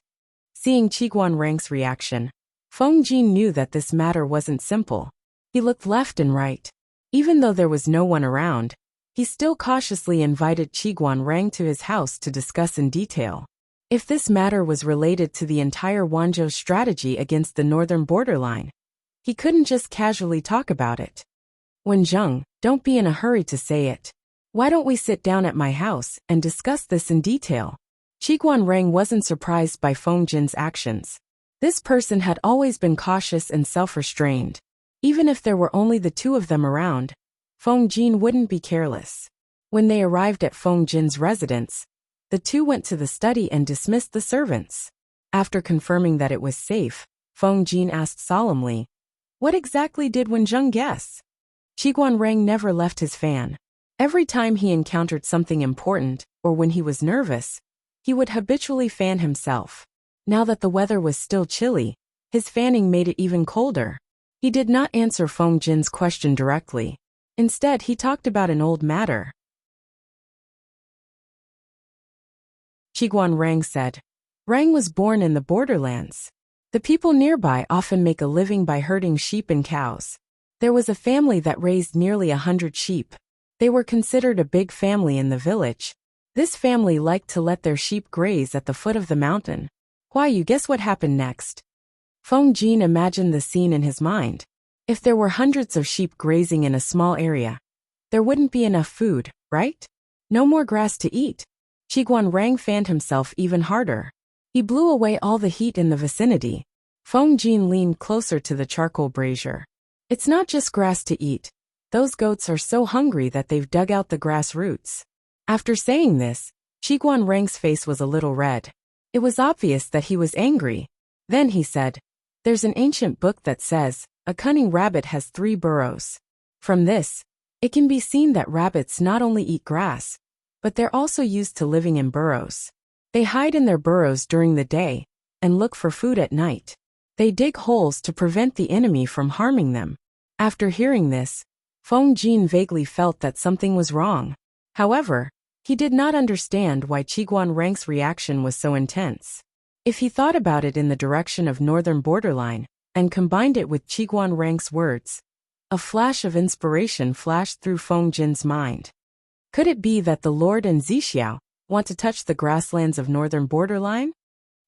Seeing Qiguan Rang's reaction, Feng Jin knew that this matter wasn't simple. He looked left and right. Even though there was no one around, he still cautiously invited Qiguan Rang to his house to discuss in detail. If this matter was related to the entire Wanzhou strategy against the northern borderline, he couldn't just casually talk about it. "Wen Zheng, don't be in a hurry to say it. Why don't we sit down at my house and discuss this in detail?" Qiguan Rang wasn't surprised by Feng Jin's actions. This person had always been cautious and self-restrained. Even if there were only the two of them around, Feng Jin wouldn't be careless. When they arrived at Feng Jin's residence, the two went to the study and dismissed the servants. After confirming that it was safe, Feng Jin asked solemnly, "What exactly did Wen Zheng guess?" Qiguan Rang never left his fan. Every time he encountered something important, or when he was nervous, he would habitually fan himself. Now that the weather was still chilly, his fanning made it even colder. He did not answer Feng Jin's question directly. Instead, he talked about an old matter. Qiguan Rang said, "Rang was born in the borderlands. The people nearby often make a living by herding sheep and cows. There was a family that raised nearly 100 sheep. They were considered a big family in the village. This family liked to let their sheep graze at the foot of the mountain. Why, you guess what happened next?" Feng Jin imagined the scene in his mind. If there were hundreds of sheep grazing in a small area, there wouldn't be enough food, right? No more grass to eat. Qiguan Rang fanned himself even harder. He blew away all the heat in the vicinity. Feng Jin leaned closer to the charcoal brazier. "It's not just grass to eat. Those goats are so hungry that they've dug out the grass roots." After saying this, Qiguan Rang's face was a little red. It was obvious that he was angry. Then he said, "There's an ancient book that says, a cunning rabbit has 3 burrows. From this, it can be seen that rabbits not only eat grass, but they're also used to living in burrows. They hide in their burrows during the day and look for food at night. They dig holes to prevent the enemy from harming them." After hearing this, Feng Jin vaguely felt that something was wrong. However, he did not understand why Qiguan Rang's reaction was so intense. If he thought about it in the direction of northern borderline, and combined it with Qiguan Rang's words, a flash of inspiration flashed through Feng Jin's mind. Could it be that the Lord and Zixiao want to touch the grasslands of northern borderline?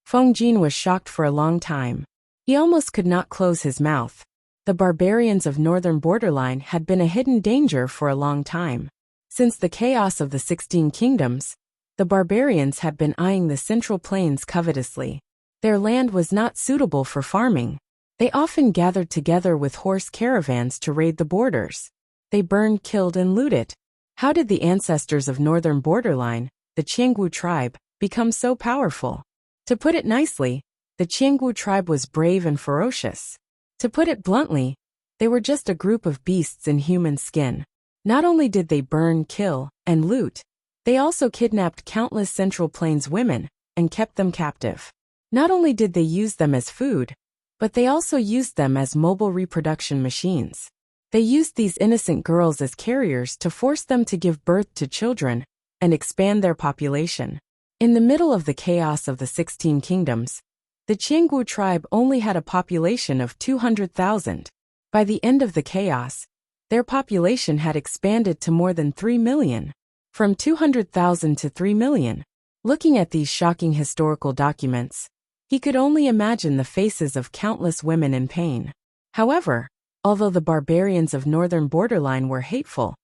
Feng Jin was shocked for a long time. He almost could not close his mouth. The barbarians of northern borderline had been a hidden danger for a long time. Since the chaos of the 16 kingdoms, the barbarians had been eyeing the central plains covetously. Their land was not suitable for farming. They often gathered together with horse caravans to raid the borders. They burned, killed, and looted. How did the ancestors of northern borderline, the Qiangwu tribe, become so powerful? To put it nicely, the Qiangwu tribe was brave and ferocious. To put it bluntly, they were just a group of beasts in human skin. Not only did they burn, kill, and loot, they also kidnapped countless Central Plains women and kept them captive. Not only did they use them as food, but they also used them as mobile reproduction machines. They used these innocent girls as carriers to force them to give birth to children and expand their population. In the middle of the chaos of the 16 kingdoms, the Qiangwu tribe only had a population of 200,000. By the end of the chaos, their population had expanded to more than 3 million. From 200,000 to 3 million. Looking at these shocking historical documents, he could only imagine the faces of countless women in pain. However, although the barbarians of northern borderline were hateful,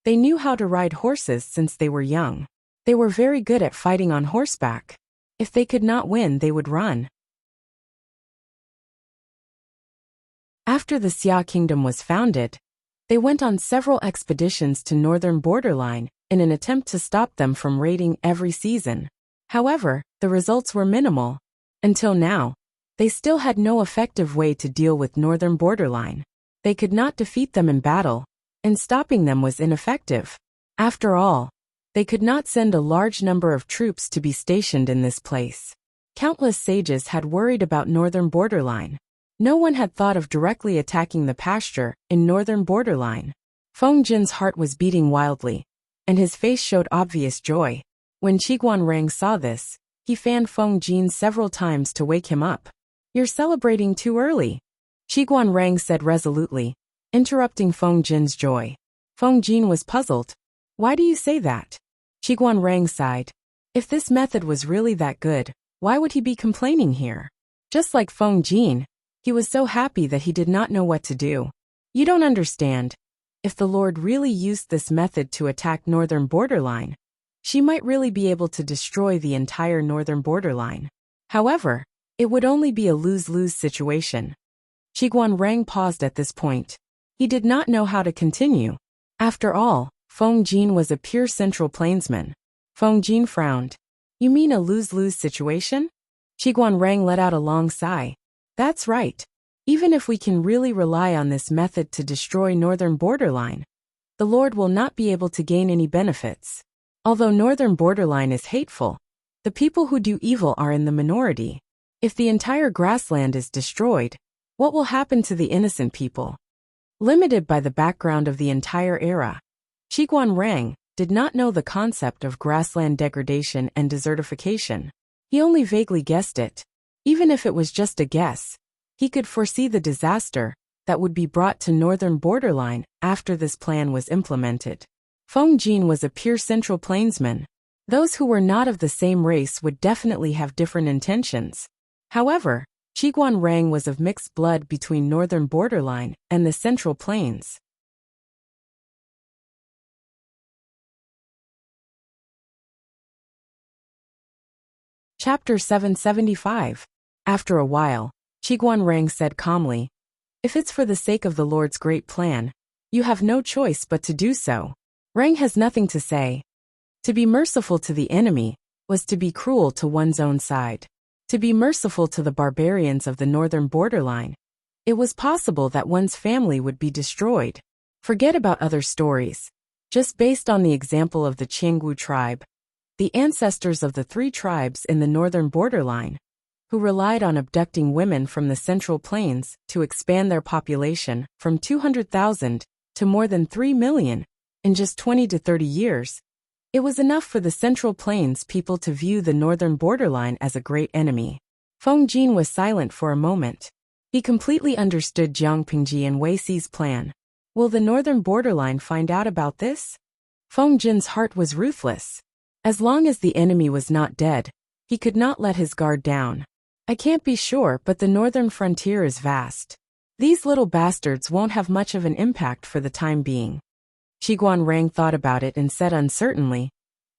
they knew how to ride horses since they were young. They were very good at fighting on horseback. If they could not win, they would run. After the Xia kingdom was founded, they went on several expeditions to northern borderline in an attempt to stop them from raiding every season. However, the results were minimal. Until now, they still had no effective way to deal with northern borderline. They could not defeat them in battle, and stopping them was ineffective. After all, they could not send a large number of troops to be stationed in this place. Countless sages had worried about northern borderline. No one had thought of directly attacking the pasture in northern borderline. Feng Jin's heart was beating wildly, and his face showed obvious joy. When Qiguan Rang saw this, he fanned Feng Jin several times to wake him up. "You're celebrating too early," Qiguan Rang said resolutely, interrupting Feng Jin's joy. Feng Jin was puzzled. "Why do you say that?" Qiguan Rang sighed. If this method was really that good, why would he be complaining here? Just like Feng Jin, he was so happy that he did not know what to do. "You don't understand. If the Lord really used this method to attack northern borderline, she might really be able to destroy the entire northern borderline. However, it would only be a lose-lose situation." Qiguan Rang paused at this point. He did not know how to continue. After all, Feng Jin was a pure Central Plainsman. Feng Jin frowned. "You mean a lose-lose situation?" Qiguan Rang let out a long sigh. "That's right. Even if we can really rely on this method to destroy northern borderline, the Lord will not be able to gain any benefits. Although northern borderline is hateful, the people who do evil are in the minority. If the entire grassland is destroyed, what will happen to the innocent people?" Limited by the background of the entire era, Qiguan Rang did not know the concept of grassland degradation and desertification. He only vaguely guessed it. Even if it was just a guess, he could foresee the disaster that would be brought to northern borderline after this plan was implemented. Feng Jin was a pure Central Plainsman. Those who were not of the same race would definitely have different intentions. However, Qiguan Rang was of mixed blood between northern borderline and the Central Plains. Chapter 775. After a while, Qiguan Rang said calmly, "If it's for the sake of the Lord's great plan, you have no choice but to do so." Rang has nothing to say. To be merciful to the enemy was to be cruel to one's own side. To be merciful to the barbarians of the northern borderline, it was possible that one's family would be destroyed. Forget about other stories. Just based on the example of the Qiangwu tribe, the ancestors of the 3 tribes in the northern borderline, who relied on abducting women from the Central Plains to expand their population from 200,000 to more than 3 million in just 20 to 30 years. It was enough for the Central Plains people to view the northern borderline as a great enemy. Feng Jin was silent for a moment. He completely understood Jiang Pingji and Wei Xi's plan. Will the northern borderline find out about this? Feng Jin's heart was ruthless. As long as the enemy was not dead, he could not let his guard down. I can't be sure, but the northern frontier is vast. These little bastards won't have much of an impact for the time being. Qiguan Rang thought about it and said uncertainly,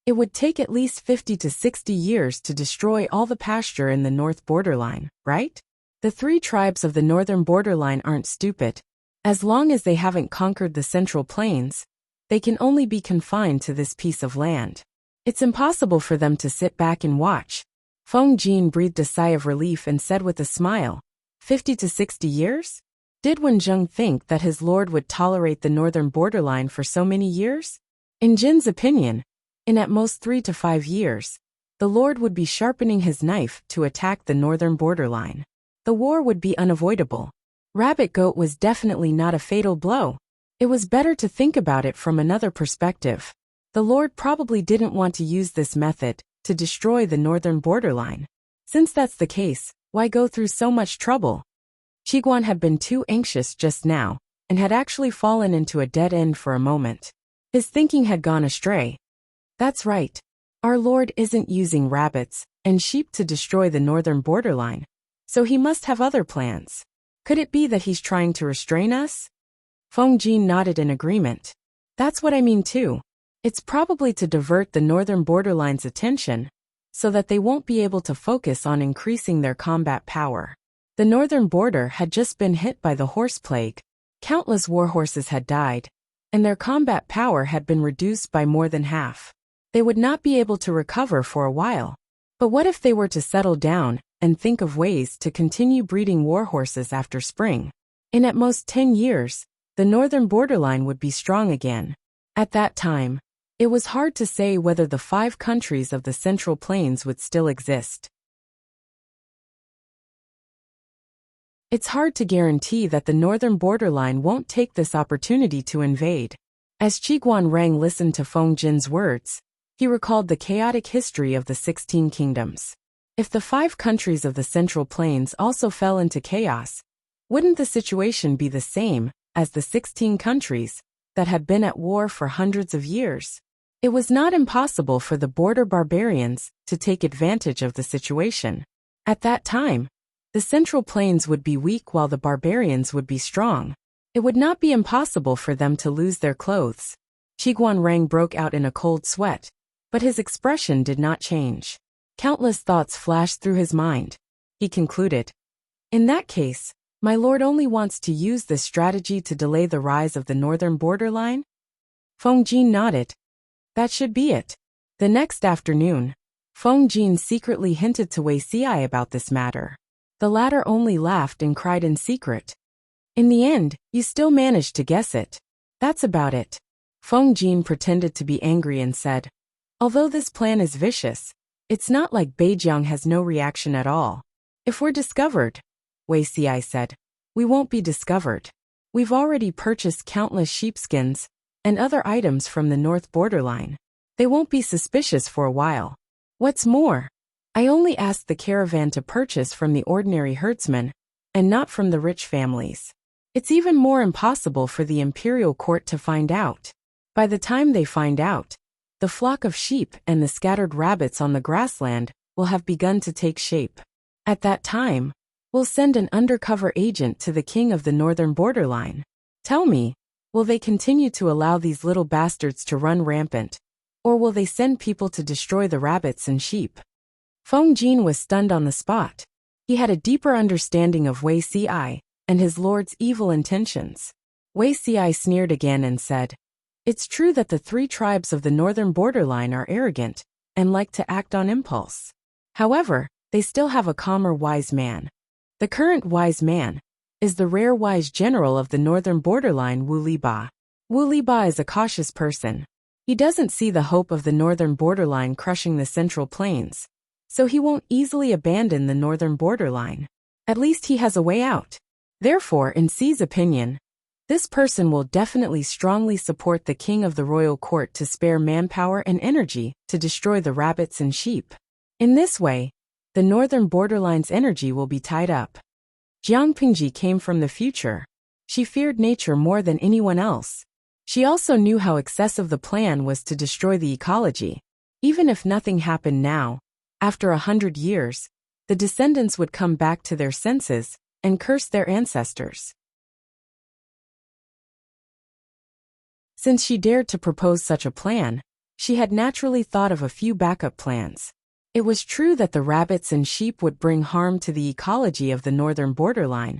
it would take at least 50 to 60 years to destroy all the pasture in the north borderline, right? The 3 tribes of the northern borderline aren't stupid. As long as they haven't conquered the Central Plains, they can only be confined to this piece of land. It's impossible for them to sit back and watch. Feng Jin breathed a sigh of relief and said with a smile, 50 to 60 years? Did Wen Zheng think that his lord would tolerate the northern borderline for so many years? In Jin's opinion, in at most 3 to 5 years, the lord would be sharpening his knife to attack the northern borderline. The war would be unavoidable. Rabbit Goat was definitely not a fatal blow. It was better to think about it from another perspective. The lord probably didn't want to use this method to destroy the northern borderline. Since that's the case, why go through so much trouble? Qiguan had been too anxious just now, and had actually fallen into a dead end for a moment. His thinking had gone astray. That's right. Our lord isn't using rabbits and sheep to destroy the northern borderline, so he must have other plans. Could it be that he's trying to restrain us? Feng Jin nodded in agreement. That's what I mean too. It's probably to divert the northern borderline's attention, so that they won't be able to focus on increasing their combat power. The northern border had just been hit by the horse plague. Countless warhorses had died, and their combat power had been reduced by more than half. They would not be able to recover for a while. But what if they were to settle down and think of ways to continue breeding warhorses after spring? In at most 10 years, the northern borderline would be strong again. At that time, it was hard to say whether the 5 countries of the Central Plains would still exist. It's hard to guarantee that the northern borderline won't take this opportunity to invade. As Qiguan Rang listened to Feng Jin's words, he recalled the chaotic history of the 16 kingdoms. If the 5 countries of the Central Plains also fell into chaos, wouldn't the situation be the same as the 16 countries that had been at war for hundreds of years? It was not impossible for the border barbarians to take advantage of the situation. At that time, the Central Plains would be weak while the barbarians would be strong. It would not be impossible for them to lose their clothes. Qiguan Rang broke out in a cold sweat, but his expression did not change. Countless thoughts flashed through his mind. He concluded, in that case, my lord only wants to use this strategy to delay the rise of the northern borderline? Feng Jin nodded. That should be it. The next afternoon, Feng Jin secretly hinted to Wei Xi about this matter. The latter only laughed and cried in secret. In the end, you still managed to guess it. That's about it. Feng Jin pretended to be angry and said, although this plan is vicious, it's not like Beijiang has no reaction at all. If we're discovered, Wei Xi said, we won't be discovered. We've already purchased countless sheepskins and other items from the north borderline. They won't be suspicious for a while. What's more, I only asked the caravan to purchase from the ordinary herdsmen, and not from the rich families. It's even more impossible for the imperial court to find out. By the time they find out, the flock of sheep and the scattered rabbits on the grassland will have begun to take shape. At that time, we'll send an undercover agent to the king of the northern borderline. Tell me, will they continue to allow these little bastards to run rampant, or will they send people to destroy the rabbits and sheep? Feng Jin was stunned on the spot. He had a deeper understanding of Wei Xi and his lord's evil intentions. Wei Xi sneered again and said, it's true that the 3 tribes of the northern borderline are arrogant and like to act on impulse. However, they still have a calmer wise man. The current wise man is the rare wise general of the northern borderline, Wu Liba. Wu Liba is a cautious person. He doesn't see the hope of the northern borderline crushing the Central Plains, so he won't easily abandon the northern borderline. At least he has a way out. Therefore, in Xi's opinion, This person will definitely strongly support the king of the royal court to spare manpower and energy to destroy the rabbits and sheep. In this way, the northern borderline's energy will be tied up. Jiang Pingji came from the future. She feared nature more than anyone else. She also knew how excessive the plan was to destroy the ecology. Even if nothing happened now, after 100 years, the descendants would come back to their senses and curse their ancestors. Since she dared to propose such a plan, she had naturally thought of a few backup plans. It was true that the rabbits and sheep would bring harm to the ecology of the northern borderline,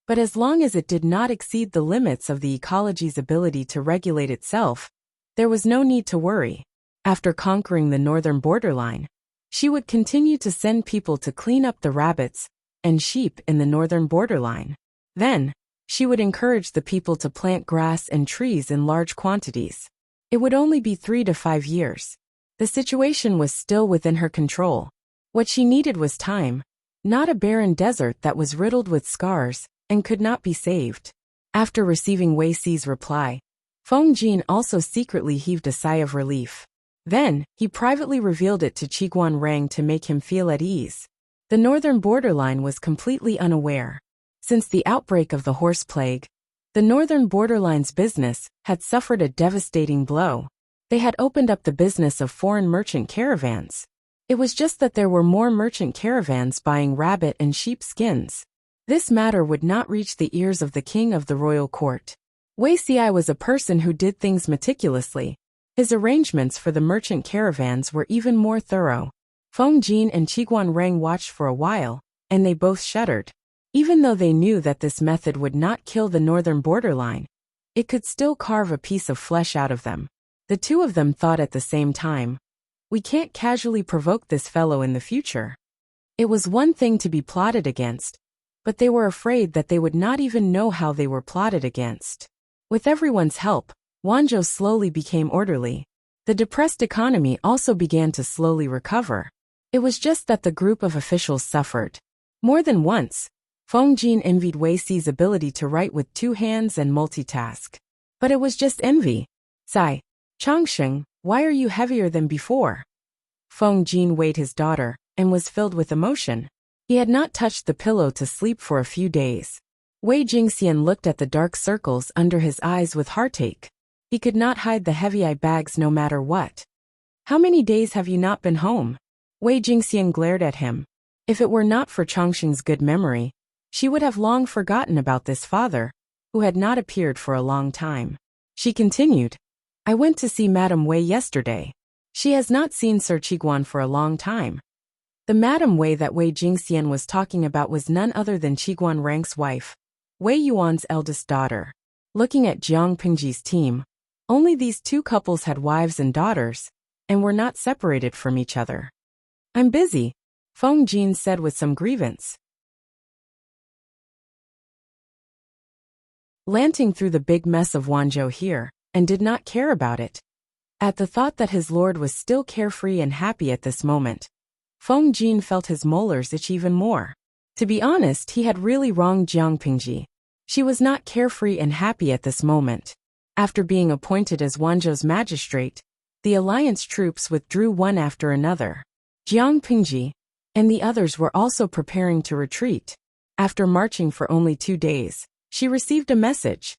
but as long as it did not exceed the limits of the ecology's ability to regulate itself, there was no need to worry. After conquering the northern borderline, she would continue to send people to clean up the rabbits and sheep in the northern borderline. Then, she would encourage the people to plant grass and trees in large quantities. It would only be 3 to 5 years. The situation was still within her control. What she needed was time, not a barren desert that was riddled with scars and could not be saved. After receiving Wei Xi's reply, Feng Jin also secretly heaved a sigh of relief. Then, he privately revealed it to Qiguan Rang to make him feel at ease. The northern borderline was completely unaware. Since the outbreak of the horse plague, the northern borderline's business had suffered a devastating blow. They had opened up the business of foreign merchant caravans. It was just that there were more merchant caravans buying rabbit and sheep skins. This matter would not reach the ears of the king of the royal court. Wei Xi was a person who did things meticulously. His arrangements for the merchant caravans were even more thorough. Feng Jin and Qiguan Rang watched for a while, and they both shuddered. Even though they knew that this method would not kill the northern borderline, it could still carve a piece of flesh out of them. The two of them thought at the same time, we can't casually provoke this fellow in the future. It was one thing to be plotted against, but they were afraid that they would not even know how they were plotted against. With everyone's help, Wanzhou slowly became orderly. The depressed economy also began to slowly recover. It was just that the group of officials suffered. More than once, Feng Jin envied Wei Xi's ability to write with 2 hands and multitask. But it was just envy. Sigh. Changsheng, why are you heavier than before? Feng Jin weighed his daughter, and was filled with emotion. He had not touched the pillow to sleep for a few days. Wei Jingxian looked at the dark circles under his eyes with heartache. He could not hide the heavy eye bags no matter what. How many days have you not been home? Wei Jingxian glared at him. If it were not for Changsheng's good memory, she would have long forgotten about this father, who had not appeared for a long time. She continued, I went to see Madame Wei yesterday. She has not seen Sir Qiguan for a long time. The Madame Wei that Wei Jingxian was talking about was none other than Qiguan Rang's wife, Wei Yuan's eldest daughter. Looking at Jiang Pingji's team, only these 2 couples had wives and daughters, and were not separated from each other. I'm busy, Feng Jin said with some grievance. Lanting through the big mess of Wanzhou here, and did not care about it. At the thought that his lord was still carefree and happy at this moment, Feng Jin felt his molars itch even more. To be honest, he had really wronged Jiang Pingji. She was not carefree and happy at this moment. After being appointed as Wanzhou's magistrate, the alliance troops withdrew one after another. Jiang Pingji and the others were also preparing to retreat. After marching for only 2 days, she received a message.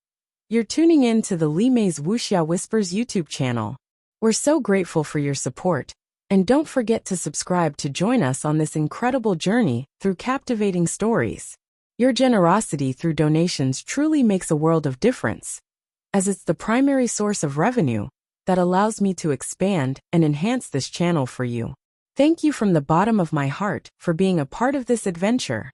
You're tuning in to the Li Mei's Wuxia Whispers YouTube channel. We're so grateful for your support, and don't forget to subscribe to join us on this incredible journey through captivating stories. Your generosity through donations truly makes a world of difference, as it's the primary source of revenue that allows me to expand and enhance this channel for you. Thank you from the bottom of my heart for being a part of this adventure.